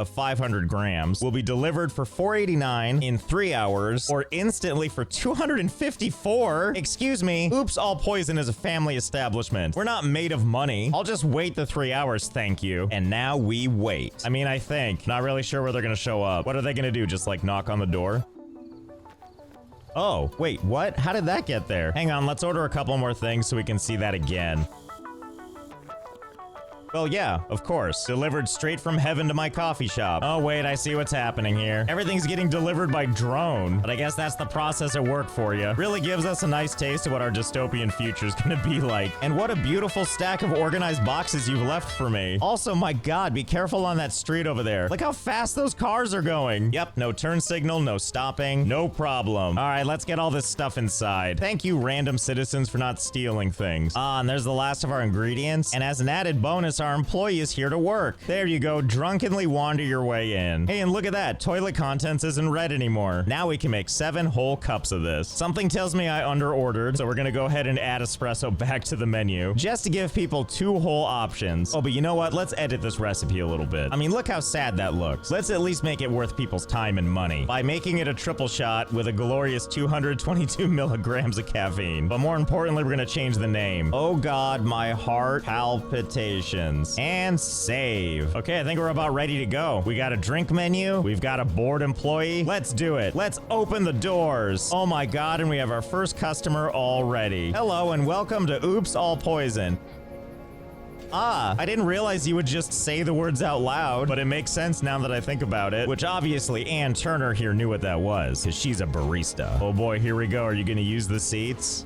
of 500 grams will be delivered for $4.89 in 3 hours or instantly for $254. Excuse me. Oops, All Poison is a family establishment. We're not made of money. I'll just wait the 3 hours, thank you. And now we wait. I mean, I think. Not really sure where they're gonna show up. What are they gonna do? Just like knock on the door? Oh, wait, what? How did that get there? Hang on, let's order a couple more things so we can see that again. Well, yeah, of course. Delivered straight from heaven to my coffee shop. Oh, wait, I see what's happening here. Everything's getting delivered by drone. But I guess that's the process at work for you. Really gives us a nice taste of what our dystopian future's gonna be like. And what a beautiful stack of organized boxes you've left for me. Also, my God, be careful on that street over there. Look how fast those cars are going. Yep, no turn signal, no stopping, no problem. All right, let's get all this stuff inside. Thank you, random citizens, for not stealing things. Ah, and there's the last of our ingredients. And as an added bonus, our employee is here to work. There you go, drunkenly wander your way in. Hey, and look at that, toilet contents isn't red anymore. Now we can make 7 whole cups of this. Something tells me I under-ordered, so we're gonna go ahead and add espresso back to the menu, just to give people 2 whole options. Oh, but you know what? Let's edit this recipe a little bit. I mean, look how sad that looks. Let's at least make it worth people's time and money by making it a triple shot with a glorious 222 milligrams of caffeine. But more importantly, we're gonna change the name. Oh God, my heart palpitations. And save. Okay, I think we're about ready to go. We got a drink menu. We've got a bored employee. Let's do it. Let's open the doors. Oh my God, and we have our first customer already. Hello and welcome to Oops, All Poison. Ah, I didn't realize you would just say the words out loud, but it makes sense now that I think about it, which obviously Ann Turner here knew what that was, because she's a barista. Oh boy, here we go. Are you gonna use the seats?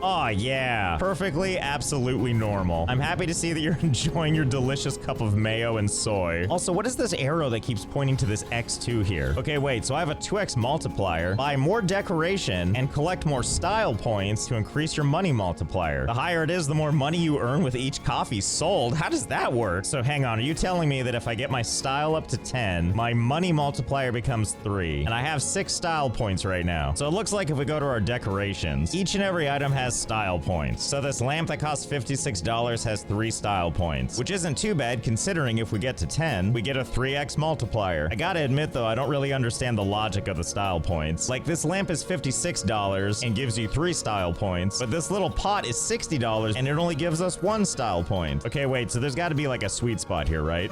Oh yeah, perfectly, absolutely normal. I'm happy to see that you're enjoying your delicious cup of mayo and soy. Also, what is this arrow that keeps pointing to this X2 here? Okay, wait, so I have a 2x multiplier. Buy more decoration and collect more style points to increase your money multiplier. The higher it is, the more money you earn with each coffee sold. How does that work? So hang on, are you telling me that if I get my style up to 10, my money multiplier becomes 3? And I have 6 style points right now. So it looks like if we go to our decorations, each and every item has style points. So this lamp that costs $56 has 3 style points, which isn't too bad considering if we get to 10, we get a 3x multiplier. I gotta admit though, I don't really understand the logic of the style points. Like this lamp is $56 and gives you 3 style points, but this little pot is $60 and it only gives us 1 style point. Okay, wait, so there's gotta be like a sweet spot here, right?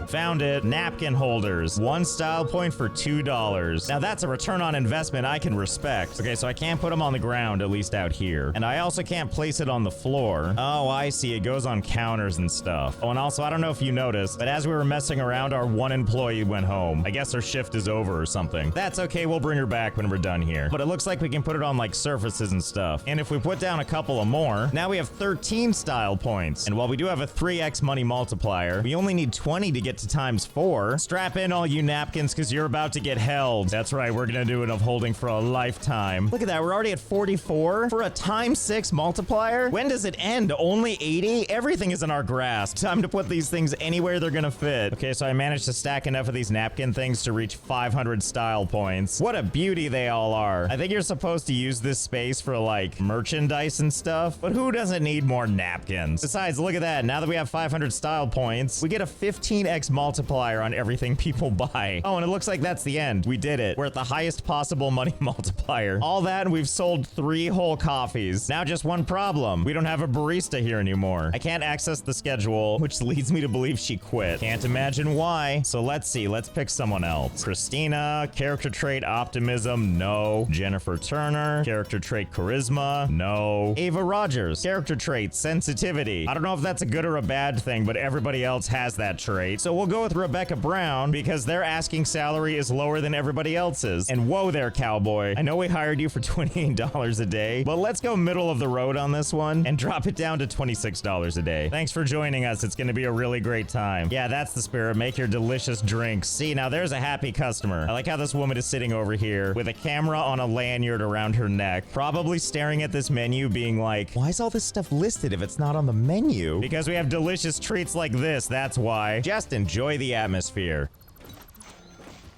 Found it. Napkin holders. 1 style point for $2. Now that's a return on investment I can respect. Okay, so I can't put them on the ground, at least out here. And I also can't place it on the floor. Oh, I see. It goes on counters and stuff. Oh, and also, I don't know if you noticed, but as we were messing around, our 1 employee went home. I guess her shift is over or something. That's okay. We'll bring her back when we're done here. But it looks like we can put it on like surfaces and stuff. And if we put down a couple of more, now we have 13 style points. And while we do have a 3x money multiplier, we only need 20 to get to times 4. Strap in all you napkins because you're about to get held. That's right, we're gonna do it of holding for a lifetime. Look at that, we're already at 44 for a times 6 multiplier. When does it end? Only 80? Everything is in our grasp. Time to put these things anywhere they're gonna fit. Okay, so I managed to stack enough of these napkin things to reach 500 style points. What a beauty they all are. I think you're supposed to use this space for like merchandise and stuff, but who doesn't need more napkins? Besides, look at that, now that we have 500 style points, we get a 15x multiplier on everything people buy. Oh, and it looks like that's the end. We did it. We're at the highest possible money multiplier. All that and we've sold 3 whole coffees. Now just one problem. We don't have a barista here anymore. I can't access the schedule, which leads me to believe she quit. Can't imagine why. So let's see. Let's pick someone else. Christina, character trait optimism, no. Jennifer Turner, character trait charisma, no. Ava Rogers, character trait sensitivity. I don't know if that's a good or a bad thing, but everybody else has that trait. So we'll go with Rebecca Brown because their asking salary is lower than everybody else's. And whoa there, cowboy. I know we hired you for $28 a day, but let's go middle of the road on this one and drop it down to $26 a day. Thanks for joining us. It's gonna be a really great time. Yeah, that's the spirit. Make your delicious drinks. See, now there's a happy customer. I like how this woman is sitting over here with a camera on a lanyard around her neck, probably staring at this menu being like, why is all this stuff listed if it's not on the menu? Because we have delicious treats like this, that's why. Just enjoy the atmosphere.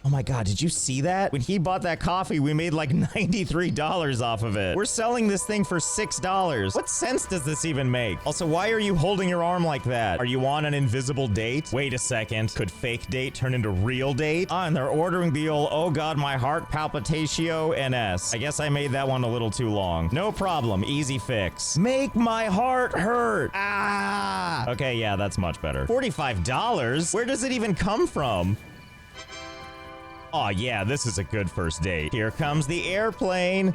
Oh my god, did you see that? When he bought that coffee, we made like $93 off of it. We're selling this thing for $6. What sense does this even make? Also, why are you holding your arm like that? Are you on an invisible date? Wait a second. Could fake date turn into real date? Ah, and they're ordering the old, oh god, my heart palpitatio NS. I guess I made that one a little too long. No problem. Easy fix. Make my heart hurt. Ah! Okay, yeah, that's much better. $45? Where does it even come from? Oh yeah, this is a good first date. Here comes the airplane.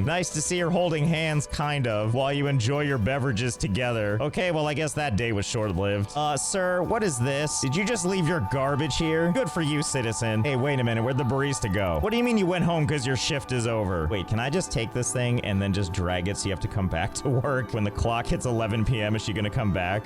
Nice to see her holding hands, kind of, while you enjoy your beverages together. Okay, well, I guess that day was short-lived. Sir, what is this? Did you just leave your garbage here? Good for you, citizen. Hey, wait a minute, where'd the barista go? What do you mean you went home because your shift is over? Wait, can I just take this thing and then just drag it so you have to come back to work? When the clock hits 11 p.m., is she gonna come back?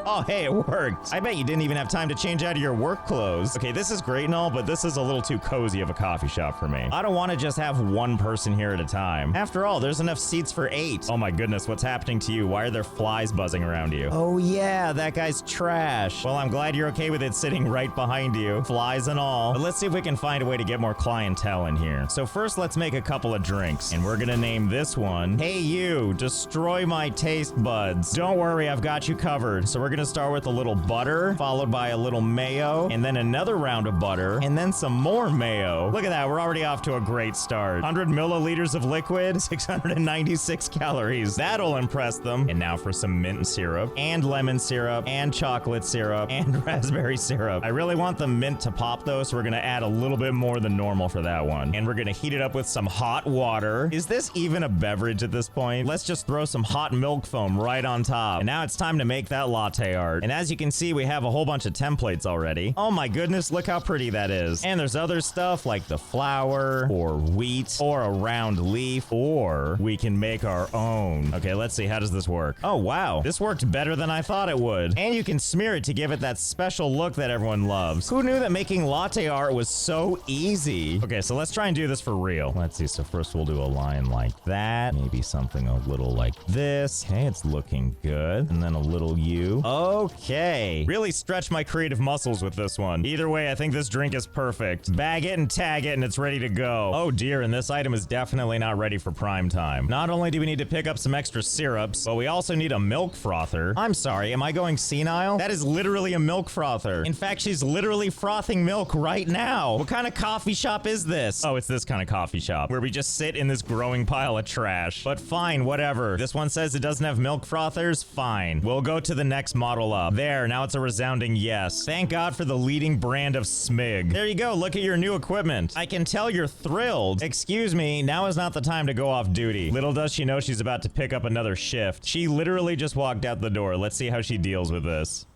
Oh, hey, it worked. I bet you didn't even have time to change out of your work clothes. Okay, this is great and all, but this is a little too cozy of a coffee shop for me. I don't want to just have one person here at a time. After all, there's enough seats for 8. Oh my goodness, what's happening to you? Why are there flies buzzing around you? Oh yeah, that guy's trash. Well, I'm glad you're okay with it sitting right behind you, flies and all. But let's see if we can find a way to get more clientele in here. So first, let's make a couple of drinks, and we're gonna name this one, Hey You, Destroy My Taste Buds. Don't worry, I've got you covered. So we're gonna start with a little butter, followed by a little mayo, and then another round of butter, and then some more mayo. Look at that, we're already off to a great start. 100 milliliters of liquid, 696 calories. That'll impress them. And now for some mint syrup, and lemon syrup, and chocolate syrup, and raspberry syrup. I really want the mint to pop though, so we're gonna add a little bit more than normal for that one. And we're gonna heat it up with some hot water. Is this even a beverage at this point? Let's just throw some hot milk foam right on top. And now it's time to make that latte art. And as you can see, we have a whole bunch of templates already. Oh my goodness, look how pretty that is. And there's other stuff like the flour, or wheat, or a round leaf, or we can make our own. Okay, let's see, how does this work? Oh wow, this worked better than I thought it would. And you can smear it to give it that special look that everyone loves. Who knew that making latte art was so easy? Okay, so let's try and do this for real. Let's see, so first we'll do a line like that. Maybe something a little like this. Okay, it's looking good. And then a little U. Okay. Really stretch my creative muscles with this one. Either way, I think this drink is perfect. Bag it and tag it and it's ready to go. Oh dear, and this item is definitely not ready for prime time. Not only do we need to pick up some extra syrups, but we also need a milk frother. I'm sorry, am I going senile? That is literally a milk frother. In fact, she's literally frothing milk right now. What kind of coffee shop is this? Oh, it's this kind of coffee shop where we just sit in this growing pile of trash. But fine, whatever. This one says it doesn't have milk frothers. Fine. We'll go to the next model up. There, now it's a resounding yes. Thank God for the leading brand of Smig. There you go, look at your new equipment. I can tell you're thrilled. Excuse me, now is not the time to go off duty. Little does she know she's about to pick up another shift. She literally just walked out the door. Let's see how she deals with this.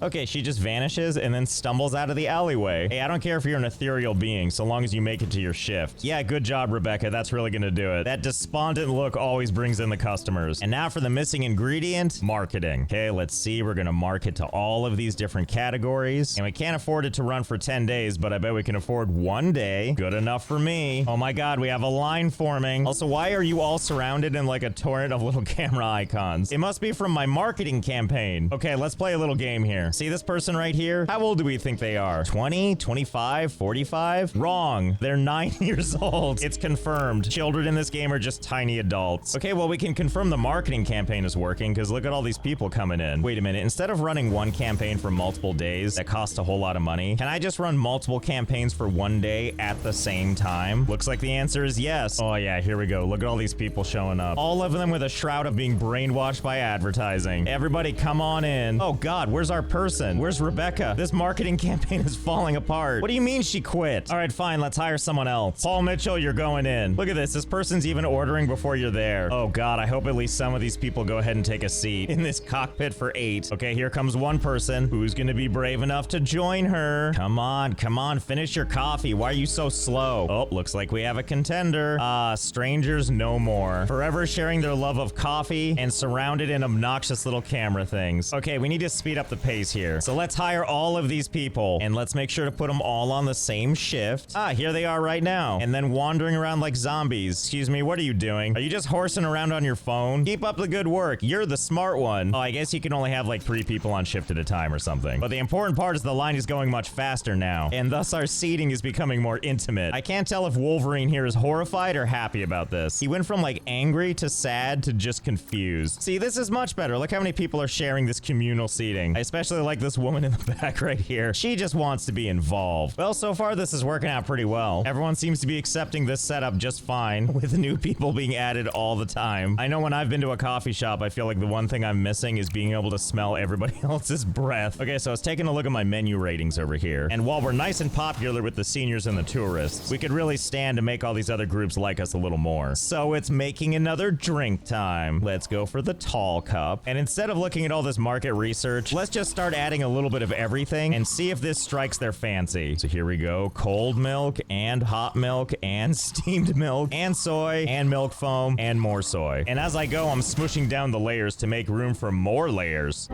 Okay, she just vanishes and then stumbles out of the alleyway. Hey, I don't care if you're an ethereal being, so long as you make it to your shift. Yeah, good job, Rebecca. That's really gonna do it. That despondent look always brings in the customers. And now for the missing ingredient, marketing. Okay, let's see. We're gonna market to all of these different categories. And we can't afford it to run for 10 days, but I bet we can afford 1 day. Good enough for me. Oh my God, we have a line forming. Also, why are you all surrounded in like a torrent of little camera icons? It must be from my marketing campaign. Okay, let's play a little game here. See this person right here? How old do we think they are? 20, 25, 45? Wrong. They're 9 years old. It's confirmed. Children in this game are just tiny adults. Okay, well, we can confirm the marketing campaign is working because look at all these people coming in. Wait a minute. Instead of running one campaign for multiple days that costs a whole lot of money, can I just run multiple campaigns for 1 day at the same time? Looks like the answer is yes. Oh yeah, here we go. Look at all these people showing up. All of them with a shroud of being brainwashed by advertising. Everybody come on in. Oh God, where's our person? Where's Rebecca? This marketing campaign is falling apart. What do you mean she quit? All right, fine. Let's hire someone else. Paul Mitchell, you're going in. Look at this. This person's even ordering before you're there. Oh God, I hope at least some of these people go ahead and take a seat in this cockpit for 8. Okay, here comes one person who's gonna be brave enough to join her. Come on, finish your coffee. Why are you so slow? Oh, looks like we have a contender. Strangers no more. Forever sharing their love of coffee and surrounded in obnoxious little camera things. Okay, we need to speed up the pace space here. So let's hire all of these people, and let's make sure to put them all on the same shift. Ah, here they are right now. And then wandering around like zombies. Excuse me, what are you doing? Are you just horsing around on your phone? Keep up the good work. You're the smart one. Oh, I guess you can only have like 3 people on shift at a time or something. But the important part is the line is going much faster now, and thus our seating is becoming more intimate. I can't tell if Wolverine here is horrified or happy about this. He went from like angry to sad to just confused. See, this is much better. Look how many people are sharing this communal seating. I especially like this woman in the back right here. She just wants to be involved. Well, so far this is working out pretty well. Everyone seems to be accepting this setup just fine, with new people being added all the time. I know when I've been to a coffee shop, I feel like the one thing I'm missing is being able to smell everybody else's breath. Okay, so I was taking a look at my menu ratings over here, and while we're nice and popular with the seniors and the tourists, we could really stand to make all these other groups like us a little more. So it's making another drink time. Let's go for the tall cup, and instead of looking at all this market research, let's just start adding a little bit of everything and see if this strikes their fancy. So here we go. Cold milk and hot milk and steamed milk and soy and milk foam and more soy. And as I go, I'm smushing down the layers to make room for more layers.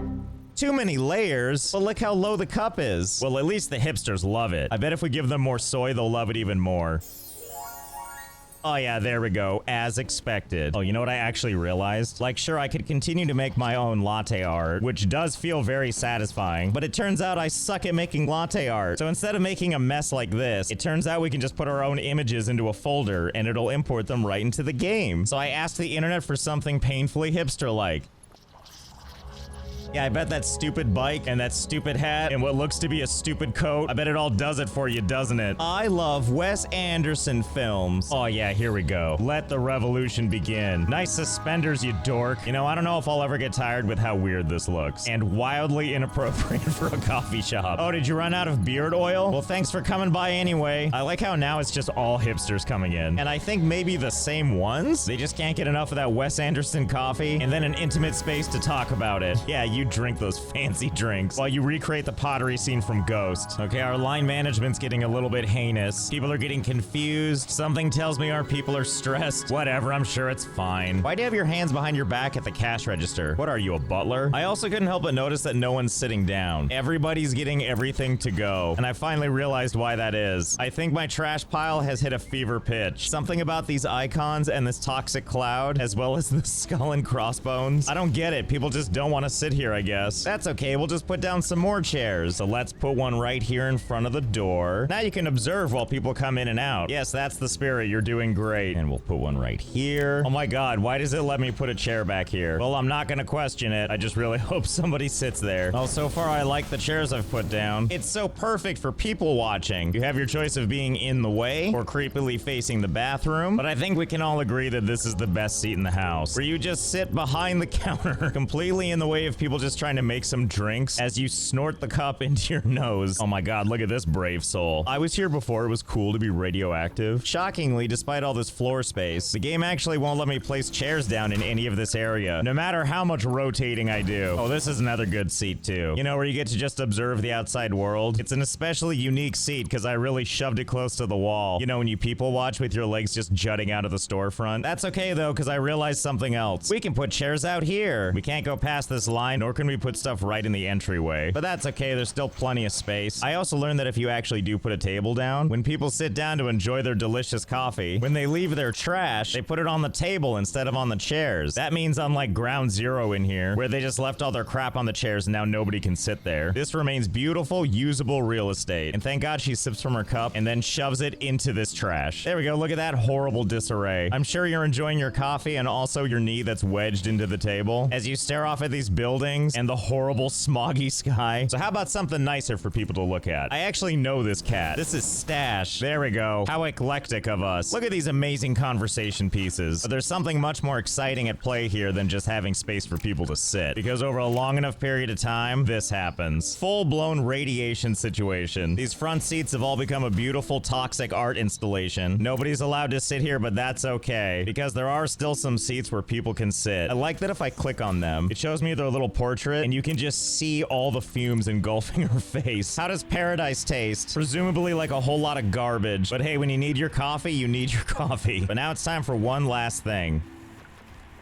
Too many layers, but look how low the cup is. Well, at least the hipsters love it. I bet if we give them more soy, they'll love it even more. Oh yeah, there we go, as expected. Oh, you know what I actually realized? Like, sure, I could continue to make my own latte art, which does feel very satisfying, but it turns out I suck at making latte art. So instead of making a mess like this, it turns out we can just put our own images into a folder and it'll import them right into the game. So I asked the internet for something painfully hipster-like. Yeah, I bet that stupid bike and that stupid hat and what looks to be a stupid coat, I bet it all does it for you, doesn't it? I love Wes Anderson films. Oh yeah, here we go. Let the revolution begin. Nice suspenders, you dork. You know, I don't know if I'll ever get tired with how weird this looks. And wildly inappropriate for a coffee shop. Oh, did you run out of beard oil? Well, thanks for coming by anyway. I like how now it's just all hipsters coming in. And I think maybe the same ones? They just can't get enough of that Wes Anderson coffee and then an intimate space to talk about it. Yeah, you drink those fancy drinks while you recreate the pottery scene from Ghost. Okay, our line management's getting a little bit heinous. People are getting confused. Something tells me our people are stressed. Whatever, I'm sure it's fine. Why do you have your hands behind your back at the cash register? What are you, a butler? I also couldn't help but notice that no one's sitting down. Everybody's getting everything to go. And I finally realized why that is. I think my trash pile has hit a fever pitch. Something about these icons and this toxic cloud, as well as the skull and crossbones. I don't get it. People just don't want to sit here, I guess. That's okay, we'll just put down some more chairs. So let's put one right here in front of the door. Now you can observe while people come in and out. Yes, that's the spirit, you're doing great. And we'll put one right here. Oh my god, why does it let me put a chair back here? Well, I'm not gonna question it. I just really hope somebody sits there. Oh, so far I like the chairs I've put down. It's so perfect for people watching. You have your choice of being in the way or creepily facing the bathroom, but I think we can all agree that this is the best seat in the house, where you just sit behind the counter, completely in the way of people just trying to make some drinks as you snort the cup into your nose. Oh my god, look at this brave soul. I was here before it was cool to be radioactive. Shockingly, despite all this floor space, the game actually won't let me place chairs down in any of this area, no matter how much rotating I do. Oh, this is another good seat too. You know, where you get to just observe the outside world. It's an especially unique seat because I really shoved it close to the wall. You know, when you people watch with your legs just jutting out of the storefront. That's okay though, because I realized something else. We can put chairs out here. We can't go past this line, nor can we put stuff right in the entryway. But that's okay, there's still plenty of space. I also learned that if you actually do put a table down, when people sit down to enjoy their delicious coffee, when they leave their trash, they put it on the table instead of on the chairs. That means unlike Ground Zero in here, where they just left all their crap on the chairs and now nobody can sit there, this remains beautiful, usable real estate. And thank God she sips from her cup and then shoves it into this trash. There we go, look at that horrible disarray. I'm sure you're enjoying your coffee and also your knee that's wedged into the table as you stare off at these buildings and the horrible smoggy sky. So how about something nicer for people to look at? I actually know this cat. This is Stash. There we go. How eclectic of us. Look at these amazing conversation pieces. But there's something much more exciting at play here than just having space for people to sit. Because over a long enough period of time, this happens. Full-blown radiation situation. These front seats have all become a beautiful toxic art installation. Nobody's allowed to sit here, but that's okay. Because there are still some seats where people can sit. I like that if I click on them, it shows me their little portrait and you can just see all the fumes engulfing her face. How does paradise taste? Presumably like a whole lot of garbage. But hey, when you need your coffee, you need your coffee. But now it's time for one last thing.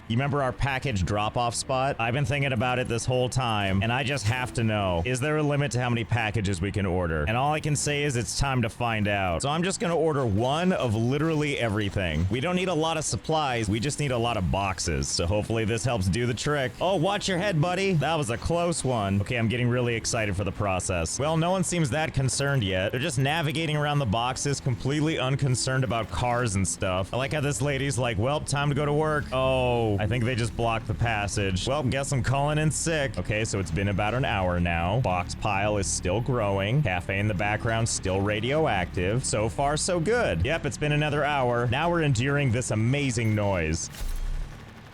You remember our package drop-off spot? I've been thinking about it this whole time, and I just have to know, is there a limit to how many packages we can order? And all I can say is it's time to find out. So I'm just gonna order one of literally everything. We don't need a lot of supplies, we just need a lot of boxes. So hopefully this helps do the trick. Oh, watch your head, buddy. That was a close one. Okay, I'm getting really excited for the process. Well, no one seems that concerned yet. They're just navigating around the boxes, completely unconcerned about cars and stuff. I like how this lady's like, well, time to go to work. Oh, I think they just blocked the passage. Well, guess I'm calling in sick. Okay, so it's been about an hour now. Box pile is still growing. Cafe in the background still radioactive. So far, so good. Yep, it's been another hour. Now we're enduring this amazing noise.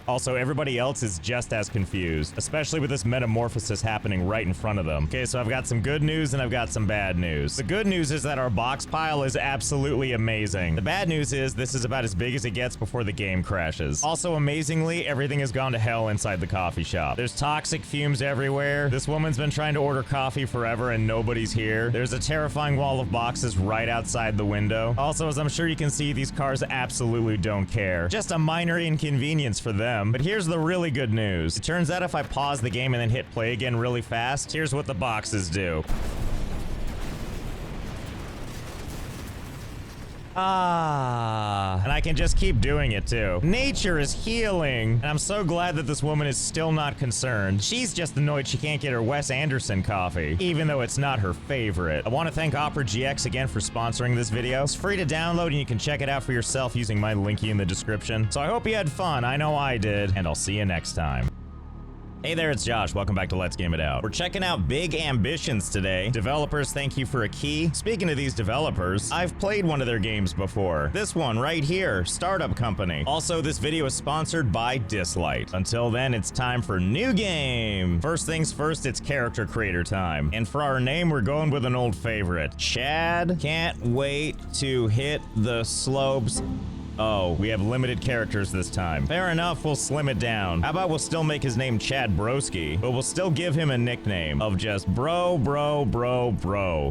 Also, everybody else is just as confused, especially with this metamorphosis happening right in front of them. Okay, so I've got some good news and I've got some bad news. The good news is that our box pile is absolutely amazing. The bad news is this is about as big as it gets before the game crashes. Also, amazingly, everything has gone to hell inside the coffee shop. There's toxic fumes everywhere. This woman's been trying to order coffee forever and nobody's here. There's a terrifying wall of boxes right outside the window. Also, as I'm sure you can see, these cars absolutely don't care. Just a minor inconvenience for them. But here's the really good news. It turns out if I pause the game and then hit play again really fast, here's what the boxes do. And I can just keep doing it too. Nature is healing. And I'm so glad that this woman is still not concerned. She's just annoyed she can't get her Wes Anderson coffee, even though it's not her favorite. I want to thank Opera GX again for sponsoring this video. It's free to download and you can check it out for yourself using my linky in the description. So I hope you had fun. I know I did. And I'll see you next time. Hey there, it's Josh. Welcome back to Let's Game It Out. We're checking out Big Ambitions today. Developers, thank you for a key. Speaking of these developers, I've played one of their games before. This one right here, Startup Company. Also, this video is sponsored by Dislight. Until then, it's time for new game. First things first, it's character creator time. And for our name, we're going with an old favorite. Chad. Can't wait to hit the slopes. Oh, we have limited characters this time. Fair enough, we'll slim it down. How about we'll still make his name Chad Broski, but we'll still give him a nickname of just bro.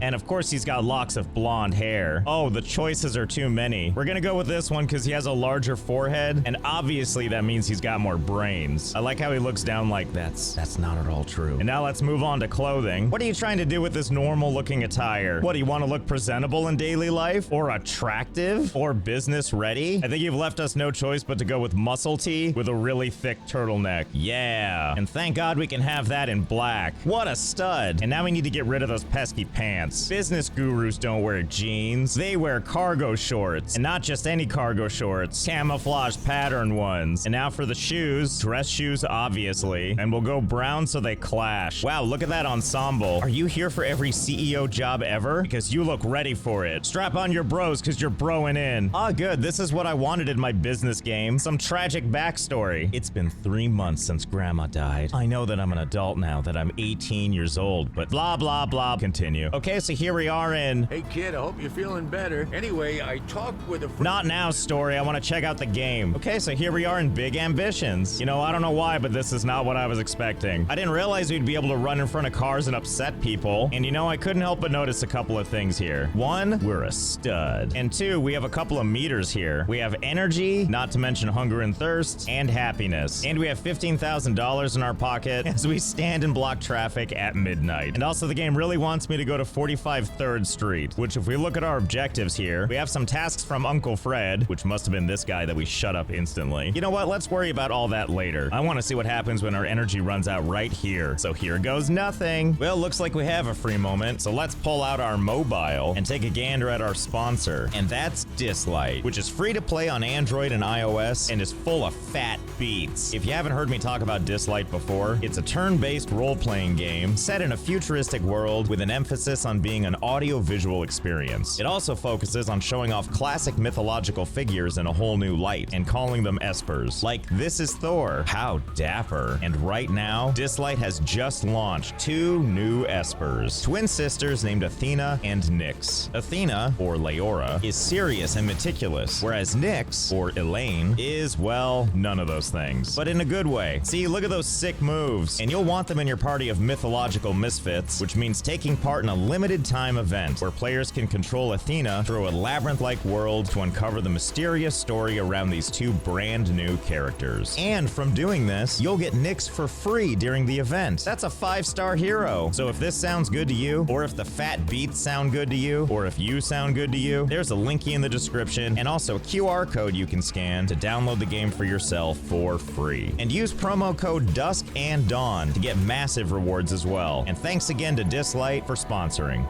And of course he's got locks of blonde hair. Oh, the choices are too many. We're gonna go with this one because he has a larger forehead, and obviously that means he's got more brains. I like how he looks down like that's not at all true. And now let's move on to clothing. What are you trying to do with this normal looking attire? What, do you want to look presentable in daily life? Or attractive? Or business ready? I think you've left us no choice but to go with muscle tee with a really thick turtleneck. Yeah. And thank God we can have that in black. What a stud. And now we need to get rid of those pesky pants. Business gurus don't wear jeans. They wear cargo shorts. And not just any cargo shorts. Camouflage pattern ones. And now for the shoes. Dress shoes, obviously. And we'll go brown so they clash. Wow, look at that ensemble. Are you here for every CEO job ever? Because you look ready for it. Strap on your bros because you're broing in. Ah, good. This is what I wanted in my business game. Some tragic backstory. It's been 3 months since Grandma died. I know that I'm an adult now, that I'm 18 years old, but blah, blah, blah. Continue. Okay, so here we are in... Hey kid, I hope you're feeling better. Anyway, I talked with a friend. Not now, story. I want to check out the game. Okay, so here we are in Big Ambitions. You know, I don't know why, but this is not what I was expecting. I didn't realize we'd be able to run in front of cars and upset people. And you know, I couldn't help but notice a couple of things here. One, we're a stud. And two, we have a couple of meters here. We have energy, not to mention hunger and thirst, and happiness. And we have $15,000 in our pocket as we stand and block traffic at midnight. And also the game really wants me to go to 45 3rd Street, which if we look at our objectives here, we have some tasks from Uncle Fred, which must have been this guy that we shut up instantly. You know what? Let's worry about all that later. I want to see what happens when our energy runs out right here. So here goes nothing. Well, looks like we have a free moment. So let's pull out our mobile and take a gander at our sponsor. And that's Dislight, which is free to play on Android and iOS and is full of fat beats. If you haven't heard me talk about Dislight before, it's a turn-based role-playing game set in a futuristic world with an emphasis on being an audio-visual experience. It also focuses on showing off classic mythological figures in a whole new light and calling them espers. Like, this is Thor. How dapper. And right now, Dislight has just launched 2 new espers. Twin sisters named Athena and Nyx. Athena, or Leora, is serious and meticulous, whereas Whereas Nyx, or Elaine, is, well, none of those things. But in a good way. See, look at those sick moves. And you'll want them in your party of mythological misfits, which means taking part in a limited time event where players can control Athena through a labyrinth-like world to uncover the mysterious story around these two brand new characters. And from doing this, you'll get Nyx for free during the event. That's a 5-star hero. So if this sounds good to you, or if the fat beats sound good to you, or if you sound good to you, there's a linky in the description and also a QR code you can scan to download the game for yourself for free. And use promo code Dusk and Dawn to get massive rewards as well. And thanks again to Dislight for sponsoring.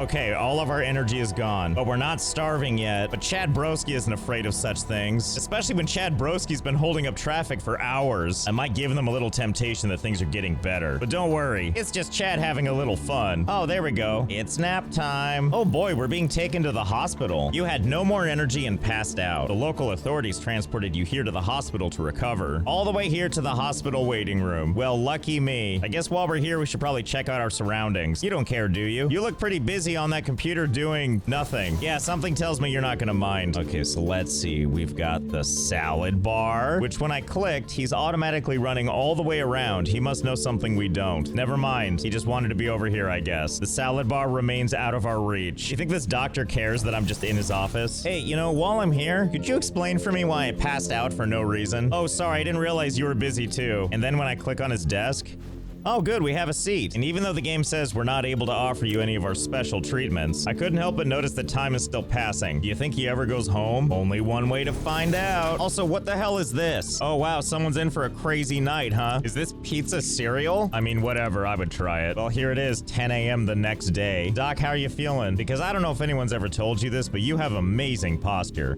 Okay, all of our energy is gone, but we're not starving yet. But Chad Broski isn't afraid of such things, especially when Chad Broski's been holding up traffic for hours. I might give them a little temptation that things are getting better. But don't worry, it's just Chad having a little fun. Oh, there we go. It's nap time. Oh boy, we're being taken to the hospital. You had no more energy and passed out. The local authorities transported you here to the hospital to recover. All the way here to the hospital waiting room. Well, lucky me. I guess while we're here, we should probably check out our surroundings. You don't care, do you? You look pretty busy on that computer doing nothing. Yeah, something tells me you're not gonna mind. Okay, so let's see. We've got the salad bar, which when I clicked, he's automatically running all the way around. He must know something we don't. Never mind. He just wanted to be over here, I guess. The salad bar remains out of our reach. You think this doctor cares that I'm just in his office? Hey, you know, while I'm here, could you explain for me why I passed out for no reason? Oh, sorry, I didn't realize you were busy too. And then when I click on his desk, oh, good, we have a seat. And even though the game says we're not able to offer you any of our special treatments, I couldn't help but notice that time is still passing. Do you think he ever goes home? Only one way to find out. Also, what the hell is this? Oh, wow, someone's in for a crazy night, huh? Is this pizza cereal? I mean, whatever, I would try it. Well, here it is, 10 a.m. the next day. Doc, how are you feeling? Because I don't know if anyone's ever told you this, but you have amazing posture.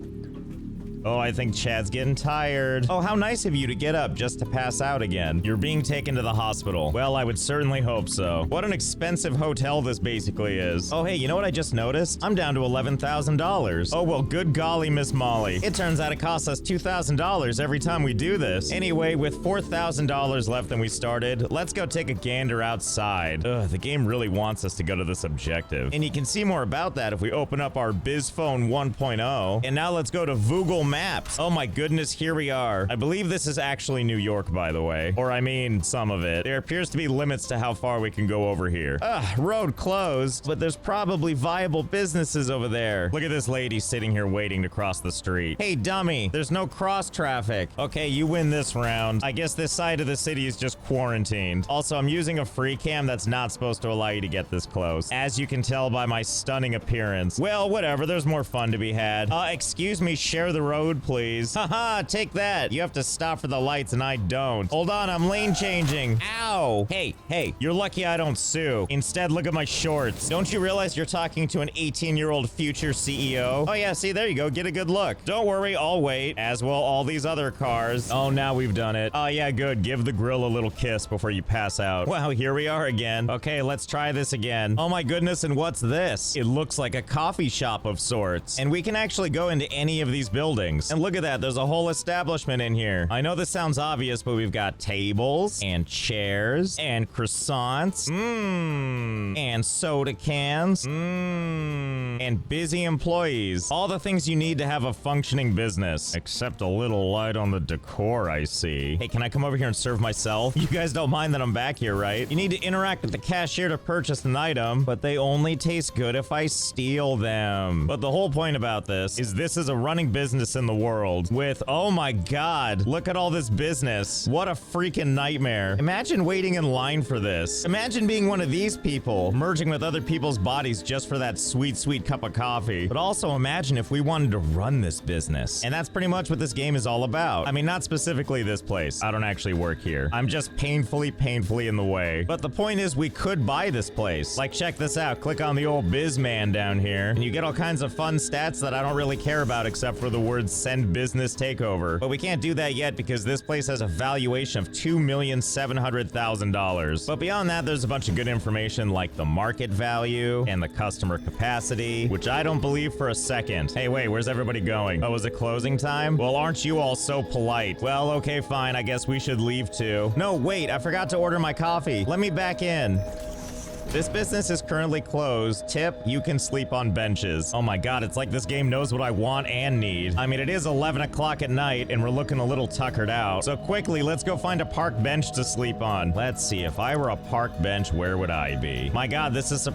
Oh, I think Chad's getting tired. Oh, how nice of you to get up just to pass out again. You're being taken to the hospital. Well, I would certainly hope so. What an expensive hotel this basically is. Oh, hey, you know what I just noticed? I'm down to $11,000. Oh, well, good golly, Miss Molly. It turns out it costs us $2,000 every time we do this. Anyway, with $4,000 left than we started, let's go take a gander outside. Ugh, the game really wants us to go to this objective. And you can see more about that if we open up our BizPhone 1.0. And now let's go to Google Maps. Oh my goodness, here we are. I believe this is actually New York, by the way. Or I mean, some of it. There appears to be limits to how far we can go over here. Ugh, road closed, but there's probably viable businesses over there. Look at this lady sitting here waiting to cross the street. Hey, dummy, there's no cross traffic. Okay, you win this round. I guess this side of the city is just quarantined. Also, I'm using a free cam that's not supposed to allow you to get this close, as you can tell by my stunning appearance. Well, whatever, there's more fun to be had. Excuse me, share the road, please. Haha, take that. You have to stop for the lights and I don't. Hold on, I'm lane changing. Ow. Hey, you're lucky I don't sue. Instead, look at my shorts. Don't you realize you're talking to an 18-year-old future CEO? Oh yeah, see, there you go. Get a good look. Don't worry, I'll wait, as will all these other cars. Oh, now we've done it. Oh yeah, good. Give the grill a little kiss before you pass out. Wow, here we are again. Okay, let's try this again. Oh my goodness, and what's this? It looks like a coffee shop of sorts. And we can actually go into any of these buildings. And look at that, there's a whole establishment in here. I know this sounds obvious, but we've got tables and chairs and croissants, and soda cans, and busy employees. All the things you need to have a functioning business. Except a little light on the decor, I see. Hey, can I come over here and serve myself? You guys don't mind that I'm back here, right? You need to interact with the cashier to purchase an item, but they only taste good if I steal them. But the whole point about this is a running business in the world with, oh my god, look at all this business. What a freaking nightmare. Imagine waiting in line for this. Imagine being one of these people, merging with other people's bodies just for that sweet, sweet cup of coffee. But also imagine if we wanted to run this business. And that's pretty much what this game is all about. I mean, not specifically this place. I don't actually work here. I'm just painfully in the way. But the point is, we could buy this place. Like, check this out. Click on the old Bizman down here, and you get all kinds of fun stats that I don't really care about except for the words send business takeover. But we can't do that yet because this place has a valuation of $2,700,000. But beyond that, there's a bunch of good information like the market value and the customer capacity, which I don't believe for a second. Hey, wait, where's everybody going? Oh, is it closing time? Well, aren't you all so polite? Well, okay, fine. I guess we should leave too. No, wait, I forgot to order my coffee. Let me back in. This business is currently closed. Tip, you can sleep on benches. Oh my god, it's like this game knows what I want and need. I mean, it is 11 o'clock at night and we're looking a little tuckered out. So quickly, let's go find a park bench to sleep on. Let's see, if I were a park bench, where would I be? My god, this is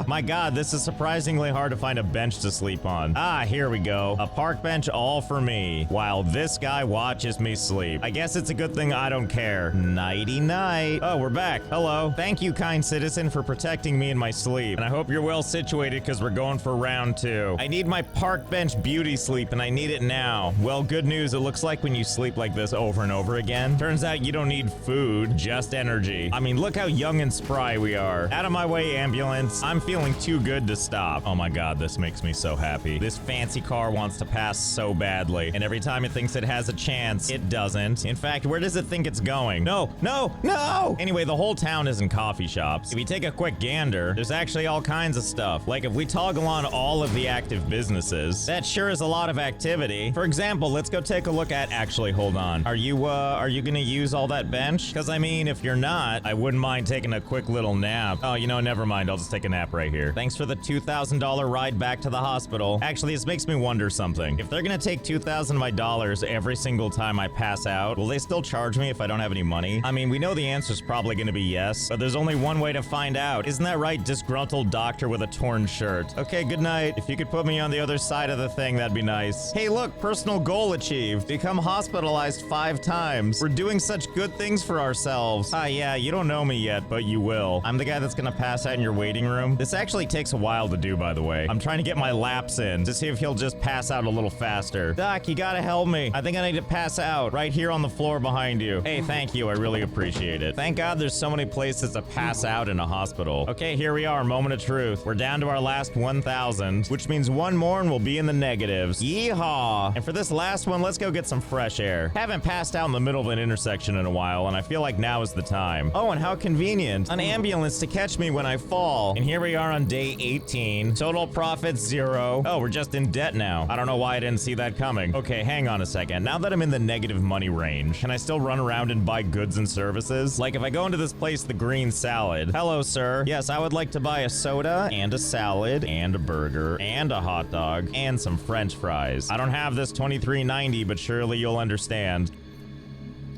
my god, this is surprisingly hard to find a bench to sleep on. Ah, here we go. A park bench all for me, while this guy watches me sleep. I guess it's a good thing I don't care. Nighty night. Oh, we're back. Hello. Thank you, kind citizen, for protecting me in my sleep. And I hope you're well situated because we're going for round 2. I need my park bench beauty sleep and I need it now. Well, good news. It looks like when you sleep like this over and over again, turns out you don't need food, just energy. I mean, look how young and spry we are. Out of my way, ambulance. I'm feeling too good to stop. Oh my god, this makes me so happy. This fancy car wants to pass so badly, and every time it thinks it has a chance, it doesn't. In fact, where does it think it's going? No, no, no! Anyway, the whole town is in coffee shops. If you take a quick gander, there's actually all kinds of stuff. Like if we toggle on all of the active businesses, that sure is a lot of activity. For example, let's go take a look at, actually, hold on. Are you gonna use all that bench? Because I mean, if you're not, I wouldn't mind taking a quick little nap. Oh, you know, never mind. I'll just take a nap right here. Thanks for the $2,000 ride back to the hospital. Actually, this makes me wonder something. If they're gonna take $2,000 of my dollars every single time I pass out, will they still charge me if I don't have any money? I mean, we know the answer's probably gonna be yes, but there's only one way to find out. Isn't that right, disgruntled doctor with a torn shirt? Okay, good night. If you could put me on the other side of the thing, that'd be nice. Hey, look, personal goal achieved. Become hospitalized 5 times. We're doing such good things for ourselves. Ah, yeah, you don't know me yet, but you will. I'm the guy that's gonna pass out in your waiting room. This actually takes a while to do, by the way. I'm trying to get my laps in to see if he'll just pass out a little faster. Doc, you gotta help me. I think I need to pass out right here on the floor behind you. Hey, thank you. I really appreciate it. Thank God there's so many places to pass out in a hospital. Okay, here we are. Moment of truth. We're down to our last 1,000, which means one more and we'll be in the negatives. Yeehaw! And for this last one, let's go get some fresh air. Haven't passed out in the middle of an intersection in a while, and I feel like now is the time. Oh, and how convenient. An ambulance to catch me when I fall. And here we are on day 18. Total profit 0. Oh, we're just in debt now. I don't know why I didn't see that coming. Okay, hang on a second. Now that I'm in the negative money range, can I still run around and buy goods and services? Like if I go into this place, the green salad. Hello, sir. Yes, I would like to buy a soda and a salad and a burger and a hot dog and some French fries. I don't have this $23.90, but surely you'll understand.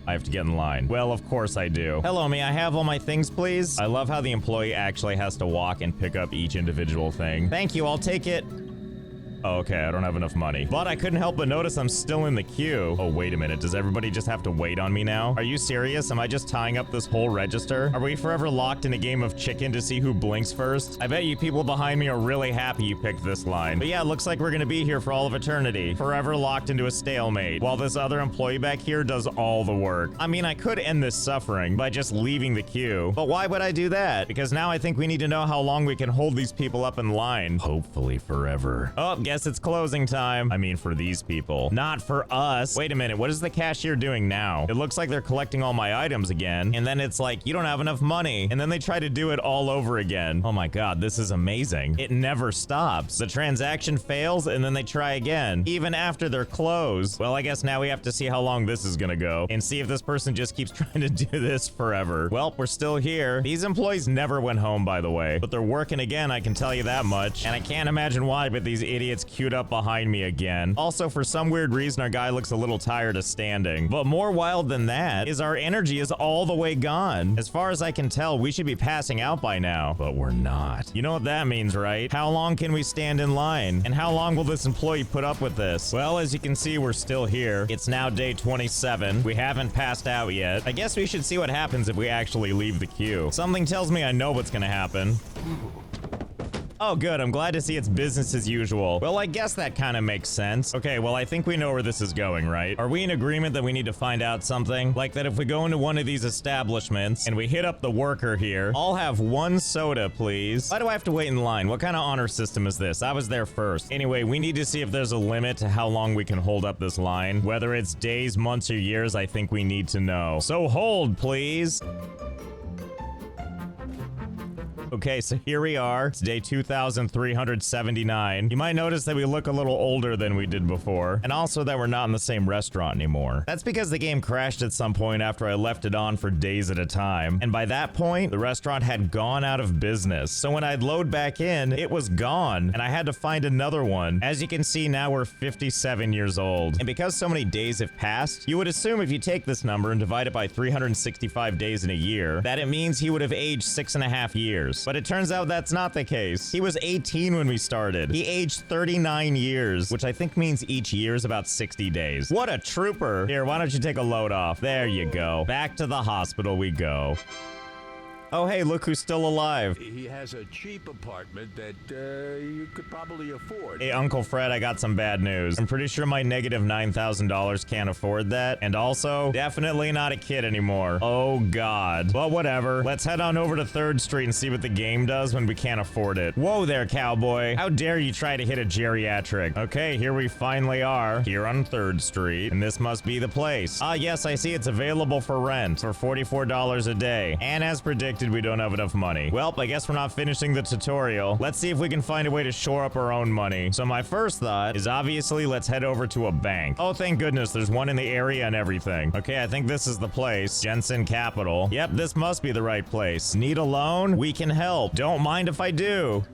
I have to get in line. Well, of course I do. Hello, may I have all my things, please? I love how the employee actually has to walk and pick up each individual thing. Thank you, I'll take it. Oh, okay, I don't have enough money. But I couldn't help but notice I'm still in the queue. Oh, wait a minute. Does everybody just have to wait on me now? Are you serious? Am I just tying up this whole register? Are we forever locked in a game of chicken to see who blinks first? I bet you people behind me are really happy you picked this line. But yeah, it looks like we're gonna be here for all of eternity. Forever locked into a stalemate, while this other employee back here does all the work. I mean, I could end this suffering by just leaving the queue. But why would I do that? Because now I think we need to know how long we can hold these people up in line. Hopefully forever. Oh, guess it's closing time. I mean, for these people, not for us. Wait a minute, what is the cashier doing now? It looks like they're collecting all my items again, and then it's like, you don't have enough money, and then they try to do it all over again. Oh my god, this is amazing. It never stops. The transaction fails, and then they try again, even after they're closed. Well, I guess now we have to see how long this is gonna go, and see if this person just keeps trying to do this forever. Well, we're still here. These employees never went home, by the way, but they're working again, I can tell you that much, and I can't imagine why, but these idiots queued up behind me again. Also, for some weird reason, our guy looks a little tired of standing. But more wild than that is our energy is all the way gone. As far as I can tell, we should be passing out by now, but we're not. You know what that means, right? How long can we stand in line? And how long will this employee put up with this? Well, as you can see, we're still here. It's now day 27. We haven't passed out yet. I guess we should see what happens if we actually leave the queue. Something tells me I know what's gonna happen. Oh, good. I'm glad to see it's business as usual. Well, I guess that kind of makes sense. Okay, well, I think we know where this is going, right? Are we in agreement that we need to find out something? Like that if we go into one of these establishments and we hit up the worker here, I'll have 1 soda, please. Why do I have to wait in line? What kind of honor system is this? I was there first. Anyway, we need to see if there's a limit to how long we can hold up this line. Whether it's days, months, or years, I think we need to know. So hold, please. Okay, so here we are. It's day 2379. You might notice that we look a little older than we did before, and also that we're not in the same restaurant anymore. That's because the game crashed at some point after I left it on for days at a time, and by that point, the restaurant had gone out of business. So when I'd load back in, it was gone, and I had to find another one. As you can see, now we're 57 years old, and because so many days have passed, you would assume if you take this number and divide it by 365 days in a year, that it means he would have aged 6.5 years. But it turns out that's not the case. He was 18 when we started. He aged 39 years, which I think means each year is about 60 days. What a trooper. Here, why don't you take a load off? There you go. Back to the hospital we go. Oh, hey, look who's still alive. He has a cheap apartment that you could probably afford. Hey, Uncle Fred, I got some bad news. I'm pretty sure my negative $9,000 can't afford that. And also, definitely not a kid anymore. Oh, God. Well, whatever. Let's head on over to 3rd Street and see what the game does when we can't afford it. Whoa there, cowboy. How dare you try to hit a geriatric? Okay, here we finally are. Here on 3rd Street. And this must be the place. Ah, yes, I see it's available for rent for $44 a day. And as predicted, we don't have enough money. Well, I guess we're not finishing the tutorial. Let's see if we can find a way to shore up our own money. So my first thought is obviously let's head over to a bank. Oh, thank goodness there's one in the area and everything. Okay, I think this is the place. Jensen Capital. Yep, this must be the right place. Need a loan? We can help. Don't mind if I do.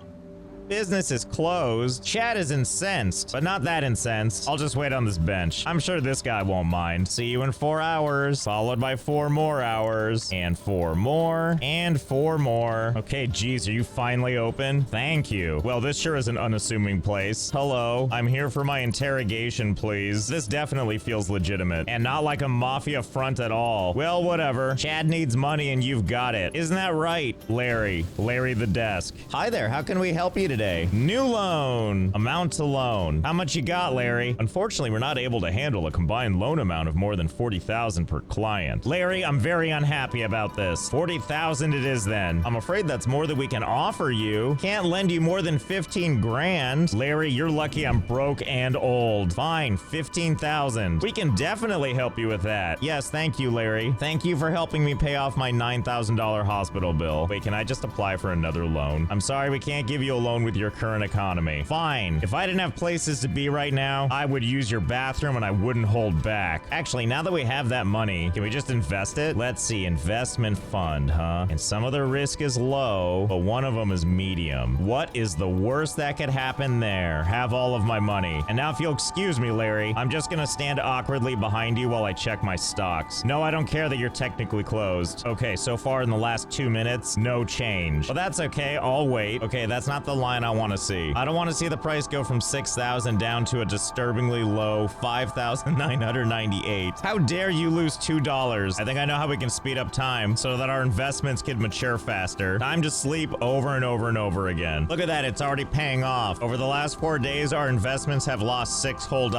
Business is closed. Chad is incensed, but not that incensed. I'll just wait on this bench. I'm sure this guy won't mind. See you in 4 hours, followed by 4 more hours, and 4 more, and 4 more. Okay, geez, are you finally open? Thank you. Well, this sure is an unassuming place. Hello, I'm here for my interrogation, please. This definitely feels legitimate, and not like a mafia front at all. Well, whatever. Chad needs money and you've got it. Isn't that right, Larry? Larry the desk. Hi there, how can we help you today? New loan. Amount to loan. How much you got, Larry? Unfortunately, we're not able to handle a combined loan amount of more than $40,000 per client. Larry, I'm very unhappy about this. $40,000 it is then. I'm afraid that's more than we can offer you. Can't lend you more than 15 grand. Larry, you're lucky I'm broke and old. Fine, 15,000. We can definitely help you with that. Yes, thank you, Larry. Thank you for helping me pay off my $9,000 hospital bill. Wait, can I just apply for another loan? I'm sorry, we can't give you a loan with your current economy. Fine. If I didn't have places to be right now, I would use your bathroom and I wouldn't hold back. Actually, now that we have that money, can we just invest it? Let's see, investment fund, huh? And some of the risk is low, but one of them is medium. What is the worst that could happen there? Have all of my money. And now if you'll excuse me, Larry, I'm just gonna stand awkwardly behind you while I check my stocks. No, I don't care that you're technically closed. Okay, so far in the last 2 minutes, no change. Well, that's okay, I'll wait. Okay, that's not the line I want to see. I don't want to see the price go from 6,000 down to a disturbingly low 5,998. How dare you lose $2? I think I know how we can speed up time so that our investments can mature faster. Time to sleep over and over and over again. Look at that, it's already paying off. Over the last 4 days, our investments have lost $6 whole.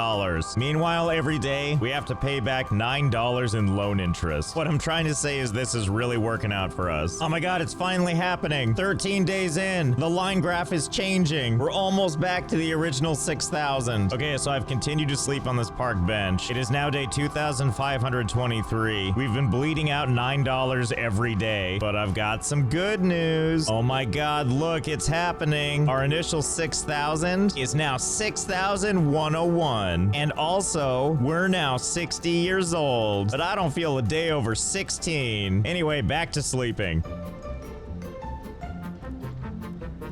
Meanwhile, every day, we have to pay back $9 in loan interest. What I'm trying to say is this is really working out for us. Oh my god, it's finally happening. 13 days in. The line graph is changing. We're almost back to the original 6,000. Okay, so I've continued to sleep on this park bench. It is now day 2,523. We've been bleeding out $9 every day, but I've got some good news. Oh my god, look, it's happening. Our initial 6,000 is now 6,101. And also, we're now 60 years old, but I don't feel a day over 16. Anyway, back to sleeping.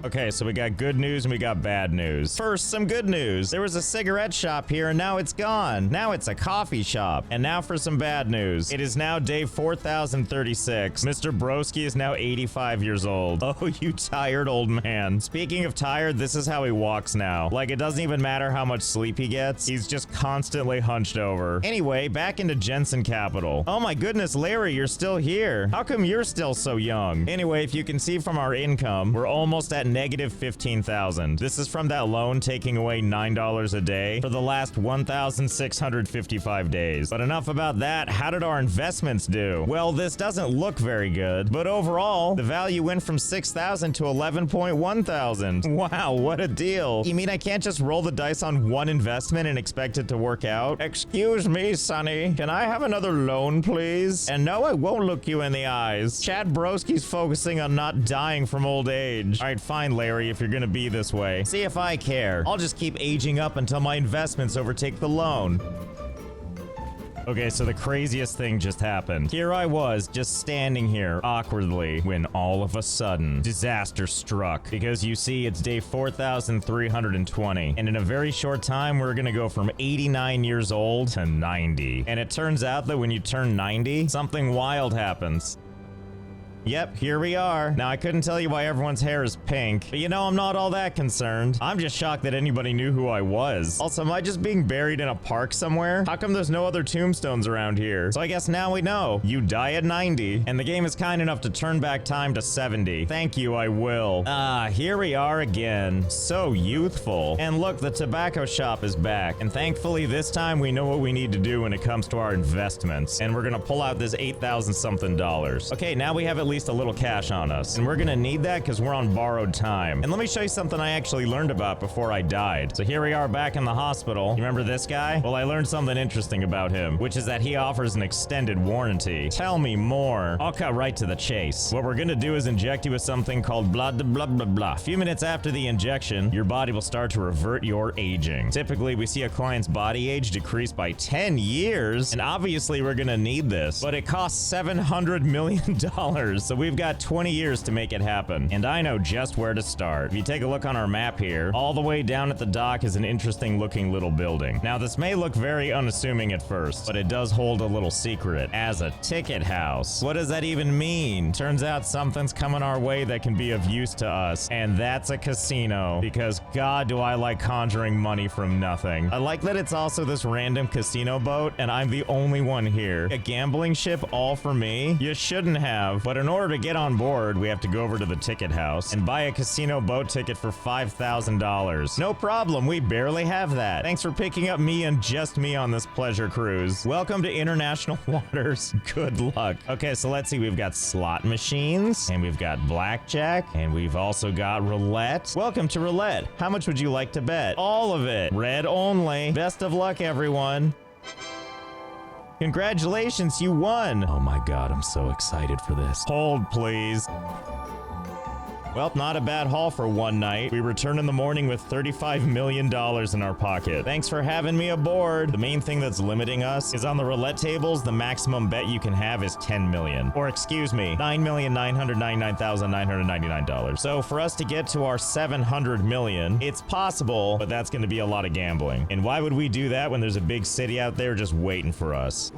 Okay, so we got good news and we got bad news. First, some good news. There was a cigarette shop here and now it's gone. Now it's a coffee shop. And now for some bad news. It is now day 4,036. Mr. Broski is now 85 years old. Oh, you tired old man. Speaking of tired, this is how he walks now. Like, it doesn't even matter how much sleep he gets. He's just constantly hunched over. Anyway, back into Jensen Capital. Oh my goodness, Larry, you're still here. How come you're still so young? Anyway, if you can see from our income, we're almost at negative 15,000. This is from that loan taking away $9 a day for the last 1,655 days. But enough about that. How did our investments do? Well, this doesn't look very good, but overall, the value went from 6,000 to 11.1 thousand. Wow, what a deal. You mean I can't just roll the dice on one investment and expect it to work out? Excuse me, Sonny. Can I have another loan, please? And no, I won't look you in the eyes. Chad Broski's focusing on not dying from old age. All right, fine, Larry, if you're gonna be this way. See if I care. I'll just keep aging up until my investments overtake the loan. Okay, so the craziest thing just happened. Here I was, just standing here, awkwardly, when all of a sudden, disaster struck. Because you see, it's day 4,320, and in a very short time, we're gonna go from 89 years old to 90. And it turns out that when you turn 90, something wild happens. Yep, here we are. Now, I couldn't tell you why everyone's hair is pink, but you know, I'm not all that concerned. I'm just shocked that anybody knew who I was. Also, am I just being buried in a park somewhere? How come there's no other tombstones around here? So I guess now we know. You die at 90, and the game is kind enough to turn back time to 70. Thank you, I will. Ah, here we are again. So youthful. And look, the tobacco shop is back. And thankfully, this time we know what we need to do when it comes to our investments. And we're gonna pull out this 8,000 something dollars. Okay, now we have at least a little cash on us, and we're gonna need that because we're on borrowed time. And let me show you something I actually learned about before I died. So here we are back in the hospital. You remember this guy? Well, I learned something interesting about him, which is that he offers an extended warranty. Tell me more. I'll cut right to the chase. What we're gonna do is inject you with something called blah blah blah blah. A few minutes after the injection, your body will start to revert your aging. Typically, we see a client's body age decrease by 10 years, and obviously we're gonna need this, but it costs $700 million. So we've got 20 years to make it happen, and I know just where to start. If you take a look on our map here, all the way down at the dock is an interesting looking little building. Now, this may look very unassuming at first, but it does hold a little secret. As a ticket house. What does that even mean? Turns out something's coming our way that can be of use to us, and that's a casino, because God, do I like conjuring money from nothing. I like that it's also this random casino boat, and I'm the only one here. A gambling ship all for me? You shouldn't have, but in order to get on board, we have to go over to the ticket house and buy a casino boat ticket for $5,000. No problem, we barely have that. Thanks for picking up me and just me on this pleasure cruise. Welcome to international waters. Good luck. Okay, so let's see, we've got slot machines, and we've got blackjack, and we've also got roulette. Welcome to roulette. How much would you like to bet? All of it. Red only. Best of luck, everyone. Congratulations, you won! Oh my god, I'm so excited for this. Hold, please. Well, not a bad haul for one night. We return in the morning with $35 million in our pocket. Thanks for having me aboard. The main thing that's limiting us is on the roulette tables, the maximum bet you can have is 10 million. Or excuse me, $9,999,999. So for us to get to our 700 million, it's possible, but that's gonna be a lot of gambling. And why would we do that when there's a big city out there just waiting for us?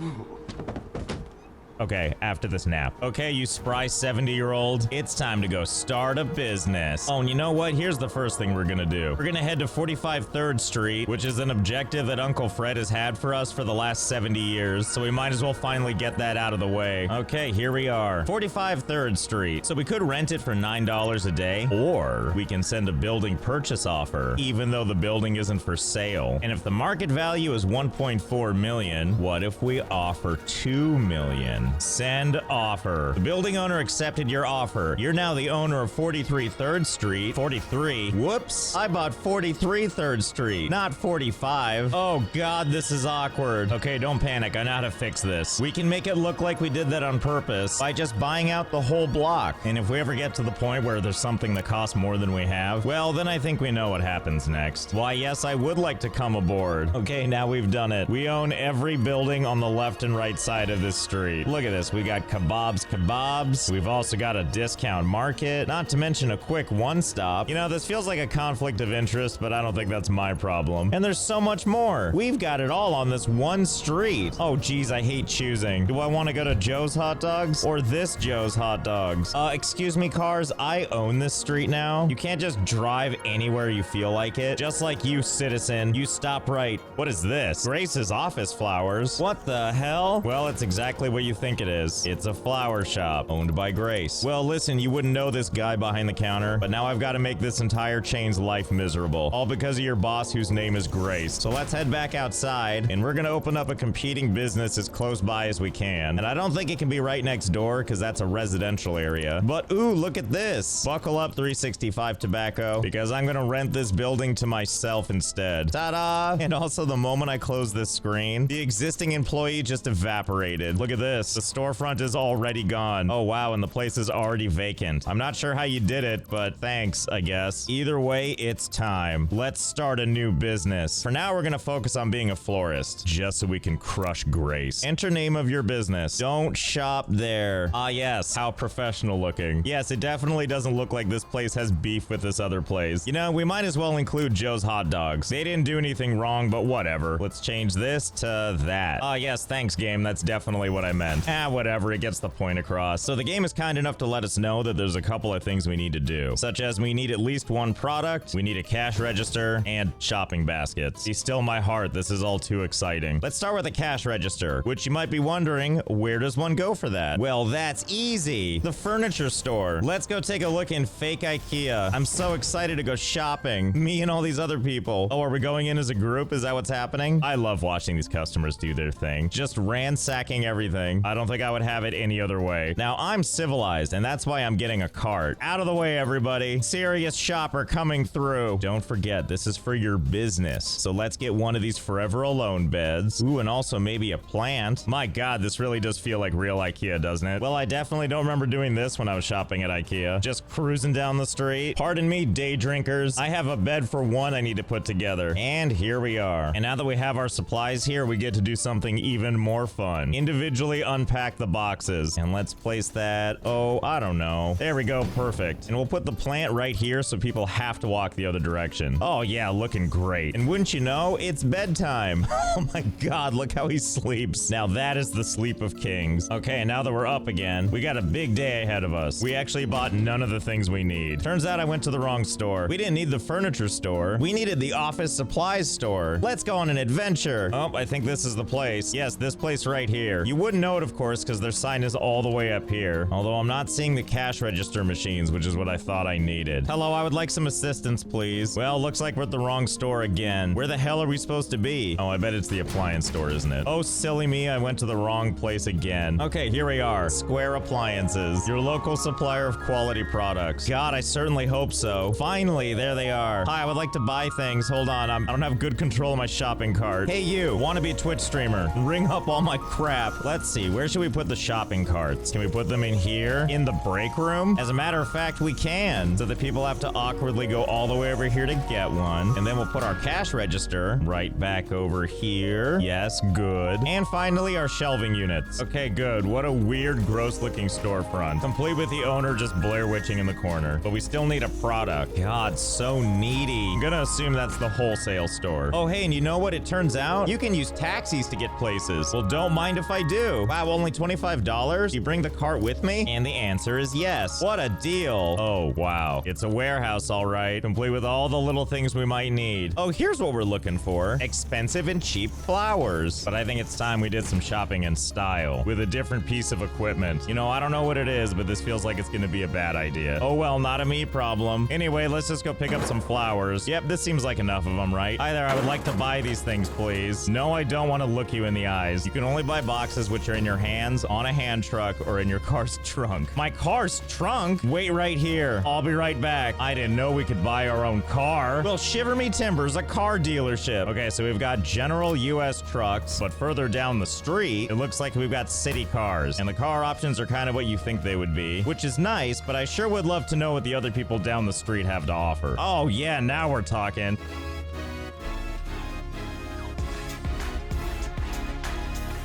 Okay, after this nap. Okay, you spry 70-year-old, it's time to go start a business. Oh, and you know what? Here's the first thing we're gonna do. We're gonna head to 45 3rd Street, which is an objective that Uncle Fred has had for us for the last 70 years, so we might as well finally get that out of the way. Okay, here we are. 45 3rd Street. So we could rent it for $9 a day, or we can send a building purchase offer, even though the building isn't for sale. And if the market value is 1.4 million, what if we offer 2 million? Send offer. The building owner accepted your offer. You're now the owner of 43 3rd Street. 43? Whoops. I bought 43 3rd Street, not 45. Oh god, this is awkward. Okay, don't panic. I know how to fix this. We can make it look like we did that on purpose by just buying out the whole block. And if we ever get to the point where there's something that costs more than we have, well, then I think we know what happens next. Why, yes, I would like to come aboard. Okay, now we've done it. We own every building on the left and right side of this street. Look at this. We got kebabs. We've also got a discount market, not to mention a quick one-stop. You know, this feels like a conflict of interest, but I don't think that's my problem. And there's so much more. We've got it all on this one street. Oh, geez, I hate choosing. Do I want to go to Joe's Hot Dogs or this Joe's Hot Dogs? Excuse me, cars. I own this street now. You can't just drive anywhere you feel like it. Just like you, citizen. You stop right. What is this? Grace's office flowers. What the hell? Well, it's exactly what you think think it is. It's a flower shop owned by Grace. Well, listen, you wouldn't know this guy behind the counter, but now I've got to make this entire chain's life miserable. All because of your boss whose name is Grace. So let's head back outside, and we're gonna open up a competing business as close by as we can. And I don't think it can be right next door, because that's a residential area. But ooh, look at this. Buckle up, 365 Tobacco, because I'm gonna rent this building to myself instead. Ta-da! And also, the moment I close this screen, the existing employee just evaporated. Look at this. The storefront is already gone. Oh wow, and the place is already vacant. I'm not sure how you did it, but thanks, I guess. Either way, it's time. Let's start a new business. For now, we're gonna focus on being a florist, just so we can crush Grace. Enter name of your business. Don't shop there. Ah yes, how professional looking. Yes, it definitely doesn't look like this place has beef with this other place. You know, we might as well include Joe's Hot Dogs. They didn't do anything wrong, but whatever. Let's change this to that. Ah yes, thanks game, that's definitely what I meant. Ah, whatever, it gets the point across. So the game is kind enough to let us know that there's a couple of things we need to do, such as we need at least one product, we need a cash register, and shopping baskets. See, still my heart, this is all too exciting. Let's start with a cash register, which you might be wondering, where does one go for that? Well, that's easy. The furniture store. Let's go take a look in fake IKEA. I'm so excited to go shopping. Me and all these other people. Oh, are we going in as a group? Is that what's happening? I love watching these customers do their thing. Just ransacking everything. I don't think I would have it any other way. Now, I'm civilized, and that's why I'm getting a cart. Out of the way, everybody. Serious shopper coming through. Don't forget, this is for your business. So let's get one of these Forever Alone beds. Ooh, and also maybe a plant. My God, this really does feel like real IKEA, doesn't it? Well, I definitely don't remember doing this when I was shopping at IKEA. Just cruising down the street. Pardon me, day drinkers. I have a bed for one I need to put together. And here we are. And now that we have our supplies here, we get to do something even more fun. Individually unpack the boxes. And let's place that, oh, I don't know. There we go, perfect. And we'll put the plant right here so people have to walk the other direction. Oh yeah, looking great. And wouldn't you know, it's bedtime. Oh my God, look how he sleeps. Now that is the sleep of kings. Okay, and now that we're up again, we got a big day ahead of us. We actually bought none of the things we need. Turns out I went to the wrong store. We didn't need the furniture store. We needed the office supplies store. Let's go on an adventure. Oh, I think this is the place. Yes, this place right here. You wouldn't know it, of course, because their sign is all the way up here. Although I'm not seeing the cash register machines, which is what I thought I needed. Hello, I would like some assistance, please. Well, looks like we're at the wrong store again. Where the hell are we supposed to be? Oh, I bet it's the appliance store, isn't it? Oh, silly me, I went to the wrong place again. Okay, here we are. Square Appliances, your local supplier of quality products. God, I certainly hope so. Finally, there they are. Hi, I would like to buy things. Hold on, I don't have good control of my shopping cart. Hey, you, want to be a Twitch streamer? Ring up all my crap. Let's see, where should we put the shopping carts? Can we put them in here? In the break room? As a matter of fact, we can. So the people have to awkwardly go all the way over here to get one. And then we'll put our cash register right back over here. Yes, good. And finally, our shelving units. Okay, good. What a weird, gross-looking storefront. Complete with the owner just Blair Witching in the corner. But we still need a product. God, so needy. I'm gonna assume that's the wholesale store. Oh, hey, and you know what? It turns out you can use taxis to get places. Well, don't mind if I do. Wow, only $25? You bring the cart with me? And the answer is yes. What a deal. Oh, wow. It's a warehouse, all right. Complete with all the little things we might need. Oh, here's what we're looking for. Expensive and cheap flowers. But I think it's time we did some shopping in style with a different piece of equipment. You know, I don't know what it is, but this feels like it's gonna be a bad idea. Oh, well, not a me problem. Anyway, let's just go pick up some flowers. Yep, this seems like enough of them, right? Hi there, I would like to buy these things, please. No, I don't want to look you in the eyes. You can only buy boxes which are in your hands, on a hand truck, or in your car's trunk. My car's trunk? Wait right here. I'll be right back. I didn't know we could buy our own car. Well, shiver me timbers, a car dealership. Okay, so we've got General US trucks, but further down the street, it looks like we've got city cars. And the car options are kind of what you think they would be, which is nice, but I sure would love to know what the other people down the street have to offer. Oh yeah, now we're talking.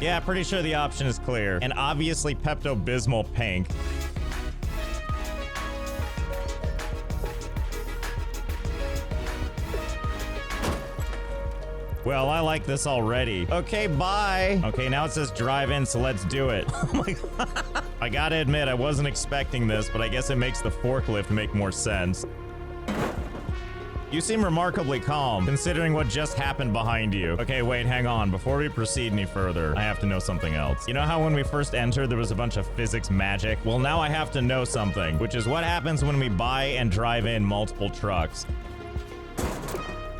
Yeah, pretty sure the option is clear. And obviously Pepto-Bismol pink. Well, I like this already. Okay, bye. Okay, now it says drive in, so let's do it. Oh my God. I gotta admit, I wasn't expecting this, but I guess it makes the forklift make more sense. You seem remarkably calm, considering what just happened behind you. Okay, wait, hang on. Before we proceed any further, I have to know something else. You know how when we first entered, there was a bunch of physics magic? Well, now I have to know something, which is what happens when we buy and drive in multiple trucks.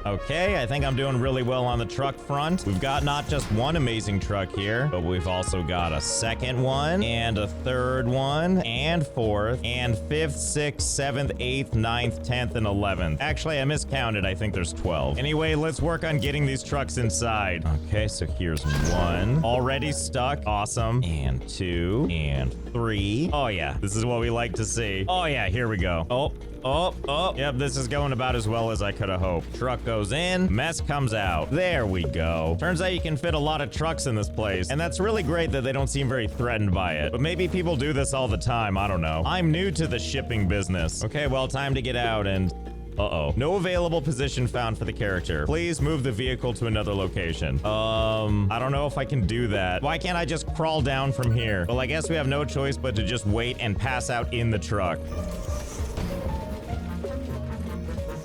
Okay, I think I'm doing really well on the truck front. We've got not just one amazing truck here, but we've also got a second one, and a third one, and fourth, and fifth, sixth, seventh, eighth, ninth, 10th, and 11th. Actually, I miscounted. I think there's 12. Anyway, let's work on getting these trucks inside. Okay, so here's one. Already stuck. Awesome. And 2, and 3. Oh, yeah. This is what we like to see. Oh, yeah. Here we go. Oh, yep, this is going about as well as I could have hoped. Truck goes in, mess comes out. There we go. Turns out you can fit a lot of trucks in this place, and that's really great that they don't seem very threatened by it. But maybe people do this all the time, I don't know. I'm new to the shipping business. Okay, well, time to get out and... Uh-oh. No available position found for the character. Please move the vehicle to another location. I don't know if I can do that. Why can't I just crawl down from here? Well, I guess we have no choice but to just wait and pass out in the truck.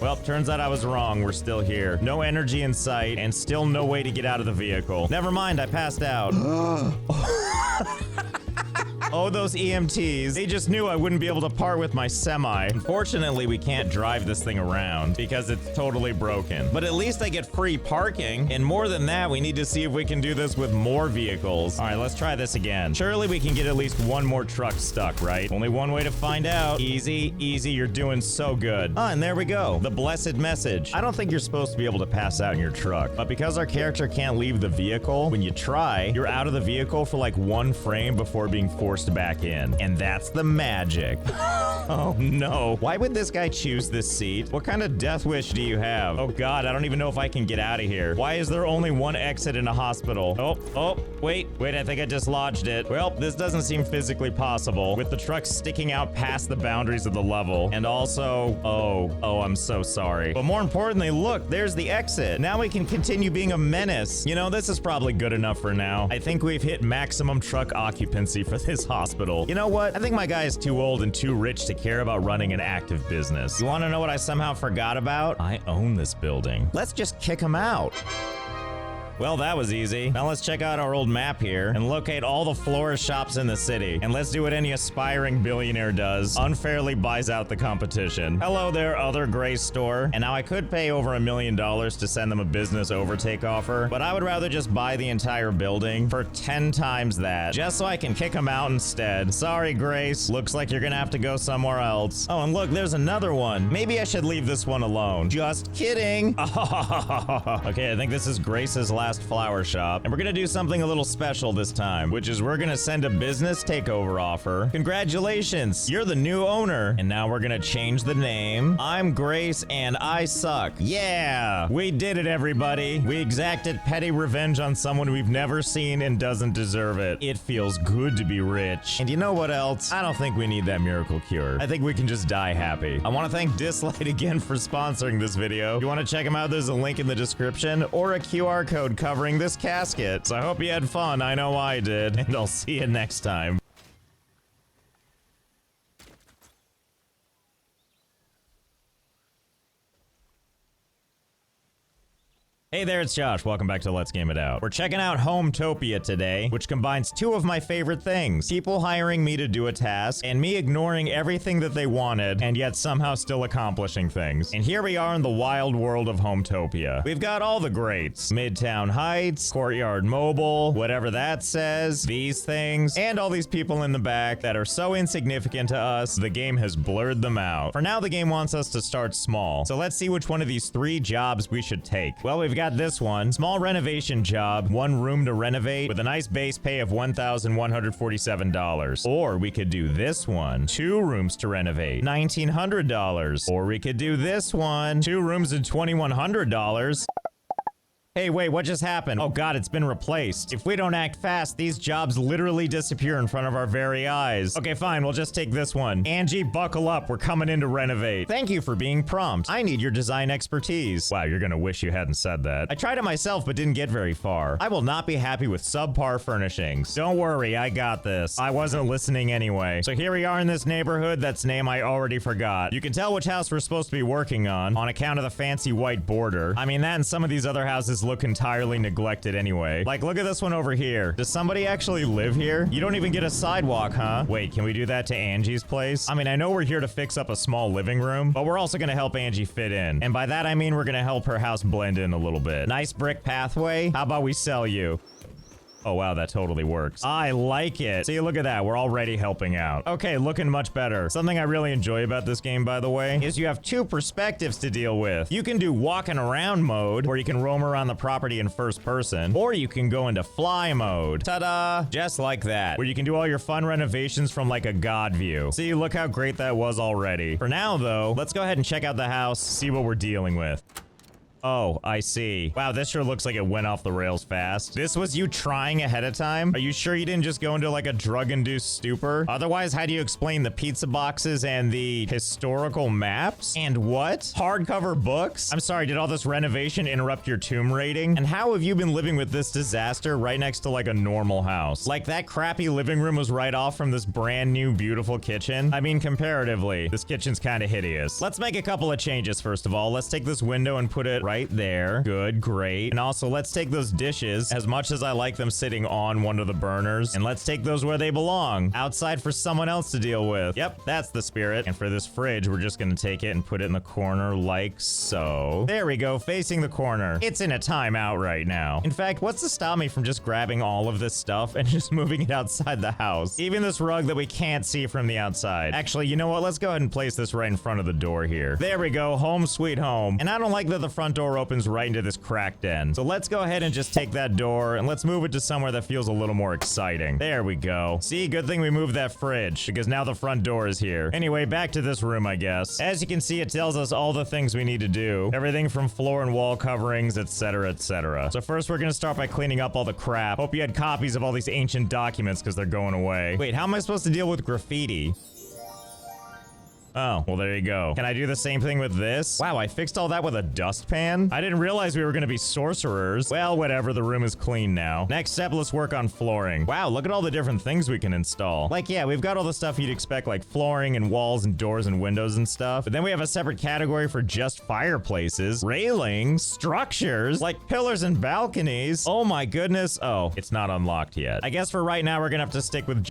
Well, turns out I was wrong. We're still here. No energy in sight, and still no way to get out of the vehicle. Never mind, I passed out. Oh, those EMTs. They just knew I wouldn't be able to part with my semi. Unfortunately, we can't drive this thing around because it's totally broken. But at least I get free parking. And more than that, we need to see if we can do this with more vehicles. All right, let's try this again. Surely we can get at least one more truck stuck, right? Only one way to find out. Easy, easy. You're doing so good. Ah, and there we go. The blessed message. I don't think you're supposed to be able to pass out in your truck. But because our character can't leave the vehicle, when you try, you're out of the vehicle for like 1 frame before being forced back in. And that's the magic. Oh no. Why would this guy choose this seat? What kind of death wish do you have? Oh god, I don't even know if I can get out of here. Why is there only one exit in a hospital? Wait, I think I dislodged it. Well, this doesn't seem physically possible with the truck sticking out past the boundaries of the level. And also, oh, I'm so sorry. But more importantly, look, there's the exit. Now we can continue being a menace. You know, this is probably good enough for now. I think we've hit maximum truck occupancy for this hospital. You know what? I think my guy is too old and too rich to care about running an active business. You want to know what I somehow forgot about? I own this building. Let's just kick him out. Well, that was easy. Now let's check out our old map here and locate all the florist shops in the city. And let's do what any aspiring billionaire does. Unfairly buys out the competition. Hello there, other gray store. And now I could pay over $1 million to send them a business overtake offer, but I would rather just buy the entire building for 10 times that, just so I can kick them out instead. Sorry, Grace. Looks like you're gonna have to go somewhere else. Oh, and look, there's another one. Maybe I should leave this one alone. Just kidding. Okay, I think this is Grace's last flower shop, and we're gonna do something a little special this time, which is we're gonna send a business takeover offer. Congratulations, you're the new owner. And now we're gonna change the name. I'm Grace and I suck. Yeah, we did it, everybody. We exacted petty revenge on someone we've never seen and doesn't deserve it. It feels good to be rich. And you know what else? I don't think we need that miracle cure. I think we can just die happy. I want to thank Dislight again for sponsoring this video. If you want to check them out, there's a link in the description or a QR code covering this casket. So I hope you had fun. I know I did. And I'll see you next time. Hey there, it's Josh. Welcome back to Let's Game It Out. We're checking out Hometopia today, which combines 2 of my favorite things. People hiring me to do a task, and me ignoring everything that they wanted, and yet somehow still accomplishing things. And here we are in the wild world of Hometopia. We've got all the greats. Midtown Heights, Courtyard Mobile, whatever that says, these things, and all these people in the back that are so insignificant to us, the game has blurred them out. For now, the game wants us to start small. So let's see which one of these 3 jobs we should take. Well, we've got this one. Small renovation job, 1 room to renovate with a nice base pay of $1,147. Or we could do this one, 2 rooms to renovate, $1,900. Or we could do this one, 2 rooms and $2,100. Hey, wait, what just happened? Oh god, it's been replaced. If we don't act fast, these jobs literally disappear in front of our very eyes. Okay, fine, we'll just take this one. Angie, buckle up, we're coming in to renovate. Thank you for being prompt. I need your design expertise. Wow, you're gonna wish you hadn't said that. I tried it myself, but didn't get very far. I will not be happy with subpar furnishings. Don't worry, I got this. I wasn't listening anyway. So here we are in this neighborhood that's name I already forgot. You can tell which house we're supposed to be working on account of the fancy white border. I mean, that and some of these other houses look entirely neglected anyway. Like, look at this one over here. Does somebody actually live here? You don't even get a sidewalk, huh? Wait, can we do that to Angie's place? I mean, I know we're here to fix up a small living room, but we're also gonna help Angie fit in. And by that, I mean we're gonna help her house blend in a little bit. Nice brick pathway. How about we sell you? Oh, wow, that totally works. I like it. See, look at that. We're already helping out. Okay, looking much better. Something I really enjoy about this game, by the way, is you have two perspectives to deal with. You can do walking around mode, where you can roam around the property in first person, or you can go into fly mode. Ta-da! Just like that, where you can do all your fun renovations from like a god view. See, look how great that was already. For now, though, let's go ahead and check out the house, see what we're dealing with. Oh, I see. Wow, this sure looks like it went off the rails fast. This was you trying ahead of time? Are you sure you didn't just go into like a drug-induced stupor? Otherwise, how do you explain the pizza boxes and the historical maps? And what? Hardcover books? I'm sorry, did all this renovation interrupt your tomb rating? And how have you been living with this disaster right next to like a normal house? Like that crappy living room was right off from this brand new beautiful kitchen? I mean, comparatively, this kitchen's kind of hideous. Let's make a couple of changes first of all. Let's take this window and put it right there. Good, great. And also, let's take those dishes, as much as I like them sitting on one of the burners, and let's take those where they belong, outside for someone else to deal with. Yep, that's the spirit. And for this fridge, we're just gonna take it and put it in the corner like so. There we go, facing the corner. It's in a timeout right now. In fact, what's to stop me from just grabbing all of this stuff and just moving it outside the house? Even this rug that we can't see from the outside. Actually, you know what? Let's go ahead and place this right in front of the door here. There we go, home sweet home. And I don't like that the front door opens right into this cracked end. So let's go ahead and just take that door and let's move it to somewhere that feels a little more exciting. There we go. See, good thing we moved that fridge because now the front door is here. Anyway, back to this room, I guess. As you can see, it tells us all the things we need to do. Everything from floor and wall coverings, etc., etc. So first, we're gonna start by cleaning up all the crap. Hope you had copies of all these ancient documents because they're going away. Wait, how am I supposed to deal with graffiti? Oh, well, there you go. Can I do the same thing with this? Wow, I fixed all that with a dustpan? I didn't realize we were gonna be sorcerers. Well, whatever, the room is clean now. Next step, let's work on flooring. Wow, look at all the different things we can install. Like, yeah, we've got all the stuff you'd expect, like flooring and walls and doors and windows and stuff. But then we have a separate category for just fireplaces, railings, structures, like pillars and balconies. Oh my goodness. Oh, it's not unlocked yet. I guess for right now, we're gonna have to stick with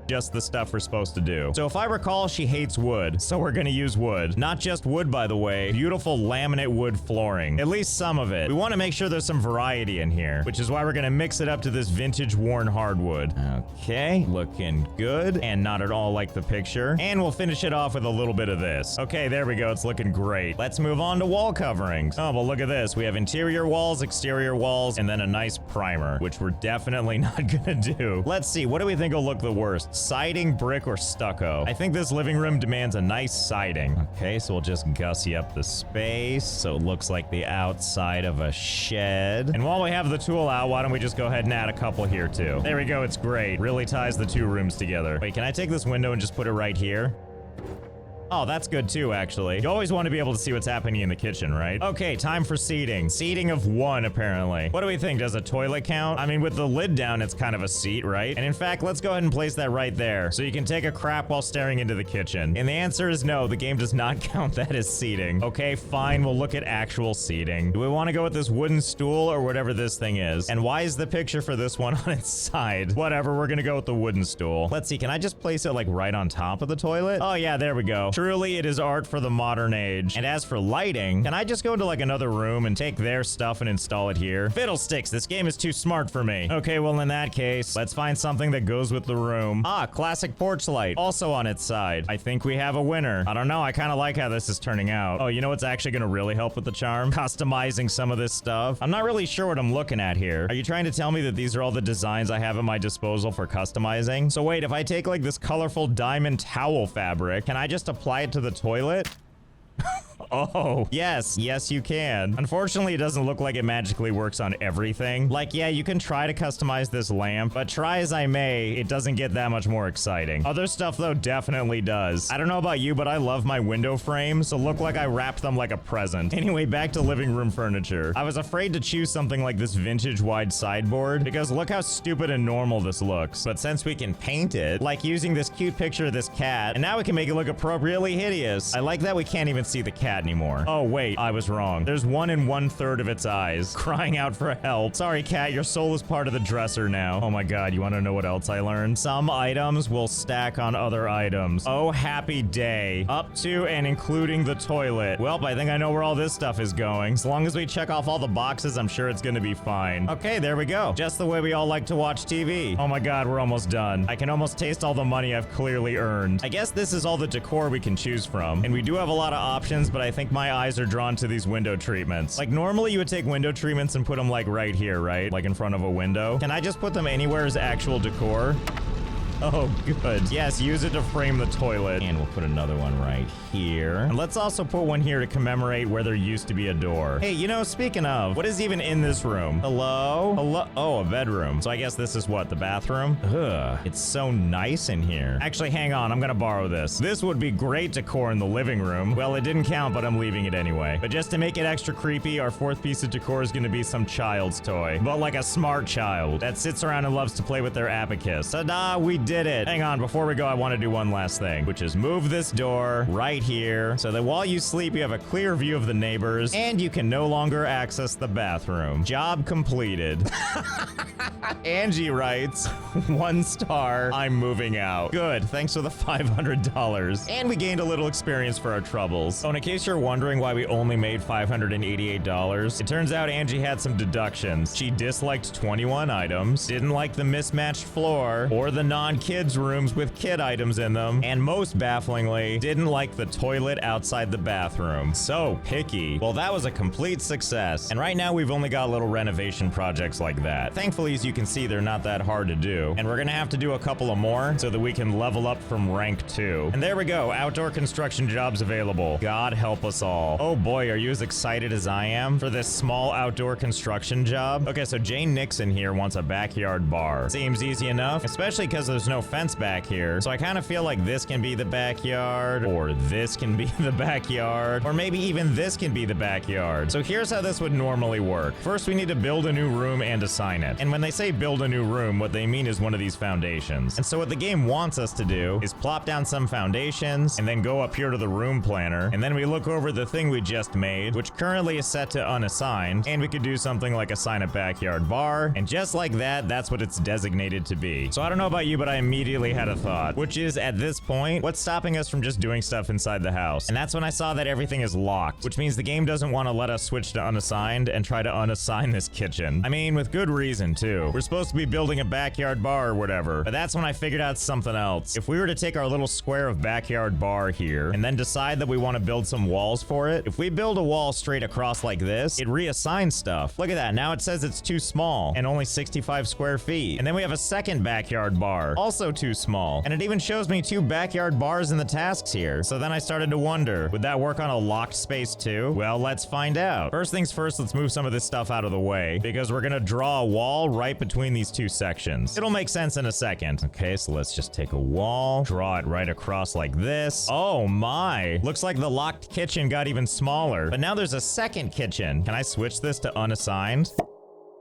just the stuff we're supposed to do. So if I recall, she hates wood, so we're gonna use wood. Not just wood, by the way, beautiful laminate wood flooring. At least some of it. We want to make sure there's some variety in here, which is why we're gonna mix it up to this vintage worn hardwood. Okay, looking good, and not at all like the picture. And we'll finish it off with a little bit of this. Okay, there we go, it's looking great. Let's move on to wall coverings. Oh, well look at this. We have interior walls, exterior walls, and then a nice primer, which we're definitely not gonna do. Let's see, what do we think will look the worst? Siding, brick, or stucco? I think this living room demands a nice siding. Okay, so we'll just gussy up the space so it looks like the outside of a shed. And while we have the tool out, why don't we just go ahead and add a couple here too? There we go, it's great. Really ties the two rooms together. Wait, can I take this window and just put it right here? Oh, that's good too, actually. You always want to be able to see what's happening in the kitchen, right? Okay, time for seating. Seating of 1, apparently. What do we think? Does a toilet count? I mean, with the lid down, it's kind of a seat, right? And in fact, let's go ahead and place that right there so you can take a crap while staring into the kitchen. And the answer is no, the game does not count that as seating. Okay, fine, we'll look at actual seating. Do we want to go with this wooden stool or whatever this thing is? And why is the picture for this one on its side? Whatever, we're gonna go with the wooden stool. Let's see, can I just place it like right on top of the toilet? Oh yeah, there we go. Truly, it is art for the modern age. And as for lighting, can I just go into like another room and take their stuff and install it here? Fiddlesticks, this game is too smart for me. Okay, well in that case, let's find something that goes with the room. Ah, classic porch light, also on its side. I think we have a winner. I don't know, I kind of like how this is turning out. Oh, you know what's actually gonna really help with the charm? Customizing some of this stuff. I'm not really sure what I'm looking at here. Are you trying to tell me that these are all the designs I have at my disposal for customizing? So wait, if I take like this colorful diamond towel fabric, can I just apply it to the toilet? Oh, yes, you can. Unfortunately, it doesn't look like it magically works on everything. Like, yeah, you can try to customize this lamp, but try as I may, it doesn't get that much more exciting. Other stuff, though, definitely does. I don't know about you, but I love my window frames, so look like I wrapped them like a present. Anyway, back to living room furniture. I was afraid to choose something like this vintage wide sideboard, because look how stupid and normal this looks. But since we can paint it, like using this cute picture of this cat, and now we can make it look appropriately hideous. I like that we can't even see the cat anymore. Oh wait, I was wrong. There's 1 1/3 of its eyes crying out for help. Sorry cat, your soul is part of the dresser now. Oh my god, you want to know what else I learned? Some items will stack on other items. Oh happy day. Up to and including the toilet. Well, I think I know where all this stuff is going. As long as we check off all the boxes, I'm sure it's gonna be fine. Okay, there we go. Just the way we all like to watch TV. Oh my god, we're almost done. I can almost taste all the money I've clearly earned. I guess this is all the decor we can choose from. And we do have a lot of options, but I think my eyes are drawn to these window treatments. Like normally you would take window treatments and put them like right here, right? Like in front of a window. Can I just put them anywhere as actual decor? Oh, good. Yes, use it to frame the toilet. And we'll put another one right here. And let's also put one here to commemorate where there used to be a door. Hey, you know, speaking of, what is even in this room? Hello? Hello? Oh, a bedroom. So I guess this is what, the bathroom? Ugh, it's so nice in here. Actually, hang on, I'm gonna borrow this. This would be great decor in the living room. Well, it didn't count, but I'm leaving it anyway. But just to make it extra creepy, our fourth piece of decor is gonna be some child's toy. But like a smart child that sits around and loves to play with their abacus. Ta-da, we did it. Hang on, before we go, I want to do one last thing, which is move this door right here so that while you sleep, you have a clear view of the neighbors and you can no longer access the bathroom. Job completed. Angie writes, 1 star, I'm moving out. Good, thanks for the $500. And we gained a little experience for our troubles. Oh, and in case you're wondering why we only made $588, it turns out Angie had some deductions. She disliked 21 items, didn't like the mismatched floor, or the non-kids rooms with kid items in them, and most bafflingly, didn't like the toilet outside the bathroom. So picky. Well, that was a complete success. And right now we've only got little renovation projects like that. Thankfully, as you can see, they're not that hard to do. And we're gonna have to do a couple of more so that we can level up from rank 2. And there we go, outdoor construction jobs available. God help us all. Oh boy, are you as excited as I am for this small outdoor construction job? Okay, so Jane Nixon here wants a backyard bar. Seems easy enough, especially because there's no fence back here. So I kind of feel like this can be the backyard, or this can be the backyard, or maybe even this can be the backyard. So here's how this would normally work. First, we need to build a new room and assign it. And when they say build a new room, what they mean is one of these foundations. And so what the game wants us to do is plop down some foundations and then go up here to the room planner. And then we look over the thing we just made, which currently is set to unassigned. And we could do something like assign a backyard bar. And just like that, that's what it's designated to be. So I don't know about you, but I immediately had a thought, which is at this point, what's stopping us from just doing stuff inside the house? And that's when I saw that everything is locked, which means the game doesn't want to let us switch to unassigned and try to unassign this kitchen. I mean, with good reason too. We're supposed to be building a backyard bar or whatever, but that's when I figured out something else. If we were to take our little square of backyard bar here and then decide that we want to build some walls for it, if we build a wall straight across like this, it reassigns stuff. Look at that, now it says it's too small and only 65 square feet. And then we have a second backyard bar, also too small. And it even shows me 2 backyard bars in the tasks here. So then I started to wonder, would that work on a locked space too? Well, let's find out. First things first, let's move some of this stuff out of the way because we're gonna draw a wall right between these 2 sections. It'll make sense in a second. Okay, so let's just take a wall, draw it right across like this. Oh my, looks like the locked kitchen got even smaller, but now there's a second kitchen. Can I switch this to unassigned?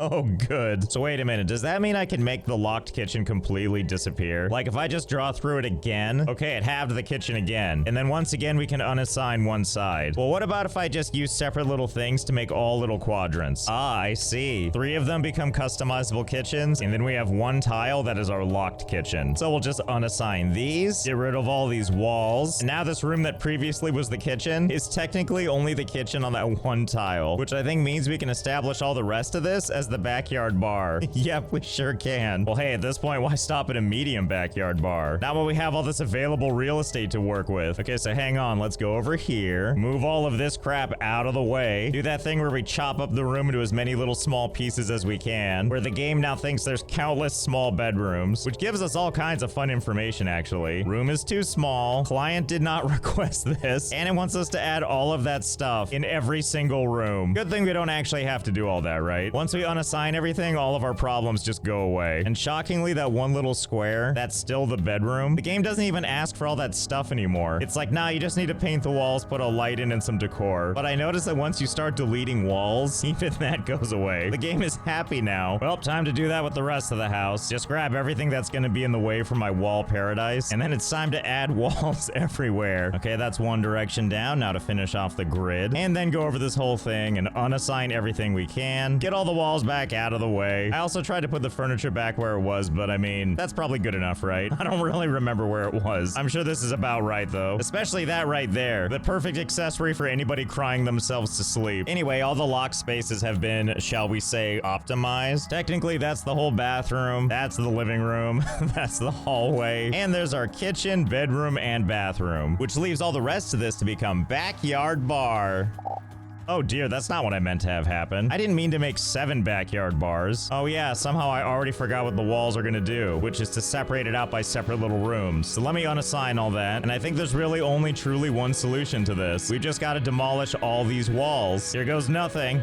Oh, good. So wait a minute. Does that mean I can make the locked kitchen completely disappear? Like if I just draw through it again? Okay, it halved the kitchen again. And then once again, we can unassign one side. Well, what about if I just use separate little things to make all little quadrants? Ah, I see. 3 of them become customizable kitchens, and then we have 1 tile that is our locked kitchen. So we'll just unassign these, get rid of all these walls. And now this room that previously was the kitchen is technically only the kitchen on that 1 tile, which I think means we can establish all the rest of this as the backyard bar. Yep, we sure can. Well, hey, at this point, why stop at a medium backyard bar? Now that we have all this available real estate to work with. Okay, so hang on. Let's go over here. Move all of this crap out of the way. Do that thing where we chop up the room into as many little small pieces as we can, where the game now thinks there's countless small bedrooms, which gives us all kinds of fun information, actually. Room is too small. Client did not request this, and it wants us to add all of that stuff in every single room. Good thing we don't actually have to do all that, right? Once we unassign everything, all of our problems just go away. And shockingly, that one little square, that's still the bedroom. The game doesn't even ask for all that stuff anymore. It's like, nah, you just need to paint the walls, put a light in, and some decor. But I noticed that once you start deleting walls, even that goes away. The game is happy now. Well, time to do that with the rest of the house. Just grab everything that's gonna be in the way for my wall paradise, and then it's time to add walls everywhere. Okay, that's one direction down. Now to finish off the grid, and then go over this whole thing and unassign everything we can. Get all the walls back out of the way. I also tried to put the furniture back where it was, but I mean, that's probably good enough, right? I don't really remember where it was. I'm sure this is about right, though. Especially that right there. The perfect accessory for anybody crying themselves to sleep. Anyway, all the locked spaces have been, shall we say, optimized. Technically, that's the whole bathroom. That's the living room. That's the hallway. And there's our kitchen, bedroom, and bathroom, which leaves all the rest of this to become backyard bar. Oh dear, that's not what I meant to have happen. I didn't mean to make 7 backyard bars. Oh yeah, somehow I already forgot what the walls are gonna do, which is to separate it out by separate little rooms. So let me unassign all that, and I think there's really only truly one solution to this. We just gotta demolish all these walls. Here goes nothing.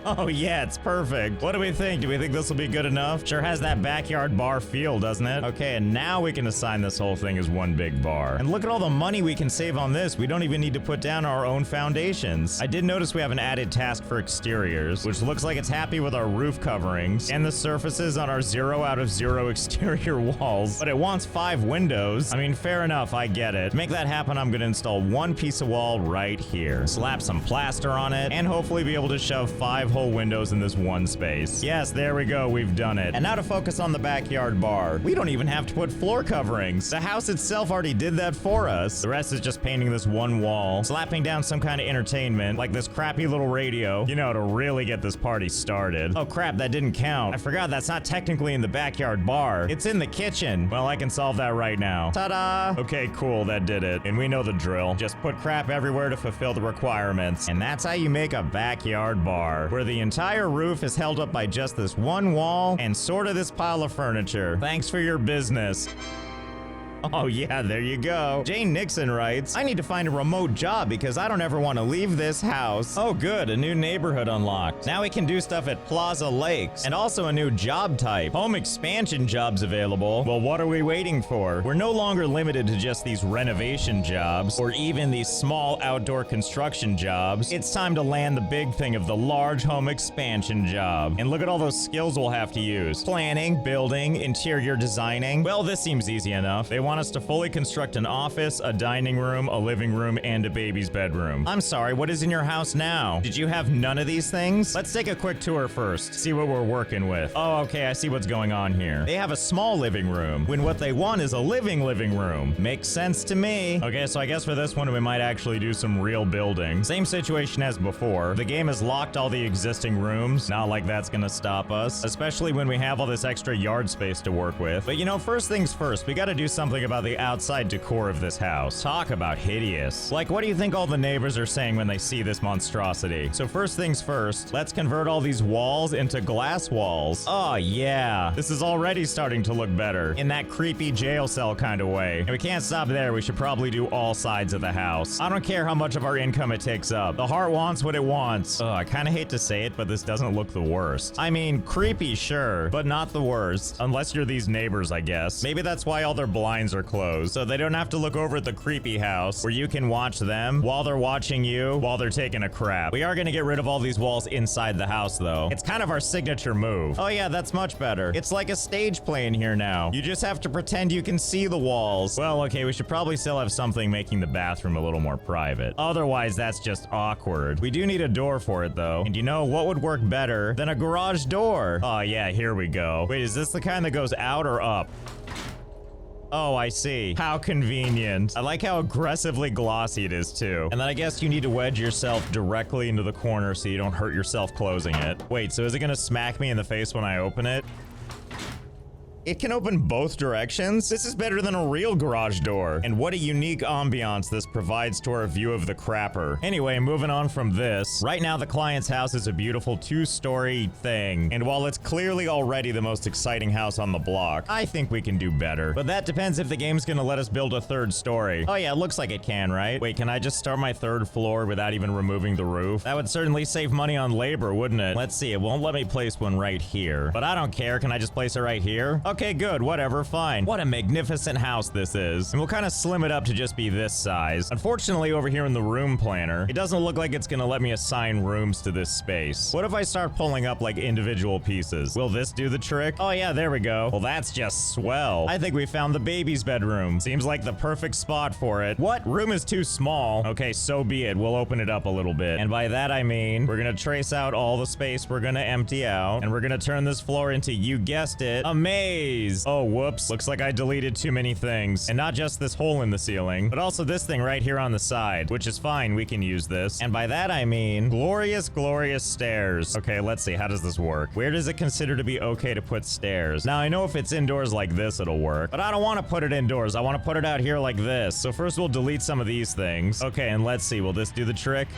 Oh yeah, it's perfect. What do we think? Do we think this will be good enough? Sure has that backyard bar feel, doesn't it? Okay, and now we can assign this whole thing as one big bar. And look at all the money we can save on this. We don't even need to put down our own foundations. I did notice we have an added task for exteriors, which looks like it's happy with our roof coverings and the surfaces on our 0 out of 0 exterior walls, but it wants 5 windows. I mean, fair enough, I get it. To make that happen, I'm gonna install 1 piece of wall right here, slap some plaster on it, and hopefully be able to shove 5 whole windows in this one space. Yes, there we go, we've done it. And now to focus on the backyard bar. We don't even have to put floor coverings. The house itself already did that for us. The rest is just painting this one wall, slapping down some kind of entertainment, like this crappy little radio, you know, to really get this party started. Oh crap, that didn't count. I forgot that's not technically in the backyard bar. It's in the kitchen. Well, I can solve that right now. Ta-da! Okay, cool, that did it. And we know the drill. Just put crap everywhere to fulfill the requirements. And that's how you make a backyard bar, where the entire roof is held up by just this one wall and sort of this pile of furniture. Thanks for your business. Oh yeah, there you go. Jane Nixon writes, I need to find a remote job because I don't ever want to leave this house. Oh good, a new neighborhood unlocked. Now we can do stuff at Plaza Lakes, and also a new job type. Home expansion jobs available. Well, what are we waiting for? We're no longer limited to just these renovation jobs, or even these small outdoor construction jobs. It's time to land the big thing of the large home expansion job. And look at all those skills we'll have to use. Planning, building, interior designing. Well, this seems easy enough. They want us to fully construct an office, a dining room, a living room, and a baby's bedroom. I'm sorry, what is in your house now? Did you have none of these things? Let's take a quick tour first, see what we're working with. Oh, okay, I see what's going on here. They have a small living room, when what they want is a living room. Makes sense to me. Okay, so I guess for this one, we might actually do some real building. Same situation as before. The game has locked all the existing rooms. Not like that's gonna stop us, especially when we have all this extra yard space to work with. But you know, first things first, we gotta do something about the outside decor of this house. Talk about hideous. Like, what do you think all the neighbors are saying when they see this monstrosity? So first things first, let's convert all these walls into glass walls. Oh yeah, this is already starting to look better in that creepy jail cell kind of way. And we can't stop there, we should probably do all sides of the house. I don't care how much of our income it takes up. The heart wants what it wants. I kind of hate to say it, but this doesn't look the worst. I mean, creepy, sure, but not the worst. Unless you're these neighbors, I guess. Maybe that's why all their blinds blinds are closed, so they don't have to look over at the creepy house where you can watch them while they're watching you while they're taking a crap. We are gonna get rid of all these walls inside the house, though. It's kind of our signature move. Oh yeah, that's much better. It's like a stage play in here now. You just have to pretend you can see the walls. Well, okay, we should probably still have something making the bathroom a little more private. Otherwise, that's just awkward. We do need a door for it, though. And you know what would work better than a garage door? Oh yeah, here we go. Wait, is this the kind that goes out or up? Oh, I see. How convenient. I like how aggressively glossy it is, too. And then I guess you need to wedge yourself directly into the corner so you don't hurt yourself closing it. Wait, so is it gonna smack me in the face when I open it? It can open both directions? This is better than a real garage door. And what a unique ambiance this provides to our view of the crapper. Anyway, moving on from this. Right now, the client's house is a beautiful 2-story thing. And while it's clearly already the most exciting house on the block, I think we can do better. But that depends if the game's gonna let us build a 3rd story. Oh yeah, it looks like it can, right? Wait, can I just start my 3rd floor without even removing the roof? That would certainly save money on labor, wouldn't it? Let's see, it won't let me place one right here. But I don't care, can I just place it right here? Okay, good, whatever, fine. What a magnificent house this is. And we'll kind of slim it up to just be this size. Unfortunately, over here in the room planner, it doesn't look like it's gonna let me assign rooms to this space. What if I start pulling up like individual pieces? Will this do the trick? Oh yeah, there we go. Well, that's just swell. I think we found the baby's bedroom. Seems like the perfect spot for it. What? Room is too small. Okay, so be it. We'll open it up a little bit. And by that, I mean, we're gonna trace out all the space we're gonna empty out, and we're gonna turn this floor into, you guessed it, a maze. Oh, whoops. Looks like I deleted too many things. And not just this hole in the ceiling, but also this thing right here on the side, which is fine. We can use this. And by that, I mean glorious, glorious stairs. Okay, let's see. How does this work? Where does it consider to be okay to put stairs? Now, I know if it's indoors like this, it'll work, but I don't want to put it indoors. I want to put it out here like this. So first we'll delete some of these things. Okay, and let's see. Will this do the trick?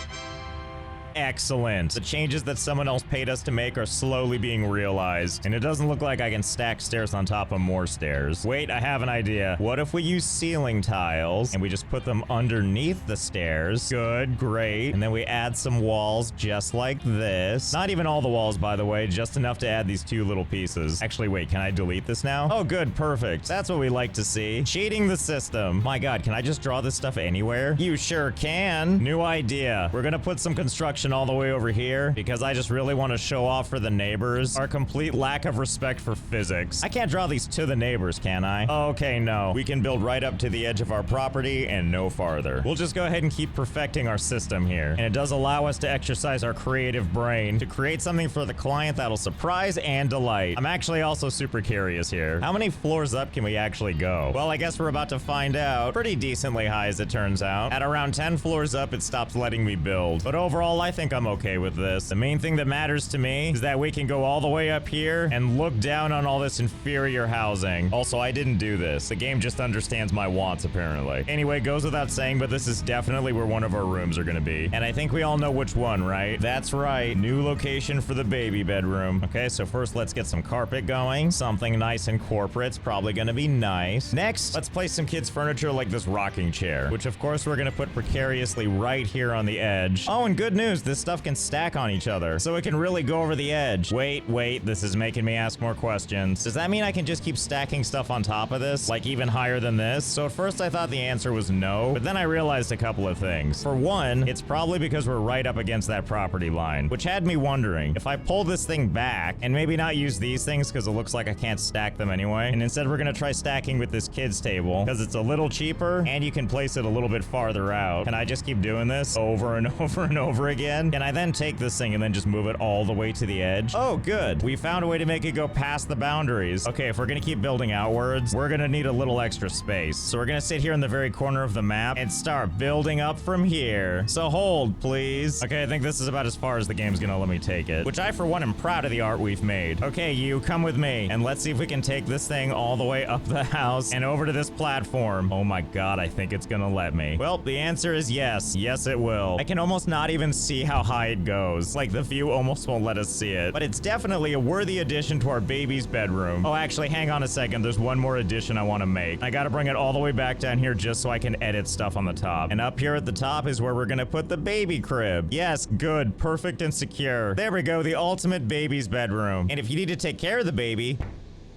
Excellent. The changes that someone else paid us to make are slowly being realized. And it doesn't look like I can stack stairs on top of more stairs. Wait, I have an idea. What if we use ceiling tiles and we just put them underneath the stairs? Good, great. And then we add some walls just like this. Not even all the walls, by the way, just enough to add these 2 little pieces. Actually, wait, can I delete this now? Oh, good, perfect. That's what we like to see. Cheating the system. My God, can I just draw this stuff anywhere? You sure can. New idea. We're gonna put some construction all the way over here because I just really want to show off for the neighbors our complete lack of respect for physics. I can't draw these to the neighbors, can I? Okay, no. We can build right up to the edge of our property and no farther. We'll just go ahead and keep perfecting our system here. And it does allow us to exercise our creative brain to create something for the client that'll surprise and delight. I'm actually also super curious here. How many floors up can we actually go? Well, I guess we're about to find out. Pretty decently high, as it turns out. At around 10 floors up, it stops letting me build. But overall, I think I'm okay with this. The main thing that matters to me is that we can go all the way up here and look down on all this inferior housing. Also, I didn't do this. The game just understands my wants, apparently. Anyway, goes without saying, but this is definitely where one of our rooms are gonna be. And I think we all know which one, right? That's right. New location for the baby bedroom. Okay, so first let's get some carpet going. Something nice and corporate's probably gonna be nice. Next, let's place some kids' furniture like this rocking chair, which of course we're gonna put precariously right here on the edge. Oh, and good news, this stuff can stack on each other, so it can really go over the edge. Wait, this is making me ask more questions. Does that mean I can just keep stacking stuff on top of this? Like even higher than this? So at first I thought the answer was no, but then I realized a couple of things. For one, it's probably because we're right up against that property line, which had me wondering, if I pull this thing back and maybe not use these things because it looks like I can't stack them anyway, and instead we're gonna try stacking with this kids table because it's a little cheaper and you can place it a little bit farther out. Can I just keep doing this over and over and over again? Can I then take this thing and then just move it all the way to the edge? Oh, good. We found a way to make it go past the boundaries. Okay, if we're gonna keep building outwards, we're gonna need a little extra space. So we're gonna sit here in the very corner of the map and start building up from here. So hold, please. Okay, I think this is about as far as the game's gonna let me take it, which I, for one, am proud of the art we've made. Okay, you, come with me, and let's see if we can take this thing all the way up the house and over to this platform. Oh my God, I think it's gonna let me. Well, the answer is yes. Yes, it will. I can almost not even see how high it goes. Like, the view almost won't let us see it. But it's definitely a worthy addition to our baby's bedroom. Oh, actually, hang on a second. There's one more addition I want to make. I gotta bring it all the way back down here just so I can edit stuff on the top. And up here at the top is where we're gonna put the baby crib. Yes, good, perfect, and secure. There we go, the ultimate baby's bedroom. And if you need to take care of the baby,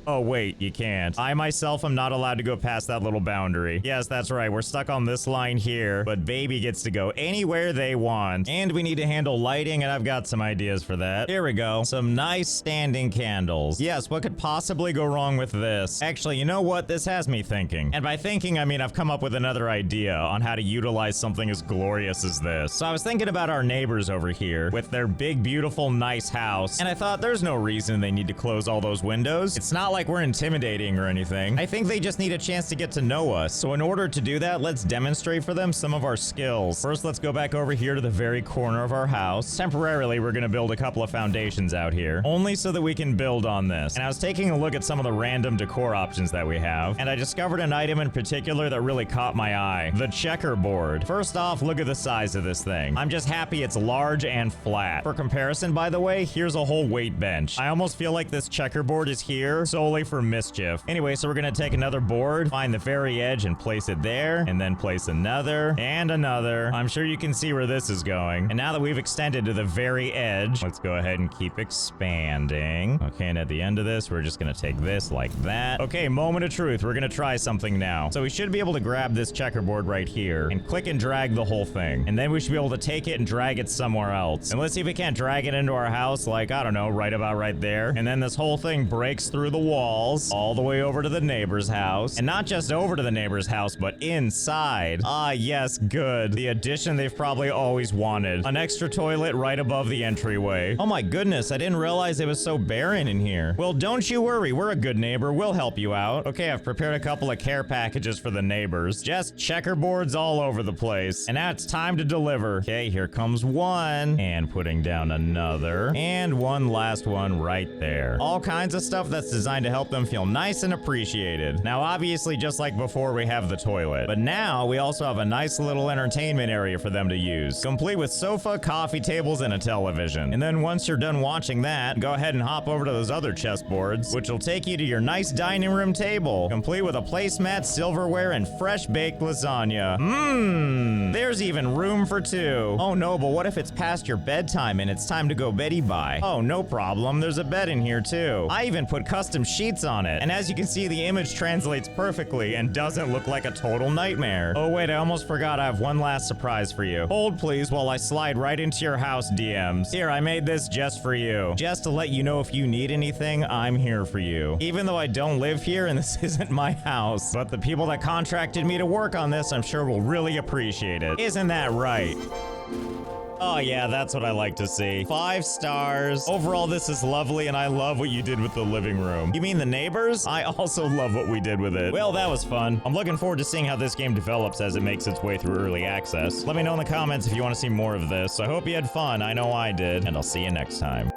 Oh, wait, you can't. I myself am not allowed to go past that little boundary. Yes, that's right. We're stuck on this line here, but baby gets to go anywhere they want. And we need to handle lighting, and I've got some ideas for that. Here we go. Some nice standing candles. Yes, what could possibly go wrong with this? Actually, you know what? This has me thinking. And by thinking, I mean I've come up with another idea on how to utilize something as glorious as this. So I was thinking about our neighbors over here with their big, beautiful, nice house. And I thought there's no reason they need to close all those windows. It's not like we're intimidating or anything. I think they just need a chance to get to know us. So in order to do that, let's demonstrate for them some of our skills. First, let's go back over here to the very corner of our house. Temporarily, we're gonna build a couple of foundations out here, only so that we can build on this. And I was taking a look at some of the random decor options that we have, and I discovered an item in particular that really caught my eye. The checkerboard. First off, look at the size of this thing. I'm just happy it's large and flat. For comparison, by the way, here's a whole weight bench. I almost feel like this checkerboard is here solely for mischief. Anyway, so we're gonna take another board, find the very edge and place it there, and then place another and another. I'm sure you can see where this is going. And now that we've extended to the very edge, let's go ahead and keep expanding. Okay, and at the end of this, we're just gonna take this like that. Okay, moment of truth. We're gonna try something now. So we should be able to grab this checkerboard right here and click and drag the whole thing. And then we should be able to take it and drag it somewhere else. And let's see if we can't drag it into our house, like, I don't know, right about right there. And then this whole thing breaks through the walls all the way over to the neighbor's house. And not just over to the neighbor's house, but inside. Ah, yes, good. The addition they've probably always wanted. An extra toilet right above the entryway. Oh my goodness, I didn't realize it was so barren in here. Well, don't you worry, we're a good neighbor. We'll help you out. Okay, I've prepared a couple of care packages for the neighbors. Just checkerboards all over the place. And now it's time to deliver. Okay, here comes one. And putting down another. And one last one right there. All kinds of stuff that's designed to help them feel nice and appreciated. Now, obviously, just like before, we have the toilet. But now, we also have a nice little entertainment area for them to use. Complete with sofa, coffee tables, and a television. And then once you're done watching that, go ahead and hop over to those other chessboards, which will take you to your nice dining room table, complete with a placemat, silverware, and fresh baked lasagna. Mmm, there's even room for two. Oh no, but what if it's past your bedtime and it's time to go beddy-bye? Oh, no problem, there's a bed in here too. I even put custom sheets on it, and as you can see, the image translates perfectly and doesn't look like a total nightmare. Oh wait, I almost forgot I have one last surprise for you. Hold please while I slide right into your house DMs. Here, I made this just for you. Just to let you know if you need anything, I'm here for you. Even though I don't live here and this isn't my house, but the people that contracted me to work on this, I'm sure will really appreciate it. Isn't that right? Oh yeah, that's what I like to see. 5 stars. Overall, this is lovely, and I love what you did with the living room. You mean the neighbors? I also love what we did with it. Well, that was fun. I'm looking forward to seeing how this game develops as it makes its way through early access. Let me know in the comments if you want to see more of this. I hope you had fun. I know I did, and I'll see you next time.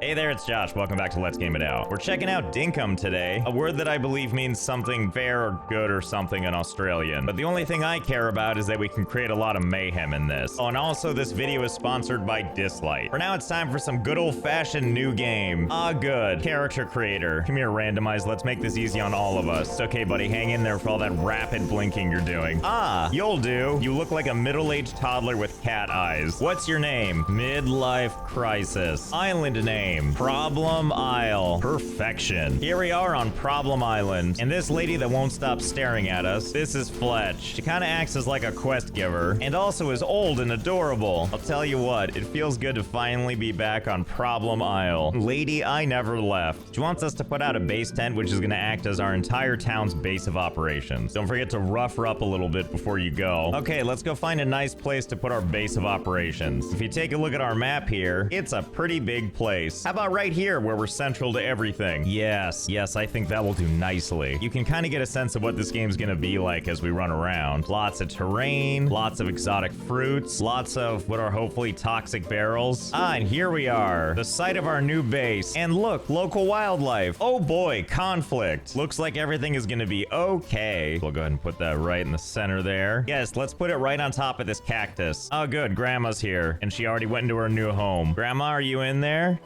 Hey there, it's Josh. Welcome back to Let's Game It Out. We're checking out dinkum today, a word that I believe means something fair or good or something in Australian. But the only thing I care about is that we can create a lot of mayhem in this. Oh, and also this video is sponsored by Dislight. For now, it's time for some good old-fashioned new game. Ah, good. Character creator. Come here, randomize. Let's make this easy on all of us. It's okay, buddy. Hang in there for all that rapid blinking you're doing. Ah, you'll do. You look like a middle-aged toddler with cat eyes. What's your name? Midlife crisis. Island name. Problem Isle. Perfection. Here we are on Problem Island. And this lady that won't stop staring at us, this is Fletch. She kind of acts as like a quest giver and also is old and adorable. I'll tell you what, it feels good to finally be back on Problem Isle. Lady, I never left. She wants us to put out a base tent, which is going to act as our entire town's base of operations. Don't forget to rough her up a little bit before you go. Okay, let's go find a nice place to put our base of operations. If you take a look at our map here, it's a pretty big place. How about right here where we're central to everything? Yes, I think that will do nicely. You can kind of get a sense of what this game's gonna be like as we run around. Lots of terrain, lots of exotic fruits, lots of what are hopefully toxic barrels. Ah, and here we are, the site of our new base. And look, local wildlife. Oh boy, conflict. Looks like everything is gonna be okay. We'll go ahead and put that right in the center there. Yes, let's put it right on top of this cactus. Oh good, Grandma's here, and she already went into her new home. Grandma, are you in there?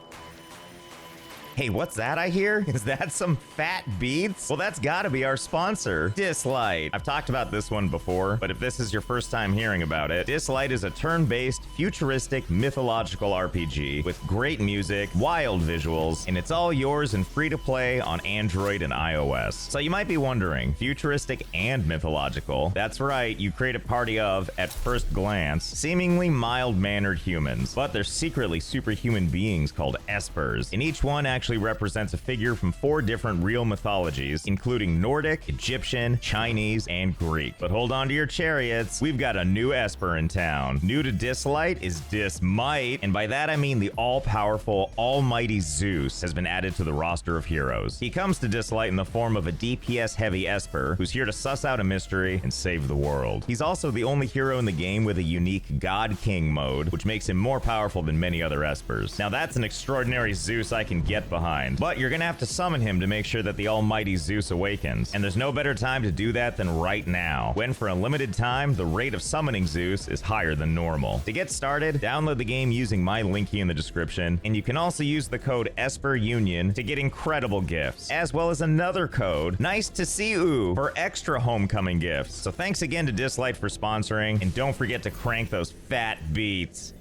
Hey, what's that I hear? Is that some fat beats? Well, that's gotta be our sponsor, DeadSoulSettings. I've talked about this one before, but if this is your first time hearing about it, DeadSoulSettings is a turn-based, futuristic, mythological RPG with great music, wild visuals, and it's all yours and free to play on Android and iOS. So you might be wondering, futuristic and mythological? That's right, you create a party of, at first glance, seemingly mild-mannered humans, but they're secretly superhuman beings called S.i.Rs, and each one actually represents a figure from 4 different real mythologies, including Nordic, Egyptian, Chinese, and Greek. But hold on to your chariots, we've got a new S.i.R in town. New to DeadSoulSettings is Dismight, and by that I mean the all-powerful, almighty Zeus has been added to the roster of heroes. He comes to DeadSoulSettings in the form of a DPS-heavy S.i.R who's here to suss out a mystery and save the world. He's also the only hero in the game with a unique God King mode, which makes him more powerful than many other S.i.Rs. Now that's an extraordinary Zeus I can get behind, but you're gonna have to summon him to make sure that the almighty Zeus awakens, and there's no better time to do that than right now, when for a limited time, the rate of summoning Zeus is higher than normal. To get started, download the game using my link in the description, and you can also use the code S.i.R.Union to get incredible gifts, as well as another code, Nice to See You, for extra homecoming gifts. So thanks again to DeadSoulSettings for sponsoring, and don't forget to crank those fat beats.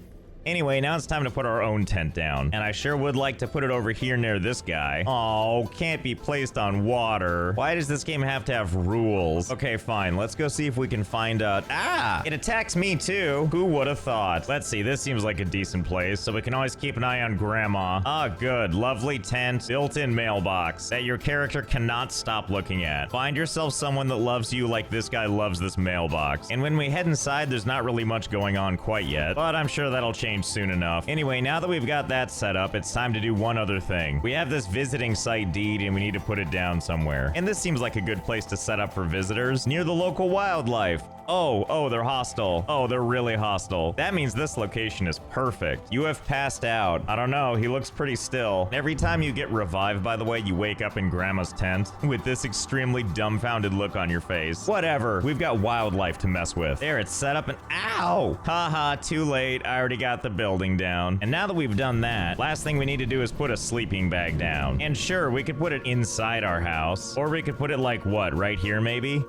Anyway, now it's time to put our own tent down, and I sure would like to put it over here near this guy. Oh, can't be placed on water. Why does this game have to have rules? Okay, fine, let's go see if we can find out. Ah, it attacks me too. Who would have thought? Let's see, this seems like a decent place, so we can always keep an eye on Grandma. Ah, good, lovely tent, built-in mailbox that your character cannot stop looking at. Find yourself someone that loves you like this guy loves this mailbox. And when we head inside, there's not really much going on quite yet, but I'm sure that'll change soon enough. Anyway, now that we've got that set up, it's time to do one other thing. We have this visiting site deed and we need to put it down somewhere. And this seems like a good place to set up for visitors, near the local wildlife. Oh, they're hostile. Oh, they're really hostile. That means this location is perfect. You have passed out. I don't know, he looks pretty still. Every time you get revived, by the way, you wake up in Grandma's tent with this extremely dumbfounded look on your face. Whatever, we've got wildlife to mess with. There, it's set up and ow! Haha, too late. I already got the building down. And now that we've done that, last thing we need to do is put a sleeping bag down. And sure, we could put it inside our house, or we could put it like what, right here maybe?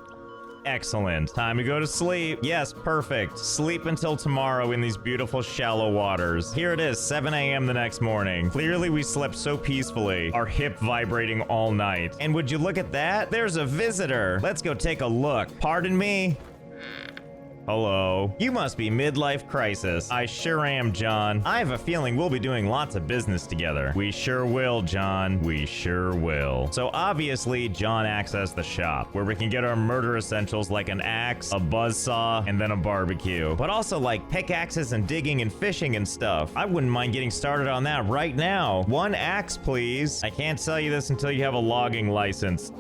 Excellent. Time to go to sleep. Yes, perfect. Sleep until tomorrow in these beautiful shallow waters. Here it is, 7 a.m. the next morning. Clearly we slept so peacefully, our hip vibrating all night. And would you look at that? There's a visitor. Let's go take a look. Pardon me? Hello. You must be midlife crisis. I sure am, John. I have a feeling we'll be doing lots of business together. We sure will, John. We sure will. So obviously, John accessed the shop, where we can get our murder essentials like an axe, a buzzsaw, and then a barbecue. But also like pickaxes and digging and fishing and stuff. I wouldn't mind getting started on that right now. 1 axe, please. I can't sell you this until you have a logging license.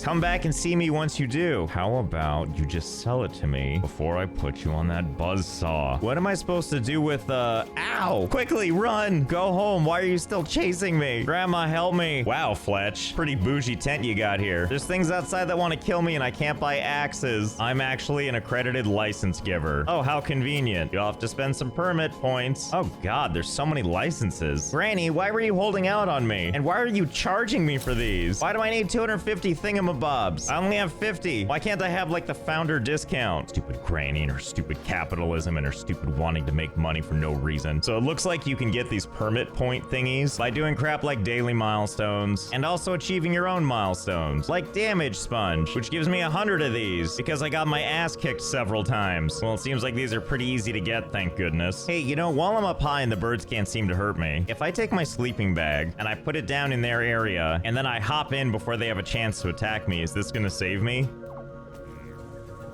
Come back and see me once you do. How about you just sell it to me before I put you on that buzzsaw? What am I supposed to do with ow! Quickly, run! Go home. Why are you still chasing me? Grandma, help me. Wow, Fletch. Pretty bougie tent you got here. There's things outside that want to kill me and I can't buy axes. I'm actually an accredited license giver. Oh, how convenient. You'll have to spend some permit points. Oh god, there's so many licenses. Granny, why were you holding out on me? And why are you charging me for these? Why do I need 250 thingamabobs? I only have 50. Why can't I have like the founder discount? Stupid Granny and her stupid capitalism and her stupid wanting to make money for no reason. So it looks like you can get these permit point thingies by doing crap like daily milestones and also achieving your own milestones, like damage sponge, which gives me 100 of these because I got my ass kicked several times. Well, it seems like these are pretty easy to get, thank goodness. Hey, you know, while I'm up high and the birds can't seem to hurt me, if I take my sleeping bag and I put it down in their area and then I hop in before they have a chance to attack me, is this gonna save me?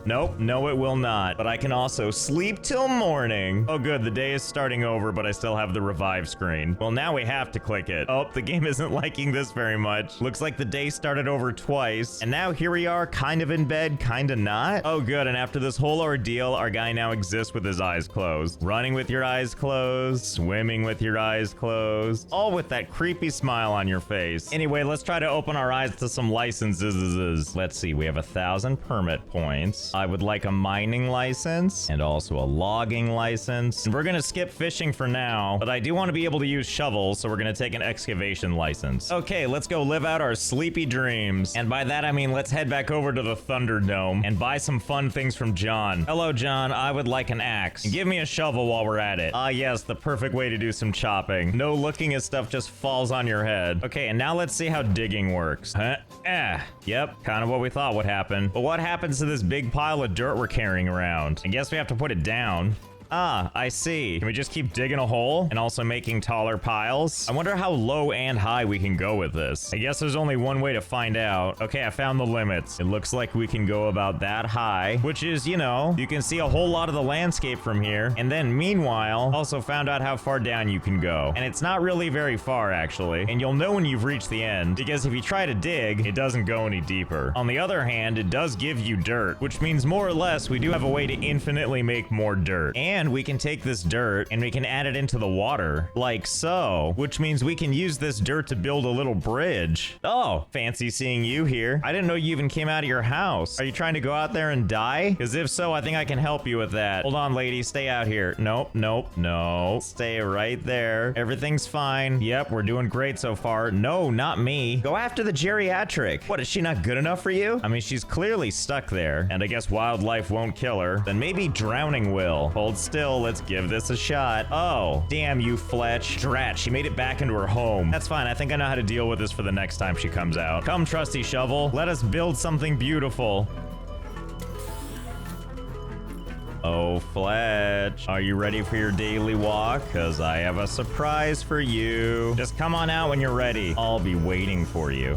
Nope, no it will not. But I can also sleep till morning. Oh good, the day is starting over, but I still have the revive screen. Well, now we have to click it. Oh, the game isn't liking this very much. Looks like the day started over twice. And now here we are, kind of in bed, kind of not. Oh good, and after this whole ordeal, our guy now exists with his eyes closed. Running with your eyes closed, swimming with your eyes closed. All with that creepy smile on your face. Anyway, let's try to open our eyes to some licenses. Let's see, we have 1,000 permit points. I would like a mining license and also a logging license. And we're gonna skip fishing for now, but I do want to be able to use shovels, so we're gonna take an excavation license. Okay, let's go live out our sleepy dreams. And by that, I mean let's head back over to the Thunderdome and buy some fun things from John. Hello, John. I would like an axe. And give me a shovel while we're at it. Ah, yes, the perfect way to do some chopping. No looking as stuff just falls on your head. Okay, and now let's see how digging works. Yep, kind of what we thought would happen. But what happens to this big pile of dirt we're carrying around? I guess we have to put it down. Ah, I see. Can we just keep digging a hole and also making taller piles? I wonder how low and high we can go with this. I guess there's only one way to find out. Okay, I found the limits. It looks like we can go about that high, which is, you know, you can see a whole lot of the landscape from here. And then meanwhile, also found out how far down you can go. And it's not really very far, actually. And you'll know when you've reached the end, because if you try to dig, it doesn't go any deeper. On the other hand, it does give you dirt, which means more or less we do have a way to infinitely make more dirt. And we can take this dirt and we can add it into the water, like so, which means we can use this dirt to build a little bridge. Oh, fancy seeing you here. I didn't know you even came out of your house. Are you trying to go out there and die? Because if so, I think I can help you with that. Hold on, lady, stay out here. Nope, nope, no. Stay right there. Everything's fine. Yep, we're doing great so far. No, not me. Go after the geriatric. What, is she not good enough for you? I mean, she's clearly stuck there, and I guess wildlife won't kill her. Then maybe drowning will. Hold still, let's give this a shot. Oh, damn you, Fletch. Drat, she made it back into her home. That's fine, I think I know how to deal with this for the next time she comes out. Come, trusty shovel, let us build something beautiful. Oh, Fletch, are you ready for your daily walk? Because I have a surprise for you. Just come on out when you're ready. I'll be waiting for you.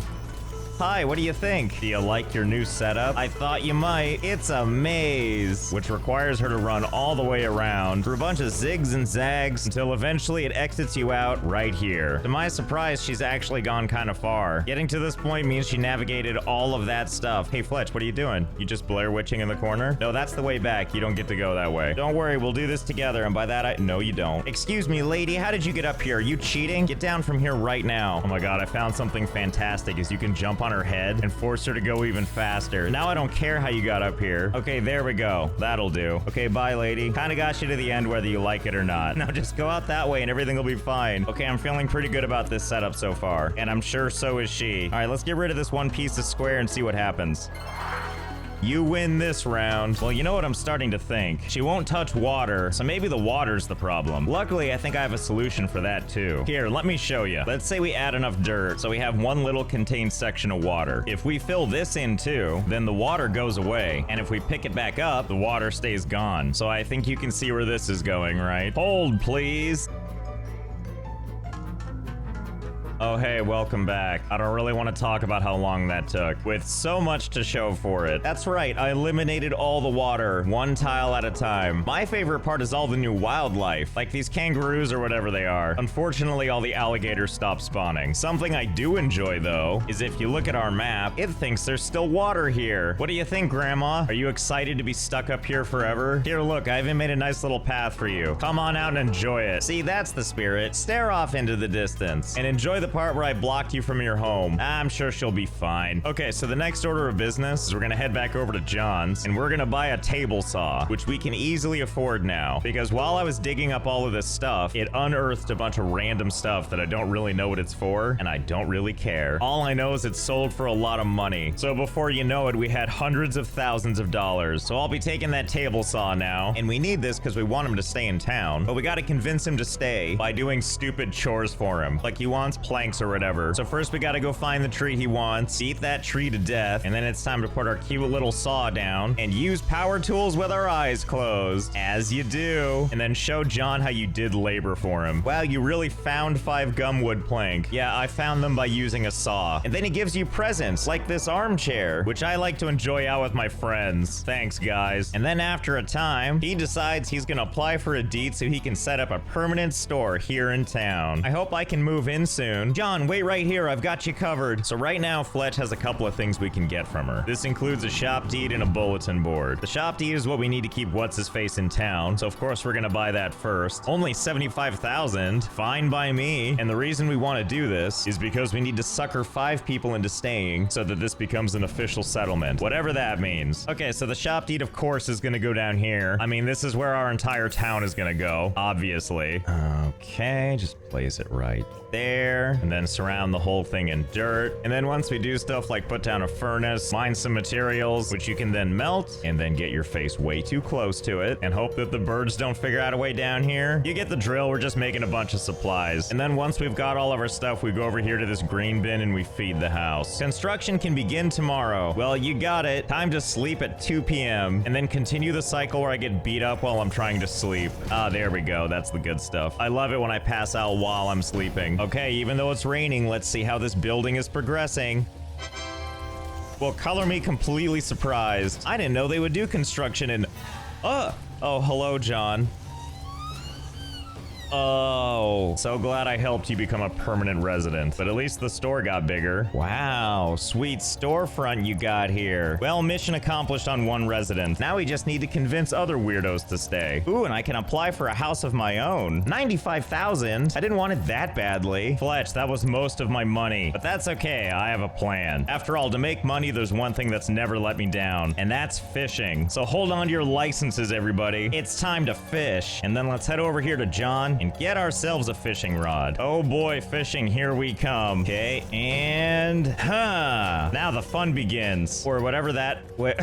Hi, what do you think? Do you like your new setup? I thought you might. It's a maze, which requires her to run all the way around through a bunch of zigs and zags until eventually it exits you out right here. To my surprise, she's actually gone kind of far. Getting to this point means she navigated all of that stuff. Hey, Fletch, what are you doing? You just Blair Witching in the corner? No, that's the way back. You don't get to go that way. Don't worry, we'll do this together, and by that no, you don't. Excuse me, lady, how did you get up here? Are you cheating? Get down from here right now. Oh my god, I found something fantastic, is you can jump on her head and force her to go even faster. Now I don't care how you got up here. Okay, there we go. That'll do. Okay, bye, lady. Kinda got you to the end whether you like it or not. Now just go out that way and everything will be fine. Okay, I'm feeling pretty good about this setup so far, and I'm sure so is she. All right, let's get rid of this one piece of square and see what happens. You win this round. Well, you know what I'm starting to think? She won't touch water, so maybe the water's the problem. Luckily, I think I have a solution for that too. Here, let me show you. Let's say we add enough dirt, so we have one little contained section of water. If we fill this in too, then the water goes away, and if we pick it back up, the water stays gone. So I think you can see where this is going, right? Hold, please. Oh, hey, welcome back. I don't really want to talk about how long that took, with so much to show for it. That's right, I eliminated all the water, one tile at a time. My favorite part is all the new wildlife, like these kangaroos or whatever they are. Unfortunately, all the alligators stopped spawning. Something I do enjoy, though, is if you look at our map, it thinks there's still water here. What do you think, Grandma? Are you excited to be stuck up here forever? Here, look, I even made a nice little path for you. Come on out and enjoy it. See, that's the spirit. Stare off into the distance and enjoy the part where I blocked you from your home. I'm sure she'll be fine. Okay, so the next order of business is we're gonna head back over to John's and we're gonna buy a table saw, which we can easily afford now, because while I was digging up all of this stuff, it unearthed a bunch of random stuff that I don't really know what it's for, and I don't really care. All I know is it's sold for a lot of money. So before you know it, we had hundreds of thousands of dollars. So I'll be taking that table saw now, and we need this because we want him to stay in town, but we gotta convince him to stay by doing stupid chores for him, like he wants planks or whatever. So first we gotta go find the tree he wants, beat that tree to death, and then it's time to put our cute little saw down and use power tools with our eyes closed, as you do, and then show John how you did labor for him. Wow, you really found 5 gumwood plank. Yeah, I found them by using a saw. And then he gives you presents, like this armchair, which I like to enjoy out with my friends. Thanks, guys. And then after a time, he decides he's gonna apply for a deed so he can set up a permanent store here in town. I hope I can move in soon, coming. John, wait right here. I've got you covered. So right now, Fletch has a couple of things we can get from her. This includes a shop deed and a bulletin board. The shop deed is what we need to keep what's-his-face in town, so of course we're gonna buy that first. Only 75,000. Fine by me. And the reason we want to do this is because we need to sucker 5 people into staying so that this becomes an official settlement. Whatever that means. Okay, so the shop deed, of course, is gonna go down here. I mean, this is where our entire town is gonna go, obviously. Okay, just place it right there, and then surround the whole thing in dirt. And then once we do stuff like put down a furnace, mine some materials, which you can then melt, and then get your face way too close to it, and hope that the birds don't figure out a way down here. You get the drill, we're just making a bunch of supplies. And then once we've got all of our stuff, we go over here to this green bin and we feed the house. Construction can begin tomorrow. Well, you got it. Time to sleep at 2 p.m. and then continue the cycle where I get beat up while I'm trying to sleep. Ah, there we go. That's the good stuff. I love it when I pass out while I'm sleeping. Okay, even though it's raining, let's see how this building is progressing. Well, color me completely surprised. I didn't know they would do construction in... Oh, hello, John. Oh, so glad I helped you become a permanent resident. But at least the store got bigger. Wow, sweet storefront you got here. Well, mission accomplished on 1 resident. Now we just need to convince other weirdos to stay. Ooh, and I can apply for a house of my own. 95,000? I didn't want it that badly. Fletch, that was most of my money. But that's okay, I have a plan. After all, to make money, there's one thing that's never let me down, and that's fishing. So hold on to your licenses, everybody. It's time to fish. And then let's head over here to John and get ourselves a fishing rod. Oh boy, fishing, here we come. Okay, and now the fun begins. Or whatever that, where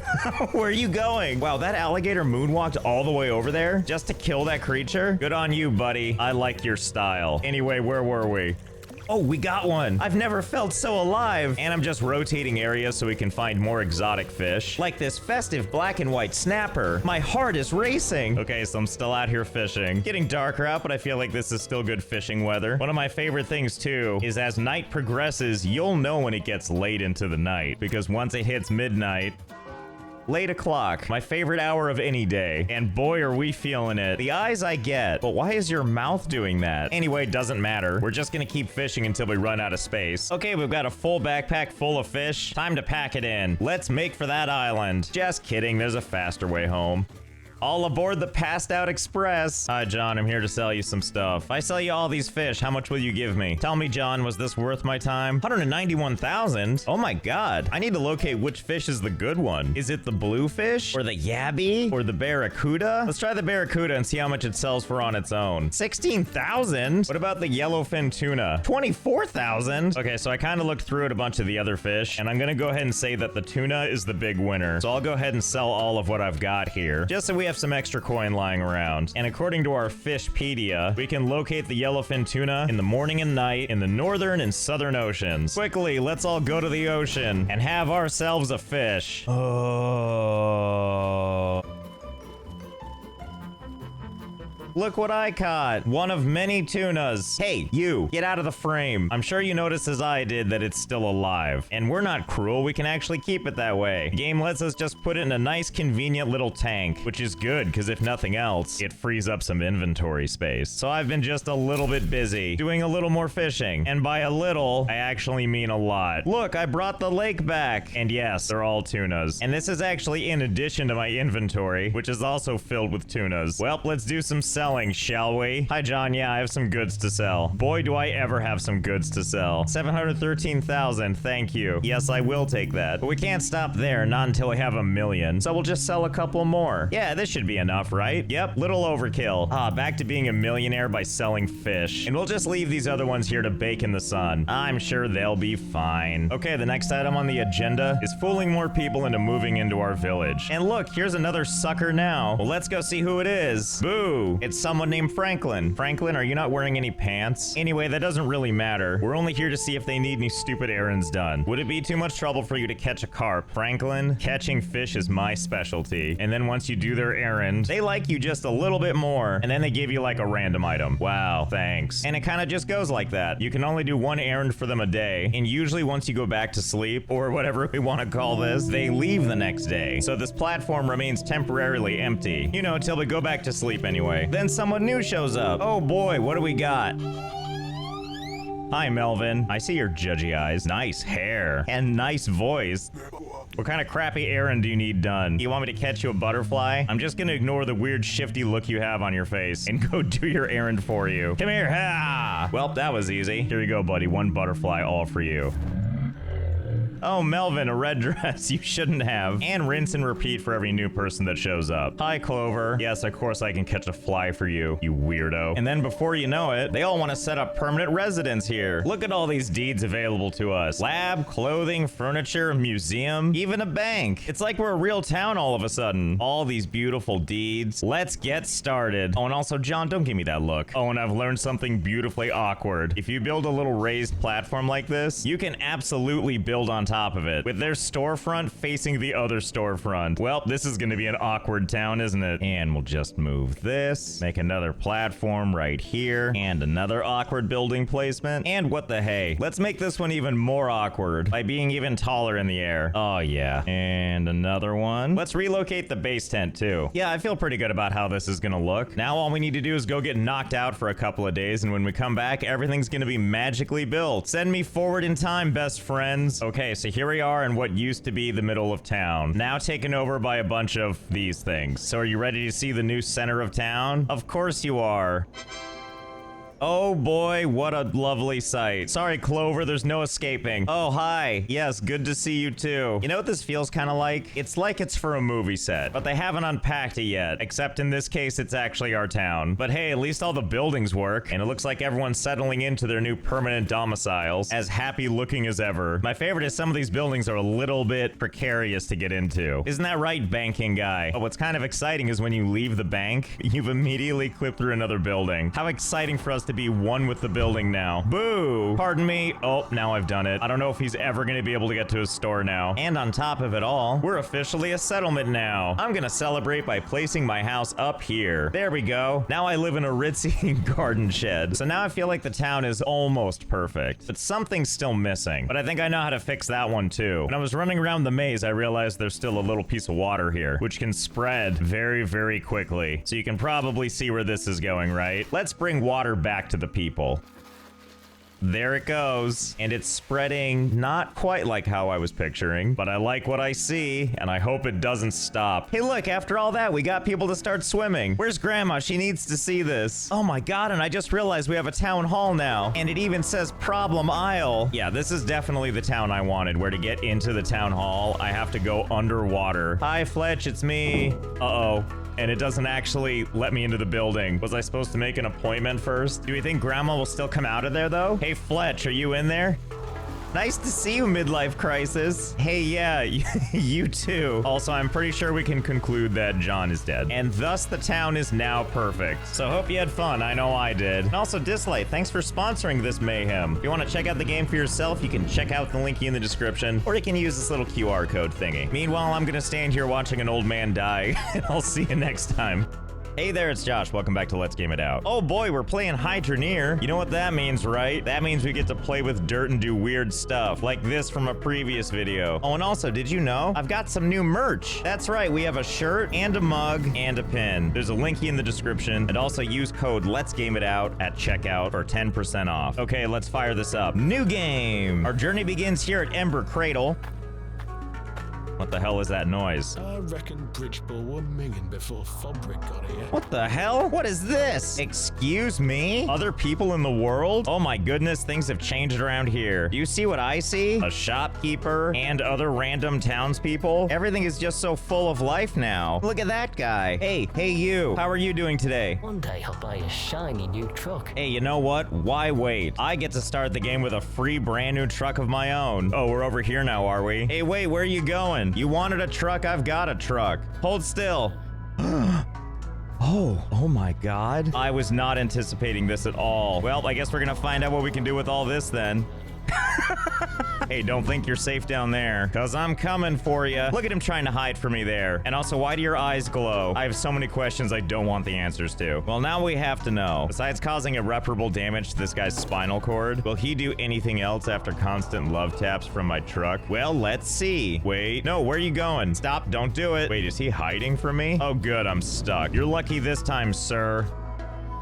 are you going? Wow, that alligator moonwalked all the way over there just to kill that creature? Good on you, buddy. I like your style. Anyway, where were we? Oh, we got one. I've never felt so alive. And I'm just rotating areas so we can find more exotic fish. Like this festive black and white snapper. My heart is racing. Okay, so I'm still out here fishing. Getting darker out, but I feel like this is still good fishing weather. One of my favorite things too is as night progresses, you'll know when it gets late into the night. Because once it hits midnight, late o'clock, my favorite hour of any day. And boy, are we feeling it. The eyes I get, but why is your mouth doing that? Anyway, doesn't matter. We're just gonna keep fishing until we run out of space. Okay, we've got a full backpack full of fish. Time to pack it in. Let's make for that island. Just kidding, there's a faster way home. All aboard the Passed Out Express. Hi, John, I'm here to sell you some stuff. If I sell you all these fish, how much will you give me? Tell me, John, was this worth my time? 191,000? Oh my god. I need to locate which fish is the good one. Is it the bluefish? Or the yabby? Or the barracuda? Let's try the barracuda and see how much it sells for on its own. 16,000? What about the yellowfin tuna? 24,000? Okay, so I kind of looked through at a bunch of the other fish, and I'm gonna go ahead and say that the tuna is the big winner. So I'll go ahead and sell all of what I've got here, just so we have some extra coin lying around. And according to our Fishpedia, we can locate the yellowfin tuna in the morning and night in the northern and southern oceans. Quickly, let's all go to the ocean and have ourselves a fish. Oh. Look what I caught. One of many tunas. Hey, you, get out of the frame. I'm sure you noticed as I did that it's still alive. And we're not cruel, we can actually keep it that way. The game lets us just put it in a nice convenient little tank, which is good because if nothing else, it frees up some inventory space. So I've been just a little bit busy doing a little more fishing. And by a little, I actually mean a lot. Look, I brought the lake back. And yes, they're all tunas. And this is actually in addition to my inventory, which is also filled with tunas. Well, let's do some selling, shall we? Hi, John. Yeah, I have some goods to sell. Boy, do I ever have some goods to sell. 713,000. Thank you. Yes, I will take that. But we can't stop there, not until we have 1 million. So we'll just sell a couple more. Yeah, this should be enough, right? Yep, little overkill. Back to being a millionaire by selling fish. And we'll just leave these other ones here to bake in the sun. I'm sure they'll be fine. Okay, the next item on the agenda is fooling more people into moving into our village. And look, here's another sucker now. Well, let's go see who it is. Boo! It's someone named Franklin. Franklin, are you not wearing any pants? Anyway, that doesn't really matter. We're only here to see if they need any stupid errands done. Would it be too much trouble for you to catch a carp? Franklin, catching fish is my specialty. And then once you do their errand, they like you just a little bit more, and then they give you like a random item. Wow, thanks. And it kind of just goes like that. You can only do 1 errand for them a day, and usually once you go back to sleep, or whatever we want to call this, they leave the next day. So this platform remains temporarily empty. You know, till we go back to sleep anyway. Then someone new shows up. Oh boy, what do we got? Hi, Melvin. I see your judgy eyes. Nice hair. And nice voice. What kind of crappy errand do you need done? You want me to catch you a butterfly? I'm just gonna ignore the weird shifty look you have on your face and go do your errand for you. Come here. Ha! Well, that was easy. Here you go, buddy. One butterfly all for you. Oh, Melvin, a red dress. You shouldn't have. And rinse and repeat for every new person that shows up. Hi, Clover. Yes, of course I can catch a fly for you, you weirdo. And then before you know it, they all want to set up permanent residence here. Look at all these deeds available to us. Lab, clothing, furniture, museum, even a bank. It's like we're a real town all of a sudden. All these beautiful deeds. Let's get started. Oh, and also, John, don't give me that look. Oh, and I've learned something beautifully awkward. If you build a little raised platform like this, you can absolutely build on top of it with their storefront facing the other storefront. Well, this is going to be an awkward town, isn't it? And we'll just move this, make another platform right here, and another awkward building placement. And what the hey? Let's make this one even more awkward by being even taller in the air. Oh yeah. And another one. Let's relocate the base tent too. Yeah, I feel pretty good about how this is going to look. Now all we need to do is go get knocked out for a couple of days, and when we come back, everything's going to be magically built. Send me forward in time, best friends. Okay, so here we are in what used to be the middle of town, now taken over by a bunch of these things. So are you ready to see the new center of town? Of course you are. Oh boy, what a lovely sight. Sorry, Clover, there's no escaping. Oh, hi. Yes, good to see you too. You know what this feels kind of like? It's like it's for a movie set, but they haven't unpacked it yet, except in this case, it's actually our town. But hey, at least all the buildings work, and it looks like everyone's settling into their new permanent domiciles, as happy looking as ever. My favorite is some of these buildings are a little bit precarious to get into. Isn't that right, banking guy? But what's kind of exciting is when you leave the bank, you've immediately clipped through another building. How exciting for us to be one with the building now. Boo! Pardon me. Oh, now I've done it. I don't know if he's ever going to be able to get to his store now. And on top of it all, we're officially a settlement now. I'm going to celebrate by placing my house up here. There we go. Now I live in a ritzy garden shed. So now I feel like the town is almost perfect. But something's still missing. But I think I know how to fix that one too. When I was running around the maze, I realized there's still a little piece of water here, which can spread very, very quickly. So you can probably see where this is going, right? Let's bring water back to the people. There it goes. And it's spreading not quite like how I was picturing, but I like what I see, and I hope it doesn't stop. Hey, look, after all that, we got people to start swimming. Where's Grandma? She needs to see this. Oh my God, and I just realized we have a town hall now, and it even says problem aisle. Yeah, this is definitely the town I wanted, where to get into the town hall, I have to go underwater. Hi, Fletch, it's me. Uh-oh. And it doesn't actually let me into the building. Was I supposed to make an appointment first? Do we think Grandma will still come out of there, though? Hey, Fletch, are you in there? Nice to see you, midlife crisis. Hey, yeah, you too. Also, I'm pretty sure we can conclude that John is dead. And thus, the town is now perfect. So hope you had fun. I know I did. And also, Dislike, thanks for sponsoring this mayhem. If you want to check out the game for yourself, you can check out the link in the description, or you can use this little QR code thingy. Meanwhile, I'm gonna stand here watching an old man die, and I'll see you next time. Hey there, it's Josh. Welcome back to Let's Game It Out. Oh boy, we're playing Hydroneer. You know what that means, right? That means we get to play with dirt and do weird stuff, like this from a previous video. Oh, and also, did you know? I've got some new merch. That's right, we have a shirt and a mug and a pin. There's a link in the description, and also use code Let's Game It Out at checkout for 10% off. Okay, let's fire this up. New game. Our journey begins here at Ember Cradle. What the hell is that noise? I reckon Bridgeball were minging before Fabric got here. What the hell? What is this? Excuse me? Other people in the world? Oh my goodness, things have changed around here. Do you see what I see? A shopkeeper and other random townspeople? Everything is just so full of life now. Look at that guy. Hey you. How are you doing today? One day I'll buy a shiny new truck. Hey, you know what? Why wait? I get to start the game with a free brand new truck of my own. Oh, we're over here now, are we? Hey, wait, where are you going? You wanted a truck? I've got a truck. Hold still. Oh my God. I was not anticipating this at all. Well, I guess we're gonna find out what we can do with all this then. Hey, don't think you're safe down there, cause I'm coming for you. Look at him trying to hide from me there. And also, why do your eyes glow? I have so many questions I don't want the answers to. Well, now we have to know. Besides causing irreparable damage to this guy's spinal cord, will he do anything else after constant love taps from my truck? Well, let's see. Wait, no, where are you going? Stop, don't do it. Wait, is he hiding from me? Oh good, I'm stuck. You're lucky this time, sir.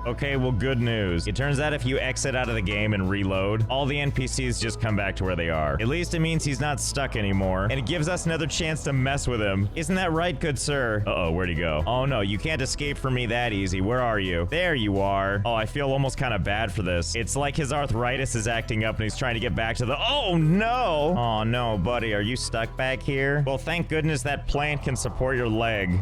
Okay, well, good news. It turns out if you exit out of the game and reload, all the NPCs just come back to where they are. At least it means he's not stuck anymore, and it gives us another chance to mess with him. Isn't that right, good sir? Uh-oh, where'd he go? Oh no, you can't escape from me that easy. Where are you? There you are. Oh, I feel almost kind of bad for this. It's like his arthritis is acting up and he's trying to get back to the... Oh no! Oh no, buddy, are you stuck back here? Well, thank goodness that plant can support your leg.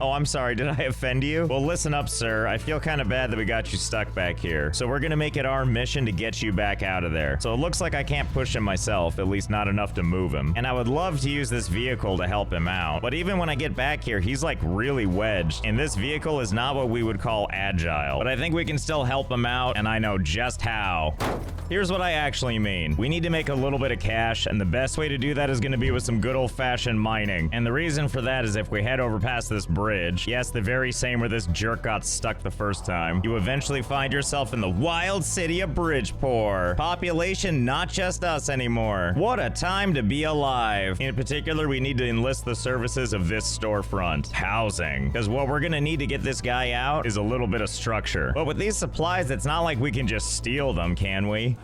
Oh, I'm sorry, did I offend you? Well, listen up, sir. I feel kind of bad that we got you stuck back here. So we're gonna make it our mission to get you back out of there. So it looks like I can't push him myself, at least not enough to move him. And I would love to use this vehicle to help him out. But even when I get back here, he's like really wedged. And this vehicle is not what we would call agile. But I think we can still help him out, and I know just how. Here's what I actually mean. We need to make a little bit of cash, and the best way to do that is gonna be with some good old-fashioned mining. And the reason for that is if we head over past this bridge, yes, the very same where this jerk got stuck the first time, you eventually find yourself in the wild city of Bridgeport. Population not just us anymore. What a time to be alive. In particular, we need to enlist the services of this storefront. Housing. Because what we're gonna need to get this guy out is a little bit of structure. But with these supplies, it's not like we can just steal them, can we?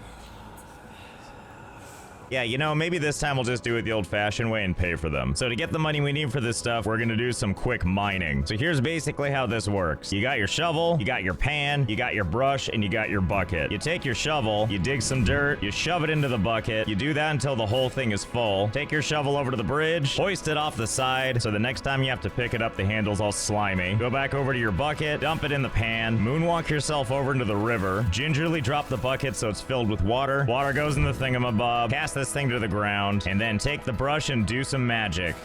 Yeah, you know, maybe this time we'll just do it the old-fashioned way and pay for them. So to get the money we need for this stuff, we're gonna do some quick mining. So here's basically how this works. You got your shovel, you got your pan, you got your brush, and you got your bucket. You take your shovel, you dig some dirt, you shove it into the bucket, you do that until the whole thing is full. Take your shovel over to the bridge, hoist it off the side, so the next time you have to pick it up, the handle's all slimy. Go back over to your bucket, dump it in the pan, moonwalk yourself over into the river, gingerly drop the bucket so it's filled with water. Water goes in the thingamabob, cast this thing to the ground, and then take the brush and do some magic.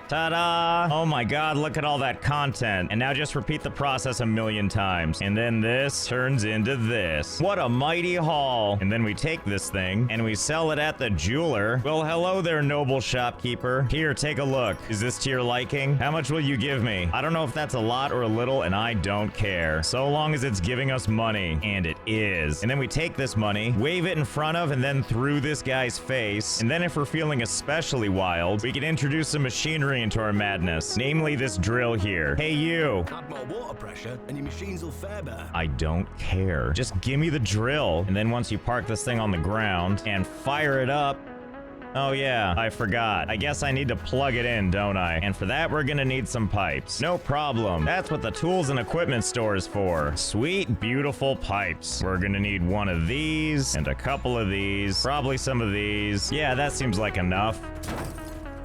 Ta-da! Oh my god, look at all that content. And now just repeat the process a million times. And then this turns into this. What a mighty haul. And then we take this thing and we sell it at the jeweler. Well, hello there, noble shopkeeper. Here, take a look. Is this to your liking? How much will you give me? I don't know if that's a lot or a little, and I don't care. So long as it's giving us money. And it is. And then we take this money, wave it in front of and then through this guy's face. And then if we're feeling especially wild, we can introduce some machinery into our madness, namely this drill here. Hey you! Add more water pressure and your machines will fare better. I don't care. Just give me the drill. And then once you park this thing on the ground and fire it up. Oh yeah, I forgot. I guess I need to plug it in, don't I? And for that, we're gonna need some pipes. No problem. That's what the tools and equipment store is for. Sweet, beautiful pipes. We're gonna need one of these and a couple of these. Probably some of these. Yeah, that seems like enough.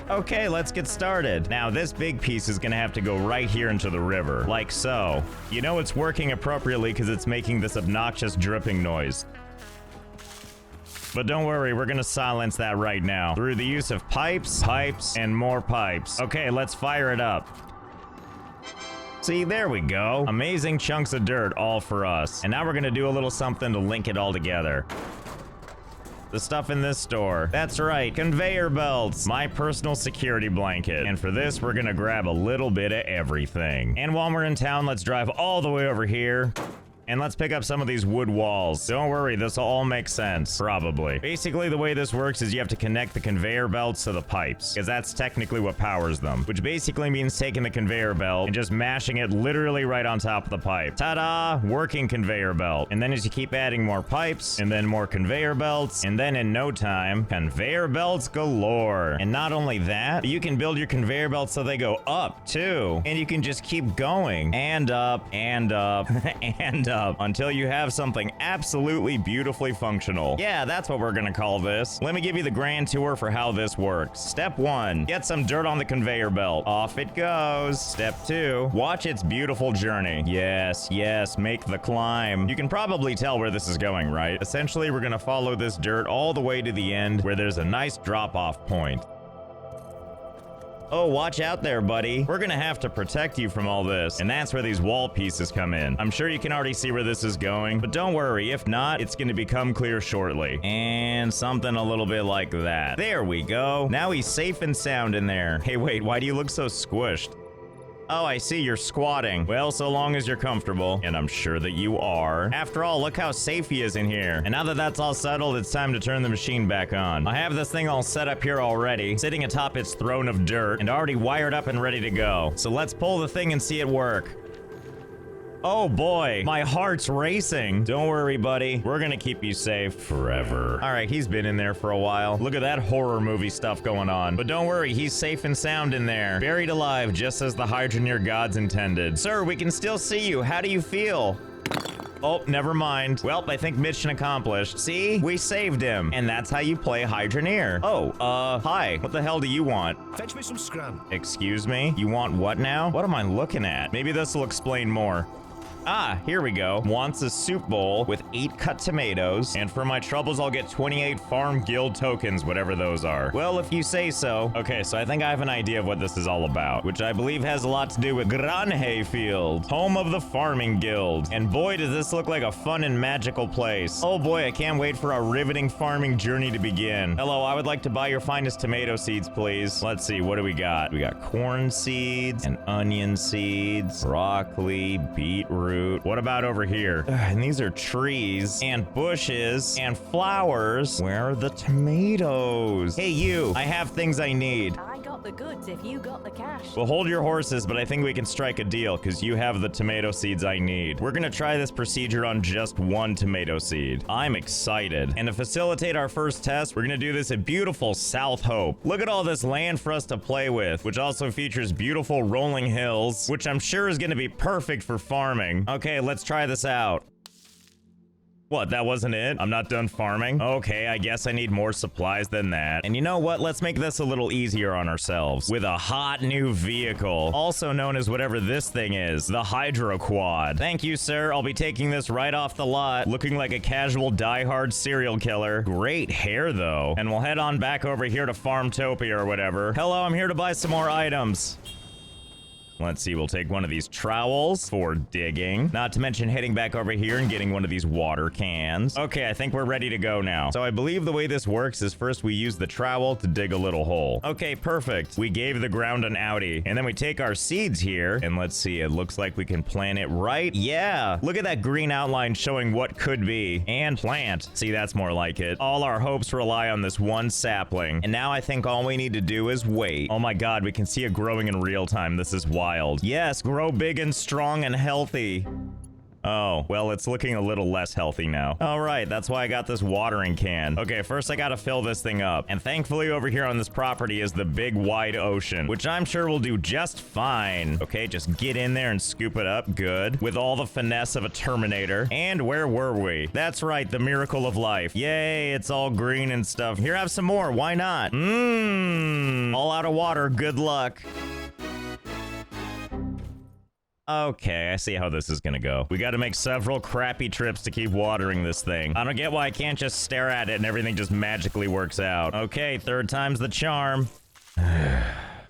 Okay, let's get started. Now, this big piece is gonna have to go right here into the river, like so. You know it's working appropriately because it's making this obnoxious dripping noise. But don't worry, we're gonna silence that right now through the use of pipes, and more pipes. Okay, let's fire it up. See, there we go. Amazing chunks of dirt all for us. And now we're gonna do a little something to link it all together. The stuff in this store. That's right, conveyor belts. My personal security blanket. And for this, we're gonna grab a little bit of everything. And while we're in town, let's drive all the way over here. And let's pick up some of these wood walls. Don't worry, this will all make sense. Probably. Basically, the way this works is you have to connect the conveyor belts to the pipes, because that's technically what powers them. Which basically means taking the conveyor belt and just mashing it literally right on top of the pipe. Ta-da! Working conveyor belt. And then as you keep adding more pipes, and then more conveyor belts, and then in no time, conveyor belts galore. And not only that, but you can build your conveyor belts so they go up, too. And you can just keep going. And up, and up, and up. Until you have something absolutely beautifully functional. Yeah, that's what we're gonna call this. Let me give you the grand tour for how this works. Step 1, get some dirt on the conveyor belt. Off it goes. Step 2, watch its beautiful journey. Yes, yes, make the climb. You can probably tell where this is going, right? Essentially, we're gonna follow this dirt all the way to the end where there's a nice drop-off point. Oh, watch out there, buddy. We're gonna have to protect you from all this. And that's where these wall pieces come in. I'm sure you can already see where this is going, but don't worry. If not, it's gonna become clear shortly. And something a little bit like that. There we go. Now he's safe and sound in there. Hey, wait, why do you look so squished? Oh, I see, you're squatting. Well, so long as you're comfortable, and I'm sure that you are. After all, look how safe he is in here. And now that that's all settled, it's time to turn the machine back on. I have this thing all set up here already, sitting atop its throne of dirt, and already wired up and ready to go. So let's pull the thing and see it work. Oh boy, my heart's racing. Don't worry, buddy. We're gonna keep you safe forever. All right, he's been in there for a while. Look at that horror movie stuff going on. But don't worry, he's safe and sound in there. Buried alive, just as the Hydroneer gods intended. Sir, we can still see you. How do you feel? Oh, never mind. Well, I think mission accomplished. See? We saved him. And that's how you play Hydroneer. Oh, hi. What the hell do you want? Fetch me some scram. Excuse me? You want what now? What am I looking at? Maybe this will explain more. Ah, here we go. Wants a soup bowl with 8 cut tomatoes, and for my troubles, I'll get 28 farm guild tokens, whatever those are. Well, if you say so. Okay, so I think I have an idea of what this is all about, which I believe has a lot to do with Granhayfield, home of the farming guild. And boy, does this look like a fun and magical place. Oh boy, I can't wait for our riveting farming journey to begin. Hello, I would like to buy your finest tomato seeds, please. Let's see, what do we got? We got corn seeds and onion seeds, broccoli, beetroot. What about over here? And these are trees and bushes and flowers. Where are the tomatoes? Hey, you, I have things I need. I got the goods if you got the cash. Well, hold your horses, but I think we can strike a deal because you have the tomato seeds I need. We're gonna try this procedure on just 1 tomato seed. I'm excited. And to facilitate our first test, we're gonna do this at beautiful South Hope. Look at all this land for us to play with, which also features beautiful rolling hills, which I'm sure is gonna be perfect for farming. Okay, let's try this out. What, that wasn't it? I'm not done farming? Okay, I guess I need more supplies than that. And you know what? Let's make this a little easier on ourselves with a hot new vehicle, also known as whatever this thing is, the Hydro Quad. Thank you, sir. I'll be taking this right off the lot, looking like a casual die-hard serial killer. Great hair, though. And we'll head on back over here to Farmtopia or whatever. Hello, I'm here to buy some more items. Let's see, we'll take one of these trowels for digging. Not to mention heading back over here and getting one of these water cans. Okay, I think we're ready to go now. So I believe the way this works is first we use the trowel to dig a little hole. Okay, perfect. We gave the ground an outie. And then we take our seeds here. And let's see, it looks like we can plant it right. Yeah, look at that green outline showing what could be. And plant. See, that's more like it. All our hopes rely on this one sapling. And now I think all we need to do is wait. Oh my god, we can see it growing in real time. This is wild. Yes, grow big and strong and healthy. Oh, well, it's looking a little less healthy now. All right, that's why I got this watering can. Okay, first I gotta fill this thing up. And thankfully over here on this property is the big wide ocean, which I'm sure will do just fine. Okay, just get in there and scoop it up. Good. With all the finesse of a Terminator. And where were we? That's right, the miracle of life. Yay, it's all green and stuff. Here, have some more. Why not? All out of water. Good luck. Okay, I see how this is gonna go. We gotta make several crappy trips to keep watering this thing. I don't get why I can't just stare at it and everything just magically works out. Okay, 3rd time's the charm.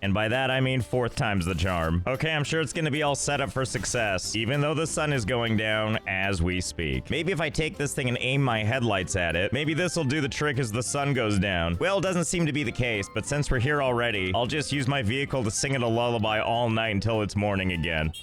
And by that, I mean 4th time's the charm. Okay, I'm sure it's gonna be all set up for success, even though the sun is going down as we speak. Maybe if I take this thing and aim my headlights at it, maybe this will do the trick as the sun goes down. Well, it doesn't seem to be the case, but since we're here already, I'll just use my vehicle to sing it a lullaby all night until it's morning again.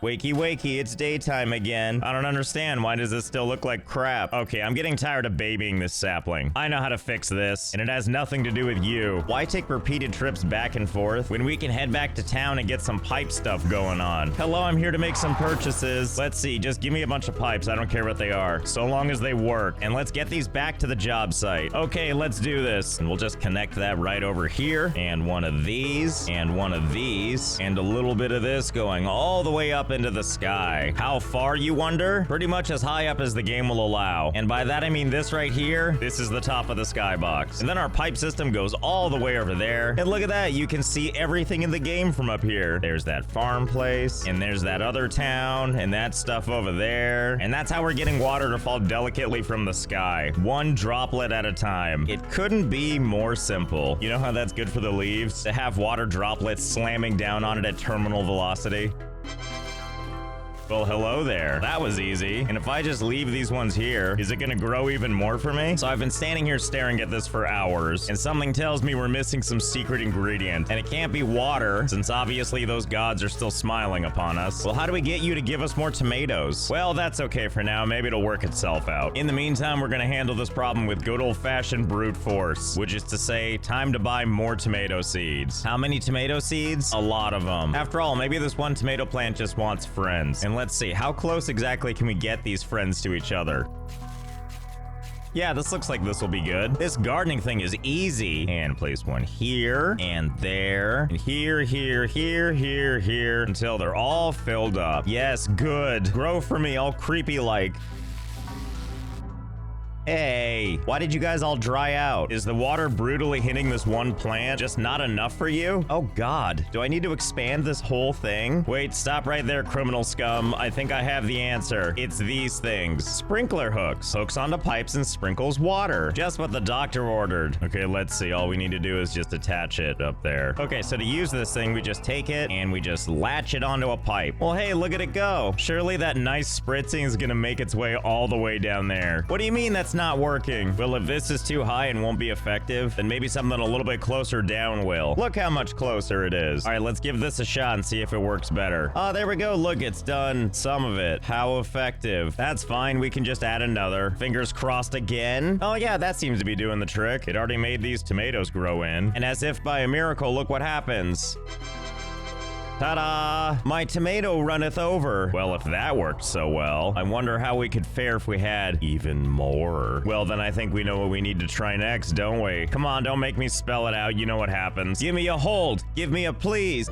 Wakey, wakey, it's daytime again. I don't understand. Why does this still look like crap? Okay, I'm getting tired of babying this sapling. I know how to fix this, and it has nothing to do with you. Why take repeated trips back and forth when we can head back to town and get some pipe stuff going on? Hello, I'm here to make some purchases. Let's see, just give me a bunch of pipes. I don't care what they are, so long as they work. And let's get these back to the job site. Okay, let's do this. And we'll just connect that right over here, and one of these, and one of these, and a little bit of this going all the way up into the sky. How far, you wonder? Pretty much as high up as the game will allow. And by that I mean this right here. This is the top of the skybox. And then our pipe system goes all the way over there. And look at that, you can see everything in the game from up here. There's that farm place, and there's that other town, and that stuff over there. And that's how we're getting water to fall delicately from the sky, one droplet at a time. It couldn't be more simple. You know how that's good for the leaves? To have water droplets slamming down on it at terminal velocity? Well, hello there. That was easy. And if I just leave these ones here, is it gonna grow even more for me? So I've been standing here staring at this for hours, and something tells me we're missing some secret ingredient. And it can't be water, since obviously those gods are still smiling upon us. Well, how do we get you to give us more tomatoes? Well, that's okay for now. Maybe it'll work itself out. In the meantime, we're gonna handle this problem with good old-fashioned brute force, which is to say, time to buy more tomato seeds. How many tomato seeds? A lot of them. After all, maybe this one tomato plant just wants friends. And let's see, how close exactly can we get these friends to each other? Yeah, this looks like this will be good. This gardening thing is easy. And place one here, and there, and here, here, until they're all filled up. Yes, good. Grow for me, all creepy-like. Hey, why did you guys all dry out? Is the water brutally hitting this one plant just not enough for you? Oh God, do I need to expand this whole thing? Wait, stop right there, criminal scum. I think I have the answer. It's these things. Sprinkler hooks. Hooks onto pipes and sprinkles water. Just what the doctor ordered. Okay, let's see. All we need to do is just attach it up there. Okay, so to use this thing, we just take it and we just latch it onto a pipe. Well, hey, look at it go. Surely that nice spritzing is gonna make its way all the way down there. What do you mean that's not working? Well, if this is too high and won't be effective, then maybe something a little bit closer down will. Look how much closer it is. All right, let's give this a shot and see if it works better. Oh, there we go. Look, it's done some of it. How effective. That's fine. We can just add another. Fingers crossed again. Oh yeah, that seems to be doing the trick. It already made these tomatoes grow in. And as if by a miracle, look what happens. Ta-da! My tomato runneth over. Well, if that worked so well, I wonder how we could fare if we had even more. Well, then I think we know what we need to try next, don't we? Come on, don't make me spell it out. You know what happens. Give me a hold. Give me a please.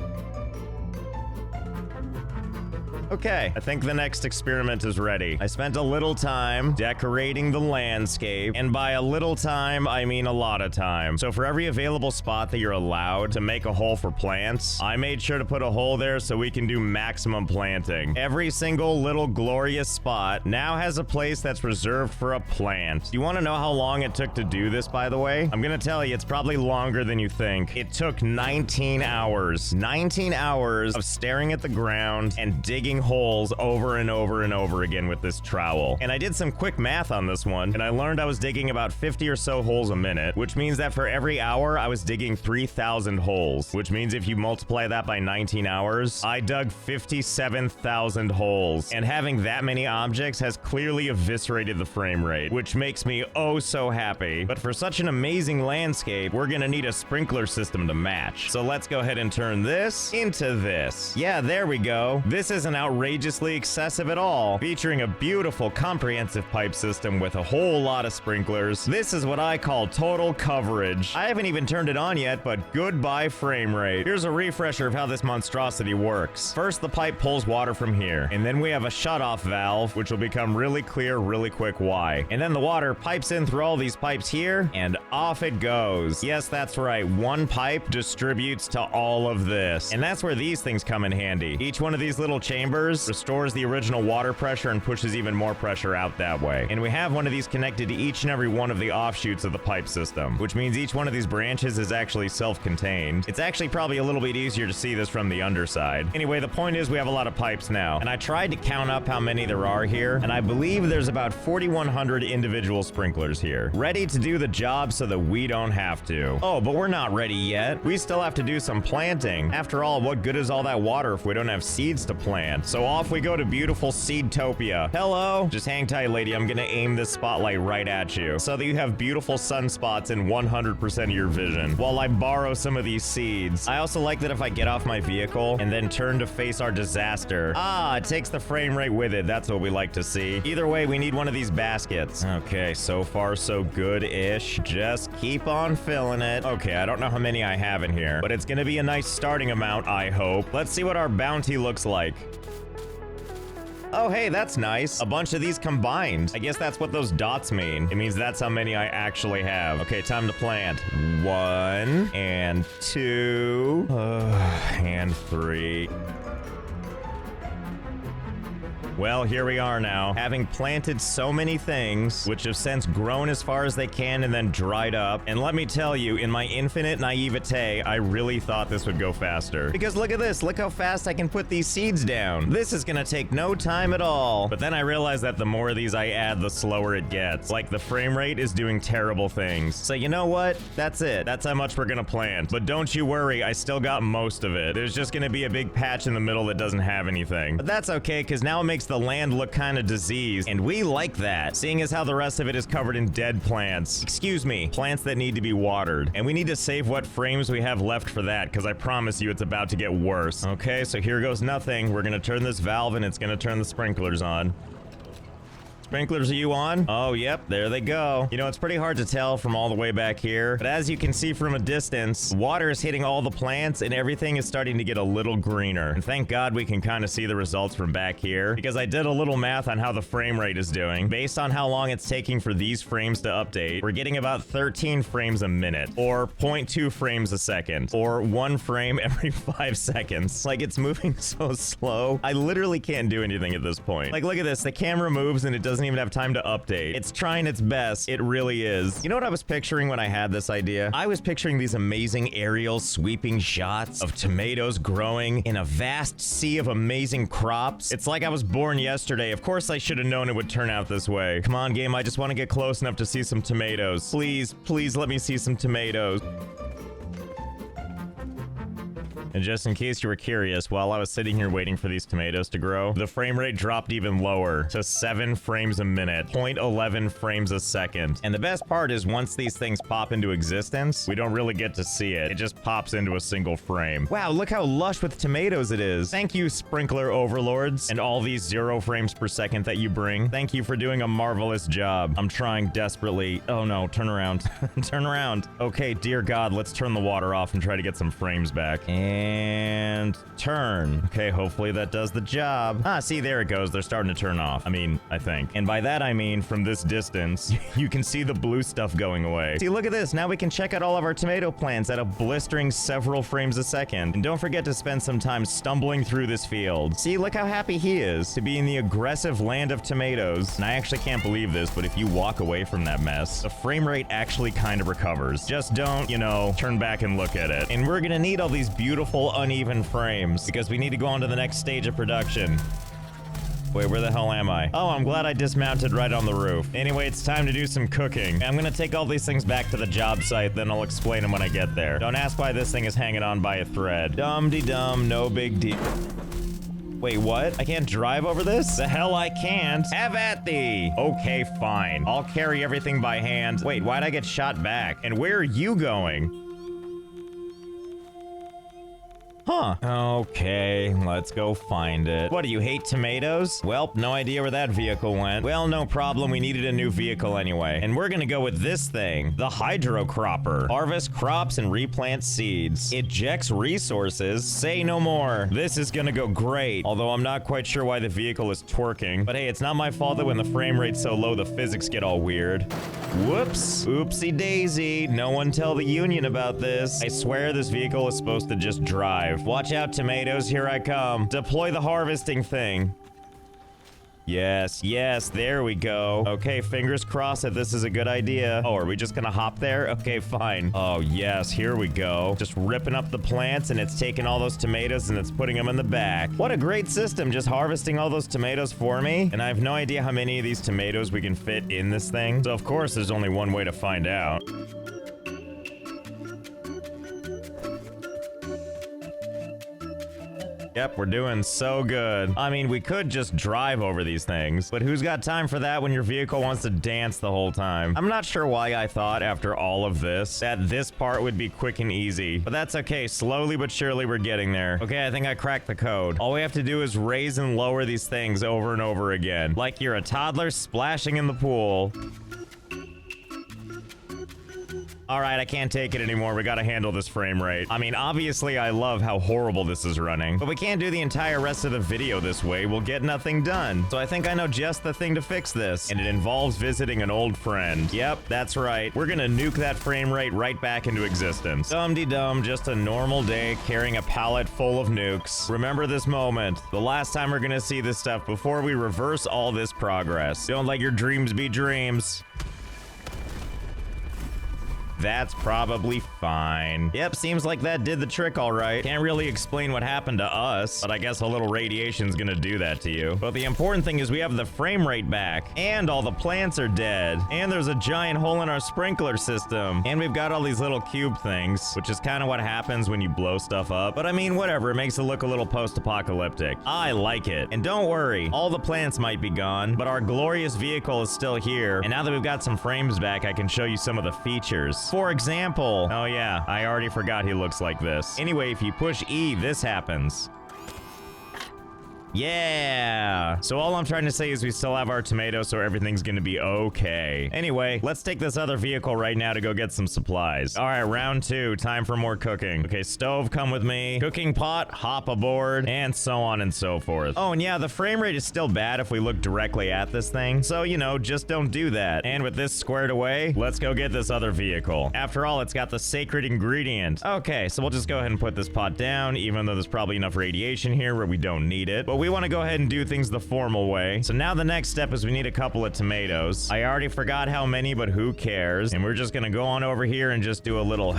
Okay, I think the next experiment is ready. I spent a little time decorating the landscape, and by a little time, I mean a lot of time. So for every available spot that you're allowed to make a hole for plants, I made sure to put a hole there so we can do maximum planting. Every single little glorious spot now has a place that's reserved for a plant. Do you want to know how long it took to do this, by the way? I'm gonna tell you, it's probably longer than you think. It took 19 hours. 19 hours of staring at the ground and digging holes over and over and over again with this trowel. And I did some quick math on this one, and I learned I was digging about 50 or so holes a minute, which means that for every hour, I was digging 3,000 holes, which means if you multiply that by 19 hours, I dug 57,000 holes. And having that many objects has clearly eviscerated the frame rate, which makes me oh so happy. But for such an amazing landscape, we're gonna need a sprinkler system to match. So let's go ahead and turn this into this. Yeah, there we go. This isn't outrageously excessive at all, featuring a beautiful comprehensive pipe system with a whole lot of sprinklers. This is what I call total coverage. I haven't even turned it on yet, but goodbye frame rate. Here's a refresher of how this monstrosity works. First, the pipe pulls water from here, and then we have a shutoff valve, which will become really clear really quick why. And then the water pipes in through all these pipes here, and off it goes. Yes, that's right, one pipe distributes to all of this. And that's where these things come in handy. Each one of these little chambers restores the original water pressure and pushes even more pressure out that way. And we have one of these connected to each and every one of the offshoots of the pipe system, which means each one of these branches is actually self-contained. It's actually probably a little bit easier to see this from the underside. Anyway, the point is we have a lot of pipes now, and I tried to count up how many there are here, and I believe there's about 4,100 individual sprinklers here, ready to do the job so that we don't have to. Oh, but we're not ready yet. We still have to do some planting. After all, what good is all that water if we don't have seeds to plant? So off we go to beautiful Seedtopia. Hello? Just hang tight, lady. I'm gonna aim this spotlight right at you so that you have beautiful sunspots in 100% of your vision while I borrow some of these seeds. I also like that if I get off my vehicle and then turn to face our disaster. Ah, it takes the frame rate with it. That's what we like to see. Either way, we need one of these baskets. Okay, so far so good-ish. Just keep on filling it. Okay, I don't know how many I have in here, but it's gonna be a nice starting amount, I hope. Let's see what our bounty looks like. Oh, hey, that's nice. A bunch of these combined. I guess that's what those dots mean. It means that's how many I actually have. Okay, time to plant. 1 and 2 and 3. Well, here we are now, having planted so many things, which have since grown as far as they can and then dried up. And let me tell you, in my infinite naivete, I really thought this would go faster. Because look at this, look how fast I can put these seeds down. This is gonna take no time at all. But then I realized that the more of these I add, the slower it gets. Like, the frame rate is doing terrible things. So you know what? That's it. That's how much we're gonna plant. But don't you worry, I still got most of it. There's just gonna be a big patch in the middle that doesn't have anything. But that's okay, because now it makes the land look kind of diseased, and we like that, seeing as how the rest of it is covered in dead plants. Excuse me, plants that need to be watered. And we need to save what frames we have left for that, because I promise you it's about to get worse. Okay, so here goes nothing. We're gonna turn this valve and it's gonna turn the sprinklers on. Sprinklers, are you on? Oh, yep, there they go. You know, it's pretty hard to tell from all the way back here, but as you can see from a distance, water is hitting all the plants and everything is starting to get a little greener. And thank God we can kind of see the results from back here, because I did a little math on how the frame rate is doing. Based on how long it's taking for these frames to update, we're getting about 13 frames a minute, or 0.2 frames a second, or 1 frame every 5 seconds. Like, it's moving so slow. I literally can't do anything at this point. Like, look at this. The camera moves and it doesn't even have time to update. It's trying its best. It really is. You know what I was picturing when I had this idea? I was picturing these amazing aerial sweeping shots of tomatoes growing in a vast sea of amazing crops. It's like I was born yesterday. Of course I should have known it would turn out this way. Come on, game. I just want to get close enough to see some tomatoes. Please, please let me see some tomatoes. And just in case you were curious, while I was sitting here waiting for these tomatoes to grow, the frame rate dropped even lower to 7 frames a minute, 0.11 frames a second. And the best part is once these things pop into existence, we don't really get to see it. It just pops into a single frame. Wow, look how lush with tomatoes it is. Thank you, sprinkler overlords, and all these 0 frames per second that you bring. Thank you for doing a marvelous job. I'm trying desperately. Oh no, turn around. Turn around. Okay, dear God, let's turn the water off and try to get some frames back. And turn. Okay, hopefully that does the job. Ah, see, there it goes. They're starting to turn off. I mean, I think. And by that, I mean, from this distance, you can see the blue stuff going away. See, look at this. Now we can check out all of our tomato plants at a blistering several frames a second. And don't forget to spend some time stumbling through this field. See, look how happy he is to be in the aggressive land of tomatoes. And I actually can't believe this, but if you walk away from that mess, the frame rate actually kind of recovers. Just don't, you know, turn back and look at it. And we're gonna need all these beautiful uneven frames because we need to go on to the next stage of production. Wait, where the hell am I? Oh, I'm glad I dismounted right on the roof. Anyway, it's time to do some cooking. I'm gonna take all these things back to the job site, then I'll explain them when I get there. Don't ask why this thing is hanging on by a thread. Dum-de-dum, no big deal. Wait, what? I can't drive over this? The hell I can't. Have at thee. Okay, fine. I'll carry everything by hand. Wait, why'd I get shot back? And where are you going? Huh. Okay, let's go find it. What, do you hate tomatoes? Well, no idea where that vehicle went. Well, no problem. We needed a new vehicle anyway. And we're gonna go with this thing, the hydrocropper. Harvest crops and replant seeds. Ejects resources. Say no more. This is gonna go great. Although I'm not quite sure why the vehicle is twerking. But hey, it's not my fault that when the frame rate's so low, the physics get all weird. Whoops. Oopsie daisy. No one tell the union about this. I swear this vehicle is supposed to just drive. Watch out, tomatoes, here I come. Deploy the harvesting thing. Yes, yes, there we go. Okay, fingers crossed that this is a good idea. Oh, are we just gonna hop there? Okay, fine. Oh, yes, here we go. Just ripping up the plants, and it's taking all those tomatoes and it's putting them in the back. What a great system, just harvesting all those tomatoes for me. And I have no idea how many of these tomatoes we can fit in this thing. So, of course, there's only one way to find out. Yep, we're doing so good. I mean, we could just drive over these things, but who's got time for that when your vehicle wants to dance the whole time? I'm not sure why I thought after all of this that this part would be quick and easy, but that's okay. Slowly but surely we're getting there. Okay, I think I cracked the code. All we have to do is raise and lower these things over and over again, like you're a toddler splashing in the pool. All right, I can't take it anymore. We gotta handle this frame rate. I mean, obviously I love how horrible this is running, but we can't do the entire rest of the video this way. We'll get nothing done. So I think I know just the thing to fix this, and it involves visiting an old friend. Yep, that's right. We're gonna nuke that frame rate right back into existence. Dum-de-dum, just a normal day carrying a pallet full of nukes. Remember this moment, the last time we're gonna see this stuff before we reverse all this progress. Don't let your dreams be dreams. That's probably fine. Yep, seems like that did the trick all right. Can't really explain what happened to us, but I guess a little radiation's gonna do that to you. But the important thing is we have the frame rate back, and all the plants are dead, and there's a giant hole in our sprinkler system, and we've got all these little cube things, which is kind of what happens when you blow stuff up. But I mean, whatever, it makes it look a little post-apocalyptic. I like it. And don't worry, all the plants might be gone, but our glorious vehicle is still here, and now that we've got some frames back, I can show you some of the features. For example, oh yeah, I already forgot he looks like this. Anyway, if you push E, this happens. Yeah. So all I'm trying to say is we still have our tomatoes, so everything's gonna be okay. Anyway, let's take this other vehicle right now to go get some supplies. All right, round 2, time for more cooking. Okay, stove, come with me. Cooking pot, hop aboard, and so on and so forth. Oh, and yeah, the frame rate is still bad if we look directly at this thing. So, you know, just don't do that. And with this squared away, let's go get this other vehicle. After all, it's got the sacred ingredient. Okay, so we'll just go ahead and put this pot down, even though there's probably enough radiation here where we don't need it. But we want to go ahead and do things the formal way. So now the next step is we need a couple of tomatoes. I already forgot how many, but who cares? And we're just gonna go on over here and just do a little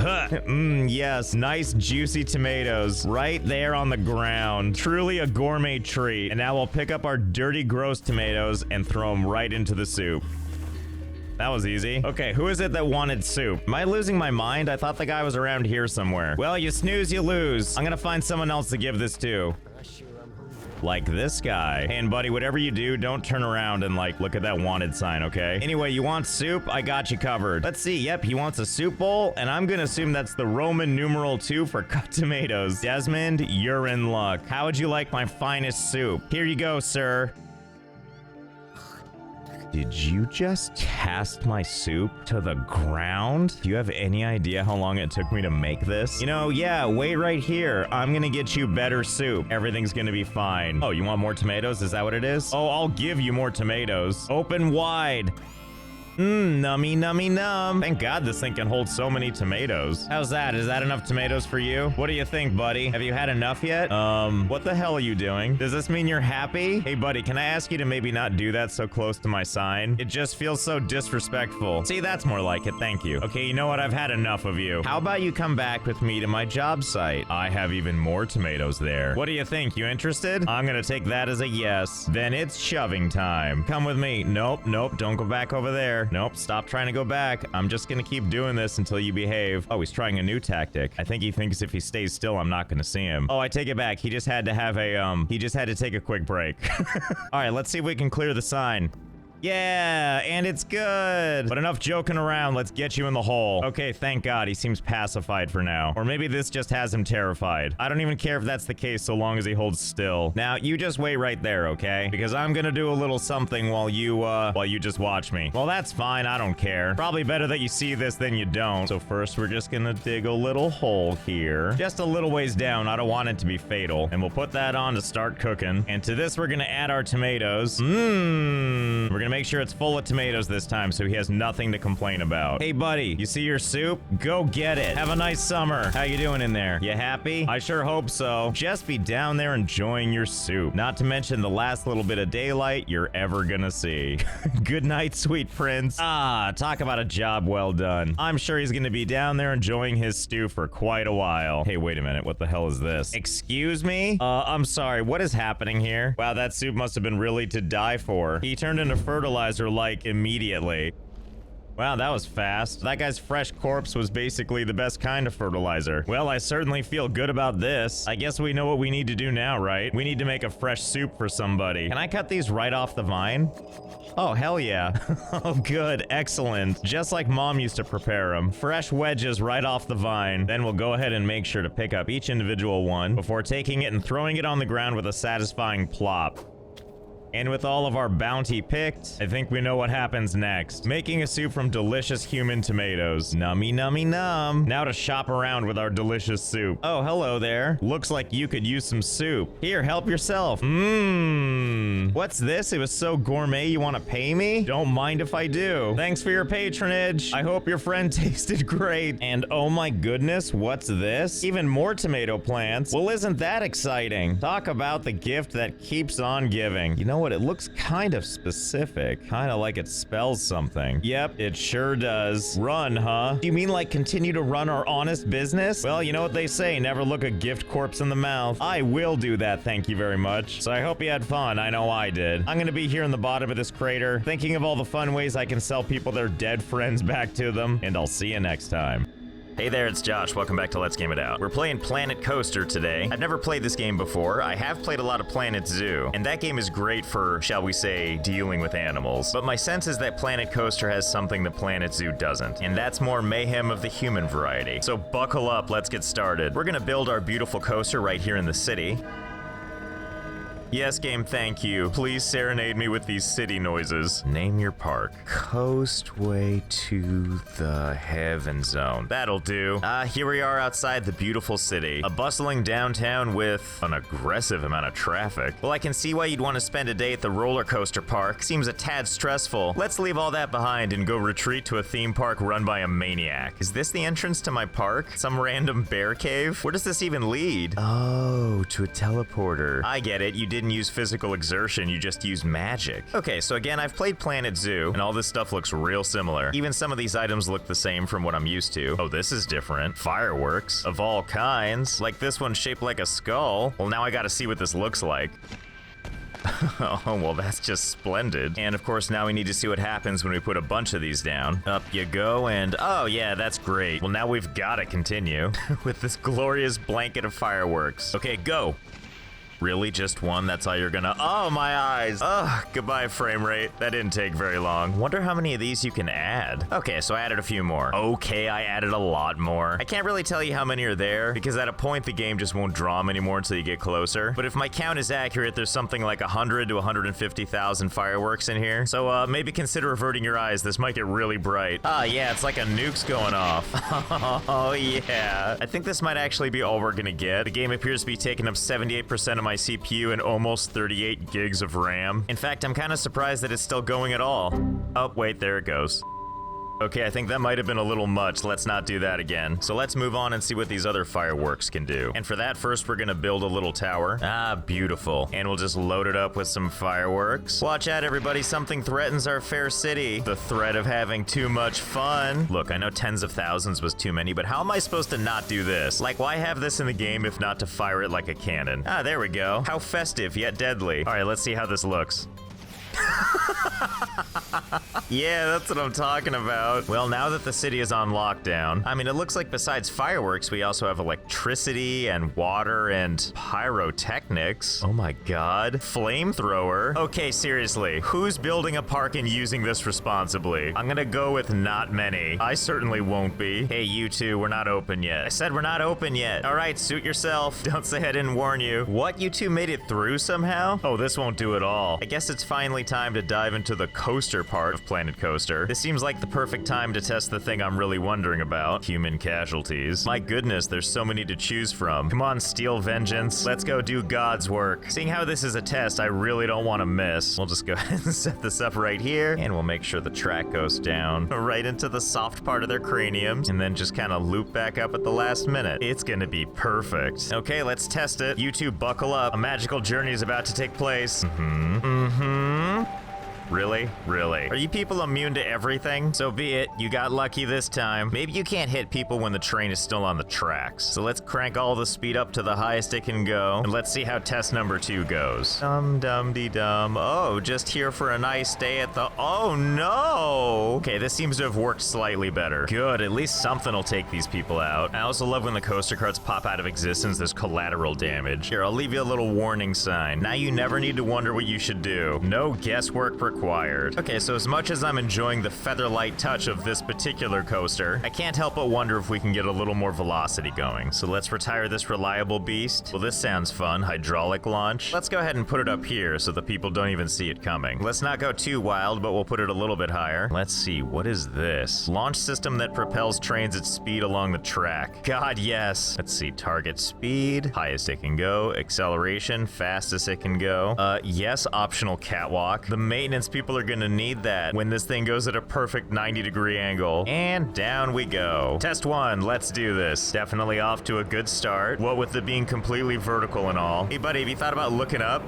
yes, nice juicy tomatoes right there on the ground. Truly a gourmet treat. And now we'll pick up our dirty, gross tomatoes and throw them right into the soup. That was easy. Okay, who is it that wanted soup? Am I losing my mind? I thought the guy was around here somewhere. Well, you snooze, you lose. I'm gonna find someone else to give this to. Like this guy. And buddy, whatever you do, don't turn around and like look at that wanted sign, okay? Anyway, you want soup? I got you covered. Let's see. Yep, he wants a soup bowl, and I'm gonna assume that's the Roman numeral 2 for cut tomatoes. Desmond, you're in luck. How would you like my finest soup? Here you go, sir. Did you just cast my soup to the ground? Do you have any idea how long it took me to make this? You know, yeah, wait right here. I'm gonna get you better soup. Everything's gonna be fine. Oh, you want more tomatoes? Is that what it is? Oh, I'll give you more tomatoes. Open wide. Nummy, nummy, num. Thank God this thing can hold so many tomatoes. How's that? Is that enough tomatoes for you? What do you think, buddy? Have you had enough yet? What the hell are you doing? Does this mean you're happy? Hey, buddy, can I ask you to maybe not do that so close to my sign? It just feels so disrespectful. See, that's more like it. Thank you. Okay, you know what? I've had enough of you. How about you come back with me to my job site? I have even more tomatoes there. What do you think? You interested? I'm gonna take that as a yes. Then it's shoving time. Come with me. Nope, nope, don't go back over there. Nope, stop trying to go back. I'm just gonna keep doing this until you behave. Oh, he's trying a new tactic. I think he thinks if he stays still, I'm not gonna see him. Oh, I take it back. He just had to have a, he just had to take a quick break. All right, let's see if we can clear the sign. Yeah, and it's good. But enough joking around. Let's get you in the hole. Okay, thank God. He seems pacified for now. Or maybe this just has him terrified. I don't even care if that's the case so long as he holds still. Now, you just wait right there, okay? Because I'm gonna do a little something while you just watch me. Well, that's fine. I don't care. Probably better that you see this than you don't. So first, we're just gonna dig a little hole here. Just a little ways down. I don't want it to be fatal. And we'll put that on to start cooking. And to this, we're gonna add our tomatoes. We're gonna make sure it's full of tomatoes this time so he has nothing to complain about. Hey buddy, you see your soup? Go get it. Have a nice summer. How you doing in there? You happy? I sure hope so. Just be down there enjoying your soup. Not to mention the last little bit of daylight you're ever gonna see. Good night, sweet prince. Ah, talk about a job well done. I'm sure he's gonna be down there enjoying his stew for quite a while. Hey, wait a minute. What the hell is this? Excuse me? I'm sorry. What is happening here? Wow, that soup must have been really to die for. He turned into fertilizer like immediately. Wow, that was fast. That guy's fresh corpse was basically the best kind of fertilizer. Well, I certainly feel good about this. I guess we know what we need to do now, right? We need to make a fresh soup for somebody. Can I cut these right off the vine? Oh, hell yeah. Oh, good. Excellent. Just like Mom used to prepare them. Fresh wedges right off the vine. Then we'll go ahead and make sure to pick up each individual one before taking it and throwing it on the ground with a satisfying plop. And with all of our bounty picked, I think we know what happens next. Making a soup from delicious human tomatoes. Nummy, nummy, num. Now to shop around with our delicious soup. Oh, hello there. Looks like you could use some soup. Here, help yourself. Mmm. What's this? It was so gourmet you want to pay me? Don't mind if I do. Thanks for your patronage. I hope your friend tasted great. And oh my goodness, what's this? Even more tomato plants. Well, isn't that exciting? Talk about the gift that keeps on giving. You know what? It looks kind of specific. Kind of like it spells something. Yep, it sure does. Run, huh? Do you mean like continue to run our honest business? Well, you know what they say, never look a gift corpse in the mouth. I will do that, thank you very much. So I hope you had fun. I know I did. I'm gonna be here in the bottom of this crater, thinking of all the fun ways I can sell people their dead friends back to them, and I'll see you next time. Hey there, it's Josh. Welcome back to Let's Game It Out. We're playing Planet Coaster today. I've never played this game before. I have played a lot of Planet Zoo, and that game is great for, shall we say, dealing with animals. But my sense is that Planet Coaster has something that Planet Zoo doesn't, and that's more mayhem of the human variety. So buckle up, let's get started. We're gonna build our beautiful coaster right here in the city. Yes, game, thank you. Please serenade me with these city noises. Name your park. Coastway to the Heaven Zone. That'll do. Here we are outside the beautiful city. A bustling downtown with an aggressive amount of traffic. Well, I can see why you'd want to spend a day at the roller coaster park. Seems a tad stressful. Let's leave all that behind and go retreat to a theme park run by a maniac. Is this the entrance to my park? Some random bear cave? Where does this even lead? Oh, to a teleporter. I get it. You didn't use physical exertion, you just used magic. Okay, so again, I've played Planet Zoo, and all this stuff looks real similar. Even some of these items look the same from what I'm used to. Oh, this is different. Fireworks of all kinds. Like this one shaped like a skull. Well, now I gotta see what this looks like. Oh, well, that's just splendid. And of course, now we need to see what happens when we put a bunch of these down. Up you go, and oh yeah, that's great. Well, now we've gotta continue with this glorious blanket of fireworks. Okay, go. Really? Just one? That's all you're gonna... Oh, my eyes! Ugh, goodbye frame rate. That didn't take very long. Wonder how many of these you can add. Okay, so I added a few more. Okay, I added a lot more. I can't really tell you how many are there, because at a point the game just won't draw them anymore until you get closer. But if my count is accurate, there's something like 100 to 150,000 fireworks in here. So, maybe consider averting your eyes. This might get really bright. Ah, yeah, it's like a nuke's going off. Oh, yeah. I think this might actually be all we're gonna get. The game appears to be taking up 78% of my CPU and almost 38 gigs of RAM. In fact, I'm kind of surprised that it's still going at all. Oh, wait, there it goes. Okay, I think that might have been a little much. Let's not do that again. So let's move on and see what these other fireworks can do. And for that, first we're gonna build a little tower. Ah, beautiful. And we'll just load it up with some fireworks. Watch out, everybody. Something threatens our fair city. The threat of having too much fun. Look, I know tens of thousands was too many, but how am I supposed to not do this? Like, why have this in the game if not to fire it like a cannon? Ah, there we go. How festive, yet deadly. All right, let's see how this looks. Yeah, that's what I'm talking about. Well, now that the city is on lockdown, I mean, it looks like besides fireworks, we also have electricity and water and pyrotechnics. Oh my god. Flamethrower. Okay, seriously, who's building a park and using this responsibly? I'm gonna go with not many. I certainly won't be. Hey, you two, we're not open yet. I said we're not open yet. All right, suit yourself. Don't say I didn't warn you. What, you two made it through somehow? Oh, this won't do at all. I guess it's finally time to dive into the coaster part of Planet Coaster. This seems like the perfect time to test the thing I'm really wondering about. Human casualties. My goodness, there's so many to choose from. Come on, Steel Vengeance. Let's go do God's work. Seeing how this is a test, I really don't want to miss. We'll just go ahead and set this up right here, and we'll make sure the track goes down right into the soft part of their craniums, and then just kind of loop back up at the last minute. It's gonna be perfect. Okay, let's test it. You two buckle up. A magical journey is about to take place. Really? Really? Are you people immune to everything? So be it. You got lucky this time. Maybe you can't hit people when the train is still on the tracks. So let's crank all the speed up to the highest it can go. And let's see how test number 2 goes. Dum-dum-de-dum. Oh, just here for a nice day at the... Oh, no! Okay, this seems to have worked slightly better. Good, at least something will take these people out. I also love when the coaster carts pop out of existence. There's collateral damage. Here, I'll leave you a little warning sign. Now you never need to wonder what you should do. No guesswork required. required. Okay, so as much as I'm enjoying the feather-light touch of this particular coaster, I can't help but wonder if we can get a little more velocity going. So let's retire this reliable beast. Well, this sounds fun. Hydraulic launch. Let's go ahead and put it up here so the people don't even see it coming. Let's not go too wild, but we'll put it a little bit higher. Let's see, what is this? Launch system that propels trains at speed along the track. God, yes. Let's see, target speed, highest it can go, acceleration, fastest it can go. Yes, optional catwalk. The maintenance people are gonna need that when this thing goes at a perfect 90-degree angle. And down we go. Test 1, let's do this. Definitely off to a good start. What with it being completely vertical and all. Hey buddy, have you thought about looking up?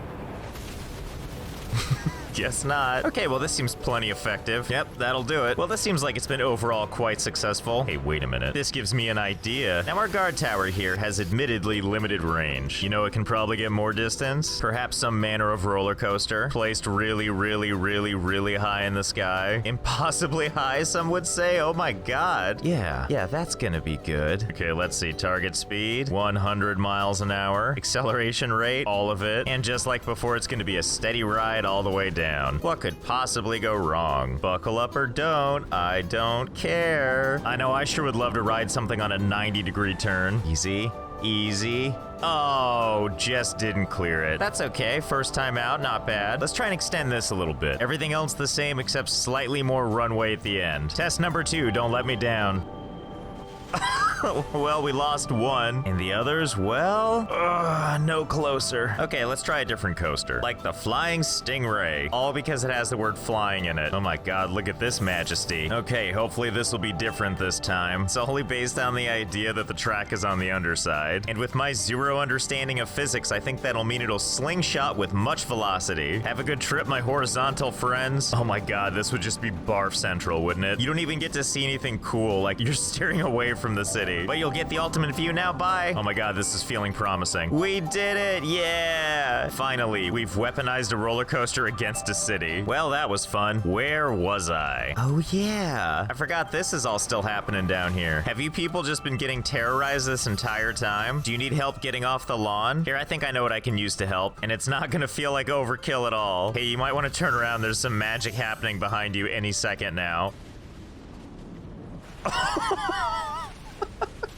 Guess not. Okay, well this seems plenty effective. Yep, that'll do it. Well, this seems like it's been overall quite successful. Hey, wait a minute. This gives me an idea. Now our guard tower here has admittedly limited range. You know it can probably get more distance? Perhaps some manner of roller coaster placed really, really, really, really high in the sky. Impossibly high, some would say. Oh my god. Yeah, that's gonna be good. Okay, let's see. Target speed, 100 miles an hour. Acceleration rate, all of it. And just like before, it's gonna be a steady ride all the way down. What could possibly go wrong? Buckle up or don't, I don't care. I know I sure would love to ride something on a 90-degree turn. Easy, easy. Oh, just didn't clear it. That's okay, first time out, not bad. Let's try and extend this a little bit. Everything else the same except slightly more runway at the end. Test number 2, don't let me down. Well, we lost one. And the others, well, no closer. Okay, let's try a different coaster. Like the Flying Stingray. All because it has the word flying in it. Oh my god, look at this majesty. Okay, hopefully this will be different this time. It's only based on the idea that the track is on the underside. And with my zero understanding of physics, I think that'll mean it'll slingshot with much velocity. Have a good trip, my horizontal friends. Oh my god, this would just be barf central, wouldn't it? You don't even get to see anything cool. Like, you're staring away from the city. But you'll get the ultimate view now, bye! Oh my god, this is feeling promising. We did it, yeah! Finally, we've weaponized a roller coaster against a city. Well, that was fun. Where was I? Oh yeah, I forgot this is all still happening down here. Have you people just been getting terrorized this entire time? Do you need help getting off the lawn? Here, I think I know what I can use to help, and it's not gonna feel like overkill at all. Hey, you might want to turn around. There's some magic happening behind you any second now.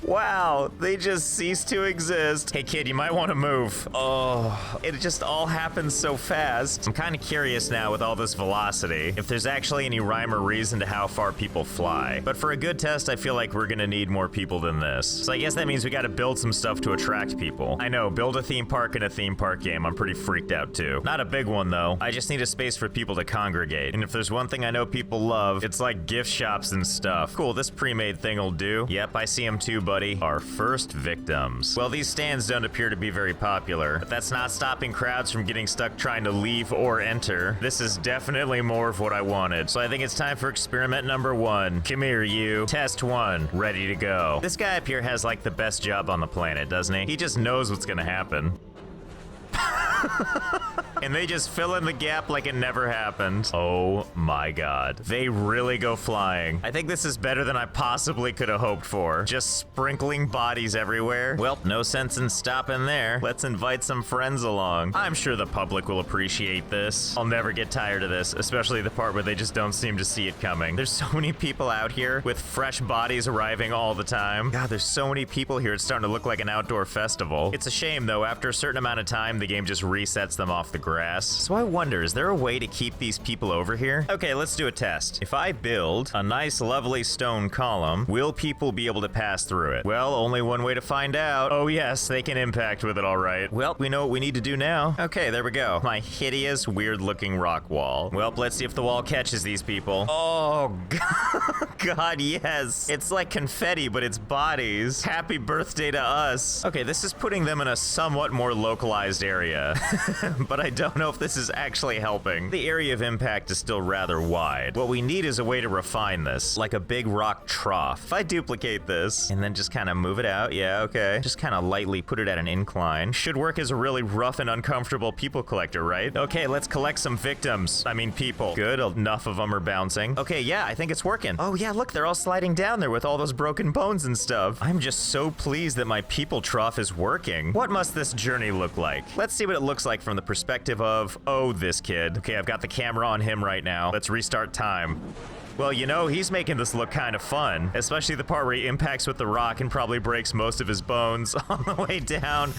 Wow, they just ceased to exist. Hey kid, you might want to move. Oh, it just all happens so fast. I'm kind of curious now with all this velocity, if there's actually any rhyme or reason to how far people fly. But for a good test, I feel like we're gonna need more people than this. So I guess that means we gotta build some stuff to attract people. I know, build a theme park in a theme park game. I'm pretty freaked out too. Not a big one though. I just need a space for people to congregate. And if there's one thing I know people love, it's like gift shops and stuff. Cool, this pre-made thing will do. Yep, I see them too, buddy. Our first victims. Well, these stands don't appear to be very popular, but that's not stopping crowds from getting stuck trying to leave or enter. This is definitely more of what I wanted. So I think it's time for experiment number 1. Come here, you. Test 1. Ready to go. This guy up here has like the best job on the planet, doesn't he? He just knows what's gonna happen. And they just fill in the gap like it never happened. Oh my god. They really go flying. I think this is better than I possibly could have hoped for. Just sprinkling bodies everywhere. Well, no sense in stopping there. Let's invite some friends along. I'm sure the public will appreciate this. I'll never get tired of this, especially the part where they just don't seem to see it coming. There's so many people out here with fresh bodies arriving all the time. God, there's so many people here. It's starting to look like an outdoor festival. It's a shame though, after a certain amount of time, the game just resets them off the grass. So I wonder, is there a way to keep these people over here? Okay, let's do a test. If I build a nice lovely stone column, will people be able to pass through it? Well, only one way to find out. Oh yes, they can impact with it all right. Well, we know what we need to do now. Okay, there we go. My hideous, weird looking rock wall. Well, let's see if the wall catches these people. Oh, God, yes. It's like confetti, but it's bodies. Happy birthday to us. Okay, this is putting them in a somewhat more localized area. But I don't know if this is actually helping. The area of impact is still rather wide. What we need is a way to refine this, like a big rock trough. If I duplicate this and then just kind of move it out, yeah, okay. Just kind of lightly put it at an incline. Should work as a really rough and uncomfortable people collector, right? Okay, let's collect some victims. I mean people. Good, enough of them are bouncing. Okay, yeah, I think it's working. Oh yeah, look, they're all sliding down there with all those broken bones and stuff. I'm just so pleased that my people trough is working. What must this journey look like? Let's see what it looks like from the perspective perspective of, oh, this kid. Okay, I've got the camera on him right now. Let's restart time. Well, you know, he's making this look kind of fun, especially the part where he impacts with the rock and probably breaks most of his bones on the way down.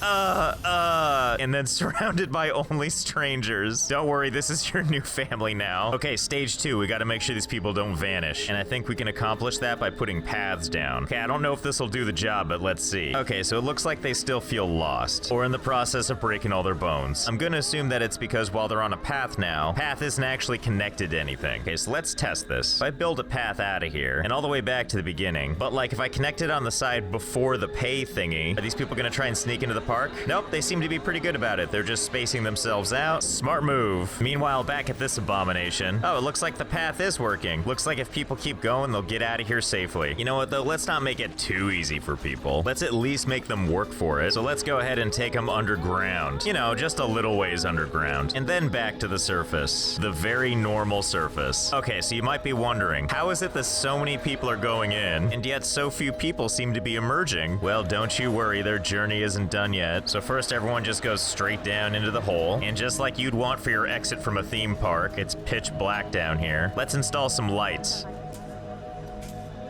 And then surrounded by only strangers. Don't worry, this is your new family now. Okay, stage 2, we gotta make sure these people don't vanish. And I think we can accomplish that by putting paths down. Okay, I don't know if this will do the job, but let's see. Okay, so it looks like they still feel lost, or in the process of breaking all their bones. I'm gonna assume that it's because while they're on a path now, path isn't actually connected to anything. Okay, so let's test this. If I build a path out of here and all the way back to the beginning, but like if I connect it on the side before the pay thingy, are these people gonna try and sneak into the park? Nope, they seem to be pretty good about it. They're just spacing themselves out. Smart move. Meanwhile, back at this abomination, oh, it looks like the path is working. Looks like if people keep going, they'll get out of here safely. You know what though, let's not make it too easy for people. Let's at least make them work for it. So let's go ahead and take them underground. You know, just a little ways underground. And then back to the surface. The very normal surface. Okay, so you might be wondering, how is it that so many people are going in, and yet so few people seem to be emerging? Well, don't you worry, their journey isn't done yet. So first everyone just goes straight down into the hole, and just like you'd want for your exit from a theme park, it's pitch black down here. Let's install some lights.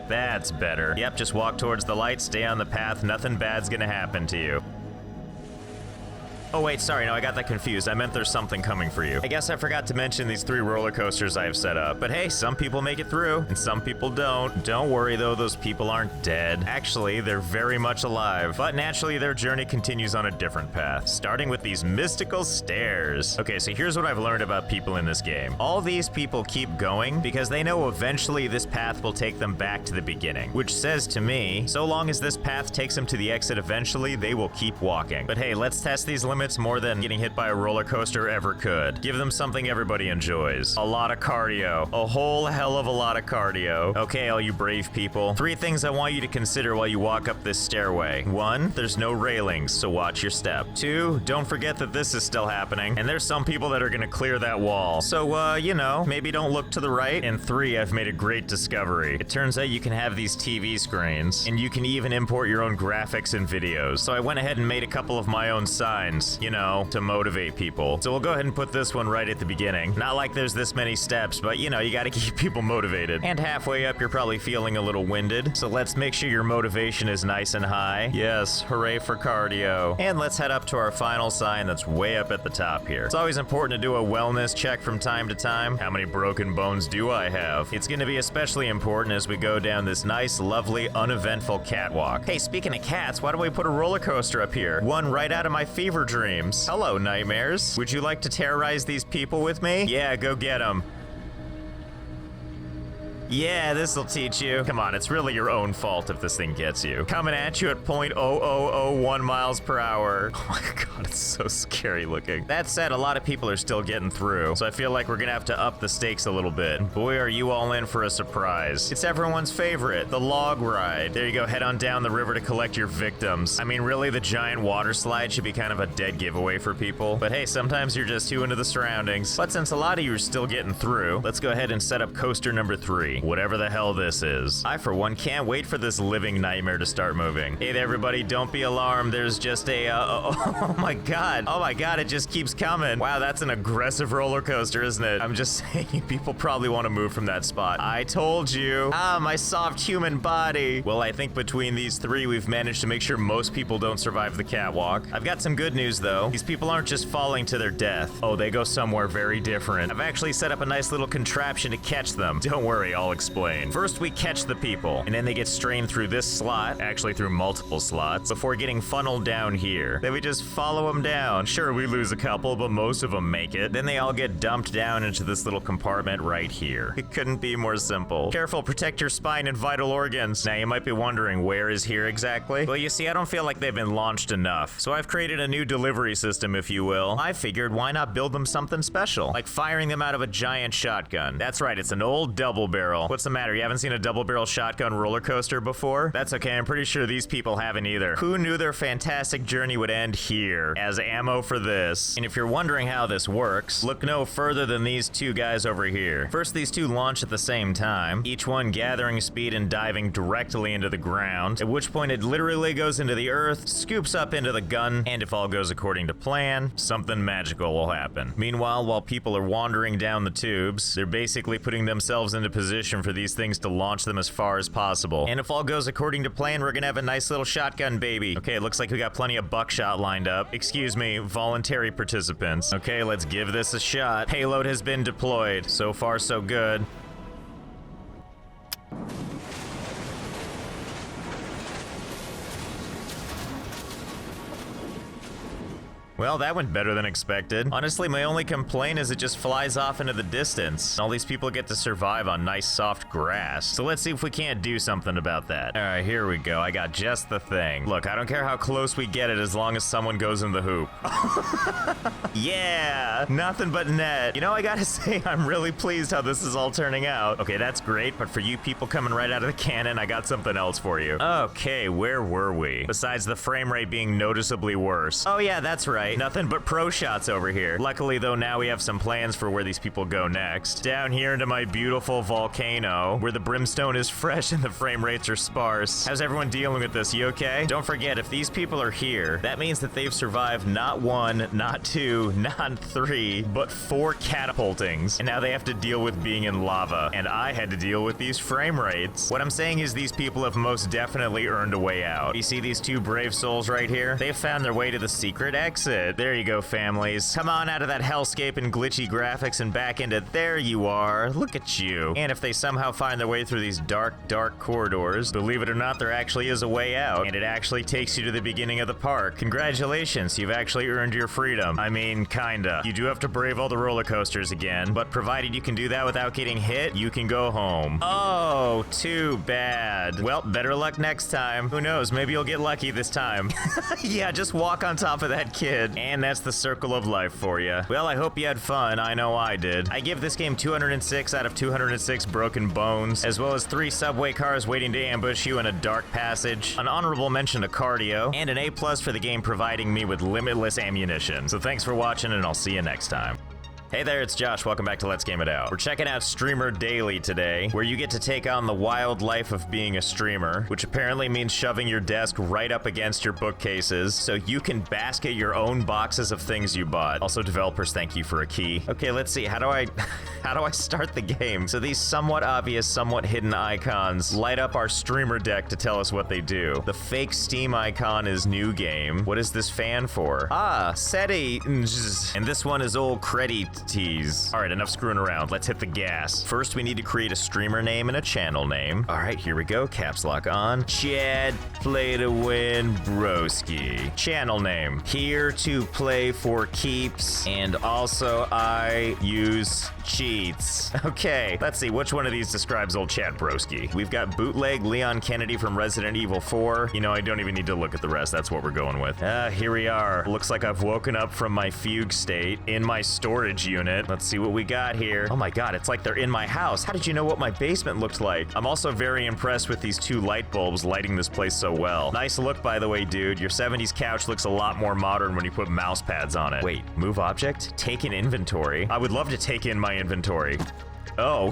That's better. Yep, just walk towards the light, stay on the path, nothing bad's gonna happen to you. Oh wait, sorry, no, I got that confused. I meant there's something coming for you. I guess I forgot to mention these 3 roller coasters I have set up. But hey, some people make it through, and some people don't. Don't worry though, those people aren't dead. Actually, they're very much alive. But naturally, their journey continues on a different path, starting with these mystical stairs. Okay, so here's what I've learned about people in this game. All these people keep going because they know eventually this path will take them back to the beginning, which says to me, so long as this path takes them to the exit eventually, they will keep walking. But hey, let's test these limits more than getting hit by a roller coaster ever could. Give them something everybody enjoys. A lot of cardio. A whole hell of a lot of cardio. Okay, all you brave people. 3 things I want you to consider while you walk up this stairway. 1, there's no railings, so watch your step. 2, don't forget that this is still happening, and there's some people that are gonna clear that wall. So, you know, maybe don't look to the right. And 3, I've made a great discovery. It turns out you can have these TV screens, and you can even import your own graphics and videos. So I went ahead and made a couple of my own signs, you know, to motivate people. So we'll go ahead and put this one right at the beginning. Not like there's this many steps, but you know, you gotta keep people motivated. And halfway up, you're probably feeling a little winded. So let's make sure your motivation is nice and high. Yes, hooray for cardio. And let's head up to our final sign that's way up at the top here. It's always important to do a wellness check from time to time. How many broken bones do I have? It's gonna be especially important as we go down this nice, lovely, uneventful catwalk. Hey, speaking of cats, why don't we put a roller coaster up here? One right out of my fever dream. Hello, nightmares. Would you like to terrorize these people with me? Yeah, go get them. Yeah, this'll teach you. Come on, it's really your own fault if this thing gets you. Coming at you at 0.0001 miles per hour. Oh my god, it's so scary looking. That said, a lot of people are still getting through, so I feel like we're gonna have to up the stakes a little bit. Boy, are you all in for a surprise. It's everyone's favorite, the log ride. There you go, head on down the river to collect your victims. I mean, really, the giant water slide should be kind of a dead giveaway for people. But hey, sometimes you're just too into the surroundings. But since a lot of you are still getting through, let's go ahead and set up coaster number 3. Whatever the hell this is. I, for one, can't wait for this living nightmare to start moving. Hey there, everybody, don't be alarmed. There's just a, oh my god. Oh my god, it just keeps coming. Wow, that's an aggressive roller coaster, isn't it? I'm just saying, people probably want to move from that spot. I told you. Ah, my soft human body. Well, I think between these 3, we've managed to make sure most people don't survive the catwalk. I've got some good news, though. These people aren't just falling to their death. Oh, they go somewhere very different. I've actually set up a nice little contraption to catch them. Don't worry, I'll explain. First, we catch the people, and then they get strained through this slot, actually through multiple slots, before getting funneled down here. Then we just follow them down. Sure, we lose a couple, but most of them make it. Then they all get dumped down into this little compartment right here. It couldn't be more simple. Careful, protect your spine and vital organs. Now, you might be wondering, where is here exactly? Well, you see, I don't feel like they've been launched enough, so I've created a new delivery system, if you will. I figured, why not build them something special, like firing them out of a giant shotgun. That's right, it's an old double barrel barrel. What's the matter? You haven't seen a double barrel shotgun roller coaster before? That's okay, I'm pretty sure these people haven't either. Who knew their fantastic journey would end here as ammo for this? And if you're wondering how this works, look no further than these two guys over here. First, these two launch at the same time, each one gathering speed and diving directly into the ground, at which point it literally goes into the earth, scoops up into the gun, and if all goes according to plan, something magical will happen. Meanwhile, while people are wandering down the tubes, they're basically putting themselves into position for these things to launch them as far as possible. And if all goes according to plan, we're gonna have a nice little shotgun baby. Okay, looks like we got plenty of buckshot lined up. Excuse me, voluntary participants. Okay, let's give this a shot. Payload has been deployed. So far, so good. Well, that went better than expected. Honestly, my only complaint is it just flies off into the distance. All these people get to survive on nice soft grass. So let's see if we can't do something about that. All right, here we go. I got just the thing. Look, I don't care how close we get it as long as someone goes in the hoop. Yeah, nothing but net. You know, I gotta say, I'm really pleased how this is all turning out. Okay, that's great, but for you people coming right out of the cannon, I got something else for you. Okay, where were we? Besides the frame rate being noticeably worse. Oh yeah, that's right. Nothing but pro shots over here. Luckily though, now we have some plans for where these people go next. Down here into my beautiful volcano, where the brimstone is fresh and the frame rates are sparse. How's everyone dealing with this? You okay? Don't forget, if these people are here, that means that they've survived not one, not two, not three, but 4 catapultings. And now they have to deal with being in lava. And I had to deal with these frame rates. What I'm saying is these people have most definitely earned a way out. You see these 2 brave souls right here? They've found their way to the secret exit. There you go, families. Come on out of that hellscape and glitchy graphics and back into there you are. Look at you. And if they somehow find their way through these dark, dark corridors, believe it or not, there actually is a way out. And it actually takes you to the beginning of the park. Congratulations, you've actually earned your freedom. I mean, kinda. You do have to brave all the roller coasters again, but provided you can do that without getting hit, you can go home. Oh, too bad. Well, better luck next time. Who knows, maybe you'll get lucky this time. Yeah, just walk on top of that kid. And that's the circle of life for you. Well, I hope you had fun. I know I did. I give this game 206 out of 206 broken bones, as well as 3 subway cars waiting to ambush you in a dark passage, an honorable mention to cardio, and an A+ for the game providing me with limitless ammunition. So thanks for watching, and I'll see you next time. Hey there, it's Josh. Welcome back to Let's Game It Out. We're checking out Streamer Daily today, where you get to take on the wild life of being a streamer, which apparently means shoving your desk right up against your bookcases so you can basket your own boxes of things you bought. Also, developers, thank you for a key. Okay, let's see. How do I start the game? So these somewhat obvious, somewhat hidden icons light up our streamer deck to tell us what they do. The fake Steam icon is new game. What is this fan for? Ah, settings. And this one is old credit. All right, enough screwing around. Let's hit the gas. First, we need to create a streamer name and a channel name. All right, here we go. Caps lock on. Chad Play to Win Broski. Channel name. Here to play for keeps. And also, I use cheats. Okay, let's see. Which one of these describes old Chad Broski? We've got bootleg Leon Kennedy from Resident Evil 4. You know, I don't even need to look at the rest. That's what we're going with. Here we are. Looks like I've woken up from my fugue state in my storage unit. Let's see what we got here. Oh my god, it's like they're in my house. How did you know what my basement looked like? I'm also very impressed with these 2 light bulbs lighting this place so well. Nice look, by the way, dude. Your 70s couch looks a lot more modern when you put mouse pads on it. Wait, move object? Take in inventory? I would love to take in my inventory. Oh.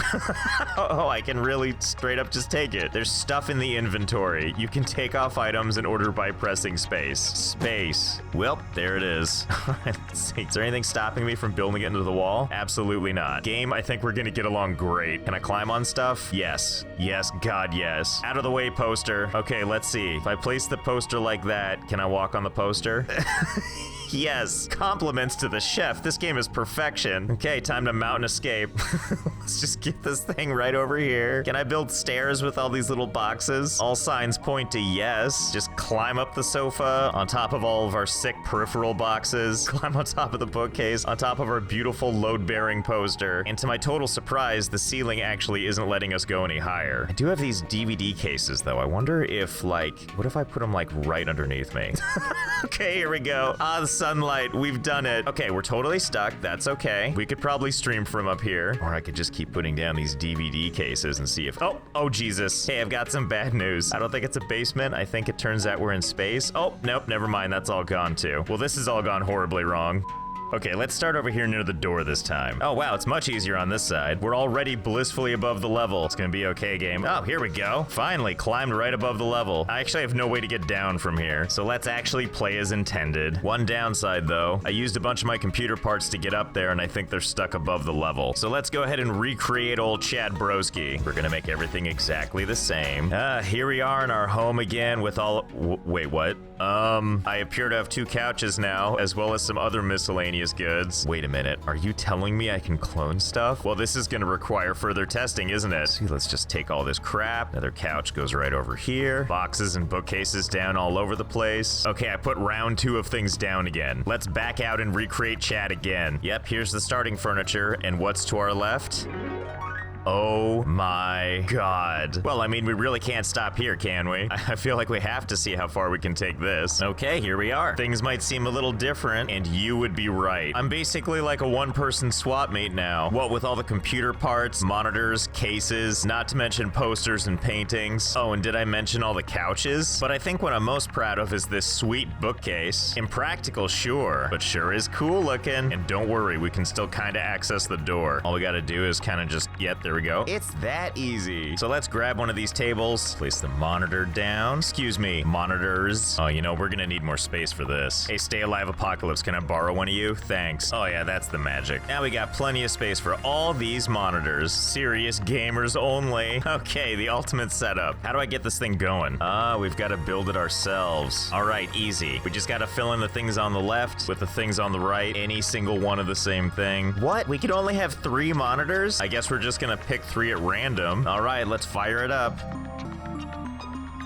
Oh, I can really straight up just take it. There's stuff in the inventory. You can take off items in order by pressing space. Space. Well, there it is. Let's see. Is there anything stopping me from building it into the wall? Absolutely not. Game, I think we're gonna get along great. Can I climb on stuff? Yes. Yes, God, yes. Out of the way, poster. Okay, let's see. If I place the poster like that, can I walk on the poster? Yes. Compliments to the chef. This game is perfection. Okay, time to mount and escape. Let's just get this thing right over here. Can I build stairs with all these little boxes? All signs point to yes. Just climb up the sofa on top of all of our sick peripheral boxes. Climb on top of the bookcase, on top of our beautiful load-bearing poster. And to my total surprise, the ceiling actually isn't letting us go any higher. I do have these DVD cases, though. I wonder if, like, what if I put them, like, right underneath me? Okay, here we go. Ah, the sunlight. We've done it. Okay, we're totally stuck. That's okay. We could probably stream from up here. Or I could just keep putting down these DVD cases and see if... Oh, Jesus. Hey, I've got some bad news. I don't think it's a basement. I think it turns out we're in space. Oh, nope, never mind. That's all gone, too. Well, this has all gone horribly wrong. Okay, let's start over here near the door this time. Oh, wow, it's much easier on this side. We're already blissfully above the level. It's gonna be okay, game. Oh, here we go. Finally, climbed right above the level. I actually have no way to get down from here, so let's actually play as intended. One downside, though. I used a bunch of my computer parts to get up there, and I think they're stuck above the level. So let's go ahead and recreate old Chad Broski. We're gonna make everything exactly the same. Here we are in our home again with all... wait, what? I appear to have 2 couches now, as well as some other miscellaneous goods. Wait a minute, are you telling me I can clone stuff? Well, this is gonna require further testing, isn't it? See, let's just take all this crap. Another couch goes right over here. Boxes and bookcases down all over the place. Okay, I put round 2 of things down again. Let's back out and recreate Chad again. Yep, here's the starting furniture, and what's to our left? Oh my god. Well, I mean, we really can't stop here, can we? I feel like we have to see how far we can take this. Okay, here we are. Things might seem a little different, and you would be right. I'm basically like a one-person swap mate now. What with all the computer parts, monitors, cases, not to mention posters and paintings. Oh, and did I mention all the couches? But I think what I'm most proud of is this sweet bookcase. Impractical, sure, but sure is cool looking. And don't worry, we can still kind of access the door. All we gotta do is kind of just, yep, there we go. It's that easy. So let's grab one of these tables, place the monitor down. Excuse me, monitors. Oh, you know, we're gonna need more space for this. Hey, Stay Alive Apocalypse, can I borrow one of you? Thanks. Oh yeah, that's the magic. Now we got plenty of space for all these monitors. Serious gamers only. Okay, the ultimate setup. How do I get this thing going? We've got to build it ourselves. All right, easy. We just got to fill in the things on the left with the things on the right. Any single one of the same thing. What? We could only have 3 monitors? I guess we're just gonna pick 3 at random. All right, let's fire it up.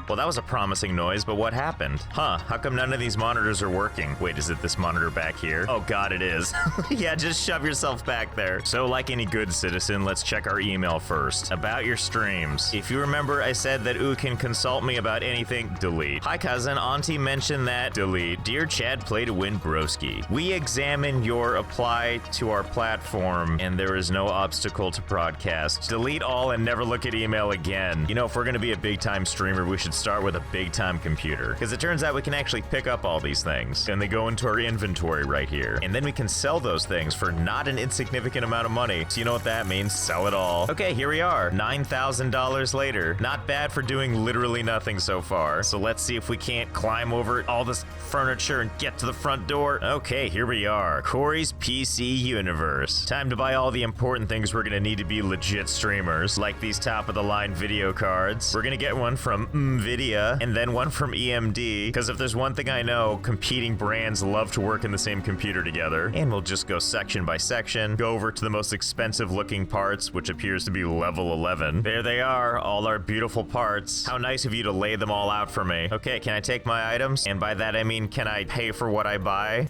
Well, that was a promising noise, but what happened? Huh, how come none of these monitors are working? Wait, is it this monitor back here? Oh god, it is. Yeah, just shove yourself back there. So like any good citizen, let's check our email first. About your streams. If you remember, I said that Oo can consult me about anything. Delete. Hi cousin, auntie mentioned that. Delete. Dear Chad, play to win broski. We examine your apply to our platform, and there is no obstacle to broadcast. Delete all and never look at email again. You know, if we're gonna be a big time streamer, we should start with a big time computer, because it turns out we can actually pick up all these things and they go into our inventory right here, and then we can sell those things for not an insignificant amount of money. So you know what that means? Sell it all. Okay, here we are, $9,000 later. Not bad for doing literally nothing so far. So let's see if we can't climb over all this furniture and get to the front door. Okay, here we are, Corey's PC universe. Time to buy all the important things we're gonna need to be legit streamers, like these top of the line video cards. We're gonna get one from Nvidia, and then one from EMD, because if there's one thing I know, competing brands love to work in the same computer together. And we'll just go section by section, go over to the most expensive looking parts, which appears to be level 11. There they are, all our beautiful parts. How nice of you to lay them all out for me. Okay, can I take my items? And by that I mean, can I pay for what I buy?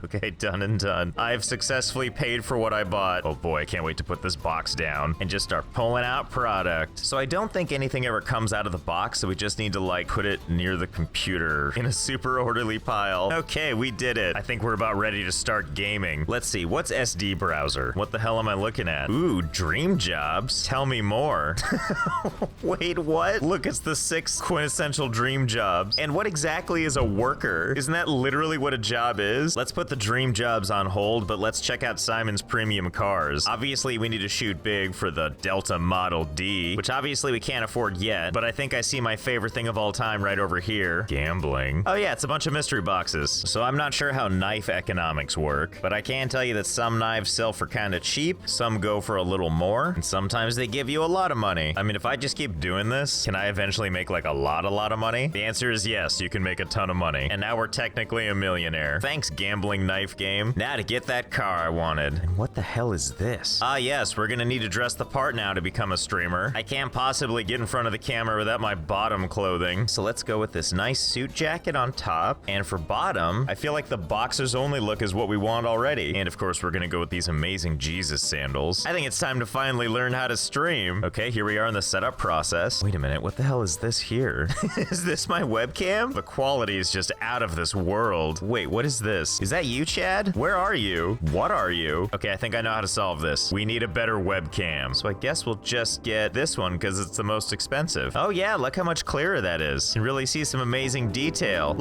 Okay, done and done. I've successfully paid for what I bought. Oh boy, I can't wait to put this box down and just start pulling out product. So I don't think anything ever comes out of the box, so we just need to like put it near the computer in a super orderly pile. Okay, we did it. I think we're about ready to start gaming. Let's see, what's SD browser? What the hell am I looking at? Ooh, dream jobs? Tell me more. Wait, what? Look, it's the 6 quintessential dream jobs. And what exactly is a worker? Isn't that literally what a job is? Let's put the dream jobs on hold, but let's check out Simon's premium cars. Obviously, we need to shoot big for the Delta Model D, which obviously we can't afford yet, but I think I see my favorite thing of all time right over here. Gambling. Oh yeah, it's a bunch of mystery boxes. So I'm not sure how knife economics work, but I can tell you that some knives sell for kind of cheap, some go for a little more, and sometimes they give you a lot of money. I mean, if I just keep doing this, can I eventually make like a lot of money? The answer is yes, you can make a ton of money. And now we're technically a millionaire. Thanks, gambling sibling knife game. Now to get that car I wanted. And what the hell is this? Ah, yes, we're gonna need to dress the part now to become a streamer. I can't possibly get in front of the camera without my bottom clothing. So let's go with this nice suit jacket on top. And for bottom, I feel like the boxers only look is what we want already. And of course, we're gonna go with these amazing Jesus sandals. I think it's time to finally learn how to stream. Okay, here we are in the setup process. Wait a minute, what the hell is this here? Is this my webcam? The quality is just out of this world. Wait, what is this? Is that you, Chad? Where are you? What are you? Okay, I think I know how to solve this. We need a better webcam. So I guess we'll just get this one because it's the most expensive. Oh yeah, look how much clearer that is. You can really see some amazing detail.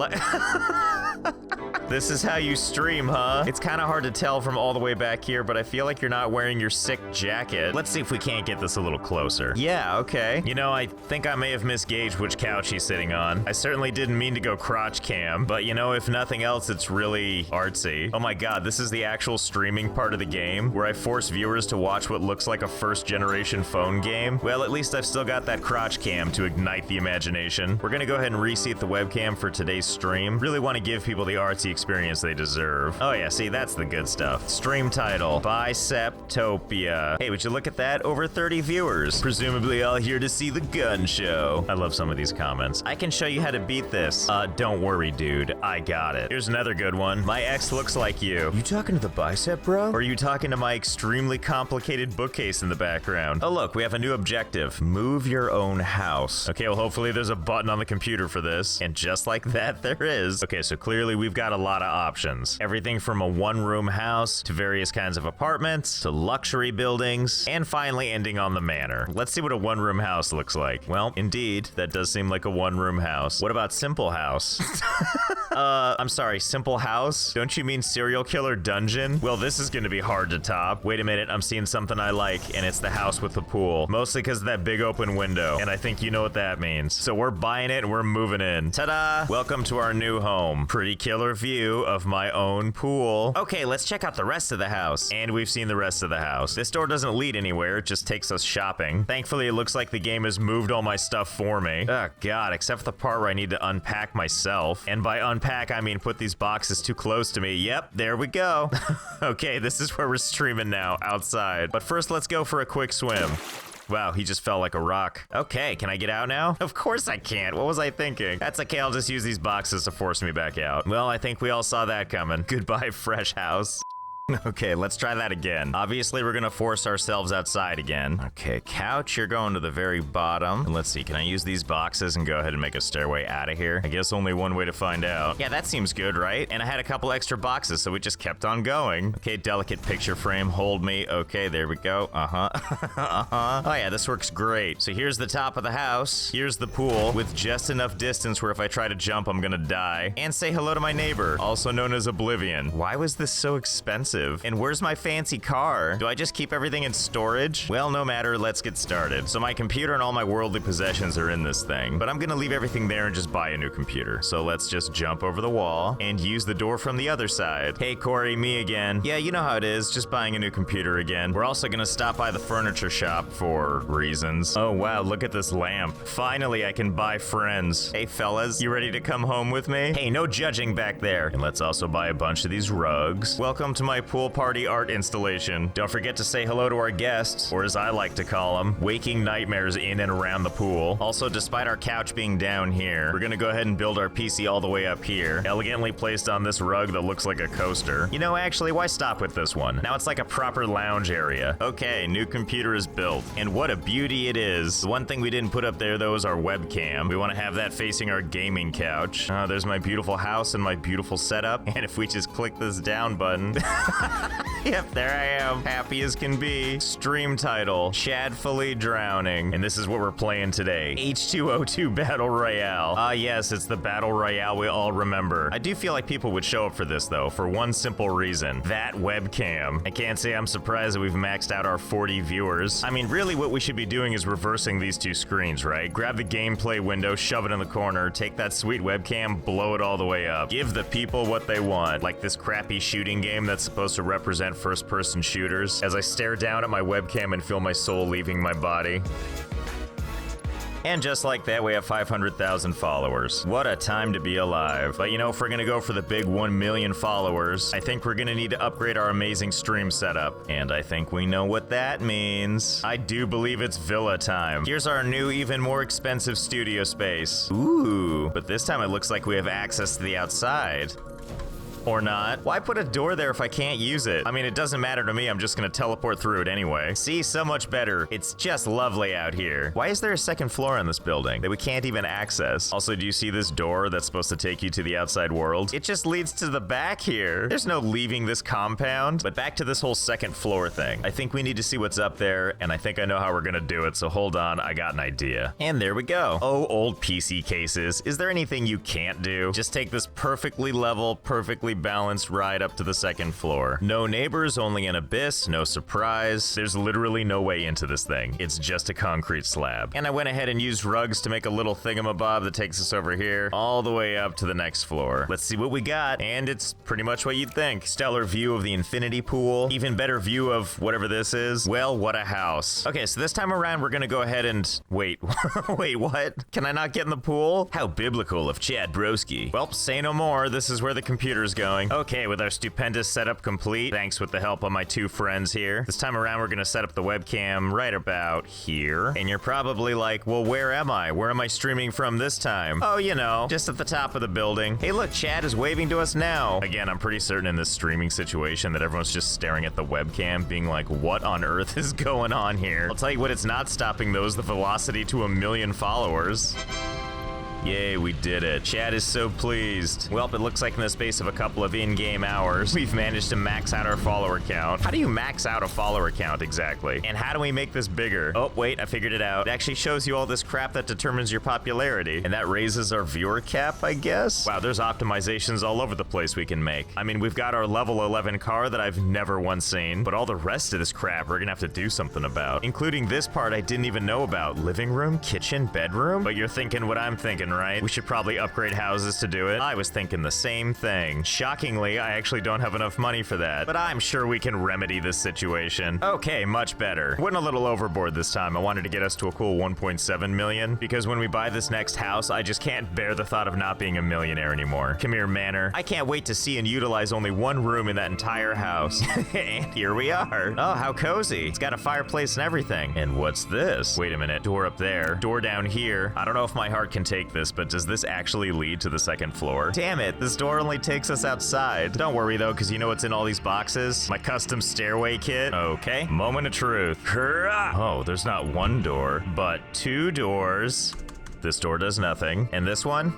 This is how you stream, huh? It's kind of hard to tell from all the way back here, but I feel like you're not wearing your sick jacket. Let's see if we can't get this a little closer. Yeah, okay. You know, I think I may have misgauged which couch he's sitting on. I certainly didn't mean to go crotch cam, but you know, if nothing else, it's really artsy. Oh my god, this is the actual streaming part of the game, where I force viewers to watch what looks like a first-generation phone game. Well, at least I've still got that crotch cam to ignite the imagination. We're gonna go ahead and reseat the webcam for today's stream. Really want to give people the artsy experience they deserve. Oh yeah, see, that's the good stuff. Stream title, Biceptopia. Hey, would you look at that? Over 30 viewers. Presumably all here to see the gun show. I love some of these comments. I can show you how to beat this. Don't worry, dude. I got it. Here's another good one. My ex looks like you. You talking to the bicep, bro? Or are you talking to my extremely complicated bookcase in the background? Oh look, we have a new objective. Move your own house. Okay, well hopefully there's a button on the computer for this. And just like that, there is. Okay, so clearly we've got a lot of options. Everything from a one-room house to various kinds of apartments to luxury buildings and finally ending on the manor. Let's see what a one-room house looks like. Well, indeed, that does seem like a one-room house. What about simple house? I'm sorry, simple house? Don't you mean serial killer dungeon? Well, this is gonna be hard to top. Wait a minute, I'm seeing something I like, and it's the house with the pool. Mostly because of that big open window, and I think you know what that means. So we're buying it and we're moving in. Ta-da! Welcome to our new home. Pretty killer view of my own pool. Okay, let's check out the rest of the house. And we've seen the rest of the house. This door doesn't lead anywhere, it just takes us shopping. Thankfully, it looks like the game has moved all my stuff for me. Oh god, except for the part where I need to unpack myself. And by unpack, I mean put these boxes too close to me. Yep, there we go. Okay, this is where we're streaming now, outside. But first, let's go for a quick swim. Wow, he just fell like a rock. Okay, can I get out now? Of course I can't. What was I thinking? That's okay, I'll just use these boxes to force me back out. Well, I think we all saw that coming. Goodbye, fresh house. Okay, let's try that again. Obviously, we're gonna force ourselves outside again. Okay, couch, you're going to the very bottom. And let's see, can I use these boxes and go ahead and make a stairway out of here? I guess only one way to find out. Yeah, that seems good, right? And I had a couple extra boxes, so we just kept on going. Okay, delicate picture frame, hold me. Okay, there we go. Uh-huh. Uh-huh. Oh yeah, this works great. So here's the top of the house. Here's the pool with just enough distance where if I try to jump, I'm gonna die. And say hello to my neighbor, also known as Oblivion. Why was this so expensive? And where's my fancy car? Do I just keep everything in storage? Well, no matter, let's get started. So my computer and all my worldly possessions are in this thing, but I'm gonna leave everything there and just buy a new computer. So let's just jump over the wall and use the door from the other side. Hey Corey, me again. Yeah, you know how it is, just buying a new computer again. We're also gonna stop by the furniture shop for reasons. Oh wow, look at this lamp. Finally, I can buy friends. Hey fellas, you ready to come home with me? Hey, no judging back there. And let's also buy a bunch of these rugs. Welcome to my pool party art installation. Don't forget to say hello to our guests, or as I like to call them, waking nightmares in and around the pool. Also, despite our couch being down here, we're gonna go ahead and build our PC all the way up here, elegantly placed on this rug that looks like a coaster. You know, actually, why stop with this one? Now it's like a proper lounge area. Okay, new computer is built, and what a beauty it is. The one thing we didn't put up there, though, is our webcam. We want to have that facing our gaming couch. There's my beautiful house and my beautiful setup, and if we just click this down button... Yep, there I am, happy as can be. Stream title, Chadfully Drowning. And this is what we're playing today, H2O2 Battle Royale. Ah yes, it's the Battle Royale we all remember. I do feel like people would show up for this though, for one simple reason, that webcam. I can't say I'm surprised that we've maxed out our 40 viewers. I mean, really what we should be doing is reversing these two screens, right? Grab the gameplay window, shove it in the corner, take that sweet webcam, blow it all the way up. Give the people what they want, like this crappy shooting game that's supposed to represent first-person shooters, as I stare down at my webcam and feel my soul leaving my body. And just like that, we have 500,000 followers. What a time to be alive. But you know, if we're gonna go for the big 1 million followers, I think we're gonna need to upgrade our amazing stream setup. And I think we know what that means. I do believe it's villa time. Here's our new, even more expensive studio space. Ooh, but this time it looks like we have access to the outside. Or not. Why put a door there if I can't use it? I mean, it doesn't matter to me. I'm just gonna teleport through it anyway. See, so much better. It's just lovely out here. Why is there a second floor on this building that we can't even access? Also, do you see this door that's supposed to take you to the outside world? It just leads to the back here. There's no leaving this compound. But back to this whole second floor thing. I think we need to see what's up there, and I think I know how we're gonna do it, so hold on, I got an idea. And there we go. Oh, old PC cases. Is there anything you can't do? Just take this perfectly level, perfectly balanced ride up to the second floor. No neighbors, only an abyss, no surprise. There's literally no way into this thing. It's just a concrete slab. And I went ahead and used rugs to make a little thingamabob that takes us over here, all the way up to the next floor. Let's see what we got, and it's pretty much what you'd think. Stellar view of the infinity pool, even better view of whatever this is. Well, what a house. Okay, so this time around, we're gonna go ahead and... Wait, wait, what? Can I not get in the pool? How biblical of Chad Broski. Well, say no more. This is where the computer's going. Okay, with our stupendous setup complete, thanks with the help of my two friends here. This time around, we're gonna set up the webcam right about here. And you're probably like, well, where am I? Where am I streaming from this time? Oh, you know, just at the top of the building. Hey, look, Chad is waving to us now. Again, I'm pretty certain in this streaming situation that everyone's just staring at the webcam, being like, what on earth is going on here? I'll tell you what, it's not stopping those, the velocity to 1 million followers. Yay, we did it. Chad is so pleased. Well, it looks like in the space of a couple of in-game hours, we've managed to max out our follower count. How do you max out a follower count exactly? And how do we make this bigger? Oh, wait, I figured it out. It actually shows you all this crap that determines your popularity. And that raises our viewer cap, I guess? Wow, there's optimizations all over the place we can make. I mean, we've got our level 11 car that I've never once seen, but all the rest of this crap we're gonna have to do something about. Including this part I didn't even know about. Living room, kitchen, bedroom? But you're thinking what I'm thinking, right? We should probably upgrade houses to do it. I was thinking the same thing. Shockingly, I actually don't have enough money for that, but I'm sure we can remedy this situation. Okay, much better. Went a little overboard this time. I wanted to get us to a cool 1.7 million, because when we buy this next house, I just can't bear the thought of not being a millionaire anymore. Come here, Manor. I can't wait to see and utilize only one room in that entire house. And here we are. Oh, how cozy. It's got a fireplace and everything. And what's this? Wait a minute. Door up there. Door down here. I don't know if my heart can take this, but does this actually lead to the second floor? Damn it, this door only takes us outside. Don't worry though, because you know what's in all these boxes? My custom stairway kit. Okay, moment of truth. Oh, there's not one door, but two doors. This door does nothing. And this one?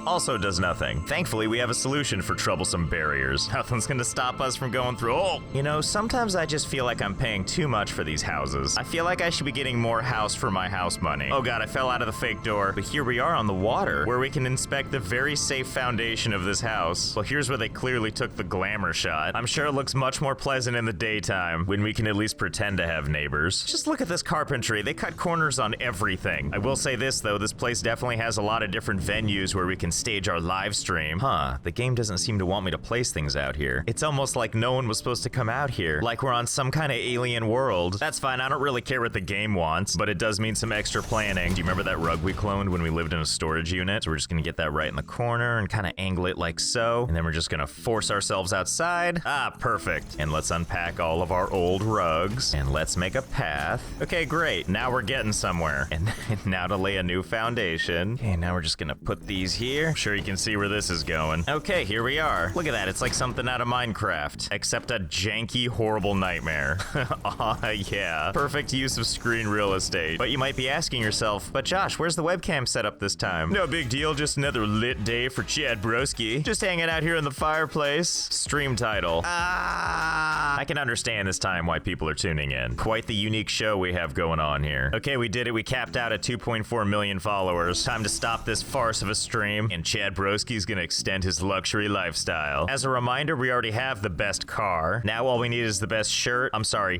Also does nothing. Thankfully, we have a solution for troublesome barriers. Nothing's gonna stop us from going through. Oh! You know, sometimes I just feel like I'm paying too much for these houses. I feel like I should be getting more house for my house money. Oh god, I fell out of the fake door. But here we are on the water, where we can inspect the very safe foundation of this house. Well, here's where they clearly took the glamour shot. I'm sure it looks much more pleasant in the daytime, when we can at least pretend to have neighbors. Just look at this carpentry. They cut corners on everything. I will say this though, this place definitely has a lot of different venues where we can stage our live stream. Huh, the game doesn't seem to want me to place things out here. It's almost like no one was supposed to come out here, like we're on some kind of alien world. That's fine, I don't really care what the game wants, but it does mean some extra planning. Do you remember that rug we cloned when we lived in a storage unit? So we're just gonna get that right in the corner and kind of angle it like so, and then we're just gonna force ourselves outside. Ah, perfect. And let's unpack all of our old rugs, and let's make a path. Okay, great, now we're getting somewhere. And now to lay a new foundation. Okay, now we're just gonna put these here. I'm sure you can see where this is going. Okay, here we are. Look at that, it's like something out of Minecraft, except a janky, horrible nightmare. Aw, yeah. Perfect use of screen real estate. But you might be asking yourself, but Josh, where's the webcam set up this time? No big deal, just another lit day for Chad Broski. Just hanging out here in the fireplace. Stream title. I can understand this time why people are tuning in. Quite the unique show we have going on here. Okay, we did it. We capped out at 2.4 million followers. Time to stop this farce of a stream. and Chad Broski's gonna extend his luxury lifestyle. As a reminder, we already have the best car. Now all we need is the best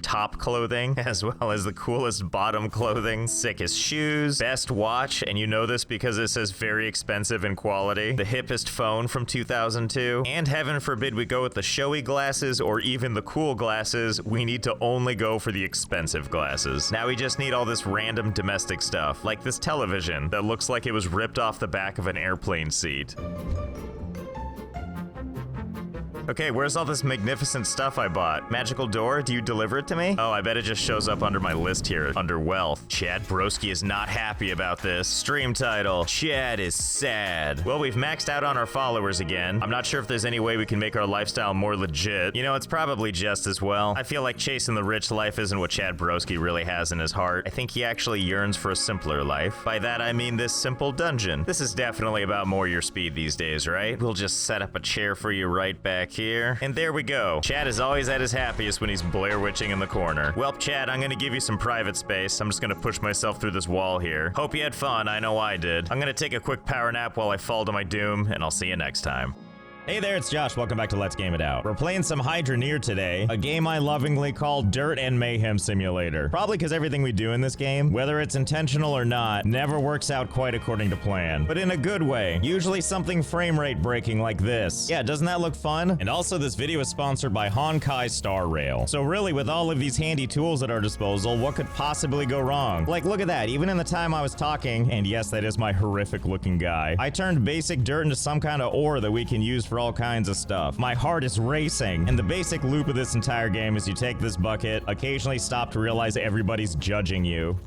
top clothing, as well as the coolest bottom clothing, sickest shoes, best watch, and you know this because it says very expensive in quality, the hippest phone from 2002, and heaven forbid we go with the showy glasses or even the cool glasses, we need to only go for the expensive glasses. Now we just need all this random domestic stuff, like this television that looks like it was ripped off the back of an airplane seat. Okay, where's all this magnificent stuff I bought? Magical door, do you deliver it to me? Oh, I bet it just shows up under my list here, under wealth. Chad Broski is not happy about this. Stream title, Chad is sad. Well, we've maxed out on our followers again. I'm not sure if there's any way we can make our lifestyle more legit. You know, it's probably just as well. I feel like chasing the rich life isn't what Chad Broski really has in his heart. I think he actually yearns for a simpler life. By that, I mean this simple dungeon. This is definitely about more your speed these days, right? We'll just set up a chair for you right back here. And there we go. Chad is always at his happiest when he's Blair Witching in the corner. Well, Chad, I'm gonna give you some private space. I'm just gonna push myself through this wall here. Hope you had fun. I know I did. I'm gonna take a quick power nap while I fall to my doom, and I'll see you next time. Hey there, it's Josh. Welcome back to Let's Game It Out. We're playing some Hydroneer today, a game I lovingly call Dirt and Mayhem Simulator. Probably because everything we do in this game, whether it's intentional or not, never works out quite according to plan. But in a good way. Usually something frame rate breaking like this. Yeah, doesn't that look fun? And also this video is sponsored by Honkai Star Rail. So really, with all of these handy tools at our disposal, what could possibly go wrong? Like, look at that. Even in the time I was talking, and yes, that is my horrific looking guy, I turned basic dirt into some kind of ore that we can use for all kinds of stuff. My heart is racing, and the basic loop of this entire game is you take this bucket, occasionally stop to realize everybody's judging you.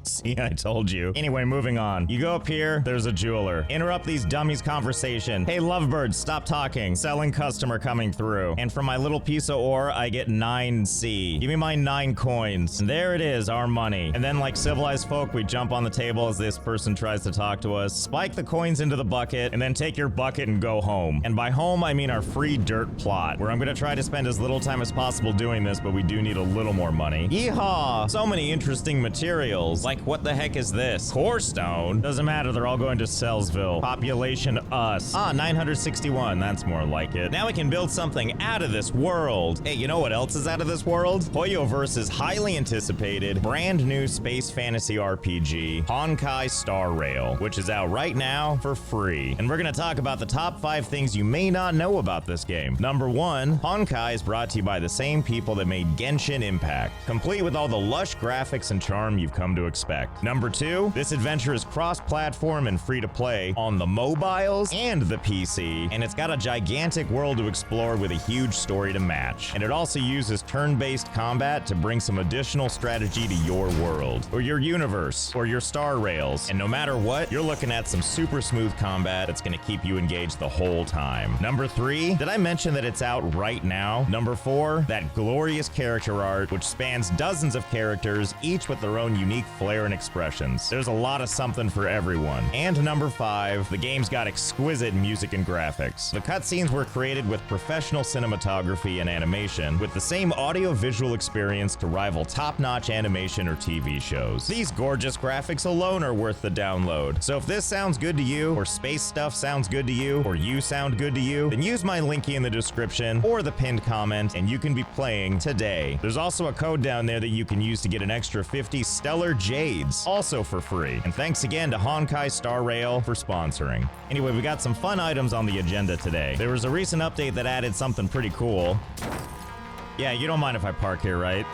See, I told you. Anyway, moving on. You go up here, there's a jeweler. Interrupt these dummies' conversation. Hey, lovebird, stop talking. Selling customer coming through. And for my little piece of ore, I get 9C. Give me my 9 coins. And there it is, our money. And then like civilized folk, we jump on the table as this person tries to talk to us, spike the coins into the bucket, and then take your bucket and go home. And by home, I mean our free dirt plot, where I'm gonna try to spend as little time as possible doing this, but we do need a little more money. Yeehaw! So many interesting materials. Like, what the heck is this? Core stone? Doesn't matter, they're all going to Sellsville. Population us. Ah, 961, that's more like it. Now we can build something out of this world. Hey, you know what else is out of this world? HOLLiiWOOD's highly anticipated, brand new space fantasy RPG, Honkai Star Rail, which is out right now for free. And we're gonna talk about the top 5 things you may not know about this game. Number 1, Honkai is brought to you by the same people that made Genshin Impact, complete with all the lush graphics and charm you've come to expect. Number 2, this adventure is cross-platform and free-to-play on the mobiles and the PC, and it's got a gigantic world to explore with a huge story to match. And it also uses turn-based combat to bring some additional strategy to your world, or your universe, or your star rails. And no matter what, you're looking at some super smooth combat that's gonna keep you engaged the whole time. Number 3, did I mention that it's out right now? Number 4, that glorious character art, which spans dozens of characters, each with their own unique flair and expressions. There's a lot of something for everyone. And number 5, the game's got exquisite music and graphics. The cutscenes were created with professional cinematography and animation, with the same audio-visual experience to rival top-notch animation or TV shows. These gorgeous graphics alone are worth the download. So if this sounds good to you, or space stuff sounds good to you, or you sound good to you, then use my linky in the description or the pinned comment, and you can be playing today. There's also a code down there that you can use to get an extra 50 Stellar Jades, also for free. And thanks again to Honkai Star Rail for sponsoring. Anyway, we got some fun items on the agenda today. There was a recent update that added something pretty cool. Yeah, you don't mind if I park here, right?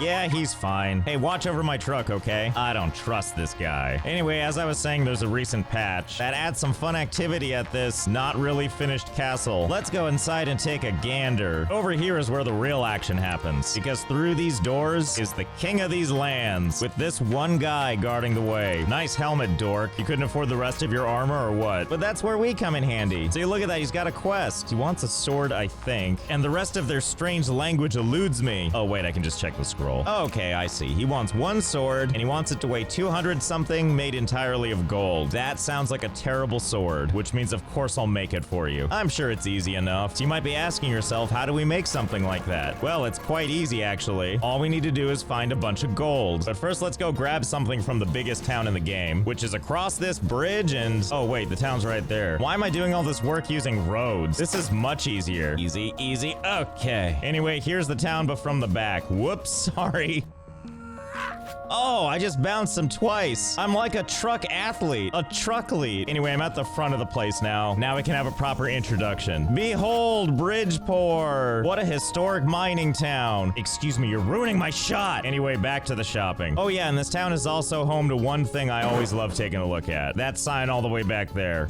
Yeah, he's fine. Hey, watch over my truck, okay? I don't trust this guy. Anyway, as I was saying, there's a recent patch that adds some fun activity at this not really finished castle. Let's go inside and take a gander. Over here is where the real action happens, because through these doors is the king of these lands, with this one guy guarding the way. Nice helmet, dork. You couldn't afford the rest of your armor or what? But that's where we come in handy. See, look at that, he's got a quest. He wants a sword, I think, and the rest of their strange language eludes me. Oh wait, I can just check the scroll. mineral. Okay, I see. He wants one sword, and he wants it to weigh 200 something, made entirely of gold. That sounds like a terrible sword, which means of course I'll make it for you. I'm sure it's easy enough. So you might be asking yourself, how do we make something like that? Well, it's quite easy actually. All we need to do is find a bunch of gold. But first, let's go grab something from the biggest town in the game, which is across this bridge and... Oh wait, the town's right there. Why am I doing all this work using roads? This is much easier. Easy, easy. Okay. Anyway, here's the town, but from the back. Whoops, sorry. Oh, I just bounced him twice. I'm like a truck athlete, a truck lead. Anyway, I'm at the front of the place now. Now we can have a proper introduction. Behold, Bridgeport. What a historic mining town. Excuse me, you're ruining my shot. Anyway, back to the shopping. Oh yeah, and this town is also home to one thing I always love taking a look at. That sign all the way back there.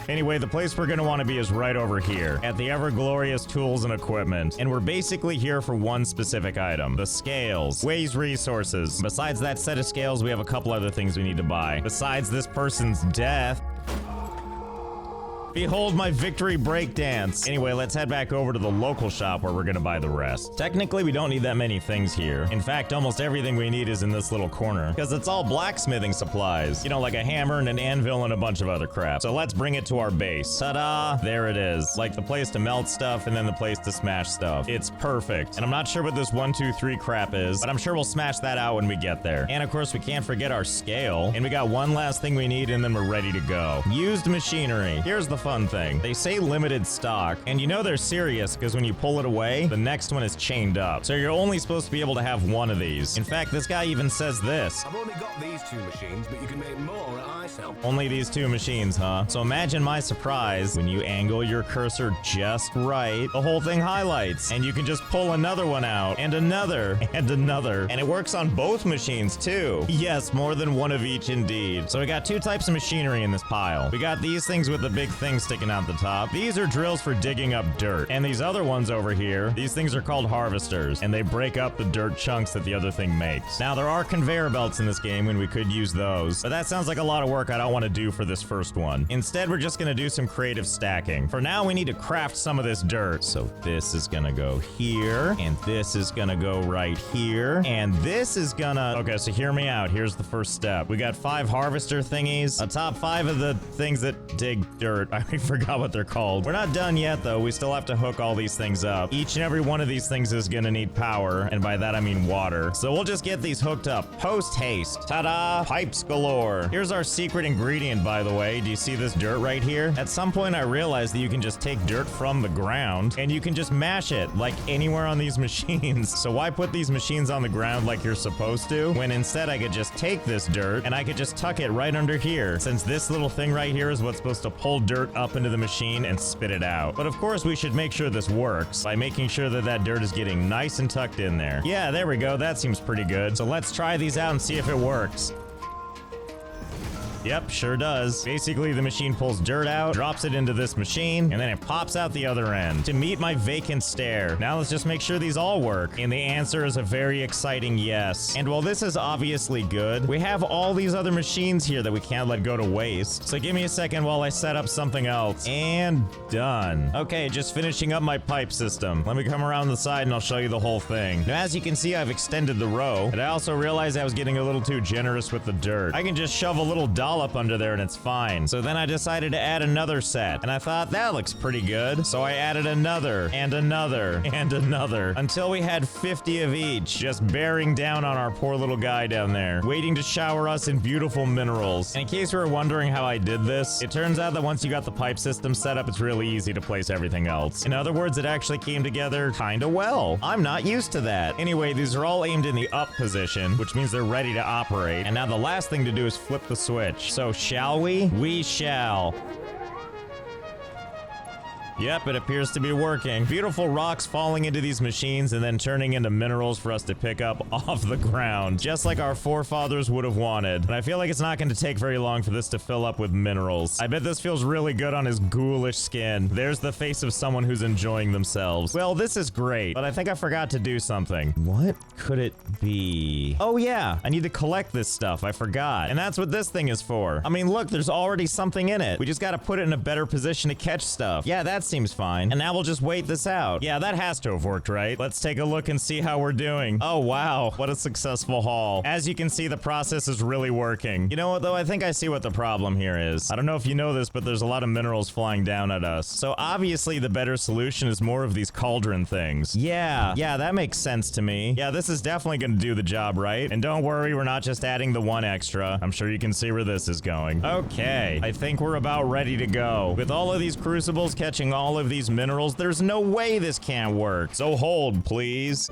Anyway, the place we're gonna want to be is right over here, at the ever-glorious tools and equipment. And we're basically here for one specific item, the scales. Weighs resources. Besides that set of scales, we have a couple other things we need to buy. Besides this person's death. Behold my victory breakdance. Anyway, let's head back over to the local shop where we're gonna buy the rest. Technically, we don't need that many things here. In fact, almost everything we need is in this little corner, because it's all blacksmithing supplies. You know, like a hammer and an anvil and a bunch of other crap. So let's bring it to our base. Ta-da! There it is. Like the place to melt stuff and then the place to smash stuff. It's perfect. And I'm not sure what this 1, 2, 3 crap is, but I'm sure we'll smash that out when we get there. And of course, we can't forget our scale. And we got one last thing we need and then we're ready to go. Used machinery. Here's the fun thing. They say limited stock, and you know they're serious because when you pull it away, the next one is chained up. So you're only supposed to be able to have one of these. In fact, this guy even says this. I've only got these 2 machines, but you can make more at iSell. Only these 2 machines, huh? So imagine my surprise when you angle your cursor just right, the whole thing highlights, and you can just pull another one out, and another, and another. And it works on both machines too. Yes, more than one of each indeed. So we got 2 types of machinery in this pile. We got these things with the big thing sticking out the top. These are drills for digging up dirt. And these other ones over here, these things are called harvesters, and they break up the dirt chunks that the other thing makes. Now, there are conveyor belts in this game, and we could use those, but that sounds like a lot of work I don't want to do for this first one. Instead, we're just going to do some creative stacking. For now, we need to craft some of this dirt. So this is going to go here, and this is going to go right here, and this is gonna... Okay, so hear me out. Here's the first step. We got 5 harvester thingies, a top 5 of the things that dig dirt. I forgot what they're called. We're not done yet, though. We still have to hook all these things up. Each and every one of these things is gonna need power, and by that I mean water. So we'll just get these hooked up post-haste. Ta-da! Pipes galore. Here's our secret ingredient, by the way. Do you see this dirt right here? At some point, I realized that you can just take dirt from the ground, and you can just mash it, like anywhere on these machines. So why put these machines on the ground like you're supposed to, when instead I could just take this dirt, and I could just tuck it right under here, since this little thing right here is what's supposed to pull dirt up into the machine and spit it out. But of course, we should make sure this works by making sure that that dirt is getting nice and tucked in there. Yeah, there we go. That seems pretty good. So let's try these out and see if it works. Yep, sure does. Basically, the machine pulls dirt out, drops it into this machine, and then it pops out the other end to meet my vacant stare. Now let's just make sure these all work. And the answer is a very exciting yes. And while this is obviously good, we have all these other machines here that we can't let go to waste. So give me a second while I set up something else. And done. Okay, just finishing up my pipe system. Let me come around the side and I'll show you the whole thing. Now, as you can see, I've extended the row, but I also realized I was getting a little too generous with the dirt. I can just shove a little dollop under there and it's fine. So then I decided to add another set, and I thought that looks pretty good. So I added another and another and another until we had 50 of each, just bearing down on our poor little guy down there, waiting to shower us in beautiful minerals. And in case you were wondering how I did this, it turns out that once you got the pipe system set up, it's really easy to place everything else. In other words, it actually came together kinda well. I'm not used to that. Anyway, these are all aimed in the up position, which means they're ready to operate. And now the last thing to do is flip the switch. So shall we? We shall. Yep, it appears to be working. Beautiful rocks falling into these machines and then turning into minerals for us to pick up off the ground, just like our forefathers would have wanted. And I feel like it's not going to take very long for this to fill up with minerals. I bet this feels really good on his ghoulish skin. There's the face of someone who's enjoying themselves. Well, this is great, but I think I forgot to do something. What could it be? Oh yeah, I need to collect this stuff. I forgot. And that's what this thing is for. I mean, look, there's already something in it. We just got to put it in a better position to catch stuff. Yeah, that's seems fine. And now we'll just wait this out. Yeah, that has to have worked, right? Let's take a look and see how we're doing. Oh, wow. What a successful haul. As you can see, the process is really working. You know what, though? I think I see what the problem here is. I don't know if you know this, but there's a lot of minerals flying down at us. So obviously the better solution is more of these cauldron things. Yeah, that makes sense to me. Yeah, this is definitely gonna do the job, right? And don't worry, we're not just adding the one extra. I'm sure you can see where this is going. Okay, I think we're about ready to go. With all of these crucibles catching all of these minerals, there's no way this can't work. So hold, please.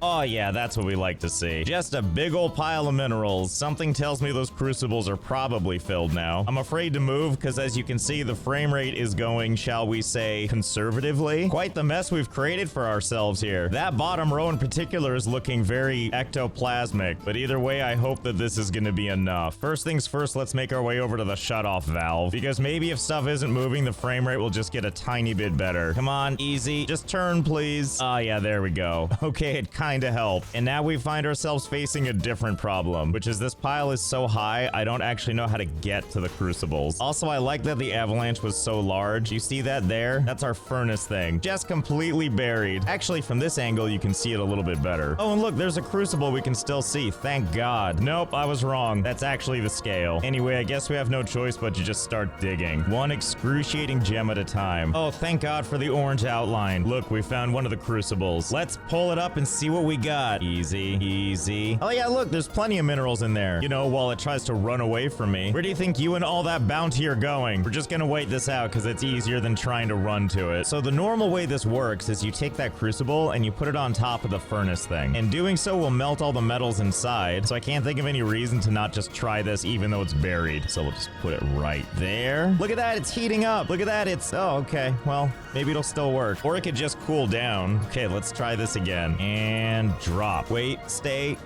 Oh yeah, that's what we like to see. Just a big old pile of minerals. Something tells me those crucibles are probably filled now. I'm afraid to move because as you can see, the frame rate is going, shall we say, conservatively. Quite the mess we've created for ourselves here. That bottom row in particular is looking very ectoplasmic, but either way, I hope that this is gonna be enough. First things first, let's make our way over to the shutoff valve because maybe if stuff isn't moving, the frame rate will just get a tiny bit better. Come on, easy. Just turn, please. Oh yeah, there we go. Okay, it kind of helped. And now we find ourselves facing a different problem, which is this pile is so high, I don't actually know how to get to the crucibles. Also, I like that the avalanche was so large. You see that there? That's our furnace thing. Just completely buried. Actually, from this angle, you can see it a little bit better. Oh, and look, there's a crucible we can still see. Thank God. Nope, I was wrong. That's actually the scale. Anyway, I guess we have no choice but to just start digging. One excruciating gem at a time. Oh, thank God for the orange outline. Look, we found one of the crucibles. Let's pull it up and see what we got. Easy, easy. Oh yeah, look, there's plenty of minerals in there. You know, while it tries to run away from me. Where do you think you and all that bounty are going? We're just gonna wait this out because it's easier than trying to run to it. So the normal way this works is you take that crucible and you put it on top of the furnace thing. And doing so will melt all the metals inside. So I can't think of any reason to not just try this even though it's buried. So we'll just put it right there. Look at that, it's heating up. Look at that, it's, oh, okay. Well, maybe it'll still work. Or it could just cool down. Okay, let's try this again. And drop. Wait, stay.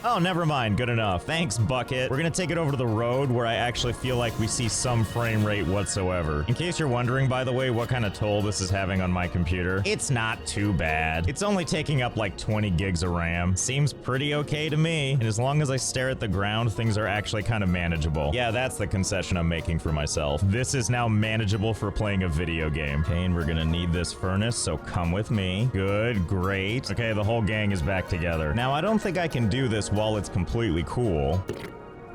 Oh, never mind. Good enough. Thanks, bucket. We're gonna take it over to the road where I actually feel like we see some frame rate whatsoever. In case you're wondering, by the way, what kind of toll this is having on my computer, it's not too bad. It's only taking up like 20 gigs of RAM. Seems pretty okay to me. And as long as I stare at the ground, things are actually kind of manageable. Yeah, that's the concession I'm making for myself. This is now manageable for playing a video game. Okay, and we're gonna need this furnace, so come with me. Good, great. Okay, the whole gang is back together. Now, I don't think I can do this while it's completely cool.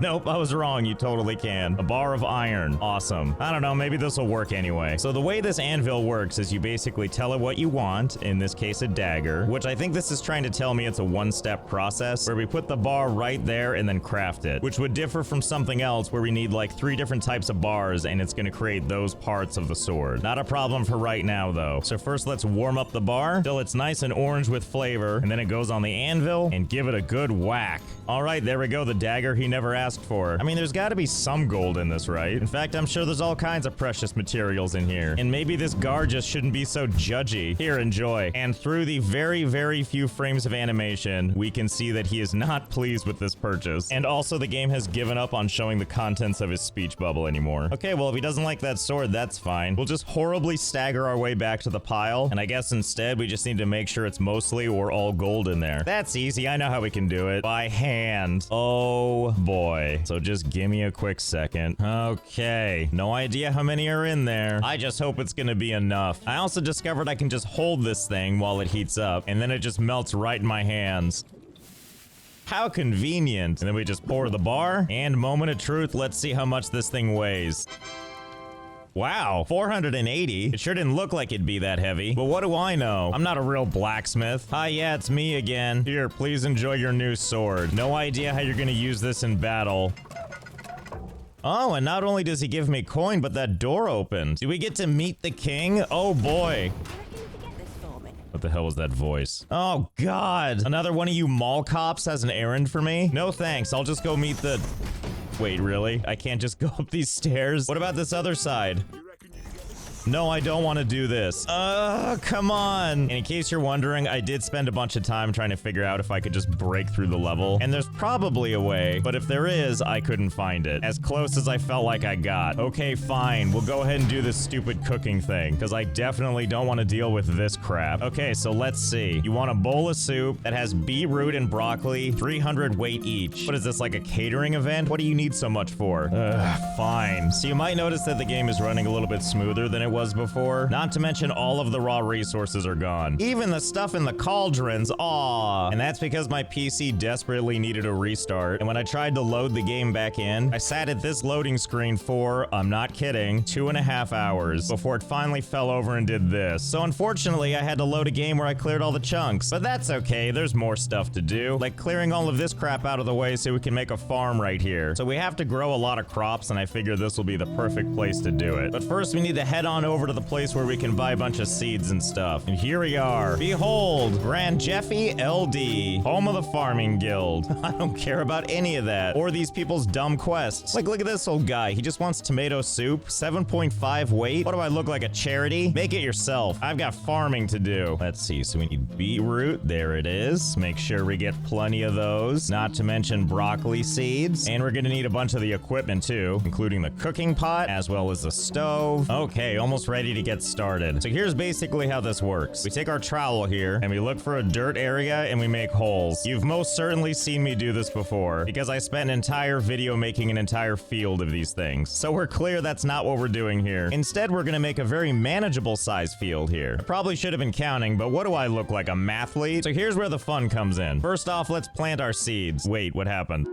Nope, I was wrong. You totally can. A bar of iron. Awesome. I don't know, maybe this will work anyway. So the way this anvil works is you basically tell it what you want, in this case a dagger, which I think this is trying to tell me it's a one-step process where we put the bar right there and then craft it, which would differ from something else where we need like 3 different types of bars and it's gonna create those parts of the sword. Not a problem for right now though. So first let's warm up the bar till it's nice and orange with flavor, and then it goes on the anvil and give it a good whack. All right, there we go, the dagger he never asked for. I mean, there's got to be some gold in this, right? In fact, I'm sure there's all kinds of precious materials in here. And maybe this guard just shouldn't be so judgy. Here, enjoy. And through the very, very few frames of animation, we can see that he is not pleased with this purchase. And also, the game has given up on showing the contents of his speech bubble anymore. Okay, well, if he doesn't like that sword, that's fine. We'll just horribly stagger our way back to the pile. And I guess instead, we just need to make sure it's mostly or all gold in there. That's easy. I know how we can do it. By hand. Oh, boy. So just give me a quick second. Okay, no idea how many are in there. I just hope it's gonna be enough. I also discovered I can just hold this thing while it heats up, and then it just melts right in my hands. How convenient. And then we just pour the bar, and moment of truth, let's see how much this thing weighs. Wow, 480. It sure didn't look like it'd be that heavy. But what do I know? I'm not a real blacksmith. Hi, yeah, it's me again. Here, please enjoy your new sword. No idea how you're gonna use this in battle. Oh, and not only does he give me coin, but that door opened. Do we get to meet the king? Oh boy. What the hell was that voice? Oh God. Another one of you mall cops has an errand for me? No thanks, I'll just go meet the... Wait, really? I can't just go up these stairs? What about this other side? No, I don't want to do this. Come on. And in case you're wondering, I did spend a bunch of time trying to figure out if I could just break through the level. And there's probably a way, but if there is, I couldn't find it. As close as I felt like I got. Okay, fine. We'll go ahead and do this stupid cooking thing, because I definitely don't want to deal with this crap. Okay, so let's see. You want a bowl of soup that has beetroot and broccoli, 300 weight each. What is this, like a catering event? What do you need so much for? Fine. So you might notice that the game is running a little bit smoother than it was before. Not to mention all of the raw resources are gone. Even the stuff in the cauldrons, aw. And that's because my PC desperately needed a restart. And when I tried to load the game back in, I sat at this loading screen for, I'm not kidding, 2.5 hours before it finally fell over and did this. So unfortunately, I had to load a game where I cleared all the chunks. But that's okay, there's more stuff to do. Like clearing all of this crap out of the way so we can make a farm right here. So we have to grow a lot of crops, and I figure this will be the perfect place to do it. But first, we need to head on over to the place where we can buy a bunch of seeds and stuff. And here we are. Behold, Grand Jeffy LD, home of the Farming Guild. I don't care about any of that, or these people's dumb quests. Like, look at this old guy. He just wants tomato soup, 7.5 weight. What do I look like, a charity? Make it yourself. I've got farming to do. Let's see. So we need beetroot. There it is. Make sure we get plenty of those. Not to mention broccoli seeds. And we're gonna need a bunch of the equipment too, including the cooking pot, as well as the stove. Okay, almost ready to get started. So here's basically how this works. We take our trowel here, and we look for a dirt area, and we make holes. You've most certainly seen me do this before, because I spent an entire video making an entire field of these things. So we're clear that's not what we're doing here. Instead, we're gonna make a very manageable size field here. I probably should have been counting, but what do I look like, a mathlete? So here's where the fun comes in. First off, let's plant our seeds. Wait, what happened?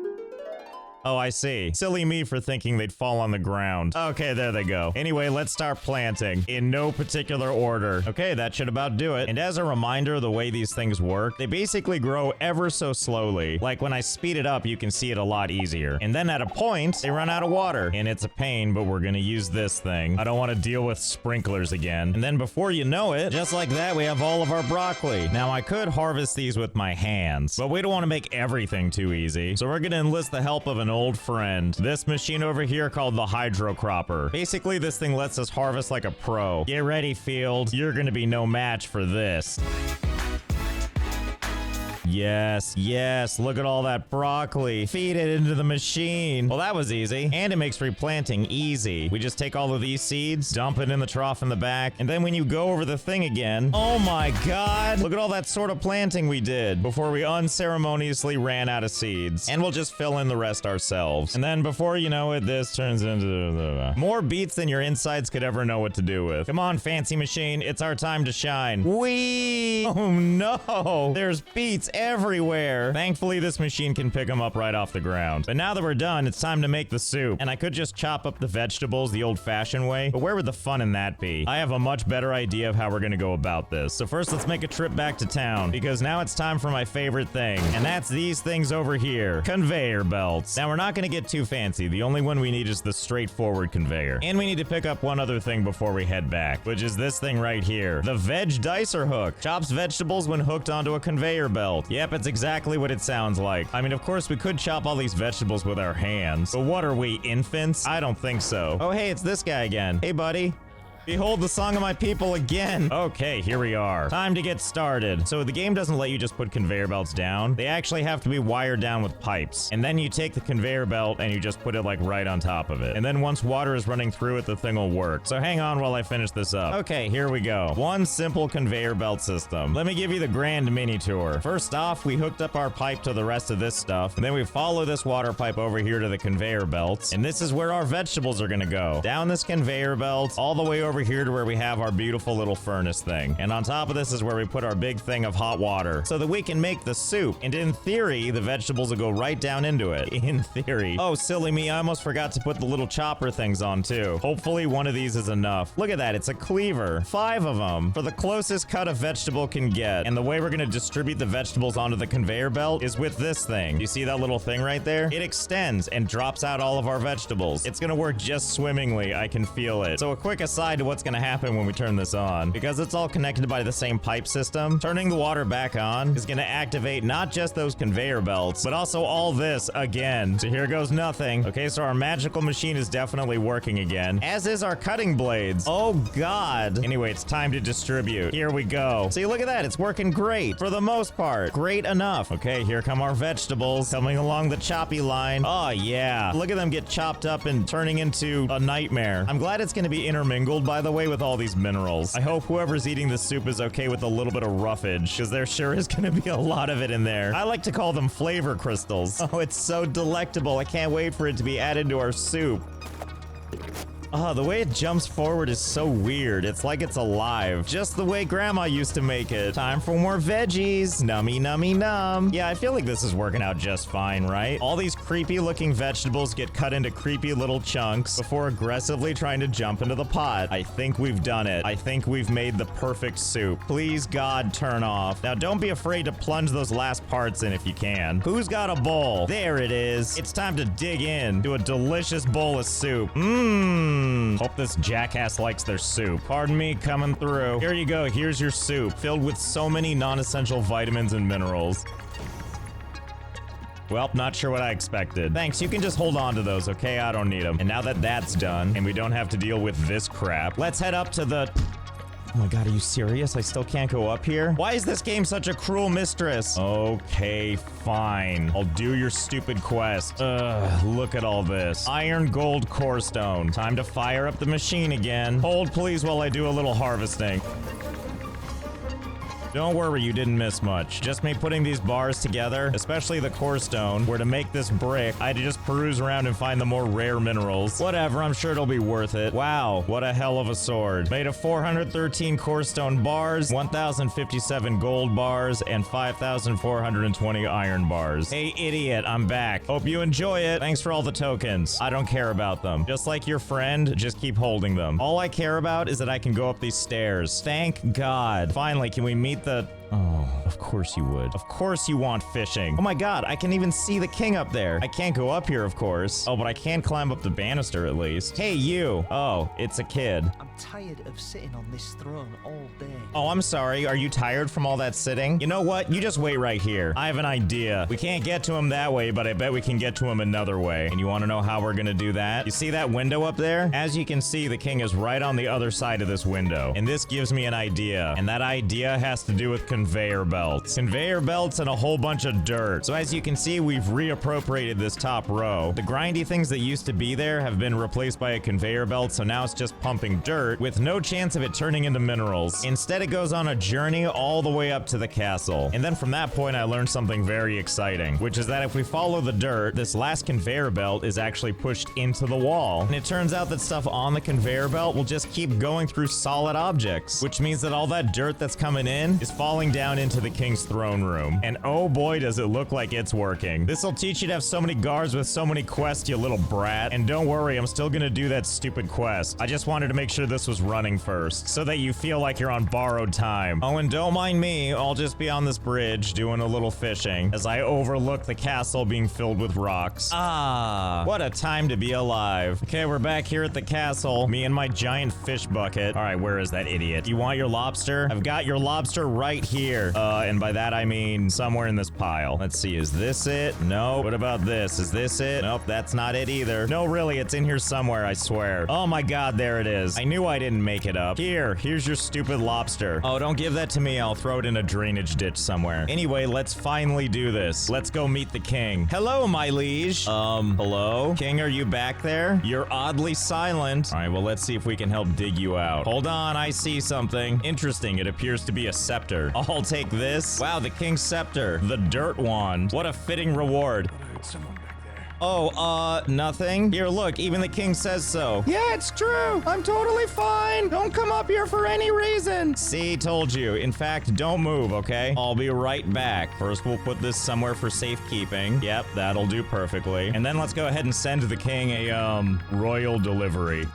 Oh, I see. Silly me for thinking they'd fall on the ground. Okay, there they go. Anyway, let's start planting in no particular order. Okay, that should about do it. And as a reminder, the way these things work, they basically grow ever so slowly. Like when I speed it up, you can see it a lot easier. And then at a point, they run out of water. And it's a pain, but we're gonna use this thing. I don't want to deal with sprinklers again. And then before you know it, just like that, we have all of our broccoli. Now, I could harvest these with my hands, but we don't want to make everything too easy. So we're gonna enlist the help of an old friend. This machine over here called the hydrocropper. Basically, this thing lets us harvest like a pro. Get ready, field. You're gonna be no match for this. Yes, yes, look at all that broccoli. Feed it into the machine. Well, that was easy. And it makes replanting easy. We just take all of these seeds, dump it in the trough in the back, and then when you go over the thing again, oh my god, look at all that sort of planting we did before we unceremoniously ran out of seeds. And we'll just fill in the rest ourselves. And then before you know it, this turns into more beets than your insides could ever know what to do with. Come on, fancy machine, it's our time to shine. Whee! Oh no, there's beets everywhere. Thankfully, this machine can pick them up right off the ground. But now that we're done, it's time to make the soup. And I could just chop up the vegetables the old-fashioned way, but where would the fun in that be? I have a much better idea of how we're gonna go about this. So first, let's make a trip back to town, because now it's time for my favorite thing, and that's these things over here. Conveyor belts. Now, we're not gonna get too fancy. The only one we need is the straightforward conveyor. And we need to pick up one other thing before we head back, which is this thing right here. The veg dicer hook. Chops vegetables when hooked onto a conveyor belt. Yep, it's exactly what it sounds like. I mean, of course, we could chop all these vegetables with our hands, but what are we, infants? I don't think so. Oh, hey, it's this guy again. Hey, buddy. Behold the song of my people again. Okay, here we are. Time to get started. So the game doesn't let you just put conveyor belts down. They actually have to be wired down with pipes. And then you take the conveyor belt and you just put it like right on top of it. And then once water is running through it, the thing will work. So hang on while I finish this up. Okay, here we go. One simple conveyor belt system. Let me give you the grand mini tour. First off, we hooked up our pipe to the rest of this stuff. And then we follow this water pipe over here to the conveyor belts. And this is where our vegetables are gonna go. Down this conveyor belt, all the way over here to where we have our beautiful little furnace thing. And on top of this is where we put our big thing of hot water so that we can make the soup. And in theory, the vegetables will go right down into it. In theory. Oh, silly me, I almost forgot to put the little chopper things on too. Hopefully one of these is enough. Look at that, it's a cleaver. 5 of them for the closest cut a vegetable can get. And the way we're gonna distribute the vegetables onto the conveyor belt is with this thing. You see that little thing right there? It extends and drops out all of our vegetables. It's gonna work just swimmingly, I can feel it. So a quick aside to what's gonna happen when we turn this on. Because it's all connected by the same pipe system, turning the water back on is gonna activate not just those conveyor belts, but also all this again. So here goes nothing. Okay, so our magical machine is definitely working again, as is our cutting blades. Oh God. Anyway, it's time to distribute. Here we go. See, look at that. It's working great for the most part. Great enough. Okay, here come our vegetables coming along the choppy line. Oh yeah. Look at them get chopped up and turning into a nightmare. I'm glad it's going to be intermingled, by the way, with all these minerals. I hope whoever's eating this soup is okay with a little bit of roughage, because there sure is going to be a lot of it in there. I like to call them flavor crystals. Oh, it's so delectable. I can't wait for it to be added to our soup. Oh, the way it jumps forward is so weird. It's like it's alive. Just the way Grandma used to make it. Time for more veggies. Nummy, nummy, num. Yeah, I feel like this is working out just fine, right? All these creepy looking vegetables get cut into creepy little chunks before aggressively trying to jump into the pot. I think we've done it. I think we've made the perfect soup. Please, God, turn off. Now, don't be afraid to plunge those last parts in if you can. Who's got a bowl? There it is. It's time to dig in to a delicious bowl of soup. Hope this jackass likes their soup. Pardon me, coming through. Here you go. Here's your soup, filled with so many non-essential vitamins and minerals. Well, not sure what I expected. Thanks, you can just hold on to those, okay? I don't need them. And now that that's done, and we don't have to deal with this crap, let's head up to the... Oh my God, are you serious? I still can't go up here? Why is this game such a cruel mistress? Okay, fine. I'll do your stupid quest. Ugh, look at all this. Iron gold core stone. Time to fire up the machine again. Hold please while I do a little harvesting. Don't worry, you didn't miss much. Just me putting these bars together, especially the core stone, where to make this brick, I had to just peruse around and find the more rare minerals. Whatever, I'm sure it'll be worth it. Wow, what a hell of a sword. Made of 413 core stone bars, 1,057 gold bars, and 5,420 iron bars. Hey, idiot, I'm back. Hope you enjoy it. Thanks for all the tokens. I don't care about them. Just like your friend, just keep holding them. All I care about is that I can go up these stairs. Thank God. Finally, can we meet the... Oh, of course you would. Of course you want fishing. Oh my God, I can even see the king up there. I can't go up here, of course. Oh, but I can climb up the banister at least. Hey, you. Oh, it's a kid. I'm tired of sitting on this throne all day. Oh, I'm sorry. Are you tired from all that sitting? You know what? You just wait right here. I have an idea. We can't get to him that way, but I bet we can get to him another way. And you want to know how we're gonna do that? You see that window up there? As you can see, the king is right on the other side of this window. And this gives me an idea. And that idea has to do with conveyor belts. Conveyor belts and a whole bunch of dirt. So as you can see, we've reappropriated this top row. The grindy things that used to be there have been replaced by a conveyor belt, so now it's just pumping dirt with no chance of it turning into minerals. Instead, it goes on a journey all the way up to the castle. And then from that point, I learned something very exciting, which is that if we follow the dirt, this last conveyor belt is actually pushed into the wall. And it turns out that stuff on the conveyor belt will just keep going through solid objects, which means that all that dirt that's coming in is falling down into the king's throne room. And oh boy, does it look like it's working. This'll teach you to have so many guards with so many quests, you little brat. And don't worry, I'm still gonna do that stupid quest. I just wanted to make sure this was running first, so that you feel like you're on borrowed time. Oh, and don't mind me, I'll just be on this bridge doing a little fishing as I overlook the castle being filled with rocks. Ah, what a time to be alive. Okay, we're back here at the castle, me and my giant fish bucket. All right, where is that idiot? You want your lobster? I've got your lobster right here. And by that I mean somewhere in this pile. Let's see, is this it? No. What about this? Is this it? Nope, that's not it either. No, really, it's in here somewhere, I swear. Oh my God, there it is. I knew I didn't make it up. Here's your stupid lobster. Oh, don't give that to me. I'll throw it in a drainage ditch somewhere. Anyway, let's finally do this. Let's go meet the king. Hello, my liege. Hello? King, are you back there? You're oddly silent. All right, well, let's see if we can help dig you out. Hold on, I see something. Interesting, it appears to be a scepter. I'll take this. Wow, the king's scepter. The dirt wand. What a fitting reward. Oh, nothing? Here, look, even the king says so. Yeah, it's true. I'm totally fine. Don't come up here for any reason. See, told you. In fact, don't move, okay? I'll be right back. First, we'll put this somewhere for safekeeping. Yep, that'll do perfectly. And then let's go ahead and send the king a, royal delivery.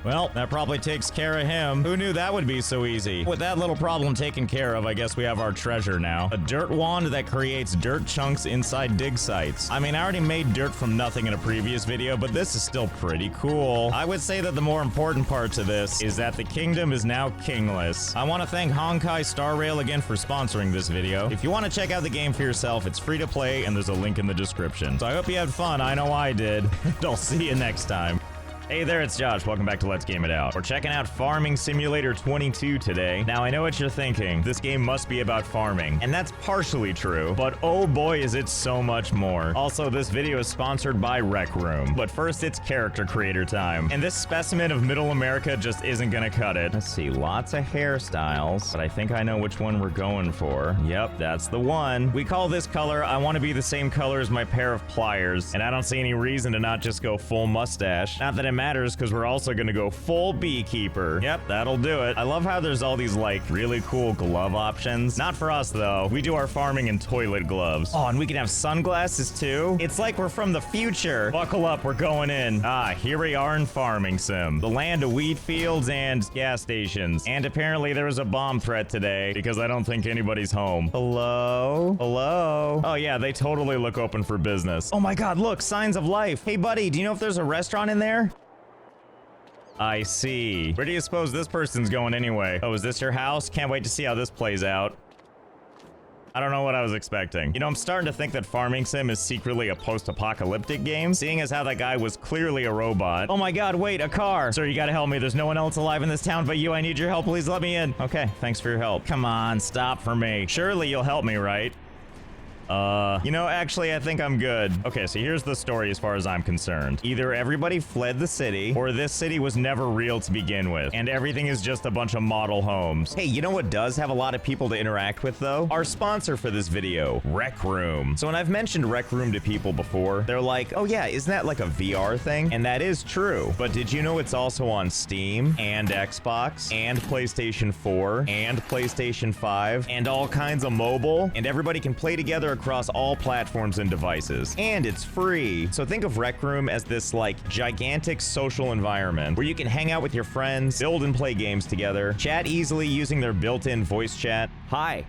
Well, that probably takes care of him. Who knew that would be so easy? With that little problem taken care of, I guess we have our treasure now. A dirt wand that creates dirt chunks inside dig sites. I mean, I already made dirt from nothing in a previous video, but this is still pretty cool. I would say that the more important part to this is that the kingdom is now kingless. I want to thank Honkai Star Rail again for sponsoring this video. If you want to check out the game for yourself, it's free to play and there's a link in the description. So I hope you had fun. I know I did. And I'll see you next time. Hey there, it's Josh. Welcome back to Let's Game It Out. We're checking out Farming Simulator 22 today. Now, I know what you're thinking. This game must be about farming. And that's partially true, but oh boy is it so much more. Also, this video is sponsored by Rec Room. But first, it's character creator time. And this specimen of Middle America just isn't gonna cut it. Let's see, lots of hairstyles, but I think I know which one we're going for. Yep, that's the one. We call this color, I want to be the same color as my pair of pliers. And I don't see any reason to not just go full mustache. Not that it matters, because we're also gonna go full beekeeper. Yep, that'll do it. I love how there's all these like really cool glove options. Not for us though. We do our farming in toilet gloves. Oh, and we can have sunglasses too. It's like we're from the future. Buckle up, we're going in. Ah, here we are in Farming Sim. The land of wheat fields and gas stations. And apparently there was a bomb threat today because I don't think anybody's home. Hello? Hello? Oh yeah, they totally look open for business. Oh my god, look, signs of life. Hey buddy, do you know if there's a restaurant in there? I see. Where do you suppose this person's going anyway? Oh, is this your house? Can't wait to see how this plays out. I don't know what I was expecting. You know, I'm starting to think that Farming Sim is secretly a post-apocalyptic game, seeing as how that guy was clearly a robot. Oh my god, wait, a car! Sir, you gotta help me. There's no one else alive in this town but you. I need your help. Please let me in. Okay, thanks for your help. Come on, stop for me. Surely you'll help me, right? You know, actually, I think I'm good. Okay, so here's the story as far as I'm concerned. Either everybody fled the city, or this city was never real to begin with, and everything is just a bunch of model homes. Hey, you know what does have a lot of people to interact with, though? Our sponsor for this video, Rec Room. So when I've mentioned Rec Room to people before, they're like, oh yeah, isn't that like a VR thing? And that is true. But did you know it's also on Steam, and Xbox, and PlayStation 4, and PlayStation 5, and all kinds of mobile? And everybody can play together across all platforms and devices. And it's free. So think of Rec Room as this like gigantic social environment where you can hang out with your friends, build and play games together, chat easily using their built-in voice chat. Hi.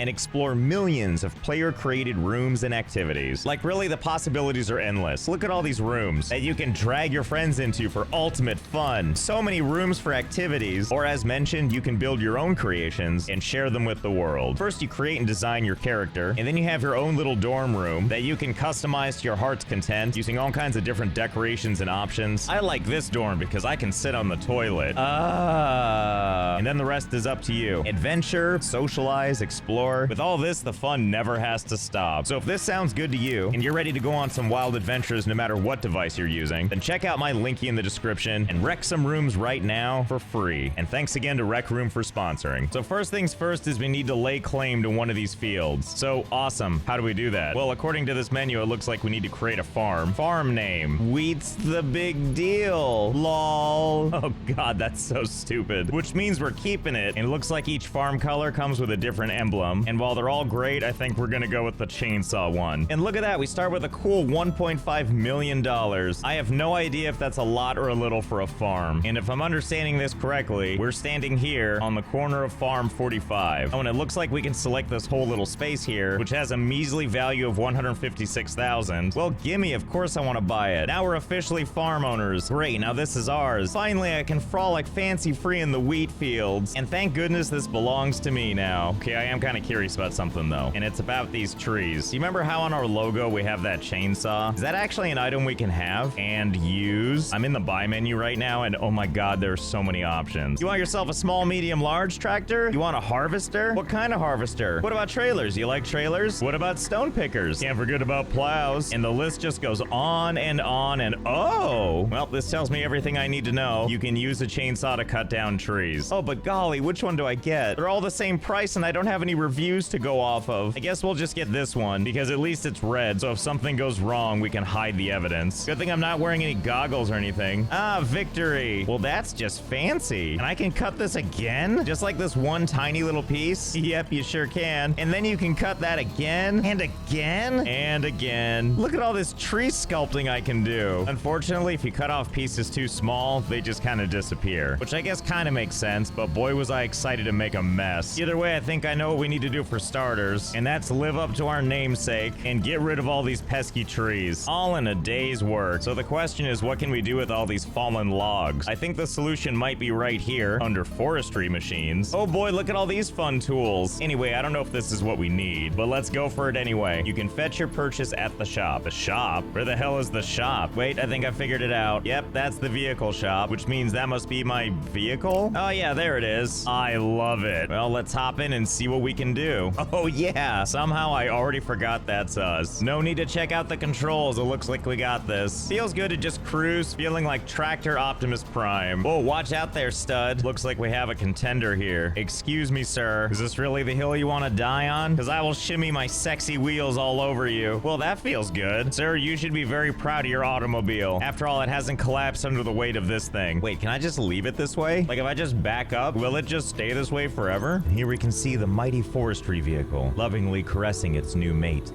And explore millions of player-created rooms and activities. Like, really, the possibilities are endless. Look at all these rooms that you can drag your friends into for ultimate fun. So many rooms for activities, or as mentioned, you can build your own creations and share them with the world. First, you create and design your character, and then you have your own little dorm room that you can customize to your heart's content using all kinds of different decorations and options. I like this dorm because I can sit on the toilet. And then the rest is up to you. Adventure, socialize, explore. With all this, the fun never has to stop. So if this sounds good to you, and you're ready to go on some wild adventures no matter what device you're using, then check out my linky in the description and wreck some rooms right now for free. And thanks again to Rec Room for sponsoring. So first things first is we need to lay claim to one of these fields. So awesome. How do we do that? Well, according to this menu, it looks like we need to create a farm. Farm name. Wheat's the big deal. Lol. Oh god, that's so stupid. Which means we're keeping it. And it looks like each farm color comes with a different emblem. And while they're all great, I think we're gonna go with the chainsaw one. And look at that, we start with a cool $1.5 million. I have no idea if that's a lot or a little for a farm. And if I'm understanding this correctly, we're standing here on the corner of Farm 45. Oh, and it looks like we can select this whole little space here, which has a measly value of $156,000. Well, gimme, of course I want to buy it. Now we're officially farm owners. Great, now this is ours. Finally, I can frolic fancy-free in the wheat fields. And thank goodness this belongs to me now. Okay, I am kind of curious about something though, and it's about these trees. Do you remember how on our logo we have that chainsaw? Is that actually an item we can have and use? I'm in the buy menu right now, and oh my god, there's so many options. You want yourself a small, medium, large tractor? You want a harvester? What kind of harvester? What about trailers? You like trailers? What about stone pickers? Can't forget about plows. And the list just goes on and on and oh! Well, this tells me everything I need to know. You can use a chainsaw to cut down trees. Oh, but golly, which one do I get? They're all the same price and I don't have any reviews views to go off of. I guess we'll just get this one because at least it's red. So if something goes wrong, we can hide the evidence. Good thing I'm not wearing any goggles or anything. Ah, victory. Well, that's just fancy. And I can cut this again? Just like this one tiny little piece? Yep, you sure can. And then you can cut that again and again and again. Look at all this tree sculpting I can do. Unfortunately, if you cut off pieces too small, they just kind of disappear, which I guess kind of makes sense, but boy was I excited to make a mess. Either way, I think I know what we need to do for starters, and that's live up to our namesake and get rid of all these pesky trees, all in a day's work. So the question is, what can we do with all these fallen logs? I think the solution might be right here under forestry machines. Oh boy, look at all these fun tools. Anyway, I don't know if this is what we need, but let's go for it anyway. You can fetch your purchase at the shop. The shop? Where the hell is the shop? Wait, I think I figured it out. Yep, that's the vehicle shop, which means that must be my vehicle. Oh yeah, there it is. I love it. Well, let's hop in and see what we can do. Oh yeah, somehow I already forgot that's us. No need to check out the controls. It looks like we got this. Feels good to just cruise, feeling like Tractor Optimus Prime. Whoa, watch out there, stud. Looks like we have a contender here. Excuse me, sir. Is this really the hill you want to die on? Because I will shimmy my sexy wheels all over you. Well, that feels good. Sir, you should be very proud of your automobile. After all, it hasn't collapsed under the weight of this thing. Wait, can I just leave it this way? Like if I just back up, will it just stay this way forever? Here we can see the mighty forestry vehicle, lovingly caressing its new mate.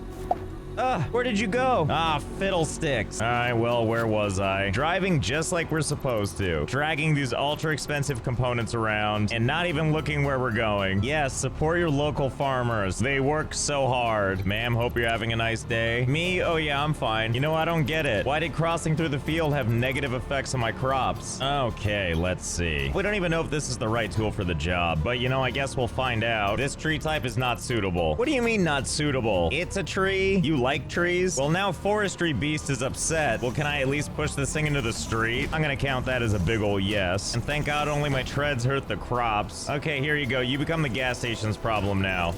Where did you go? Ah, fiddlesticks. All right, well, where was I? Driving just like we're supposed to. Dragging these ultra expensive components around and not even looking where we're going. Yes, support your local farmers. They work so hard. Ma'am, hope you're having a nice day. Me? Oh yeah, I'm fine. You know, I don't get it. Why did crossing through the field have negative effects on my crops? Okay, let's see. We don't even know if this is the right tool for the job, but you know, I guess we'll find out. This tree type is not suitable. What do you mean not suitable? It's a tree? You like trees? Well, now Forestry Beast is upset. Well, can I at least push this thing into the street? I'm gonna count that as a big ol' yes. And thank God only my treads hurt the crops. Okay, here you go. You become the gas station's problem now.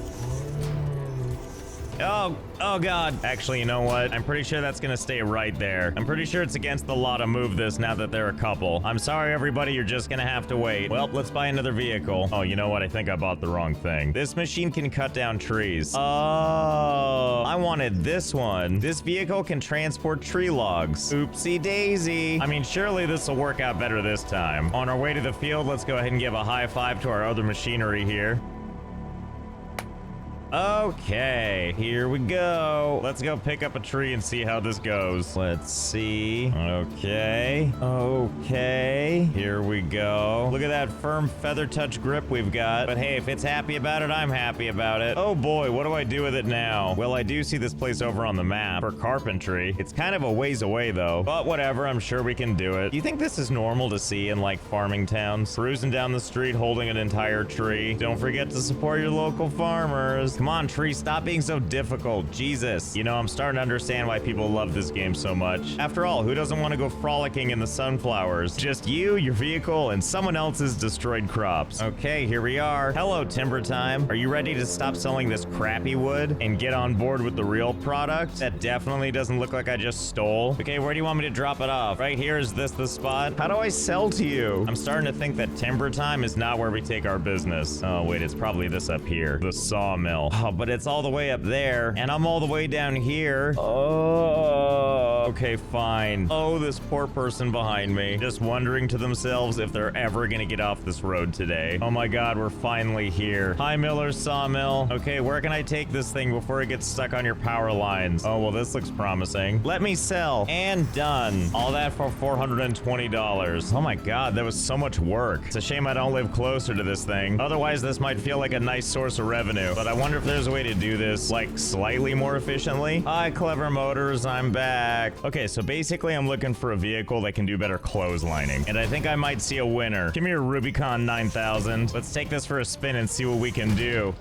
Oh God. Actually, you know what? I'm pretty sure that's gonna stay right there. I'm pretty sure it's against the law to move this now that they're a couple. I'm sorry, everybody. You're just gonna have to wait. Well, let's buy another vehicle. Oh, you know what? I think I bought the wrong thing. This machine can cut down trees. Oh, I wanted this one. This vehicle can transport tree logs. Oopsie daisy. I mean, surely this will work out better this time. On our way to the field, let's go ahead and give a high five to our other machinery here. Okay, here we go. Let's go pick up a tree and see how this goes. Let's see. Okay. Here we go. Look at that firm feather touch grip we've got. But hey, if it's happy about it, I'm happy about it. Oh boy, what do I do with it now? Well, I do see this place over on the map for carpentry. It's kind of a ways away though, but whatever, I'm sure we can do it. Do you think this is normal to see in like farming towns? Cruising down the street holding an entire tree. Don't forget to support your local farmers. Come on, tree, stop being so difficult. Jesus. You know, I'm starting to understand why people love this game so much. After all, who doesn't want to go frolicking in the sunflowers? Just you, your vehicle, and someone else's destroyed crops. Okay, here we are. Hello, Timber Time. Are you ready to stop selling this crappy wood and get on board with the real product? That definitely doesn't look like I just stole. Okay, where do you want me to drop it off? Right here, is this the spot? How do I sell to you? I'm starting to think that Timber Time is not where we take our business. Oh, wait, it's probably this up here. The sawmill. Oh, but it's all the way up there, and I'm all the way down here. Oh, okay, fine. Oh, this poor person behind me, just wondering to themselves if they're ever gonna get off this road today. Oh my God, we're finally here. Hi, Miller's Sawmill. Okay, where can I take this thing before it gets stuck on your power lines? Oh, well, this looks promising. Let me sell. And done. All that for $420. Oh my God, that was so much work. It's a shame I don't live closer to this thing. Otherwise, this might feel like a nice source of revenue, but I wonder if there's a way to do this, like, slightly more efficiently. Hi, Clever Motors, I'm back. Okay, so basically I'm looking for a vehicle that can do better clotheslining, and I think I might see a winner. Come here, Rubicon 9000. Let's take this for a spin and see what we can do.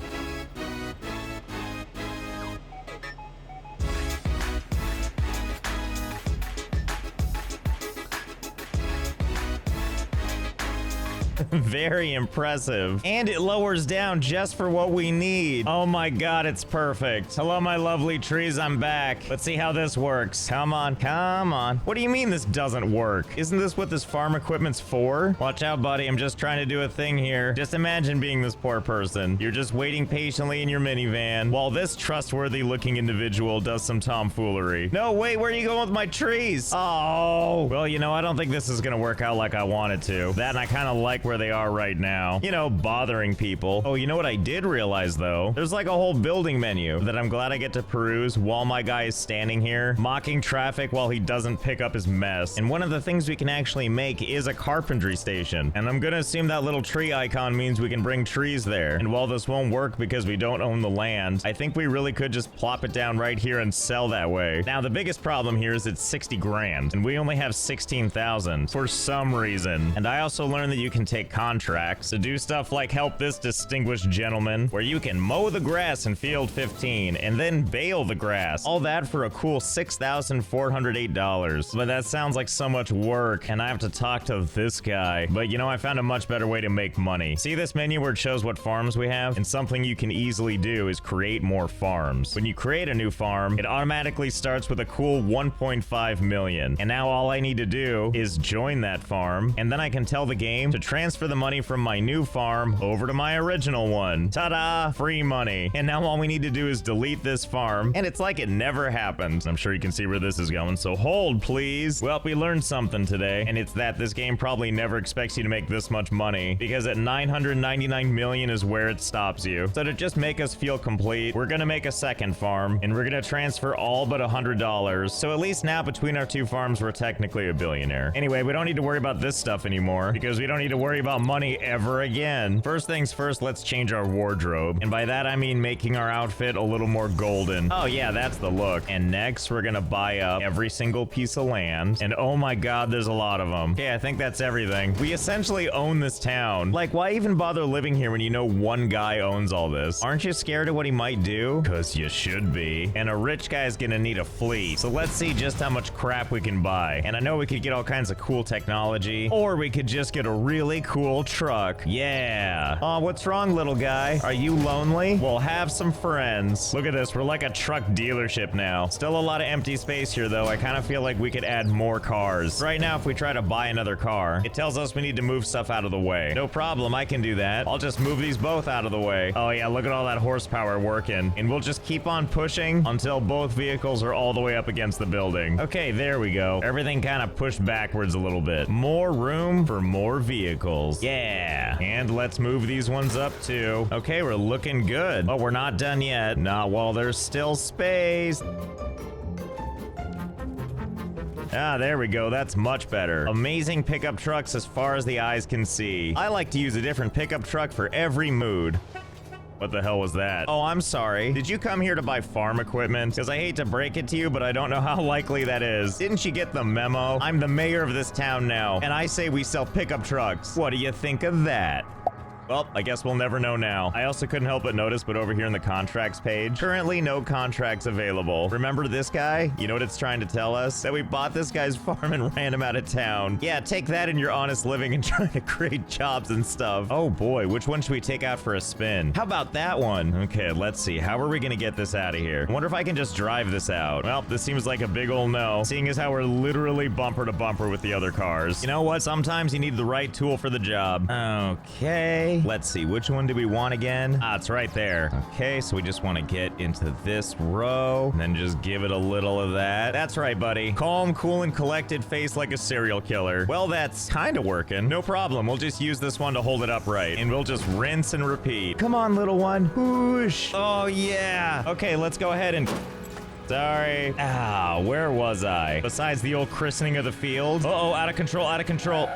Very impressive. And it lowers down just for what we need. Oh my god, it's perfect. Hello, my lovely trees, I'm back. Let's see how this works. Come on, come on. What do you mean this doesn't work? Isn't this what this farm equipment's for? Watch out, buddy, I'm just trying to do a thing here. Just imagine being this poor person. You're just waiting patiently in your minivan while this trustworthy looking individual does some tomfoolery. No, wait, where are you going with my trees? Oh, well, you know, I don't think this is gonna work out like I wanted to. That, and I kind of like where they are right now. You know, bothering people. Oh, you know what I did realize, though? There's like a whole building menu that I'm glad I get to peruse while my guy is standing here, mocking traffic while he doesn't pick up his mess. And one of the things we can actually make is a carpentry station. And I'm gonna assume that little tree icon means we can bring trees there. And while this won't work because we don't own the land, I think we really could just plop it down right here and sell that way. Now, the biggest problem here is it's 60 grand, and we only have 16,000 for some reason. And I also learned that you can take contracts to do stuff like help this distinguished gentleman, where you can mow the grass in field 15 and then bale the grass. All that for a cool $6,408. But that sounds like so much work, and I have to talk to this guy. But you know, I found a much better way to make money. See this menu where it shows what farms we have? And something you can easily do is create more farms. When you create a new farm, it automatically starts with a cool 1.5 million. And now all I need to do is join that farm, and then I can tell the game to transfer the money from my new farm over to my original one. Ta-da! Free money. And now all we need to do is delete this farm, and it's like it never happened. I'm sure you can see where this is going, so hold, please. Well, we learned something today, and it's that this game probably never expects you to make this much money, because at 999 million is where it stops you. So to just make us feel complete, we're gonna make a second farm, and we're gonna transfer all but $100. So at least now between our two farms, we're technically a billionaire. Anyway, we don't need to worry about this stuff anymore, because we don't need to worry about money ever again. First things first, let's change our wardrobe. And by that, I mean making our outfit a little more golden. Oh yeah, that's the look. And next, we're gonna buy up every single piece of land. And oh my god, there's a lot of them. Okay, I think that's everything. We essentially own this town. Like, why even bother living here when you know one guy owns all this? Aren't you scared of what he might do? Cause you should be. And a rich guy's gonna need a fleet. So let's see just how much crap we can buy. And I know we could get all kinds of cool technology, or we could just get a really cool truck. Yeah. Oh, what's wrong, little guy? Are you lonely? Well, have some friends. Look at this, we're like a truck dealership now. Still a lot of empty space here though. I kind of feel like we could add more cars. Right now, if we try to buy another car, it tells us we need to move stuff out of the way. No problem, I can do that. I'll just move these both out of the way. Oh yeah, look at all that horsepower working. And we'll just keep on pushing until both vehicles are all the way up against the building. Okay, there we go. Everything kind of pushed backwards a little bit. More room for more vehicles. Yeah. And let's move these ones up too. Okay, we're looking good. But we're not done yet. Not while there's still space. Ah, there we go. That's much better. Amazing pickup trucks as far as the eyes can see. I like to use a different pickup truck for every mood. What the hell was that? Oh, I'm sorry. Did you come here to buy farm equipment? Because I hate to break it to you, but I don't know how likely that is. Didn't you get the memo? I'm the mayor of this town now, and I say we sell pickup trucks. What do you think of that? Well, I guess we'll never know now. I also couldn't help but notice, but over here in the contracts page, currently no contracts available. Remember this guy? You know what it's trying to tell us? That we bought this guy's farm and ran him out of town. Yeah, take that in your honest living and trying to create jobs and stuff. Oh boy, which one should we take out for a spin? How about that one? Okay, let's see. How are we gonna get this out of here? I wonder if I can just drive this out. Well, this seems like a big ol' no, seeing as how we're literally bumper to bumper with the other cars. You know what? Sometimes you need the right tool for the job. Okay. Let's see, which one do we want again? Ah, it's right there. Okay, so we just want to get into this row, and then just give it a little of that. That's right, buddy. Calm, cool, and collected face like a serial killer. Well, that's kind of working. No problem, we'll just use this one to hold it upright, and we'll just rinse and repeat. Come on, little one. Whoosh. Oh, yeah. Okay, let's go ahead and... Sorry. Ah, where was I? Besides the old christening of the field. Uh-oh, out of control, out of control.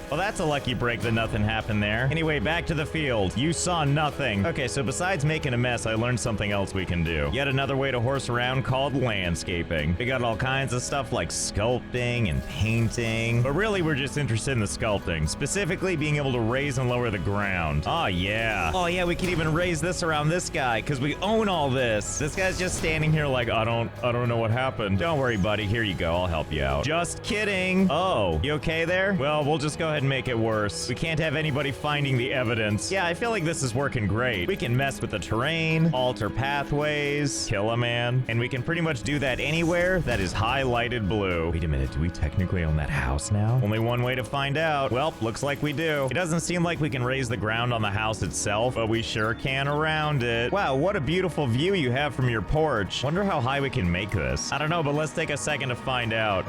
Well, that's a lucky break that nothing happened there. Anyway, back to the field. You saw nothing. Okay, so besides making a mess, I learned something else we can do. Yet another way to horse around called landscaping. We got all kinds of stuff like sculpting and painting. But really, we're just interested in the sculpting. Specifically, being able to raise and lower the ground. Oh, yeah. Oh, yeah, we can even raise this around this guy, because we own all this. This guy's just standing here like, I don't know what happened. Don't worry, buddy. Here you go. I'll help you out. Just kidding. Oh, you okay there? Well, we'll just go ahead ahead and make it worse. We can't have anybody finding the evidence. Yeah, I feel like this is working great. We can mess with the terrain, alter pathways, kill a man, and we can pretty much do that anywhere that is highlighted blue. Wait a minute, do we technically own that house now? Only one way to find out. Well, looks like we do. It doesn't seem like we can raise the ground on the house itself, but we sure can around it. Wow, what a beautiful view you have from your porch. Wonder how high we can make this. I don't know, but let's take a second to find out.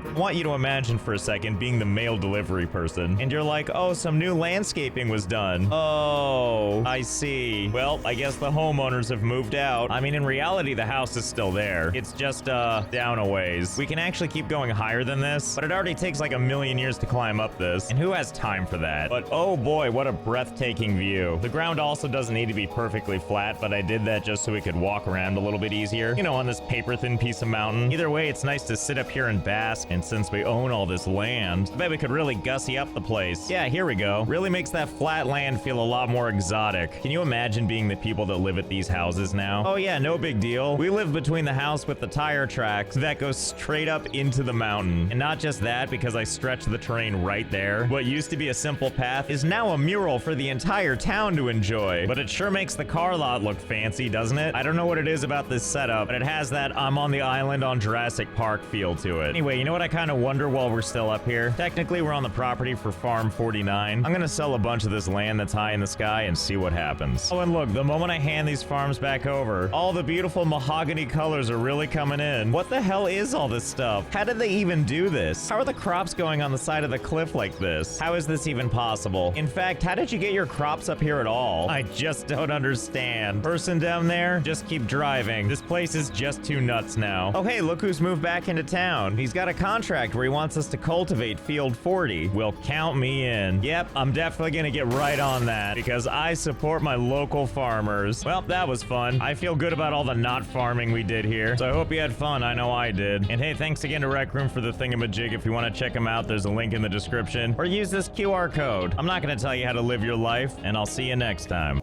I want you to imagine for a second being the mail delivery person, and you're like, oh, some new landscaping was done. Oh, I see. Well, I guess the homeowners have moved out. I mean, in reality, the house is still there. It's just, down a ways. We can actually keep going higher than this, but it already takes like a million years to climb up this, and who has time for that? But oh boy, what a breathtaking view. The ground also doesn't need to be perfectly flat, but I did that just so we could walk around a little bit easier, you know, on this paper-thin piece of mountain. Either way, it's nice to sit up here and bask, and since we own all this land, I bet we could really gussy up the place. Yeah, here we go. Really makes that flat land feel a lot more exotic. Can you imagine being the people that live at these houses now? Oh yeah, no big deal. We live between the house with the tire tracks that go straight up into the mountain. And not just that, because I stretched the terrain right there. What used to be a simple path is now a mural for the entire town to enjoy. But it sure makes the car lot look fancy, doesn't it? I don't know what it is about this setup, but it has that I'm on the island on Jurassic Park feel to it. Anyway, you know what I kind of wonder while we're still up here? Technically, we're on the property for Farm 49. I'm gonna sell a bunch of this land that's high in the sky and see what happens. Oh, and look, the moment I hand these farms back over, all the beautiful mahogany colors are really coming in. What the hell is all this stuff? How did they even do this? How are the crops going on the side of the cliff like this? How is this even possible? In fact, how did you get your crops up here at all? I just don't understand. Person down there, just keep driving. This place is just too nuts now. Oh, hey, look who's moved back into town. He's got a contract where he wants us to cultivate Field 40. Well, count me in. Yep, I'm definitely gonna get right on that because I support my local farmers. Well, that was fun. I feel good about all the not farming we did here, so I hope you had fun. I know I did. And hey, thanks again to Rec Room for the thingamajig. If you want to check them out, there's a link in the description, or use this QR code. I'm not gonna tell you how to live your life, and I'll see you next time.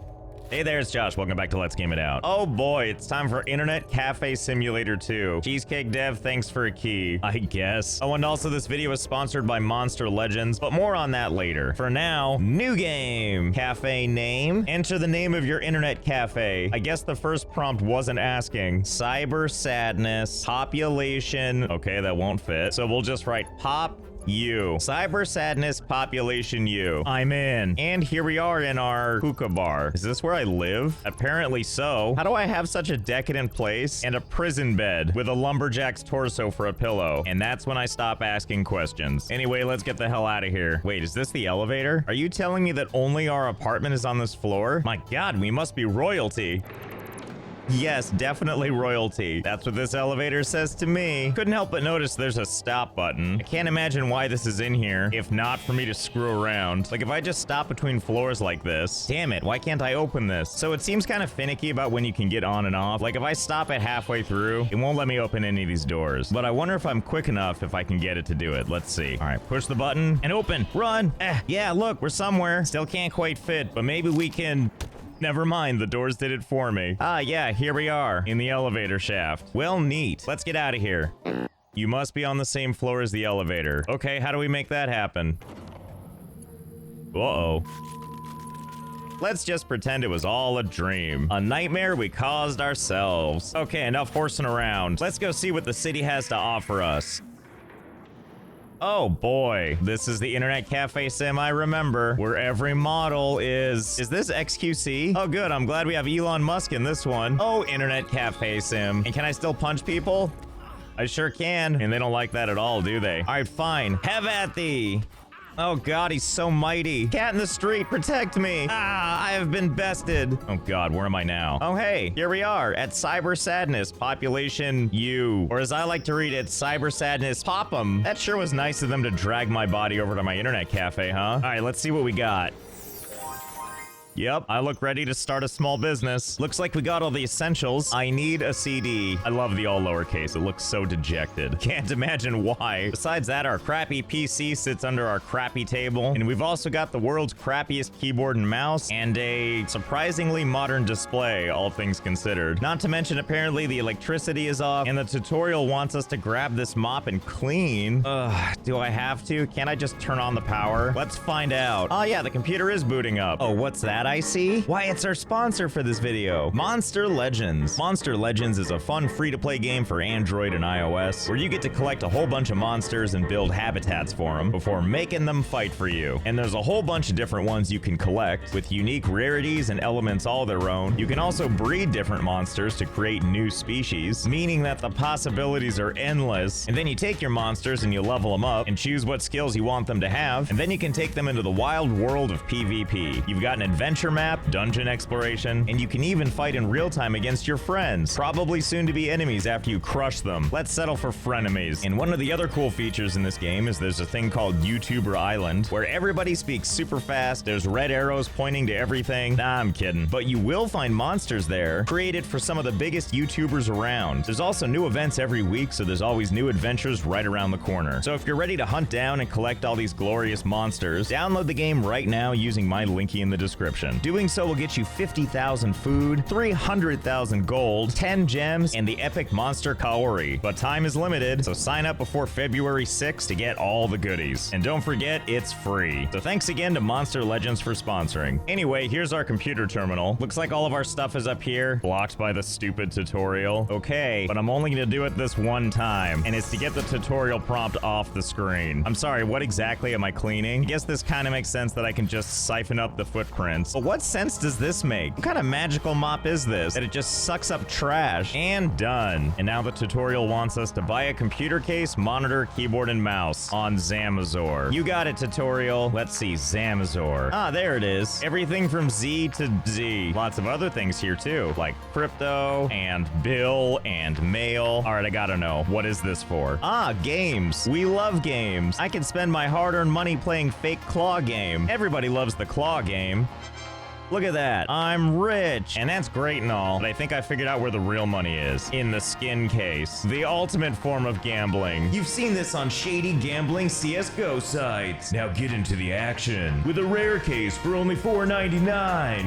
Hey there, it's Josh. Welcome back to Let's Game It Out. Oh boy, it's time for Internet Cafe Simulator 2. Cheesecake Dev, thanks for a key, I guess. Oh, and also this video is sponsored by Monster Legends, but more on that later. For now, new game. Cafe name. Enter the name of your internet cafe. I guess the first prompt wasn't asking. Cyber sadness, population. Okay, that won't fit. So we'll just write pop U. Cyber sadness, population U. I'm in. And here we are in our hookah bar. Is this where I live? Apparently so. How do I have such a decadent place and a prison bed with a lumberjack's torso for a pillow? And that's when I stop asking questions. Anyway, let's get the hell out of here. Wait, is this the elevator? Are you telling me that only our apartment is on this floor? My God, we must be royalty. Yes, definitely royalty. That's what this elevator says to me. Couldn't help but notice there's a stop button. I can't imagine why this is in here, if not for me to screw around. Like, if I just stop between floors like this, damn it, why can't I open this? So it seems kind of finicky about when you can get on and off. Like, if I stop it halfway through, it won't let me open any of these doors. But I wonder if I'm quick enough if I can get it to do it. Let's see. All right, push the button and open. Run. Yeah, look, we're somewhere. Still can't quite fit, but maybe we can... Never mind, the doors did it for me. Ah, yeah, here we are, in the elevator shaft. Well, neat. Let's get out of here. You must be on the same floor as the elevator. Okay, how do we make that happen? Uh-oh. Let's just pretend it was all a dream. A nightmare we caused ourselves. Okay, enough horsing around. Let's go see what the city has to offer us. Oh boy, this is the Internet Cafe Sim I remember, where every model is this XQC? Oh good, I'm glad we have Elon Musk in this one. Oh, Internet Cafe Sim. And can I still punch people? I sure can. And they don't like that at all, do they? All right, fine. Have at thee. Oh God, he's so mighty. Cat in the street, protect me. Ah, I have been bested. Oh God, where am I now? Oh hey, here we are at Cyber Sadness, population U. Or as I like to read it, Cyber Sadness Pop'em. That sure was nice of them to drag my body over to my internet cafe, huh? All right, let's see what we got. Yep, I look ready to start a small business. Looks like we got all the essentials. I need a CD. I love the all lowercase. It looks so dejected. Can't imagine why. Besides that, our crappy PC sits under our crappy table. And we've also got the world's crappiest keyboard and mouse and a surprisingly modern display, all things considered. Not to mention, apparently the electricity is off and the tutorial wants us to grab this mop and clean. Ugh, do I have to? Can't I just turn on the power? Let's find out. Oh yeah, the computer is booting up. Oh, what's that I see? Why, it's our sponsor for this video, Monster Legends. Monster Legends is a fun free-to-play game for Android and iOS where you get to collect a whole bunch of monsters and build habitats for them before making them fight for you. And there's a whole bunch of different ones you can collect with unique rarities and elements all their own. You can also breed different monsters to create new species, meaning that the possibilities are endless. And then you take your monsters and you level them up and choose what skills you want them to have, and then you can take them into the wild world of PvP. You've got an adventure map, dungeon exploration, and you can even fight in real time against your friends, probably soon to be enemies after you crush them. Let's settle for frenemies. And one of the other cool features in this game is there's a thing called YouTuber Island, where everybody speaks super fast, there's red arrows pointing to everything. Nah, I'm kidding. But you will find monsters there, created for some of the biggest YouTubers around. There's also new events every week, so there's always new adventures right around the corner. So if you're ready to hunt down and collect all these glorious monsters, download the game right now using my linky in the description. Doing so will get you 50,000 food, 300,000 gold, 10 gems, and the epic monster Kaori. But time is limited, so sign up before February 6th to get all the goodies. And don't forget, it's free. So thanks again to Monster Legends for sponsoring. Anyway, here's our computer terminal. Looks like all of our stuff is up here, blocked by the stupid tutorial. Okay, but I'm only gonna do it this one time, and it's to get the tutorial prompt off the screen. I'm sorry, what exactly am I cleaning? I guess this kind of makes sense that I can just siphon up the footprints. But what sense does this make? What kind of magical mop is this? That it just sucks up trash. And done. And now the tutorial wants us to buy a computer case, monitor, keyboard, and mouse on Zamazor. You got it, tutorial. Let's see, Zamazor. Ah, there it is. Everything from Z to Z. Lots of other things here too, like crypto and bill and mail. All right, I gotta know. What is this for? Ah, games. We love games. I can spend my hard-earned money playing fake claw game. Everybody loves the claw game. Look at that. I'm rich. And that's great and all, but I think I figured out where the real money is. In the skin case. The ultimate form of gambling. You've seen this on shady gambling CSGO sites. Now get into the action with a rare case for only $4.99.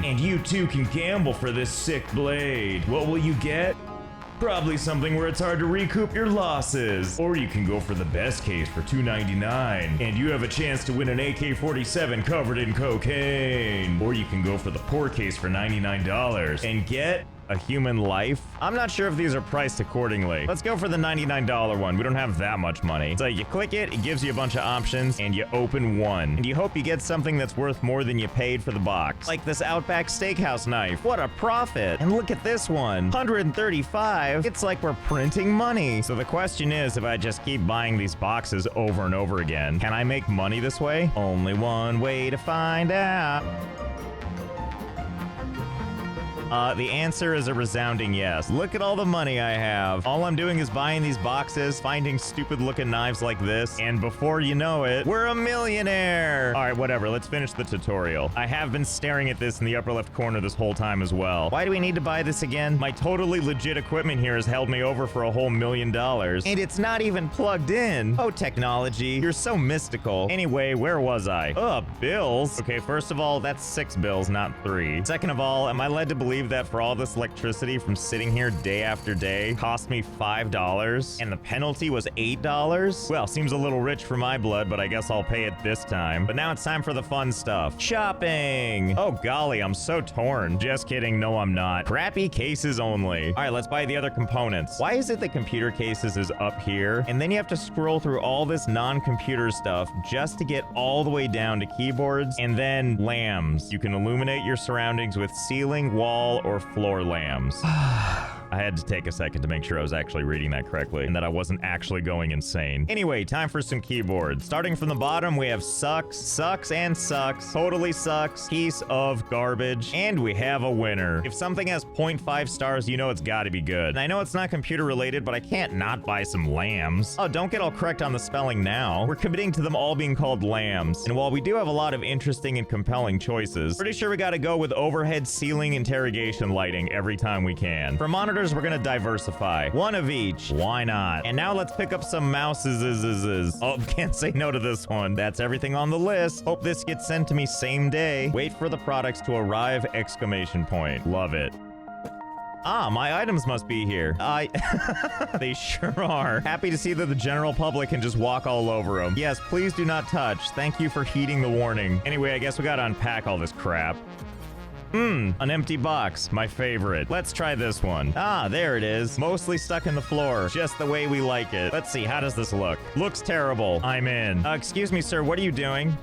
And you too can gamble for this sick blade. What will you get? Probably something where it's hard to recoup your losses. Or you can go for the best case for $2.99, and you have a chance to win an AK-47 covered in cocaine. Or you can go for the poor case for $99 and get a human life. I'm not sure if these are priced accordingly. Let's go for the $99 one. We don't have that much money. So you click it, it gives you a bunch of options, and you open one. And you hope you get something that's worth more than you paid for the box. Like this Outback Steakhouse knife. What a profit. And look at this one. $135. It's like we're printing money. So the question is, if I just keep buying these boxes over and over again, can I make money this way? Only one way to find out. The answer is a resounding yes. Look at all the money I have. All I'm doing is buying these boxes, finding stupid looking knives like this, and before you know it, we're a millionaire. All right, whatever, let's finish the tutorial. I have been staring at this in the upper left corner this whole time as well. Why do we need to buy this again? My totally legit equipment here has held me over for a whole $1 million, and it's not even plugged in. Oh, technology, you're so mystical. Anyway, where was I? Bills. Okay, first of all, that's 6 bills, not 3. Second of all, am I led to believe that for all this electricity from sitting here day after day cost me $5 and the penalty was $8? Well, seems a little rich for my blood, but I guess I'll pay it this time. But now it's time for the fun stuff. Shopping! Oh golly, I'm so torn. Just kidding, no I'm not. Crappy cases only. All right, let's buy the other components. Why is it that computer cases is up here and then you have to scroll through all this non-computer stuff just to get all the way down to keyboards and then lamps? You can illuminate your surroundings with ceiling, wall, or floor lamps. I had to take a second to make sure I was actually reading that correctly and that I wasn't actually going insane. Anyway, time for some keyboards. Starting from the bottom, we have sucks, sucks, and sucks, totally sucks, piece of garbage, and we have a winner. If something has 0.5 stars, you know it's gotta be good. And I know it's not computer related, but I can't not buy some lambs. Oh, don't get all correct on the spelling now. We're committing to them all being called lambs. And while we do have a lot of interesting and compelling choices, pretty sure we gotta go with overhead ceiling interrogation lighting every time we can. For monitors, we're gonna diversify. One of each. Why not? And now let's pick up some mouses. Oh, can't say no to this one. That's everything on the list. Hope this gets sent to me same day. Wait for the products to arrive! Exclamation point. Love it. Ah, my items must be here. They sure are. Happy to see that the general public can just walk all over them. Yes, please do not touch. Thank you for heeding the warning. Anyway, I guess we gotta unpack all this crap. An empty box. My favorite. Let's try this one. Ah, there it is. Mostly stuck in the floor. Just the way we like it. Let's see, how does this look? Looks terrible. I'm in. Excuse me, sir, what are you doing?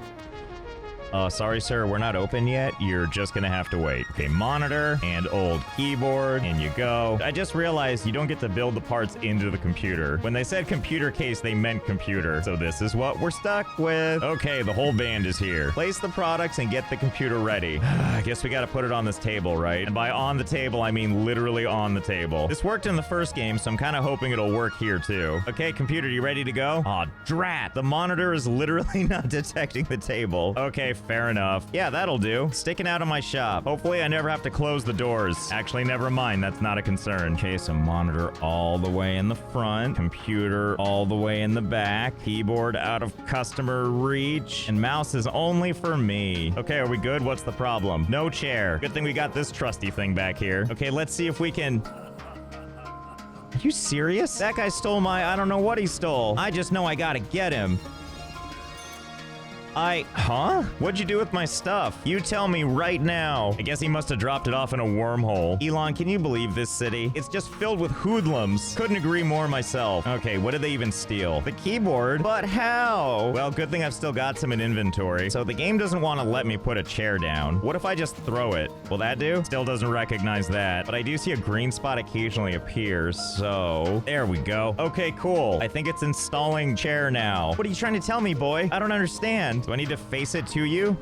Sorry, sir, we're not open yet. You're just gonna have to wait. Okay, monitor and old keyboard. In you go. I just realized you don't get to build the parts into the computer. When they said computer case, they meant computer. So this is what we're stuck with. Okay, the whole band is here. Place the products and get the computer ready. I guess we gotta put it on this table, right? And by on the table, I mean literally on the table. This worked in the first game, so I'm kind of hoping it'll work here too. Okay, computer, you ready to go? Aw, drat. The monitor is literally not detecting the table. Okay, fair enough. Yeah, that'll do. Sticking out of my shop. Hopefully I never have to close the doors. Actually, never mind. That's not a concern. Okay, so monitor all the way in the front. Computer all the way in the back. Keyboard out of customer reach. And mouse is only for me. Okay, are we good? What's the problem? No chair. Good thing we got this trusty thing back here. Okay, let's see if we can... Are you serious? That guy stole my... I don't know what he stole. I just know I gotta get him. Huh? What'd you do with my stuff? You tell me right now. I guess he must have dropped it off in a wormhole. Elon, can you believe this city? It's just filled with hoodlums. Couldn't agree more myself. Okay, what did they even steal? The keyboard? But how? Well, good thing I've still got some in inventory. So the game doesn't want to let me put a chair down. What if I just throw it? Will that do? Still doesn't recognize that. But I do see a green spot occasionally appear, so... There we go. Okay, cool. I think it's installing chair now. What are you trying to tell me, boy? I don't understand. Do I need to face it to you?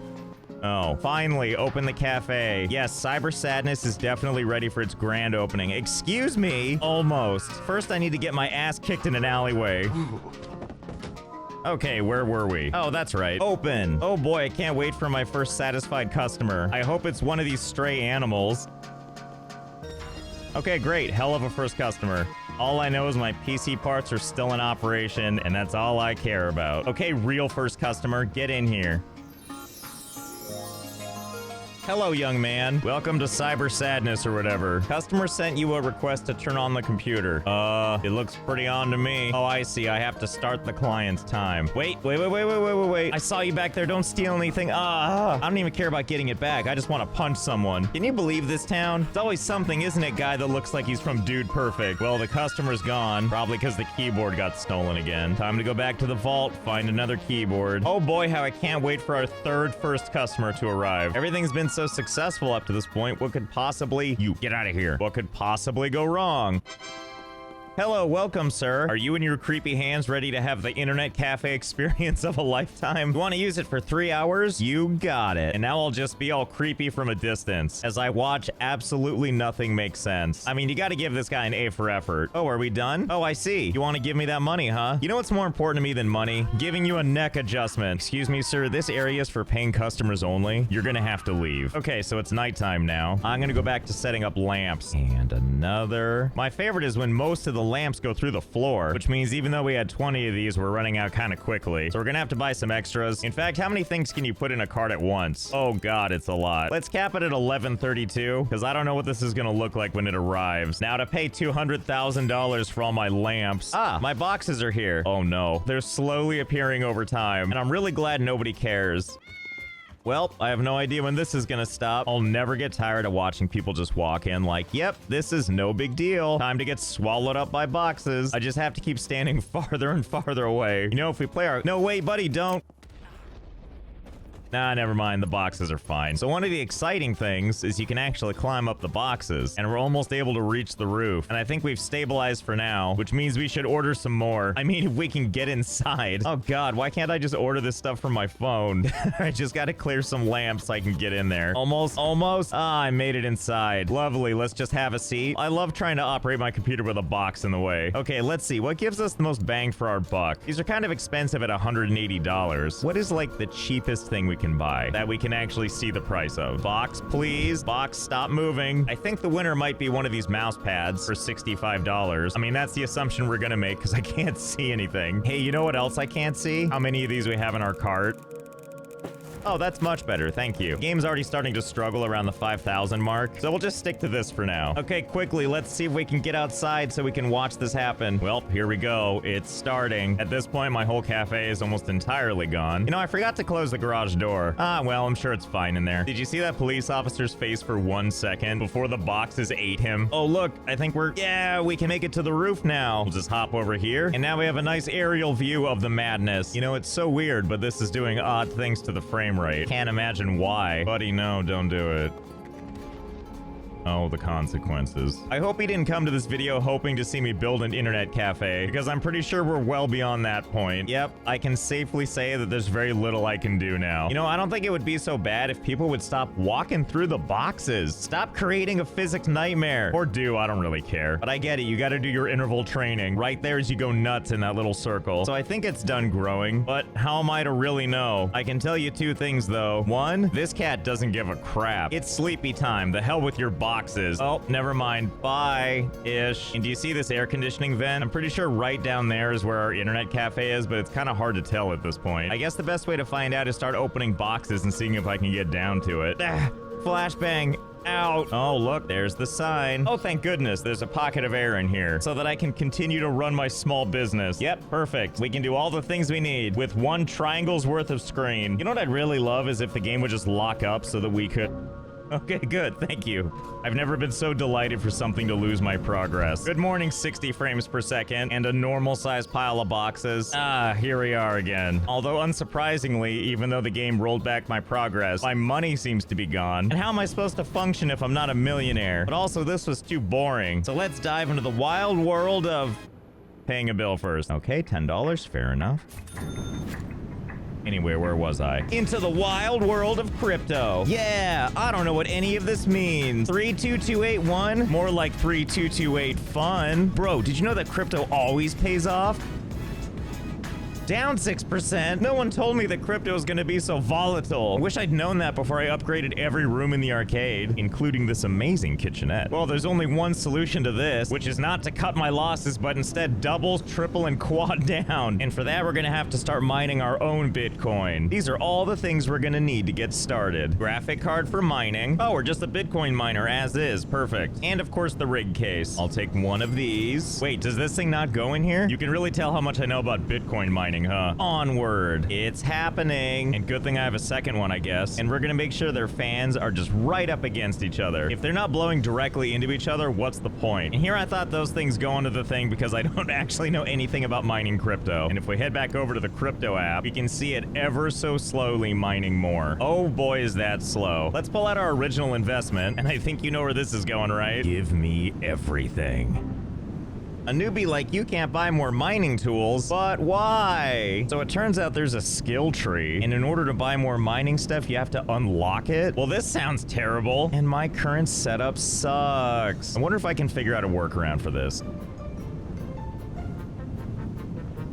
Oh, finally, open the cafe. Yes, Cyber Sadness is definitely ready for its grand opening. Excuse me? Almost. First, I need to get my ass kicked in an alleyway. Okay, where were we? Oh, that's right. Open. Oh boy, I can't wait for my first satisfied customer. I hope it's one of these stray animals. Okay, great. Hell of a first customer. All I know is my PC parts are still in operation, and that's all I care about. Okay, real first customer, get in here. Hello, young man. Welcome to Cyber Sadness or whatever. Customer sent you a request to turn on the computer. It looks pretty on to me. Oh, I see. I have to start the client's time. Wait. I saw you back there. Don't steal anything. I don't even care about getting it back. I just want to punch someone. Can you believe this town? It's always something, isn't it, guy that looks like he's from Dude Perfect? Well, the customer's gone. Probably because the keyboard got stolen again. Time to go back to the vault, find another keyboard. Oh boy, how I can't wait for our third first customer to arrive. Everything's been so successful up to this point. What could possibly... You, get out of here. What could possibly go wrong? Hello, welcome, sir. Are you and your creepy hands ready to have the internet cafe experience of a lifetime? You want to use it for 3 hours? You got it. And now I'll just be all creepy from a distance as I watch absolutely nothing make sense. I mean, you got to give this guy an A for effort. Oh, are we done? Oh, I see. You want to give me that money, huh? You know what's more important to me than money? Giving you a neck adjustment. Excuse me, sir. This area is for paying customers only. You're gonna have to leave. Okay, so it's nighttime now. I'm gonna go back to setting up lamps. And another. My favorite is when most of the lamps go through the floor, which means even though we had 20 of these, we're running out kind of quickly. So we're gonna have to buy some extras. In fact, how many things can you put in a cart at once? Oh god, it's a lot. Let's cap it at 1132, because I don't know what this is gonna look like when it arrives. Now to pay $200,000 for all my lamps. Ah, my boxes are here. Oh no, they're slowly appearing over time, and I'm really glad nobody cares. Well, I have no idea when this is gonna stop. I'll never get tired of watching people just walk in like, yep, this is no big deal. Time to get swallowed up by boxes. I just have to keep standing farther and farther away. You know, if we play our... No, wait, buddy, don't. Nah, never mind. The boxes are fine. So one of the exciting things is you can actually climb up the boxes, and we're almost able to reach the roof. And I think we've stabilized for now, which means we should order some more. I mean, if we can get inside. Oh God, why can't I just order this stuff from my phone? I just gotta clear some lamps so I can get in there. Almost. Ah, I made it inside. Lovely. Let's just have a seat. I love trying to operate my computer with a box in the way. Okay, let's see. What gives us the most bang for our buck? These are kind of expensive at $180. What is like the cheapest thing we can buy that we can actually see the price of? Box, please. Box, stop moving. I think the winner might be one of these mouse pads for $65. I mean, that's the assumption we're gonna make because I can't see anything. Hey, you know what else I can't see? How many of these we have in our cart? Oh, that's much better. Thank you. Game's already starting to struggle around the 5,000 mark, so we'll just stick to this for now. Okay, quickly, let's see if we can get outside so we can watch this happen. Well, here we go. It's starting. At this point, my whole cafe is almost entirely gone. You know, I forgot to close the garage door. Ah, well, I'm sure it's fine in there. Did you see that police officer's face for 1 second before the boxes ate him? Oh, look, I think yeah, we can make it to the roof now. We'll just hop over here, and now we have a nice aerial view of the madness. You know, it's so weird, but this is doing odd things to the frame rate. Can't imagine why. Buddy, no, don't do it. Oh, the consequences. I hope he didn't come to this video hoping to see me build an internet cafe, because I'm pretty sure we're well beyond that point. Yep, I can safely say that there's very little I can do now. You know, I don't think it would be so bad if people would stop walking through the boxes. Stop creating a physics nightmare. Or do, I don't really care. But I get it, you gotta do your interval training. Right there as you go nuts in that little circle. So I think it's done growing, but how am I to really know? I can tell you 2 things though. 1, this cat doesn't give a crap. It's sleepy time. The hell with your boxes. Oh, never mind. Bye-ish. And do you see this air conditioning vent? I'm pretty sure right down there is where our internet cafe is, but it's kind of hard to tell at this point. I guess the best way to find out is start opening boxes and seeing if I can get down to it. Flashbang. Out. Oh, look, there's the sign. Oh, thank goodness, there's a pocket of air in here so that I can continue to run my small business. Yep, perfect. We can do all the things we need with 1 triangle's worth of screen. You know what I'd really love is if the game would just lock up so that we could... Okay, good. Thank you. I've never been so delighted for something to lose my progress. Good morning, 60 frames per second, and a normal-sized pile of boxes. Ah, here we are again. Although, unsurprisingly, even though the game rolled back my progress, my money seems to be gone. And how am I supposed to function if I'm not a millionaire? But also, this was too boring. So let's dive into the wild world of paying a bill first. Okay, $10. Fair enough. Anyway, where was I? Into the wild world of crypto. Yeah, I don't know what any of this means. 32281? More like 3228 fun. Bro, did you know that crypto always pays off? Down 6%. No one told me that crypto is going to be so volatile. I wish I'd known that before I upgraded every room in the arcade, including this amazing kitchenette. Well, there's only one solution to this, which is not to cut my losses, but instead double, triple, and quad down. And for that, we're going to have to start mining our own Bitcoin. These are all the things we're going to need to get started. Graphic card for mining. Oh, we're just a Bitcoin miner as is. Perfect. And of course, the rig case. I'll take one of these. Wait, does this thing not go in here? You can really tell how much I know about Bitcoin mining. Huh? Onward. It's happening. And good thing I have a second one, I guess. And we're gonna make sure their fans are just right up against each other. If they're not blowing directly into each other, what's the point? And here I thought those things go into the thing because I don't actually know anything about mining crypto. And if we head back over to the crypto app, we can see it ever so slowly mining more. Oh boy, is that slow. Let's pull out our original investment. And I think you know where this is going, right? Give me everything. A newbie like you can't buy more mining tools, but why? So it turns out there's a skill tree, and in order to buy more mining stuff, you have to unlock it. Well, this sounds terrible, and my current setup sucks. I wonder if I can figure out a workaround for this.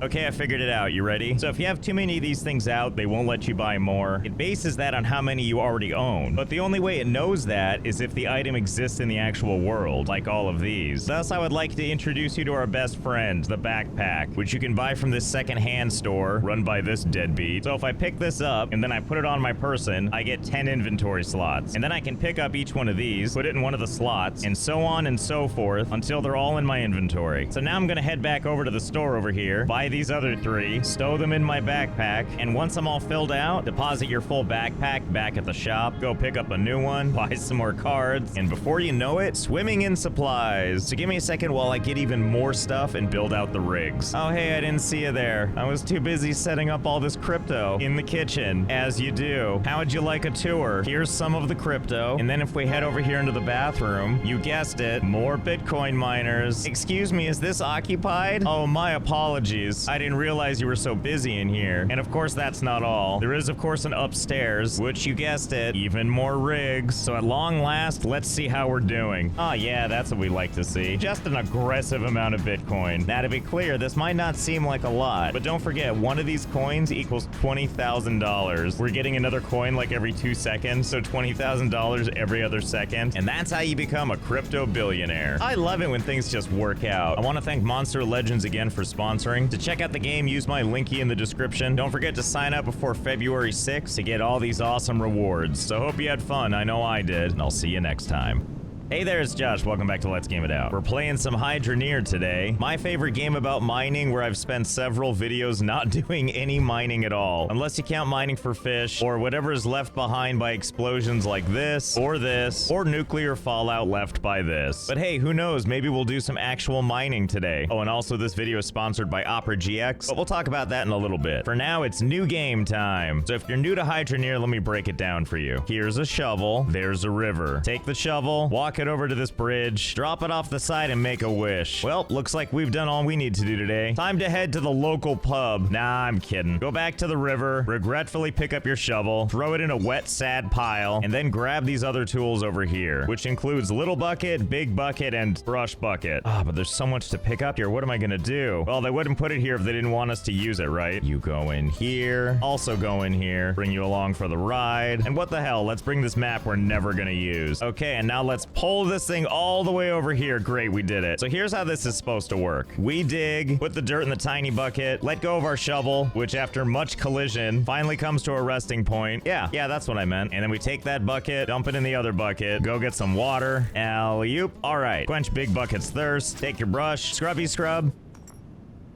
Okay, I figured it out. You ready? So if you have too many of these things out, they won't let you buy more. It bases that on how many you already own. But the only way it knows that is if the item exists in the actual world, like all of these. Thus, I would like to introduce you to our best friend, the backpack, which you can buy from this second-hand store run by this deadbeat. So if I pick this up and then I put it on my person, I get 10 inventory slots. And then I can pick up each one of these, put it in one of the slots, and so on and so forth until they're all in my inventory. So now I'm gonna head back over to the store over here, buy these other 3, stow them in my backpack, and once I'm all filled out, deposit your full backpack back at the shop, go pick up a new one, buy some more cards, and before you know it, swimming in supplies. So give me a second while I get even more stuff and build out the rigs. Oh, hey, I didn't see you there. I was too busy setting up all this crypto in the kitchen, as you do. How would you like a tour? Here's some of the crypto, and then if we head over here into the bathroom, you guessed it, more Bitcoin miners. Excuse me, is this occupied? Oh, my apologies. I didn't realize you were so busy in here. And of course, that's not all. There is, of course, an upstairs, which you guessed it, even more rigs. So at long last, let's see how we're doing. Oh yeah, that's what we like to see. Just an aggressive amount of Bitcoin. Now to be clear, this might not seem like a lot, but don't forget, one of these coins equals $20,000. We're getting another coin like every 2 seconds, so $20,000 every other second. And that's how you become a crypto billionaire. I love it when things just work out. I want to thank Monster Legends again for sponsoring. To check out the game, use my linky in the description. Don't forget to sign up before February 6th to get all these awesome rewards. So hope you had fun. I know I did, and I'll see you next time. Hey there, it's Josh. Welcome back to Let's Game It Out. We're playing some HOLLiiWOOD today. My favorite game about mining where I've spent several videos not doing any mining at all. Unless you count mining for fish, or whatever is left behind by explosions like this, or nuclear fallout left by this. But hey, who knows? Maybe we'll do some actual mining today. Oh, and also this video is sponsored by Opera GX, but we'll talk about that in a little bit. For now, it's new game time. So if you're new to HOLLiiWOOD, let me break it down for you. Here's a shovel. There's a river. Take the shovel, walk it over to this bridge, drop it off the side, and make a wish. Well, looks like we've done all we need to do today. Time to head to the local pub. Nah, I'm kidding. Go back to the river, regretfully pick up your shovel, throw it in a wet, sad pile, and then grab these other tools over here, which includes little bucket, big bucket, and brush bucket. Ah, but there's so much to pick up here. What am I gonna do? Well, they wouldn't put it here if they didn't want us to use it, right? You go in here, also go in here, bring you along for the ride, and what the hell? Let's bring this map we're never gonna use. Okay, and now let's pull this thing all the way over here. Great, we did it. So here's how this is supposed to work. We dig, put the dirt in the tiny bucket, let go of our shovel, which after much collision finally comes to a resting point. Yeah, that's what I meant. And then we take that bucket, dump it in the other bucket, go get some water. Alley-oop. All right, quench big bucket's thirst, take your brush, scrubby scrub.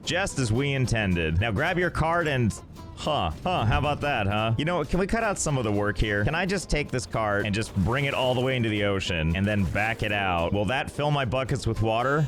Just as we intended. Now grab your cart and... How about that, huh? You know what, can we cut out some of the work here? Can I just take this cart and just bring it all the way into the ocean and then back it out? Will that fill my buckets with water?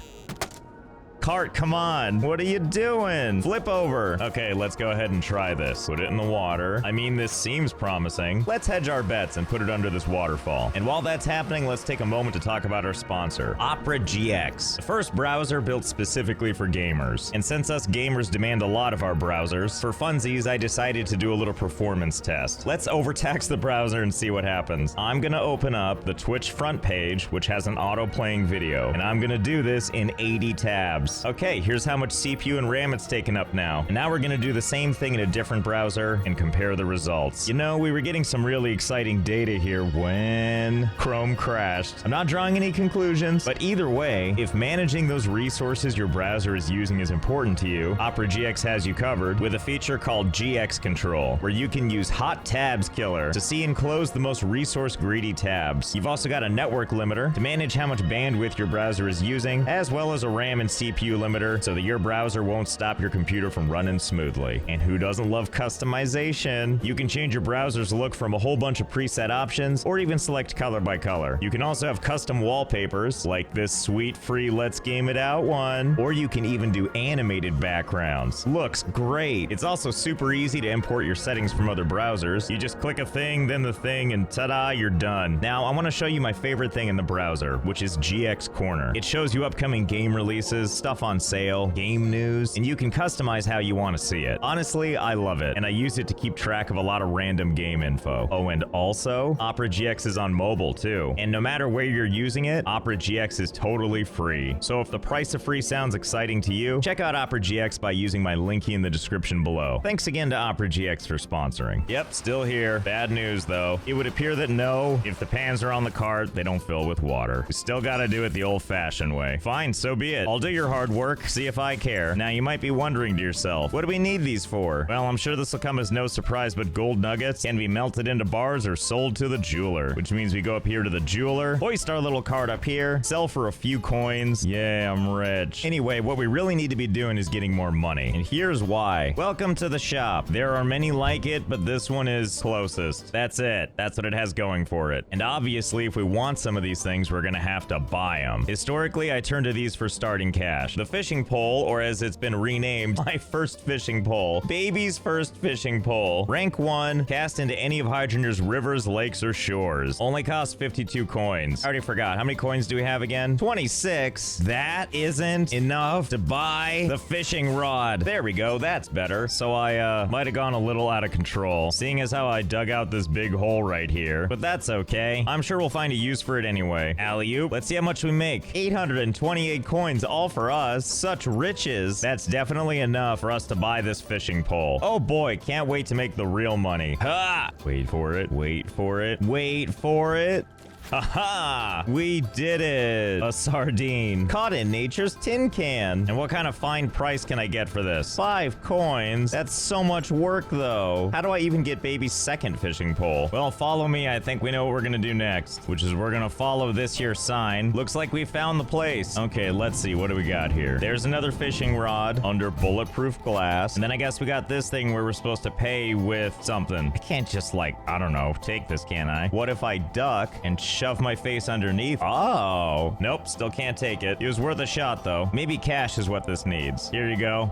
Cart, come on. What are you doing? Flip over. Okay, let's go ahead and try this. Put it in the water. I mean, this seems promising. Let's hedge our bets and put it under this waterfall. And while that's happening, let's take a moment to talk about our sponsor, Opera GX, the first browser built specifically for gamers. And since us gamers demand a lot of our browsers, for funsies, I decided to do a little performance test. Let's overtax the browser and see what happens. I'm gonna open up the Twitch front page, which has an auto-playing video, and I'm gonna do this in 80 tabs. Okay, here's how much CPU and RAM it's taken up now. And now we're gonna do the same thing in a different browser and compare the results. You know, we were getting some really exciting data here when Chrome crashed. I'm not drawing any conclusions, but either way, if managing those resources your browser is using is important to you, Opera GX has you covered with a feature called GX Control, where you can use Hot Tabs Killer to see and close the most resource-greedy tabs. You've also got a network limiter to manage how much bandwidth your browser is using, as well as a RAM and CPU limiter so that your browser won't stop your computer from running smoothly. And who doesn't love customization? You can change your browser's look from a whole bunch of preset options, or even select color by color. You can also have custom wallpapers, like this sweet free Let's Game It Out one, or you can even do animated backgrounds. Looks great. It's also super easy to import your settings from other browsers. You just click a thing, then the thing, and ta-da, you're done. Now, I want to show you my favorite thing in the browser, which is GX Corner. It shows you upcoming game releases, stuff on sale, game news, and you can customize how you want to see it. Honestly, I love it, and I use it to keep track of a lot of random game info. Oh, and also, Opera GX is on mobile too, and no matter where you're using it, Opera GX is totally free. So if the price of free sounds exciting to you, check out Opera GX by using my linky in the description below. Thanks again to Opera GX for sponsoring. Yep, still here. Bad news though. It would appear that no, if the pans are on the cart, they don't fill with water. We still gotta do it the old-fashioned way. Fine, so be it. I'll do your hard work? See if I care. Now, you might be wondering to yourself, what do we need these for? Well, I'm sure this will come as no surprise, but gold nuggets can be melted into bars or sold to the jeweler, which means we go up here to the jeweler, hoist our little cart up here, sell for a few coins. Yeah, I'm rich. Anyway, what we really need to be doing is getting more money, and here's why. Welcome to the shop. There are many like it, but this one is closest. That's it. That's what it has going for it. And obviously, if we want some of these things, we're gonna have to buy them. Historically, I turn to these for starting cash. The fishing pole, or as it's been renamed, my first fishing pole. Baby's first fishing pole. Rank 1, cast into any of Hydranger's rivers, lakes, or shores. Only costs 52 coins. I already forgot. How many coins do we have again? 26. That isn't enough to buy the fishing rod. There we go. That's better. So I might have gone a little out of control, seeing as how I dug out this big hole right here. But that's okay. I'm sure we'll find a use for it anyway. Alley-oop. Let's see how much we make. 828 coins, all for us. Such riches. That's definitely enough for us to buy this fishing pole. Oh boy, can't wait to make the real money. Ha! Wait for it. Wait for it. Wait for it. Haha! We did it! A sardine. Caught in nature's tin can. And what kind of fine price can I get for this? 5 coins? That's so much work, though. How do I even get baby's second fishing pole? Well, follow me. I think we know what we're gonna do next, which is we're gonna follow this here sign. Looks like we found the place. Okay, let's see. What do we got here? There's another fishing rod under bulletproof glass. And then I guess we got this thing where we're supposed to pay with something. I can't just, like, I don't know, take this, can I? What if I duck and shove my face underneath? Oh, nope, still can't take it. It was worth a shot, though. Maybe cash is what this needs. Here you go.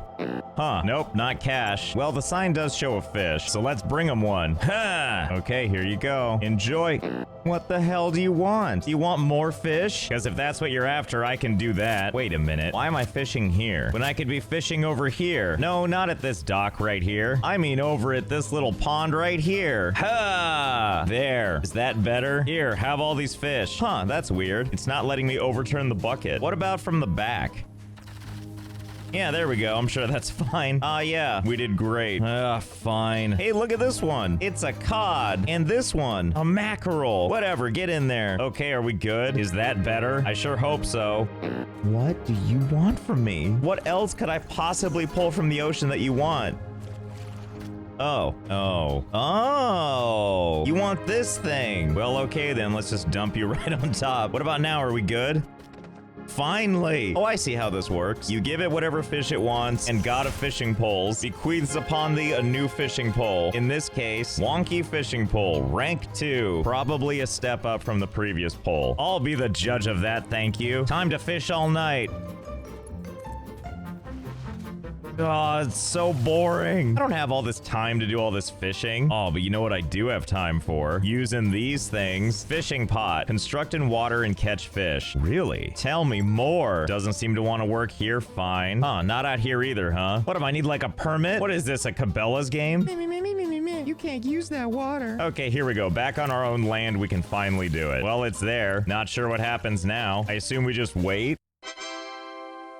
Huh, nope, not cash. Well, the sign does show a fish, so let's bring him one. Ha! Okay, here you go. Enjoy. What the hell do you want? Do you want more fish? Because if that's what you're after, I can do that. Wait a minute. Why am I fishing here when I could be fishing over here? No, not at this dock right here. I mean over at this little pond right here. Ha! There. Is that better? Here, have all these fish. Huh, that's weird. It's not letting me overturn the bucket. What about from the back? Yeah, there we go. I'm sure that's fine. Yeah, we did great. Fine. Hey, look at this one. It's a cod. And this one, a mackerel. Whatever, get in there. Okay, are we good? Is that better? I sure hope so. What do you want from me? What else could I possibly pull from the ocean that you want? Oh. You want this thing? Well, okay then, let's just dump you right on top. What about now? Are we good? Finally! Oh, I see how this works. You give it whatever fish it wants, and God of Fishing Poles bequeaths upon thee a new fishing pole. In this case, wonky fishing pole, rank 2. Probably a step up from the previous pole. I'll be the judge of that, thank you. Time to fish all night. Oh, it's so boring. I don't have all this time to do all this fishing. Oh, but you know what I do have time for? Using these things. Fishing pot. Construct in water and catch fish. Really? Tell me more. Doesn't seem to want to work here. Fine. Huh, not out here either, huh? What, do I need like a permit? What is this, a Cabela's game? You can't use that water. Okay, here we go. Back on our own land, we can finally do it. Well, it's there. Not sure what happens now. I assume we just wait.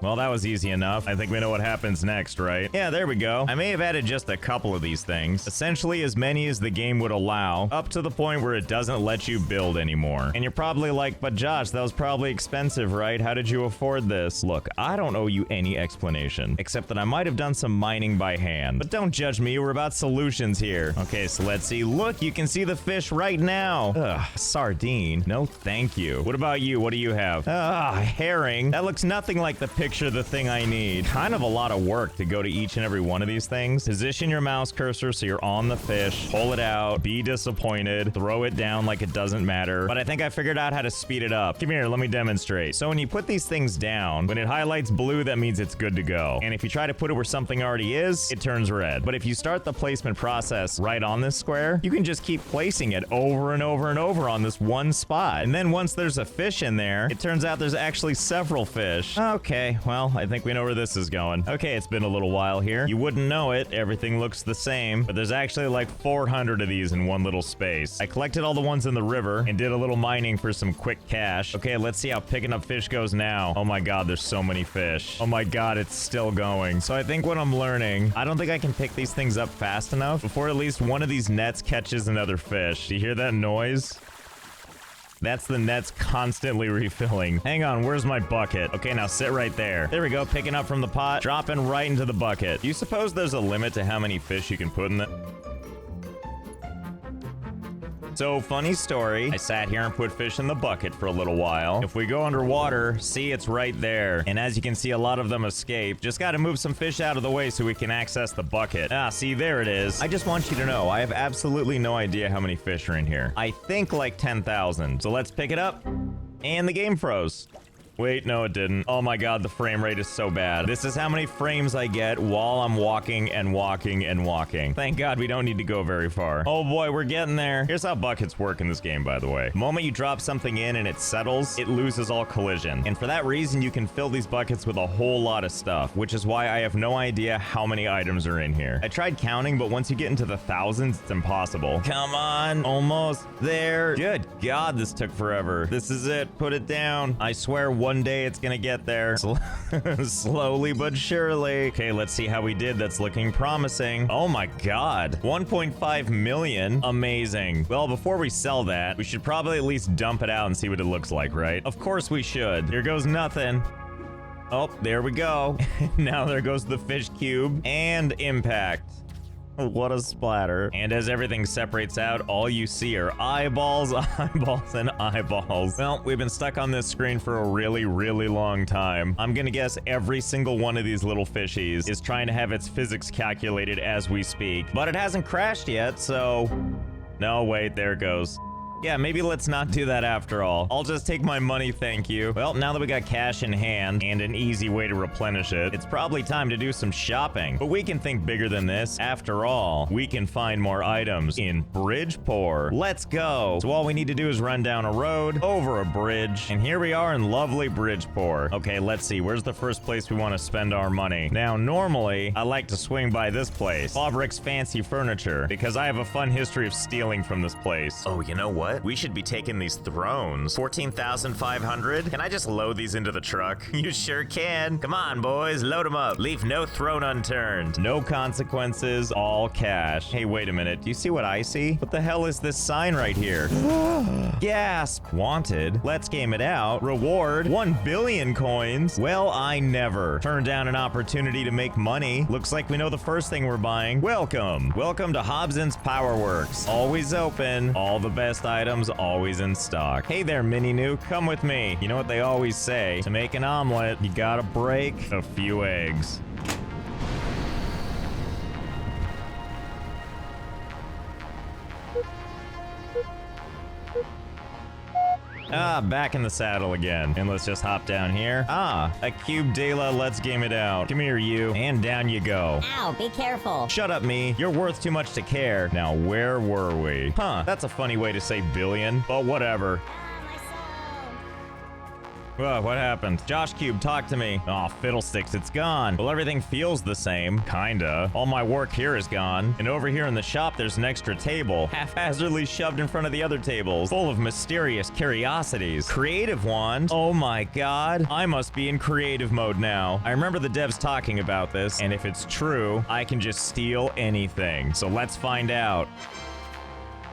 Well, that was easy enough. I think we know what happens next, right? Yeah, there we go. I may have added just a couple of these things. Essentially as many as the game would allow, up to the point where it doesn't let you build anymore. And you're probably like, but Josh, that was probably expensive, right? How did you afford this? Look, I don't owe you any explanation, except that I might have done some mining by hand. But don't judge me, we're about solutions here. Okay, so let's see. Look, you can see the fish right now. Ugh, sardine. No, thank you. What about you? What do you have? Herring. That looks nothing like the picture the thing I need. Kind of a lot of work to go to each and every one of these things. Position your mouse cursor so you're on the fish, pull it out, be disappointed, throw it down like it doesn't matter. But I think I figured out how to speed it up. Come here, let me demonstrate. So when you put these things down, when it highlights blue, that means it's good to go. And if you try to put it where something already is, it turns red. But if you start the placement process right on this square, you can just keep placing it over and over and over on this one spot. And then once there's a fish in there, it turns out there's actually several fish. Okay, well, I think we know where this is going. Okay, it's been a little while here. You wouldn't know it. Everything looks the same, but there's actually like 400 of these in one little space. I collected all the ones in the river and did a little mining for some quick cash. Okay, let's see how picking up fish goes now. Oh my God, there's so many fish. Oh my God, it's still going. So I think what I'm learning, I don't think I can pick these things up fast enough before at least one of these nets catches another fish. Do you hear that noise? That's the nets constantly refilling. Hang on, where's my bucket? Okay, now sit right there. There we go, picking up from the pot, dropping right into the bucket. Do you suppose there's a limit to how many fish you can put in the... So, funny story, I sat here and put fish in the bucket for a little while. If we go underwater, see, it's right there. And as you can see, a lot of them escape. Just gotta move some fish out of the way so we can access the bucket. Ah, see, there it is. I just want you to know, I have absolutely no idea how many fish are in here. I think like 10,000. So let's pick it up. And the game froze. Wait, no, it didn't. Oh my god, the frame rate is so bad. This is how many frames I get while I'm walking and walking and walking. Thank god we don't need to go very far. Oh boy, we're getting there. Here's how buckets work in this game, by the way. The moment you drop something in and it settles, it loses all collision. And for that reason, you can fill these buckets with a whole lot of stuff, which is why I have no idea how many items are in here. I tried counting, but once you get into the thousands, it's impossible. Come on, almost there. Good god, this took forever. This is it. Put it down. I swear one day it's gonna get there. Slowly but surely. Okay, let's see how we did. That's looking promising. Oh my god. 1.5 million. Amazing. Well, before we sell that, we should probably at least dump it out and see what it looks like, right? Of course we should. Here goes nothing. Oh, there we go. Now there goes the fish cube and impact. What a splatter. And as everything separates out, all you see are eyeballs, eyeballs, and eyeballs. Well, we've been stuck on this screen for a really, really long time. I'm gonna guess every single one of these little fishies is trying to have its physics calculated as we speak. But it hasn't crashed yet, so... No, wait, there it goes. Yeah, maybe let's not do that after all. I'll just take my money, thank you. Well, now that we got cash in hand and an easy way to replenish it, it's probably time to do some shopping. But we can think bigger than this. After all, we can find more items in Bridgeport. Let's go. So all we need to do is run down a road, over a bridge, and here we are in lovely Bridgeport. Okay, let's see. Where's the first place we want to spend our money? Now, normally, I like to swing by this place, Fabric's Fancy Furniture, because I have a fun history of stealing from this place. Oh, you know what? We should be taking these thrones. 14,500? Can I just load these into the truck? You sure can. Come on, boys, load them up. Leave no throne unturned. No consequences, all cash. Hey, wait a minute. Do you see what I see? What the hell is this sign right here? Gasp. Wanted. Let's game it out. Reward. 1 billion coins. Well, I never turned down an opportunity to make money. Looks like we know the first thing we're buying. Welcome. Welcome to Hobson's Powerworks. Always open. All the best items always in stock. Hey there, Mini Nuke, come with me. You know what they always say? To make an omelet, you gotta break a few eggs. Ah, back in the saddle again. And let's just hop down here. Ah, a cube Dela, let's game it out. Come here, you. And down you go. Ow, be careful. Shut up, me. You're worth too much to care. Now, where were we? Huh, that's a funny way to say billion, but whatever. Whoa, what happened? Josh Cube, talk to me. Aw, fiddlesticks, it's gone. Well, everything feels the same. Kinda. All my work here is gone. And over here in the shop, there's an extra table, haphazardly shoved in front of the other tables, full of mysterious curiosities. Creative wand? Oh my god. I must be in creative mode now. I remember the devs talking about this, and if it's true, I can just steal anything. So let's find out.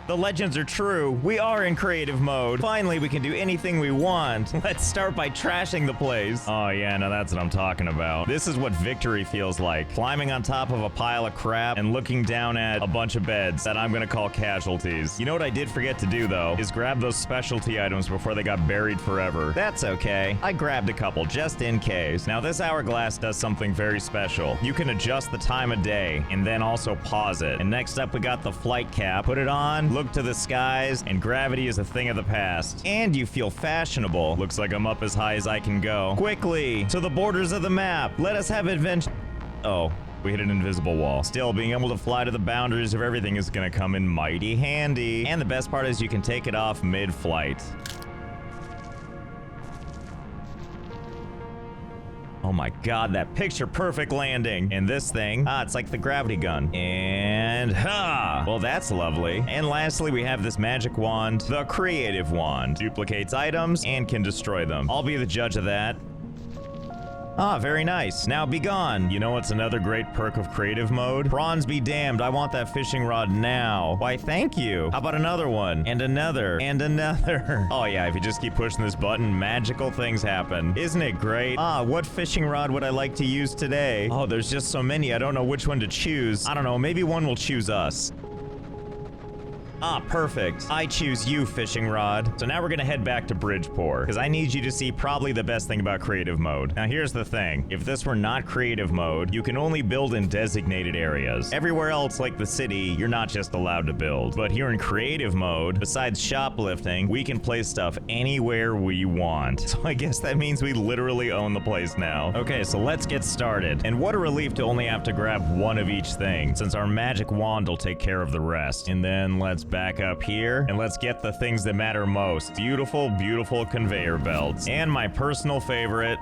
The legends are true. We are in creative mode. Finally, we can do anything we want. Let's start by trashing the place. Oh yeah, now that's what I'm talking about. This is what victory feels like. Climbing on top of a pile of crap and looking down at a bunch of beds that I'm gonna call casualties. You know what I did forget to do though, is grab those specialty items before they got buried forever. That's okay. I grabbed a couple just in case. Now this hourglass does something very special. You can adjust the time of day and then also pause it. And next up we got the flight cap. Put it on, look to the skies, and gravity is a thing of the past. And you feel fashionable. Looks like I'm up as high as I can go. Quickly, to the borders of the map. Let us have adventure. Oh, we hit an invisible wall. Still, being able to fly to the boundaries of everything is gonna come in mighty handy. And the best part is you can take it off mid-flight. Oh my god, that picture-perfect landing. And this thing, it's like the gravity gun. And ha! Well, that's lovely. And lastly, we have this magic wand, the creative wand. Duplicates items and can destroy them. I'll be the judge of that. Ah, very nice. Now be gone. You know what's another great perk of creative mode? Prawns be damned, I want that fishing rod now. Why, thank you. How about another one? And another. And another. Oh yeah, if you just keep pushing this button, magical things happen. Isn't it great? Ah, what fishing rod would I like to use today? Oh, there's just so many, I don't know which one to choose. I don't know, maybe one will choose us. Ah, perfect. I choose you, fishing rod. So now we're gonna head back to Bridgeport, because I need you to see probably the best thing about creative mode. Now here's the thing. If this were not creative mode, you can only build in designated areas. Everywhere else, like the city, you're not just allowed to build. But here in creative mode, besides shoplifting, we can place stuff anywhere we want. So I guess that means we literally own the place now. Okay, so let's get started. And what a relief to only have to grab one of each thing, since our magic wand will take care of the rest. And then let's back up here and let's get the things that matter most. Beautiful, beautiful conveyor belts. And my personal favorite,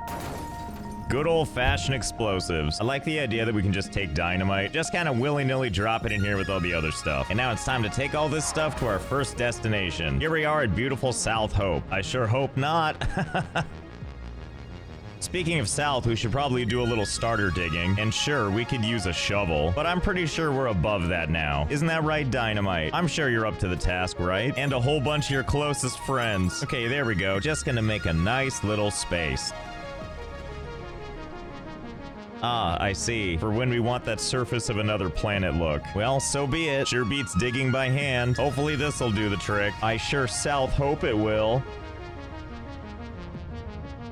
good old-fashioned explosives. I like the idea that we can just take dynamite, just kind of willy-nilly drop it in here with all the other stuff. And now it's time to take all this stuff to our first destination. Here we are at beautiful South Hope. I sure hope not. Speaking of South, we should probably do a little starter digging. And sure, we could use a shovel, but I'm pretty sure we're above that now. Isn't that right, Dynamite? I'm sure you're up to the task, right? And a whole bunch of your closest friends. Okay, there we go. Just gonna make a nice little space. Ah, I see. For when we want that surface of another planet look. Well, so be it. Sure beats digging by hand. Hopefully this'll do the trick. I sure South hope it will.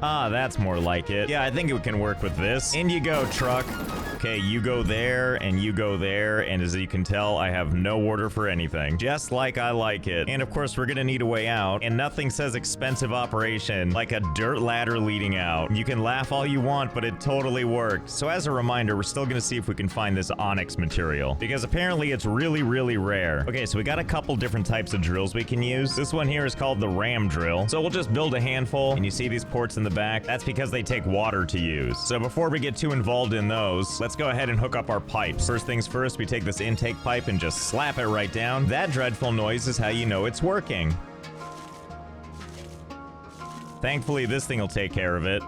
Ah, that's more like it. Yeah, I think it can work with this. In you go, truck. Okay, you go there, and you go there, and as you can tell, I have no order for anything. Just like I like it. And of course, we're gonna need a way out, and nothing says expensive operation like a dirt ladder leading out. You can laugh all you want, but it totally worked. So as a reminder, we're still gonna see if we can find this onyx material, because apparently it's really, really rare. Okay, so we got a couple different types of drills we can use. This one here is called the ram drill. So we'll just build a handful, and you see these ports in the back? That's because they take water to use. So before we get too involved in those, let's go ahead and hook up our pipes. First things first, we take this intake pipe and just slap it right down. That dreadful noise is how you know it's working. Thankfully, this thing will take care of it.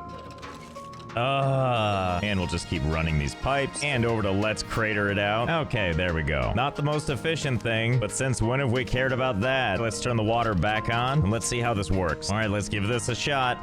And we'll just keep running these pipes. And over to let's crater it out. Okay, there we go. Not the most efficient thing, but since when have we cared about that? Let's turn the water back on, and let's see how this works. All right, let's give this a shot.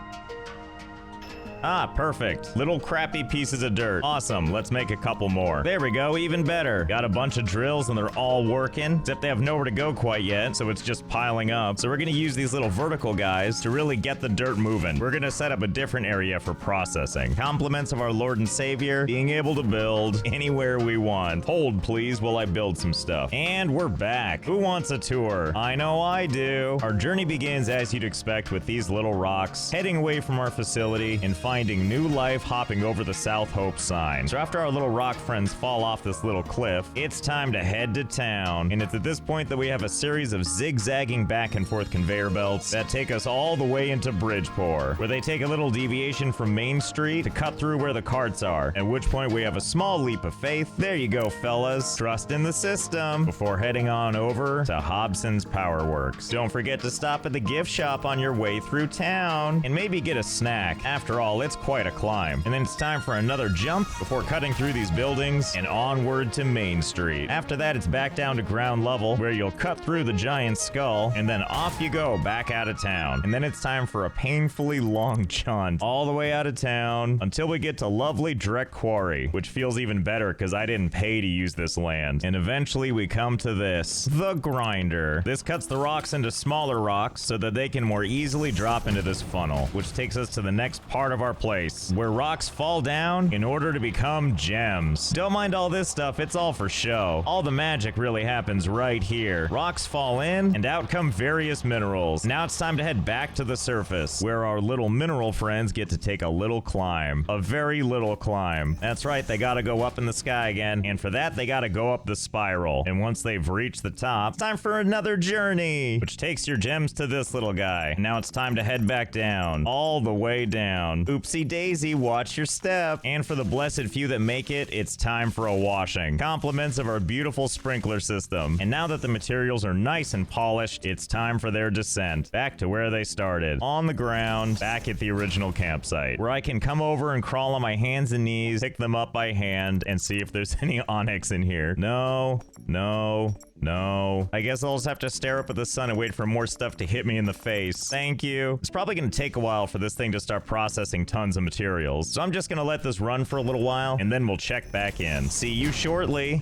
Ah, perfect. Little crappy pieces of dirt. Awesome. Let's make a couple more. There we go. Even better. Got a bunch of drills and they're all working, except they have nowhere to go quite yet, so it's just piling up. So we're going to use these little vertical guys to really get the dirt moving. We're going to set up a different area for processing. Compliments of our Lord and Savior, being able to build anywhere we want. Hold, please, while I build some stuff. And we're back. Who wants a tour? I know I do. Our journey begins, as you'd expect, with these little rocks, heading away from our facility and finding new life hopping over the South Hope sign. So after our little rock friends fall off this little cliff, it's time to head to town. And it's at this point that we have a series of zigzagging back and forth conveyor belts that take us all the way into Bridgeport, where they take a little deviation from Main Street to cut through where the carts are, at which point we have a small leap of faith. There you go, fellas. Trust in the system before heading on over to Hobson's Power Works. Don't forget to stop at the gift shop on your way through town and maybe get a snack. After all, it's quite a climb. And then it's time for another jump before cutting through these buildings and onward to Main Street. After that, it's back down to ground level where you'll cut through the giant skull and then off you go back out of town. And then it's time for a painfully long jaunt all the way out of town until we get to lovely Dreck Quarry, which feels even better because I didn't pay to use this land. And eventually we come to this, the grinder. This cuts the rocks into smaller rocks so that they can more easily drop into this funnel, which takes us to the next part of our place, where rocks fall down in order to become gems. Don't mind all this stuff, it's all for show. All the magic really happens right here. Rocks fall in, and out come various minerals. Now it's time to head back to the surface, where our little mineral friends get to take a little climb. A very little climb. That's right, they gotta go up in the sky again, and for that they gotta go up the spiral. And once they've reached the top, it's time for another journey, which takes your gems to this little guy. Now it's time to head back down, all the way down. Oopsie daisy, watch your step. And for the blessed few that make it, it's time for a washing. Compliments of our beautiful sprinkler system. And now that the materials are nice and polished, it's time for their descent. Back to where they started. On the ground, back at the original campsite. Where I can come over and crawl on my hands and knees, pick them up by hand, and see if there's any onyx in here. No, no, no. I guess I'll just have to stare up at the sun and wait for more stuff to hit me in the face. Thank you. It's probably gonna take a while for this thing to start processing tons of materials. So I'm just gonna let this run for a little while, and then we'll check back in. See you shortly.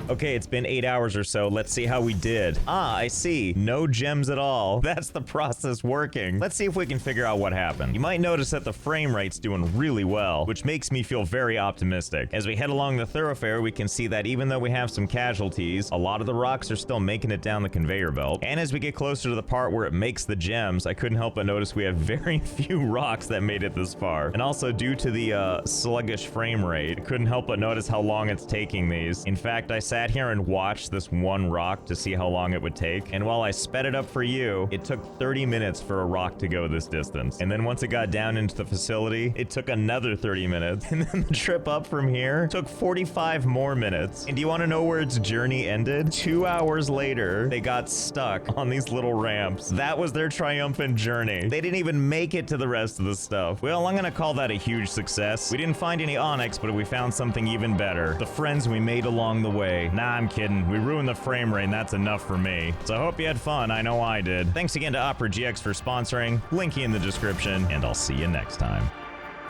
Okay, it's been 8 hours or so. Let's see how we did. Ah, I see. No gems at all. That's the process working. Let's see if we can figure out what happened. You might notice that the frame rate's doing really well, which makes me feel very optimistic. As we head along the thoroughfare, we can see that even though we have some casualties, a lot of the rocks are still making it down the conveyor belt. And as we get closer to the part where it makes the gems, I couldn't help but notice we have very few rocks that made it this far. And also due to the sluggish frame rate, I couldn't help but notice how long it's taking these. In fact, I sat here and watched this one rock to see how long it would take, and while I sped it up for you, it took 30 minutes for a rock to go this distance. And then once it got down into the facility, it took another 30 minutes. And then the trip up from here took 45 more minutes. And do you want to know where its journey ended? 2 hours later, they got stuck on these little ramps. That was their triumphant journey. They didn't even make it to the rest of the stuff. Well, I'm gonna call that a huge success. We didn't find any onyx, but we found something even better. The friends we made along the way. Nah, I'm kidding. We ruined the frame rate and that's enough for me. So I hope you had fun. I know I did. Thanks again to Opera GX for sponsoring. Linky in the description, and I'll see you next time.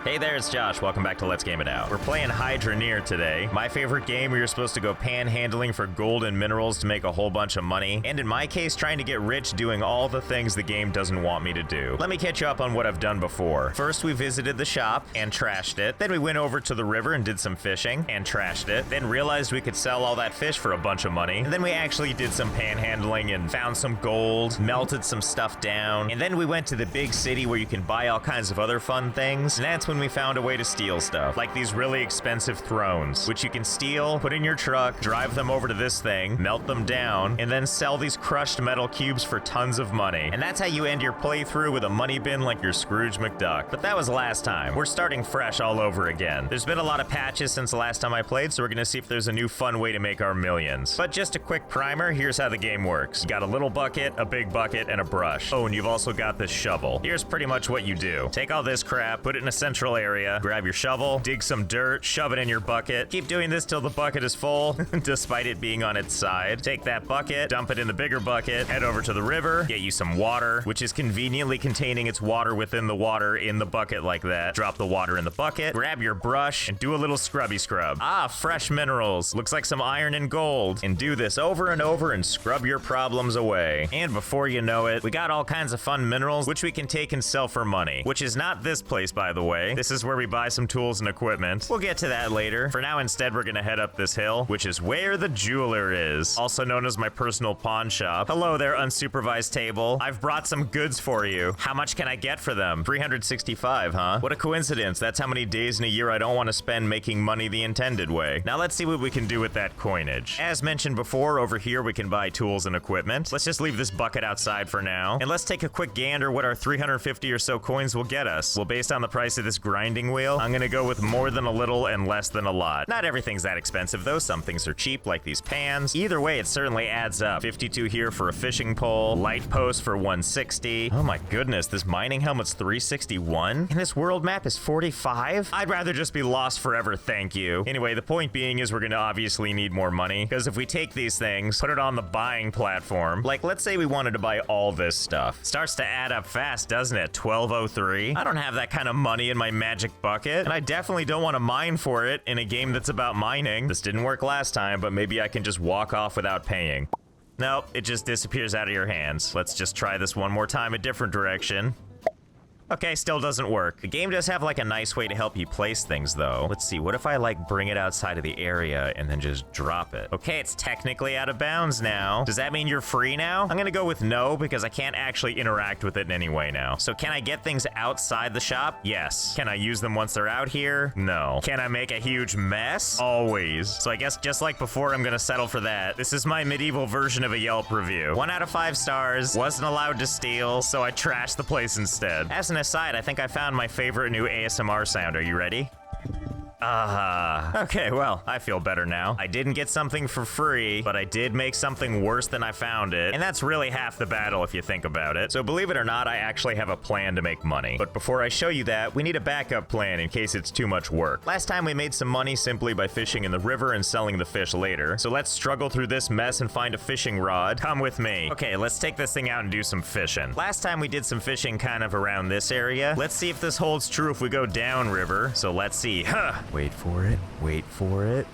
Hey there, it's Josh. Welcome back to Let's Game It Out. We're playing Hydroneer today. My favorite game where you're supposed to go panhandling for gold and minerals to make a whole bunch of money. And in my case, trying to get rich doing all the things the game doesn't want me to do. Let me catch you up on what I've done before. First, we visited the shop and trashed it. Then we went over to the river and did some fishing and trashed it. Then realized we could sell all that fish for a bunch of money. And then we actually did some panhandling and found some gold, melted some stuff down. And then we went to the big city where you can buy all kinds of other fun things. And that's when we found a way to steal stuff, like these really expensive thrones, which you can steal, put in your truck, drive them over to this thing, melt them down, and then sell these crushed metal cubes for tons of money. And that's how you end your playthrough with a money bin like your Scrooge McDuck. But that was last time. We're starting fresh all over again. There's been a lot of patches since the last time I played, so we're gonna see if there's a new fun way to make our millions. But just a quick primer, here's how the game works. You got a little bucket, a big bucket, and a brush. Oh, and you've also got this shovel. Here's pretty much what you do. Take all this crap, put it in a central area, grab your shovel, dig some dirt, shove it in your bucket. Keep doing this till the bucket is full, despite it being on its side. Take that bucket, dump it in the bigger bucket, head over to the river, get you some water, which is conveniently containing its water within the water in the bucket like that. Drop the water in the bucket, grab your brush, and do a little scrubby scrub. Ah, fresh minerals. Looks like some iron and gold. And do this over and over and scrub your problems away. And before you know it, we got all kinds of fun minerals, which we can take and sell for money. Which is not this place, by the way. This is where we buy some tools and equipment. We'll get to that later. For now, instead, we're gonna head up this hill, which is where the jeweler is, also known as my personal pawn shop. Hello there, unsupervised table. I've brought some goods for you. How much can I get for them? 365, huh? What a coincidence. That's how many days in a year I don't want to spend making money the intended way. Now let's see what we can do with that coinage. As mentioned before, over here we can buy tools and equipment. Let's just leave this bucket outside for now, and let's take a quick gander what our 350 or so coins will get us. Well, based on the price of this grinding wheel, I'm gonna go with more than a little and less than a lot. Not everything's that expensive though. Some things are cheap, like these pans. Either way, it certainly adds up. 52 here for a fishing pole, light post for 160. Oh my goodness, this mining helmet's 361? And this world map is 45? I'd rather just be lost forever, thank you. Anyway, the point being is we're gonna obviously need more money, because if we take these things, put it on the buying platform, like let's say we wanted to buy all this stuff. Starts to add up fast, doesn't it? 1203? I don't have that kind of money in my magic bucket, and I definitely don't want to mine for it in a game that's about mining. This didn't work last time, but maybe I can just walk off without paying. Nope, it just disappears out of your hands. Let's just try this one more time, a different direction. Okay, still doesn't work. The game does have like a nice way to help you place things though. Let's see, what if I like bring it outside of the area and then just drop it? Okay, it's technically out of bounds now. Does that mean you're free now? I'm gonna go with no because I can't actually interact with it in any way now. So can I get things outside the shop? Yes. Can I use them once they're out here? No. Can I make a huge mess? Always. So I guess just like before, I'm gonna settle for that. This is my medieval version of a Yelp review. 1 out of 5 stars, wasn't allowed to steal, so I trashed the place instead. As an aside, I think I found my favorite new ASMR sound. Are you ready? Okay, well, I feel better now. I didn't get something for free, but I did make something worse than I found it, and that's really half the battle if you think about it. So believe it or not, I actually have a plan to make money. But before I show you that, we need a backup plan in case it's too much work. Last time we made some money simply by fishing in the river and selling the fish later, so let's struggle through this mess and find a fishing rod. Come with me. Okay, let's take this thing out and do some fishing. Last time we did some fishing kind of around this area. Let's see if this holds true if we go downriver. So let's see. Wait for it. Wait for it.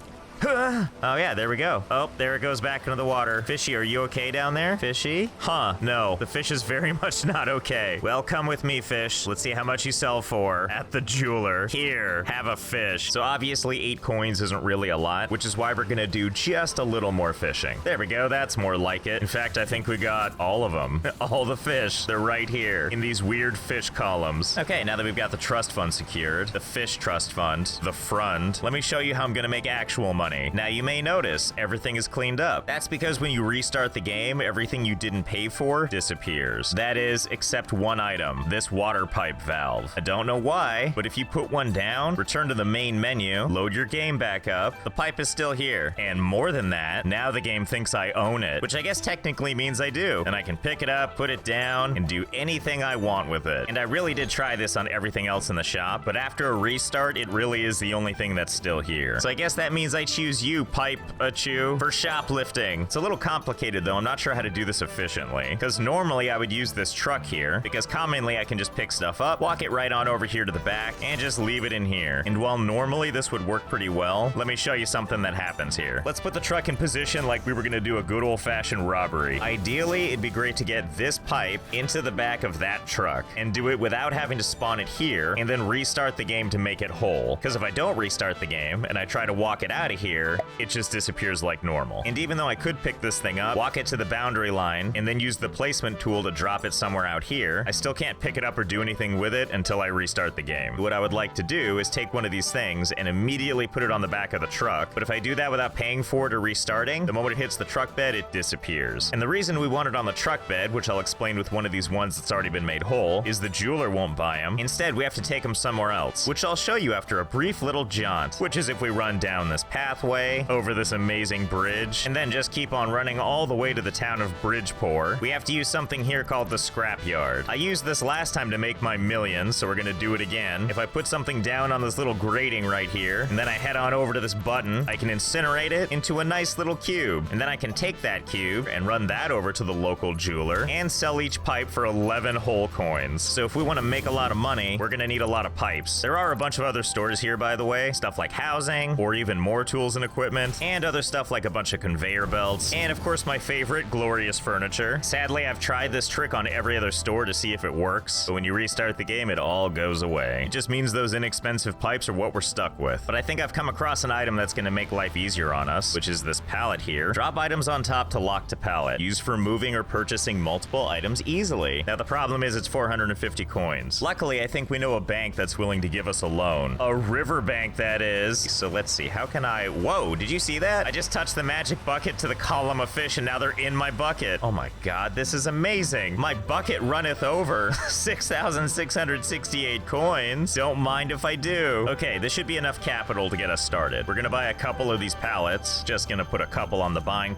Oh yeah, there we go. Oh, there it goes back into the water. Fishy, are you okay down there? Fishy? Huh, no. The fish is very much not okay. Well, come with me, fish. Let's see how much you sell for at the jeweler. Here, have a fish. So obviously 8 coins isn't really a lot, which is why we're gonna do just a little more fishing. There we go, that's more like it. In fact, I think we got all of them. All the fish, they're right here in these weird fish columns. Okay, now that we've got the trust fund secured, the fish trust fund, the front, let me show you how I'm gonna make actual money. Now you may notice everything is cleaned up. That's because when you restart the game, everything you didn't pay for disappears. That is, except one item, this water pipe valve. I don't know why, but if you put one down, return to the main menu, load your game back up, the pipe is still here. And more than that, now the game thinks I own it, which I guess technically means I do. And I can pick it up, put it down, and do anything I want with it. And I really did try this on everything else in the shop, but after a restart, it really is the only thing that's still here. So I guess that means I choose you, Pipe-a-Chew, for shoplifting. It's a little complicated though. I'm not sure how to do this efficiently, because normally I would use this truck here, because commonly I can just pick stuff up, walk it right on over here to the back, and just leave it in here. And while normally this would work pretty well, let me show you something that happens here. Let's put the truck in position like we were gonna do a good old-fashioned robbery. Ideally, it'd be great to get this pipe into the back of that truck, and do it without having to spawn it here, and then restart the game to make it whole. Because if I don't restart the game, and I try to walk it out of here, it just disappears like normal. And even though I could pick this thing up, walk it to the boundary line, and then use the placement tool to drop it somewhere out here, I still can't pick it up or do anything with it until I restart the game. What I would like to do is take one of these things and immediately put it on the back of the truck, but if I do that without paying for it or restarting, the moment it hits the truck bed, it disappears. And the reason we want it on the truck bed, which I'll explain with one of these ones that's already been made whole, is the jeweler won't buy them. Instead, we have to take them somewhere else, which I'll show you after a brief little jaunt, which is if we run down this pathway, over this amazing bridge, and then just keep on running all the way to the town of Bridgeport. We have to use something here called the scrapyard. I used this last time to make my millions, so we're gonna do it again. If I put something down on this little grating right here, and then I head on over to this button, I can incinerate it into a nice little cube. And then I can take that cube and run that over to the local jeweler and sell each pipe for 11 whole coins. So if we want to make a lot of money, we're gonna need a lot of pipes. There are a bunch of other stores here, by the way, stuff like housing, or even more tools and equipment, and other stuff like a bunch of conveyor belts, and of course my favorite, glorious furniture. Sadly, I've tried this trick on every other store to see if it works, but when you restart the game, it all goes away. It just means those inexpensive pipes are what we're stuck with. But I think I've come across an item that's gonna make life easier on us, which is this pallet here. Drop items on top to lock to pallet. Used for moving or purchasing multiple items easily. Now the problem is it's 450 coins. Luckily, I think we know a bank that's willing to give us a loan. A river bank, that is. So let's see, how can I... Whoa, did you see that? I just touched the magic bucket to the column of fish and now they're in my bucket. Oh my god, this is amazing. My bucket runneth over. 6,668 coins. Don't mind if I do. Okay, this should be enough capital to get us started. We're gonna buy a couple of these pallets. Just gonna put a couple on the buying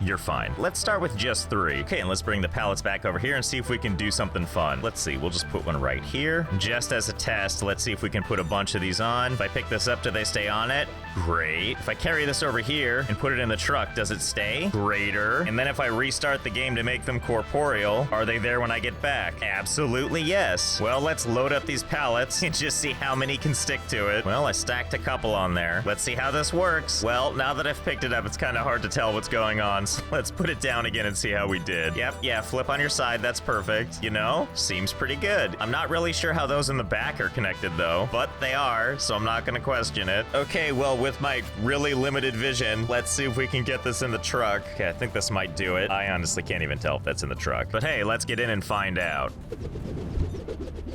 You're fine. Let's start with just 3. Okay, and let's bring the pallets back over here and see if we can do something fun. Let's see, we'll just put one right here. Just as a test, let's see if we can put a bunch of these on. If I pick this up, do they stay on it? Great. If I carry this over here and put it in the truck, does it stay? Greater. And then if I restart the game to make them corporeal, are they there when I get back? Absolutely yes. Well, let's load up these pallets and just see how many can stick to it. Well, I stacked a couple on there. Let's see how this works. Well, now that I've picked it up, it's kind of hard to tell what's going on, once. Let's put it down again and see how we did. Yep, yeah, flip on your side, that's perfect. You know, seems pretty good. I'm not really sure how those in the back are connected though, but they are, so I'm not gonna question it. Okay, well, with my really limited vision, let's see if we can get this in the truck. Okay, I think this might do it. I honestly can't even tell if that's in the truck. But hey, let's get in and find out.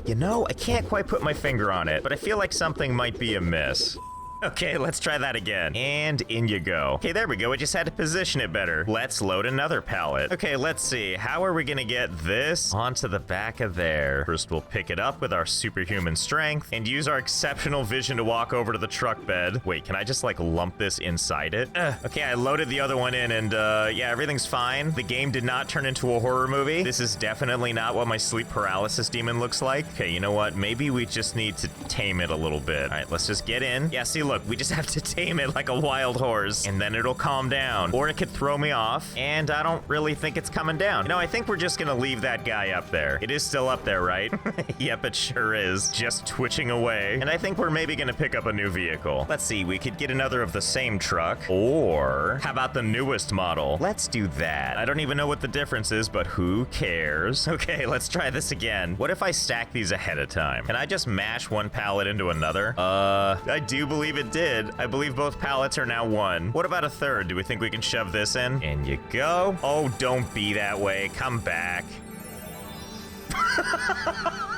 You know, I can't quite put my finger on it, but I feel like something might be amiss. Okay, let's try that again. And in you go. Okay, there we go. We just had to position it better. Let's load another pallet. Okay, let's see. How are we gonna get this onto the back of there? First, we'll pick it up with our superhuman strength and use our exceptional vision to walk over to the truck bed. Wait, can I just like lump this inside it? Okay, I loaded the other one in and yeah, everything's fine. The game did not turn into a horror movie. This is definitely not what my sleep paralysis demon looks like. Okay, you know what? Maybe we just need to tame it a little bit. All right, let's just get in. Yeah, see, look, we just have to tame it like a wild horse, and then it'll calm down. Or it could throw me off, and I don't really think it's coming down. You know, I think we're just gonna leave that guy up there. It is still up there, right? Yep, it sure is. Just twitching away. And I think we're maybe gonna pick up a new vehicle. Let's see, we could get another of the same truck, or how about the newest model? Let's do that. I don't even know what the difference is, but who cares? Okay, let's try this again. What if I stack these ahead of time? Can I just mash one pallet into another? I do believe it did. I believe both pallets are now one. What about a third? Do we think we can shove this in? In you go. Oh, don't be that way. Come back.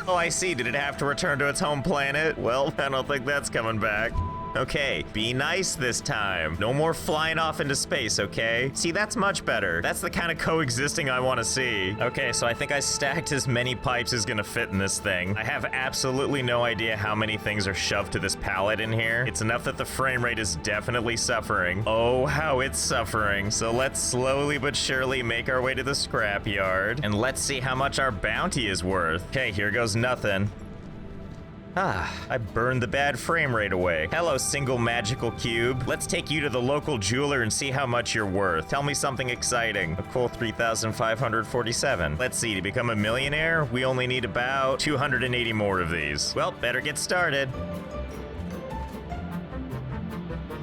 Oh, I see. Did it have to return to its home planet? Well, I don't think that's coming back. Okay, be nice this time. No more flying off into space, okay? See, that's much better. That's the kind of coexisting I want to see. Okay, so I think I stacked as many pipes as gonna fit in this thing. I have absolutely no idea how many things are shoved to this pallet in here. It's enough that the frame rate is definitely suffering. Oh, how it's suffering. So let's slowly but surely make our way to the scrapyard. And let's see how much our bounty is worth. Okay, here goes nothing. Ah, I burned the bad frame rate away. Hello, single magical cube. Let's take you to the local jeweler and see how much you're worth. Tell me something exciting. A cool 3,547. Let's see, to become a millionaire, we only need about 280 more of these. Well, better get started.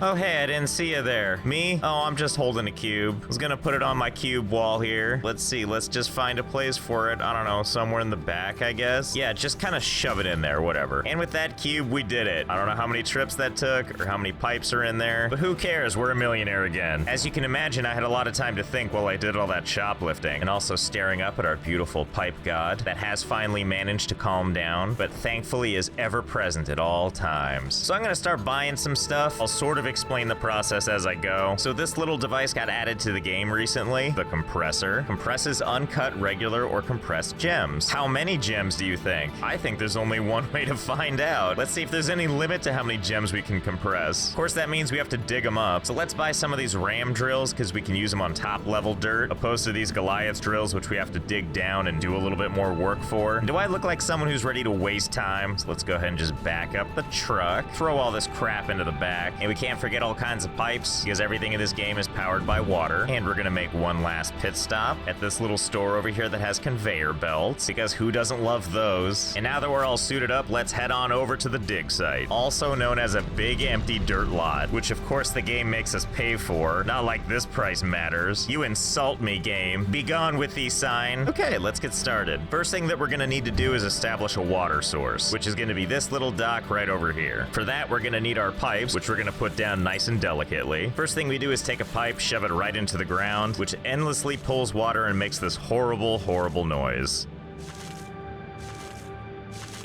Oh, hey, I didn't see you there. Me? Oh, I'm just holding a cube. I was gonna put it on my cube wall here. Let's see, let's just find a place for it. I don't know, somewhere in the back, I guess. Yeah, just kind of shove it in there, whatever. And with that cube, we did it. I don't know how many trips that took or how many pipes are in there, but who cares? We're a millionaire again. As you can imagine, I had a lot of time to think while I did all that shoplifting and also staring up at our beautiful pipe god that has finally managed to calm down, but thankfully is ever present at all times. So I'm gonna start buying some stuff. I'll sort of explain the process as I go. So this little device got added to the game recently, the compressor. Compresses uncut, regular, or compressed gems. How many gems do you think? I think there's only one way to find out. Let's see if there's any limit to how many gems we can compress. Of course, that means we have to dig them up. So let's buy some of these ram drills because we can use them on top level dirt, opposed to these Goliath drills, which we have to dig down and do a little bit more work for. And do I look like someone who's ready to waste time? So let's go ahead and just back up the truck, throw all this crap into the back, and we can't forget all kinds of pipes because everything in this game is powered by water. And we're gonna make one last pit stop at this little store over here that has conveyor belts because who doesn't love those? And now that we're all suited up, let's head on over to the dig site, also known as a big empty dirt lot, which of course the game makes us pay for. Not like this price matters. You insult me, game. Be gone with thee sign. Okay, let's get started. First thing that we're gonna need to do is establish a water source, which is gonna be this little dock right over here. For that, we're gonna need our pipes, which we're gonna put down nice and delicately. First thing we do is take a pipe, shove it right into the ground, which endlessly pulls water and makes this horrible, horrible noise.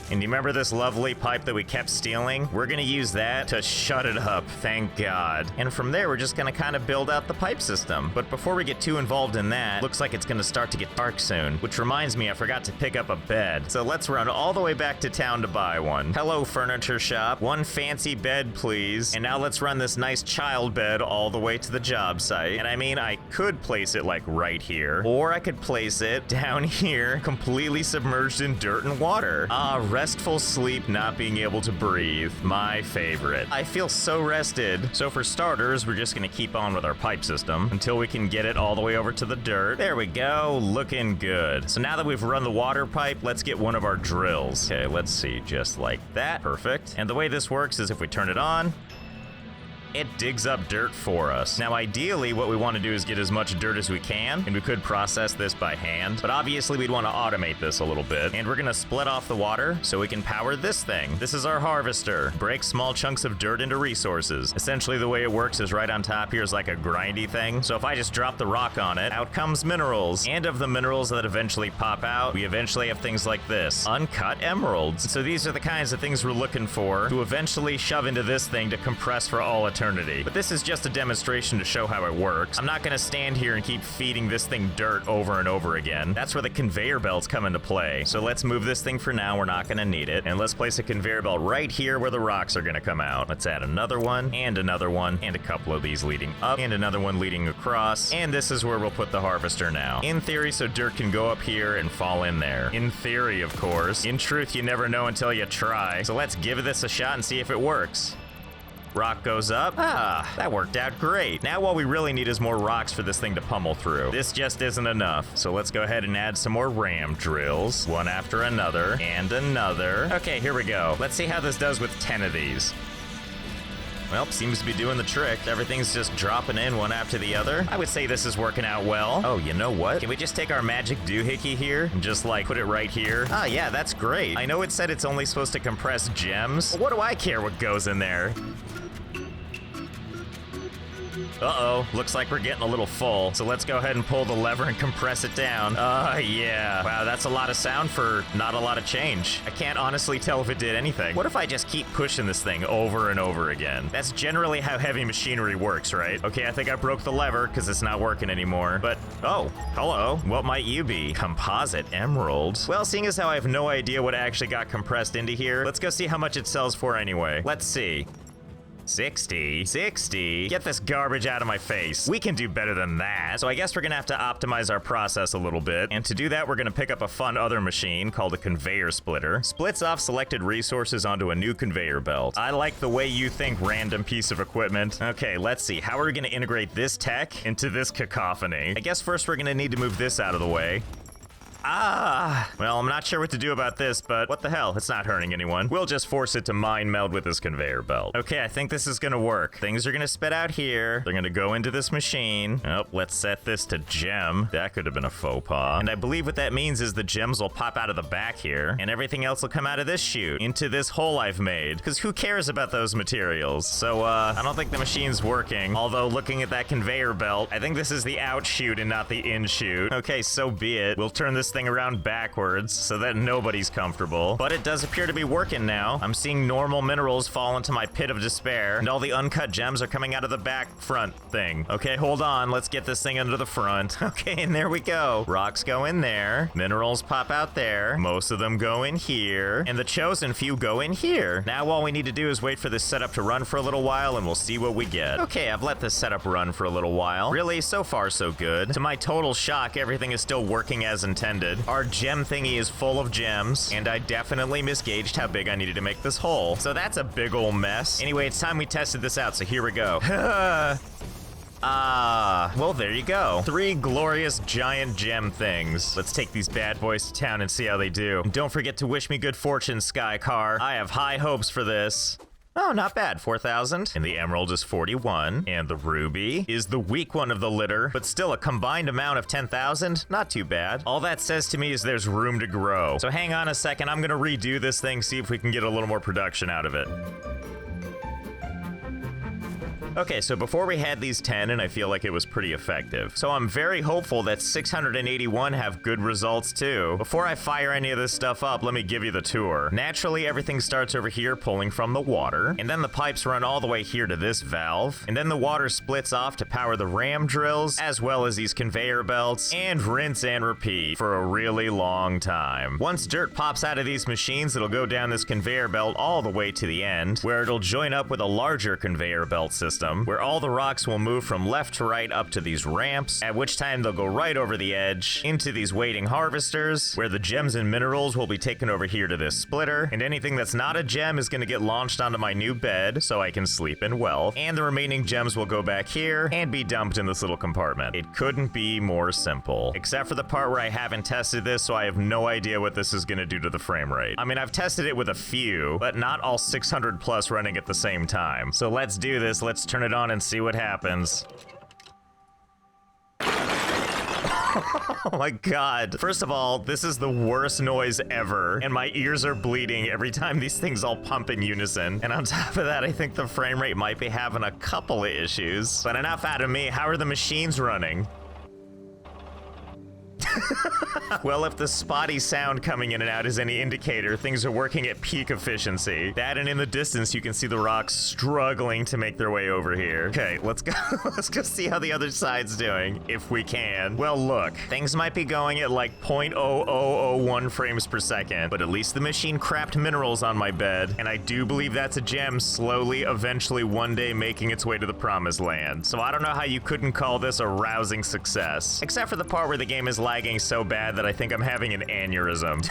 And do you remember this lovely pipe that we kept stealing? We're gonna use that to shut it up, thank God. And from there, we're just gonna kind of build out the pipe system. But before we get too involved in that, looks like it's gonna start to get dark soon. Which reminds me, I forgot to pick up a bed. So let's run all the way back to town to buy one. Hello, furniture shop. One fancy bed, please. And now let's run this nice child bed all the way to the job site. And I mean, I could place it like right here. Or I could place it down here, completely submerged in dirt and water. Restful sleep, not being able to breathe. My favorite. I feel so rested. So for starters, we're just gonna keep on with our pipe system until we can get it all the way over to the dirt. There we go, looking good. So now that we've run the water pipe, let's get one of our drills. Okay, let's see, just like that. Perfect. And the way this works is if we turn it on, it digs up dirt for us. Now, ideally, what we want to do is get as much dirt as we can, and we could process this by hand, but obviously we'd want to automate this a little bit. And we're gonna split off the water so we can power this thing. This is our harvester. Breaks small chunks of dirt into resources. Essentially, the way it works is right on top here is like a grindy thing. So if I just drop the rock on it, out comes minerals. And of the minerals that eventually pop out, we eventually have things like this. Uncut emeralds. So these are the kinds of things we're looking for to eventually shove into this thing to compress for all eternity. But this is just a demonstration to show how it works. I'm not gonna stand here and keep feeding this thing dirt over and over again. That's where the conveyor belts come into play. So let's move this thing for now. We're not gonna need it. And let's place a conveyor belt right here where the rocks are gonna come out. Let's add another one, and a couple of these leading up, and another one leading across. And this is where we'll put the harvester now. In theory, so dirt can go up here and fall in there. In theory, of course. In truth, you never know until you try. So let's give this a shot and see if it works. Rock goes up. Ah, that worked out great. Now what we really need is more rocks for this thing to pummel through. This just isn't enough. So let's go ahead and add some more ram drills, one after another, and another. Okay, here we go. Let's see how this does with 10 of these. Well, seems to be doing the trick. Everything's just dropping in one after the other. I would say this is working out well. Oh, you know what? Can we just take our magic doohickey here and just like put it right here? Ah, yeah, that's great. I know it said it's only supposed to compress gems. But what do I care what goes in there? Uh-oh, looks like we're getting a little full. So let's go ahead and pull the lever and compress it down. Yeah. Wow, that's a lot of sound for not a lot of change. I can't honestly tell if it did anything. What if I just keep pushing this thing over and over again? That's generally how heavy machinery works, right? Okay, I think I broke the lever because it's not working anymore. But, oh, hello. What might you be? Composite emerald. Well, seeing as how I have no idea what actually got compressed into here, let's go see how much it sells for anyway. Let's see. 60. Get this garbage out of my face. We can do better than that. So I guess we're gonna have to optimize our process a little bit. And to do that, we're gonna pick up a fun other machine called a conveyor splitter. Splits off selected resources onto a new conveyor belt. I like the way you think, random piece of equipment. Okay, let's see. How are we gonna integrate this tech into this cacophony? I guess first we're gonna need to move this out of the way. Ah, well, I'm not sure what to do about this, but what the hell? It's not hurting anyone. We'll just force it to mind meld with this conveyor belt. Okay, I think this is gonna work. Things are gonna spit out here. They're gonna go into this machine. Oh, let's set this to gem. That could have been a faux pas. And I believe what that means is the gems will pop out of the back here, and everything else will come out of this chute into this hole I've made. Because who cares about those materials? So, I don't think the machine's working. Although, looking at that conveyor belt, I think this is the out chute and not the in chute. Okay, so be it. We'll turn this thing around backwards so that nobody's comfortable. But it does appear to be working now. I'm seeing normal minerals fall into my pit of despair, and all the uncut gems are coming out of the back front thing. Okay, hold on. Let's get this thing under the front. Okay, and there we go. Rocks go in there. Minerals pop out there. Most of them go in here. And the chosen few go in here. Now all we need to do is wait for this setup to run for a little while, and we'll see what we get. Okay, I've let this setup run for a little while. Really, so far so good. To my total shock, everything is still working as intended. Our gem thingy is full of gems, and I definitely misgauged how big I needed to make this hole. So that's a big ol' mess. Anyway, it's time we tested this out, so here we go. Well, there you go. 3 glorious giant gem things. Let's take these bad boys to town and see how they do. And don't forget to wish me good fortune, Sky Car. I have high hopes for this. Oh, not bad, 4,000. And the emerald is 41. And the ruby is the weak one of the litter, but still a combined amount of 10,000. Not too bad. All that says to me is there's room to grow. So hang on a second, I'm gonna redo this thing, see if we can get a little more production out of it. Okay, so before we had these 10, and I feel like it was pretty effective. So I'm very hopeful that 681 have good results too. Before I fire any of this stuff up, let me give you the tour. Naturally, everything starts over here pulling from the water, and then the pipes run all the way here to this valve, and then the water splits off to power the ram drills, as well as these conveyor belts, and rinse and repeat for a really long time. Once dirt pops out of these machines, it'll go down this conveyor belt all the way to the end, where it'll join up with a larger conveyor belt system, where all the rocks will move from left to right up to these ramps, at which time they'll go right over the edge into these waiting harvesters, where the gems and minerals will be taken over here to this splitter, and anything that's not a gem is going to get launched onto my new bed so I can sleep in wealth, and the remaining gems will go back here and be dumped in this little compartment. It couldn't be more simple, except for the part where I haven't tested this, so I have no idea what this is going to do to the frame rate. I mean, I've tested it with a few, but not all 600 plus running at the same time. So let's do this. Let's turn turn it on and see what happens. Oh my god. First of all, this is the worst noise ever, and my ears are bleeding every time these things all pump in unison. And on top of that, I think the frame rate might be having a couple of issues. But enough out of me, how are the machines running? Well, if the spotty sound coming in and out is any indicator, things are working at peak efficiency. That, and in the distance, you can see the rocks struggling to make their way over here. Okay, let's go. Let's go see how the other side's doing, if we can. Well, look, things might be going at like 0.0001 frames per second, but at least the machine crapped minerals on my bed, and I do believe that's a gem slowly, eventually, one day making its way to the promised land. So I don't know how you couldn't call this a rousing success, except for the part where the game is lagging so bad that I think I'm having an aneurysm.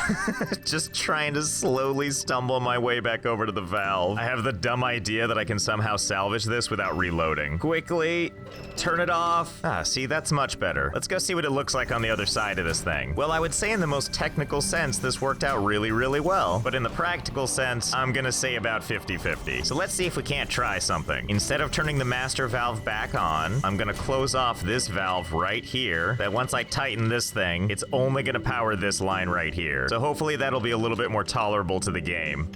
Just trying to slowly stumble my way back over to the valve. I have the dumb idea that I can somehow salvage this without reloading. Quickly, turn it off. Ah, see, that's much better. Let's go see what it looks like on the other side of this thing. Well, I would say in the most technical sense, this worked out really, really well. But in the practical sense, I'm gonna say about 50-50. So let's see if we can't try something. Instead of turning the master valve back on, I'm gonna close off this valve right here. That once I tighten this thing, it's only gonna power this line right here. So hopefully that'll be a little bit more tolerable to the game.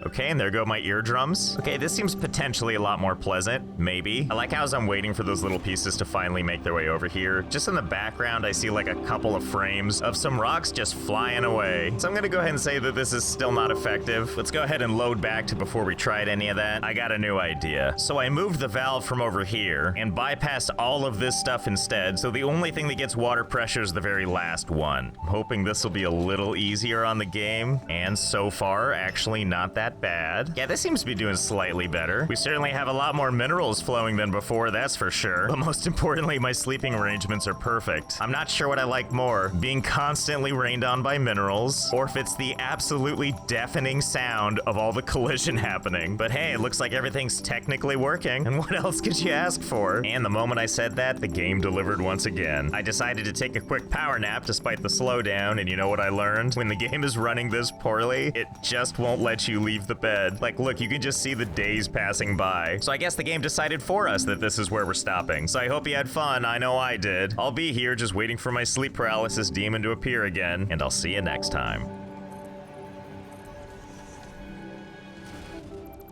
Okay, and there go my eardrums. Okay, this seems potentially a lot more pleasant, maybe. I like how as I'm waiting for those little pieces to finally make their way over here, just in the background, I see like a couple of frames of some rocks just flying away. So I'm gonna go ahead and say that this is still not effective. Let's go ahead and load back to before we tried any of that. I got a new idea. So I moved the valve from over here and bypassed all of this stuff instead, so the only thing that gets water pressure is the very last one. I'm hoping this will be a little easier on the game, and so far, actually not that bad. Yeah, this seems to be doing slightly better. We certainly have a lot more minerals flowing than before, that's for sure. But most importantly, my sleeping arrangements are perfect. I'm not sure what I like more, being constantly rained on by minerals, or if it's the absolutely deafening sound of all the collision happening. But hey, it looks like everything's technically working, and what else could you ask for? And the moment I said that, the game delivered once again. I decided to take a quick power nap despite the slowdown, and you know what I learned? When the game is running this poorly, it just won't let you leave the bed. Like, look, you can just see the days passing by. So I guess the game decided for us that this is where we're stopping. So I hope you had fun. I know I did. I'll be here just waiting for my sleep paralysis demon to appear again, and I'll see you next time.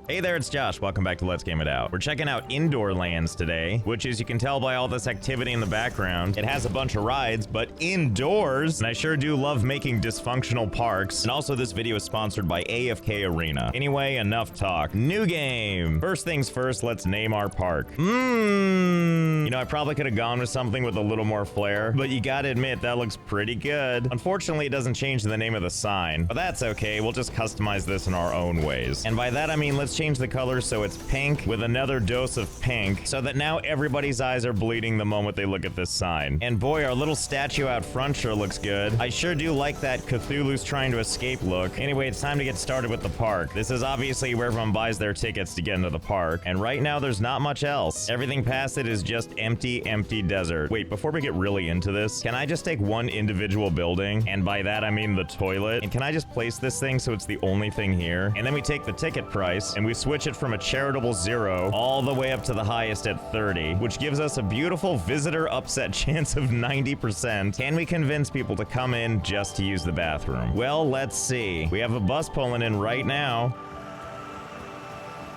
Hey there, it's Josh. Welcome back to Let's Game It Out. We're checking out Indoor Lands today, which, as you can tell by all this activity in the background, it has a bunch of rides, but indoors. And I sure do love making dysfunctional parks. And also, this video is sponsored by AFK Arena. Anyway, enough talk. New game. First things first, let's name our park. You know, I probably could have gone with something with a little more flair, but you gotta admit, that looks pretty good. Unfortunately, it doesn't change the name of the sign, but that's okay. We'll just customize this in our own ways. And by that, I mean, let's change the color so it's pink with another dose of pink so that now everybody's eyes are bleeding the moment they look at this sign. And boy, our little statue out front sure looks good. I sure do like that Cthulhu's trying to escape look. Anyway, it's time to get started with the park. This is obviously where everyone buys their tickets to get into the park, and right now there's not much else. Everything past it is just empty desert. Wait, before we get really into this, can I just take one individual building? And by that, I mean the toilet. And can I just place this thing so it's the only thing here? And then we take the ticket price and we switch it from a charitable 0 all the way up to the highest at 30, which gives us a beautiful visitor upset chance of 90%. Can we convince people to come in just to use the bathroom? Well, let's see. We have a bus pulling in right now.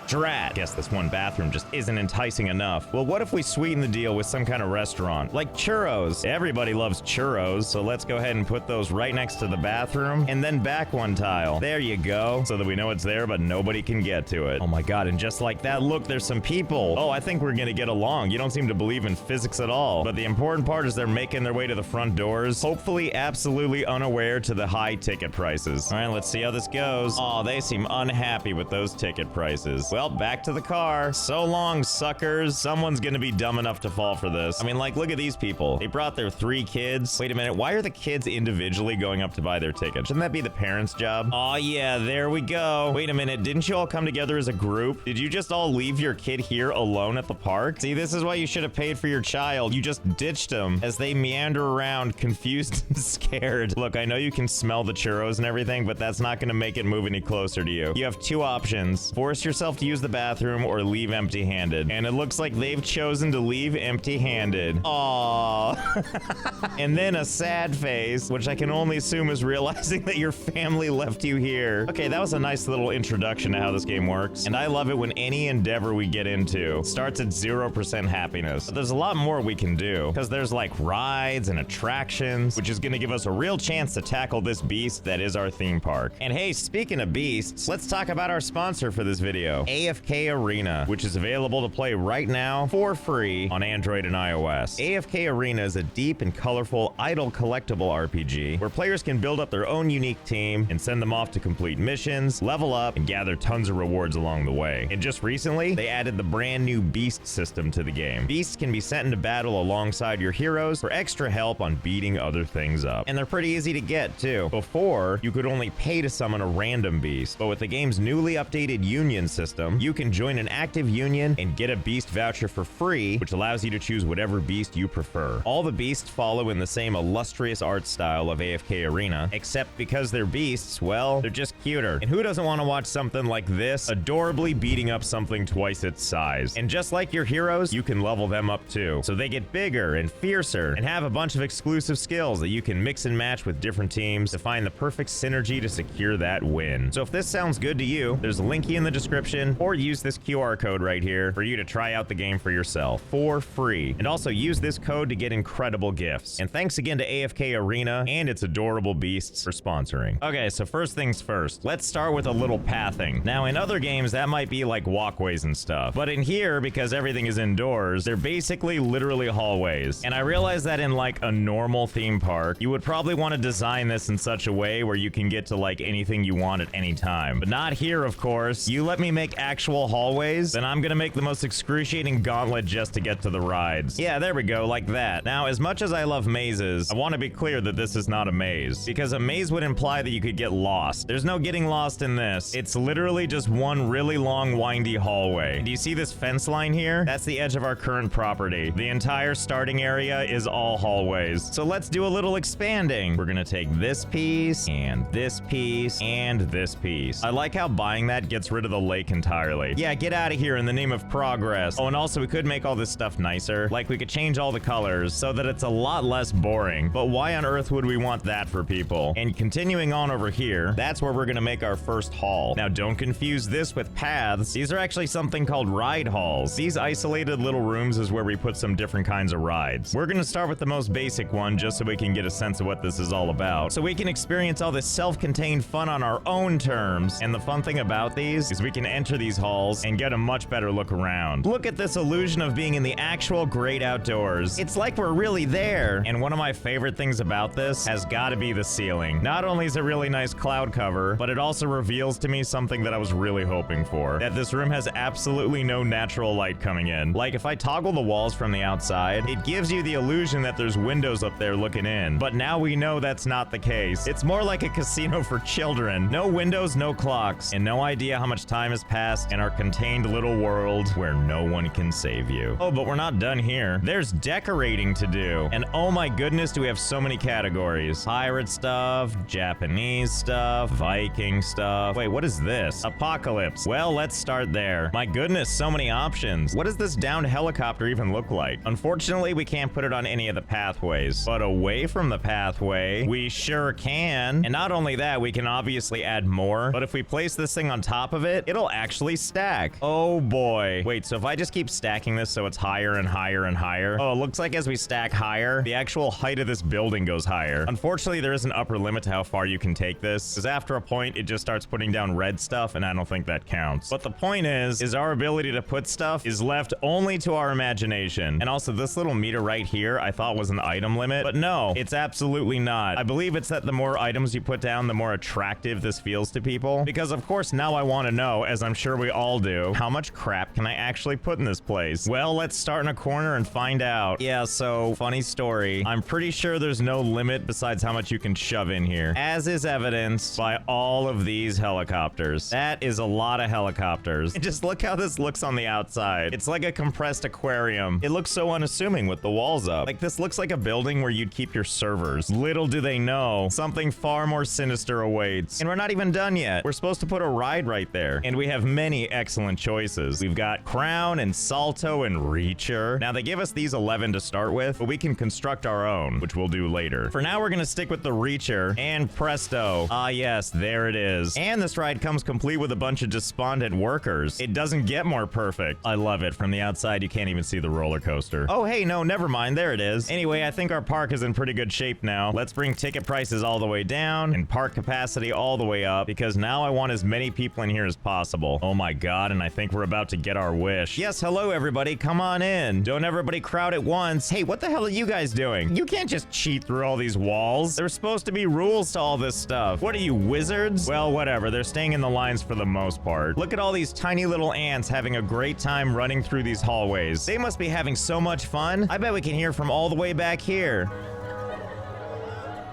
Drat. Guess this one bathroom just isn't enticing enough. Well, what if we sweeten the deal with some kind of restaurant? Like churros. Everybody loves churros, so let's go ahead and put those right next to the bathroom, and then back one tile. There you go, so that we know it's there, but nobody can get to it. Oh my god, and just like that, look, there's some people. Oh, I think we're gonna get along. You don't seem to believe in physics at all. But the important part is they're making their way to the front doors, hopefully absolutely unaware to the high ticket prices. All right, let's see how this goes. Oh, they seem unhappy with those ticket prices. Well, back to the car. So long, suckers. Someone's gonna be dumb enough to fall for this. I mean, like, look at these people. They brought their 3 kids. Wait a minute, why are the kids individually going up to buy their ticket? Shouldn't that be the parents' job? Oh yeah, there we go. Wait a minute, didn't you all come together as a group? Did you just all leave your kid here alone at the park? See, this is why you should have paid for your child. You just ditched them as they meander around, confused and scared. Look, I know you can smell the churros and everything, but that's not gonna make it move any closer to you. You have 2 options. Force yourself to use use the bathroom or leave empty-handed. And it looks like they've chosen to leave empty-handed. Aww. And then a sad face, which I can only assume is realizing that your family left you here. Okay, that was a nice little introduction to how this game works. And I love it when any endeavor we get into starts at 0% happiness. But there's a lot more we can do, because there's like rides and attractions, which is going to give us a real chance to tackle this beast that is our theme park. And hey, speaking of beasts, let's talk about our sponsor for this video, AFK Arena, which is available to play right now for free on Android and iOS. AFK Arena is a deep and colorful idle collectible RPG where players can build up their own unique team and send them off to complete missions, level up, and gather tons of rewards along the way. And just recently, they added the brand new Beast system to the game. Beasts can be sent into battle alongside your heroes for extra help on beating other things up. And they're pretty easy to get too. Before, you could only pay to summon a random beast, but with the game's newly updated union system, you can join an active union and get a beast voucher for free, which allows you to choose whatever beast you prefer. All the beasts follow in the same illustrious art style of AFK Arena, except because they're beasts, well, they're just cuter. And who doesn't want to watch something like this adorably beating up something twice its size? And just like your heroes, you can level them up too, so they get bigger and fiercer and have a bunch of exclusive skills that you can mix and match with different teams to find the perfect synergy to secure that win. So if this sounds good to you, there's a linky in the description, or use this QR code right here for you to try out the game for yourself for free. And also use this code to get incredible gifts. And thanks again to AFK Arena and its adorable beasts for sponsoring. Okay, so first things first, let's start with a little pathing. Now in other games that might be like walkways and stuff, but in here, because everything is indoors, they're basically literally hallways. And I realize that in like a normal theme park, you would probably want to design this in such a way where you can get to like anything you want at any time. But not here, of course. You let me make actual hallways, then I'm gonna make the most excruciating gauntlet just to get to the rides. Yeah, there we go, like that. Now, as much as I love mazes, I want to be clear that this is not a maze, because a maze would imply that you could get lost. There's no getting lost in this. It's literally just one really long, windy hallway. Do you see this fence line here? That's the edge of our current property. The entire starting area is all hallways. So let's do a little expanding. We're gonna take this piece, and this piece, and this piece. I like how buying that gets rid of the lake entirely. Yeah, get out of here in the name of progress. Oh, and also we could make all this stuff nicer. Like we could change all the colors so that it's a lot less boring. But why on earth would we want that for people? And continuing on over here, that's where we're gonna make our first hall. Now don't confuse this with paths. These are actually something called ride halls. These isolated little rooms is where we put some different kinds of rides. We're gonna start with the most basic one just so we can get a sense of what this is all about. So we can experience all this self-contained fun on our own terms. And the fun thing about these is we can enter these halls and get a much better look around. Look at this illusion of being in the actual great outdoors. It's like we're really there. And one of my favorite things about this has got to be the ceiling. Not only is it really nice cloud cover, but it also reveals to me something that I was really hoping for. That this room has absolutely no natural light coming in. Like if I toggle the walls from the outside, it gives you the illusion that there's windows up there looking in. But now we know that's not the case. It's more like a casino for children. No windows, no clocks, and no idea how much time has passed in our contained little world where no one can save you. Oh, but we're not done here. There's decorating to do. And oh my goodness, do we have so many categories. Pirate stuff, Japanese stuff, Viking stuff. Wait, what is this? Apocalypse. Well, let's start there. My goodness, so many options. What does this downed helicopter even look like? Unfortunately, we can't put it on any of the pathways, but away from the pathway, we sure can. And not only that, we can obviously add more, but if we place this thing on top of it, it'll actually stack. Oh boy. Wait, so if I just keep stacking this so it's higher and higher and higher, oh, it looks like as we stack higher, the actual height of this building goes higher. Unfortunately, there is an upper limit to how far you can take this, because after a point, it just starts putting down red stuff, and I don't think that counts. But the point is our ability to put stuff is left only to our imagination. And also, this little meter right here, I thought was an item limit, but no, it's absolutely not. I believe it's that the more items you put down, the more attractive this feels to people. Because of course, now I want to know, as I'm sure we all do, how much crap can I actually put in this place? Well, let's start in a corner and find out. Yeah, so, funny story. I'm pretty sure there's no limit besides how much you can shove in here, as is evidenced by all of these helicopters. That is a lot of helicopters. And just look how this looks on the outside. It's like a compressed aquarium. It looks so unassuming with the walls up. Like, this looks like a building where you'd keep your servers. Little do they know, something far more sinister awaits. And we're not even done yet. We're supposed to put a ride right there. And we have many excellent choices. We've got Crown and Salto and Reacher. Now, they give us these 11 to start with, but we can construct our own, which we'll do later. For now, we're gonna stick with the Reacher, and presto. Ah, yes, there it is. And this ride comes complete with a bunch of despondent workers. It doesn't get more perfect. I love it. From the outside, you can't even see the roller coaster. Oh, hey, no, never mind. There it is. Anyway, I think our park is in pretty good shape now. Let's bring ticket prices all the way down and park capacity all the way up, because now I want as many people in here as possible. Oh my god, and I think we're about to get our wish. Yes, hello everybody, come on in. Don't everybody crowd at once. Hey, what the hell are you guys doing? You can't just cheat through all these walls. There's supposed to be rules to all this stuff. What are you, wizards? Well, whatever, they're staying in the lines for the most part. Look at all these tiny little ants having a great time running through these hallways. They must be having so much fun. I bet we can hear from all the way back here.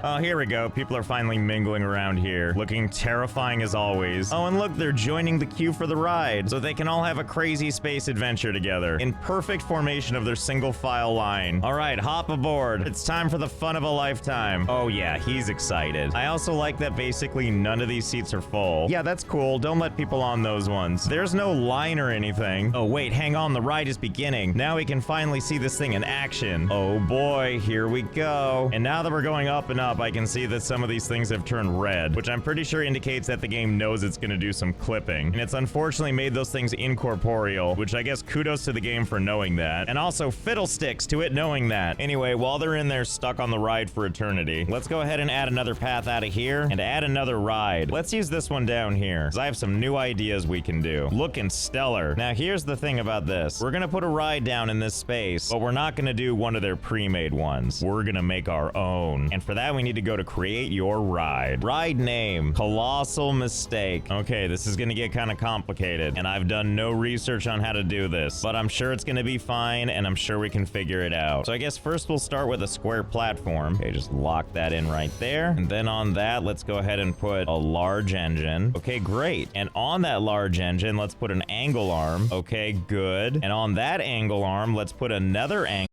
Oh, here we go. People are finally mingling around here, looking terrifying as always. Oh, and look, they're joining the queue for the ride, so they can all have a crazy space adventure together, in perfect formation of their single file line. All right, hop aboard. It's time for the fun of a lifetime. Oh yeah, he's excited. I also like that basically none of these seats are full. Yeah, that's cool. Don't let people on those ones. There's no line or anything. Oh wait, hang on, the ride is beginning. Now we can finally see this thing in action. Oh boy, here we go. And now that we're going up and up, I can see that some of these things have turned red, which I'm pretty sure indicates that the game knows it's gonna do some clipping. And it's unfortunately made those things incorporeal, which I guess kudos to the game for knowing that. And also fiddlesticks to it knowing that. Anyway, while they're in there stuck on the ride for eternity, let's go ahead and add another path out of here and add another ride. Let's use this one down here, because I have some new ideas we can do. Looking stellar. Now here's the thing about this. We're gonna put a ride down in this space, but we're not gonna do one of their pre-made ones. We're gonna make our own. And for that, we need to go to create your ride. Ride name, Colossal Mistake. Okay, this is gonna get kind of complicated, and I've done no research on how to do this, but I'm sure it's gonna be fine, and I'm sure we can figure it out. So I guess first we'll start with a square platform. Okay, just lock that in right there. And then on that, let's go ahead and put a large engine. Okay, great. And on that large engine, let's put an angle arm. Okay, good. And on that angle arm, let's put another angle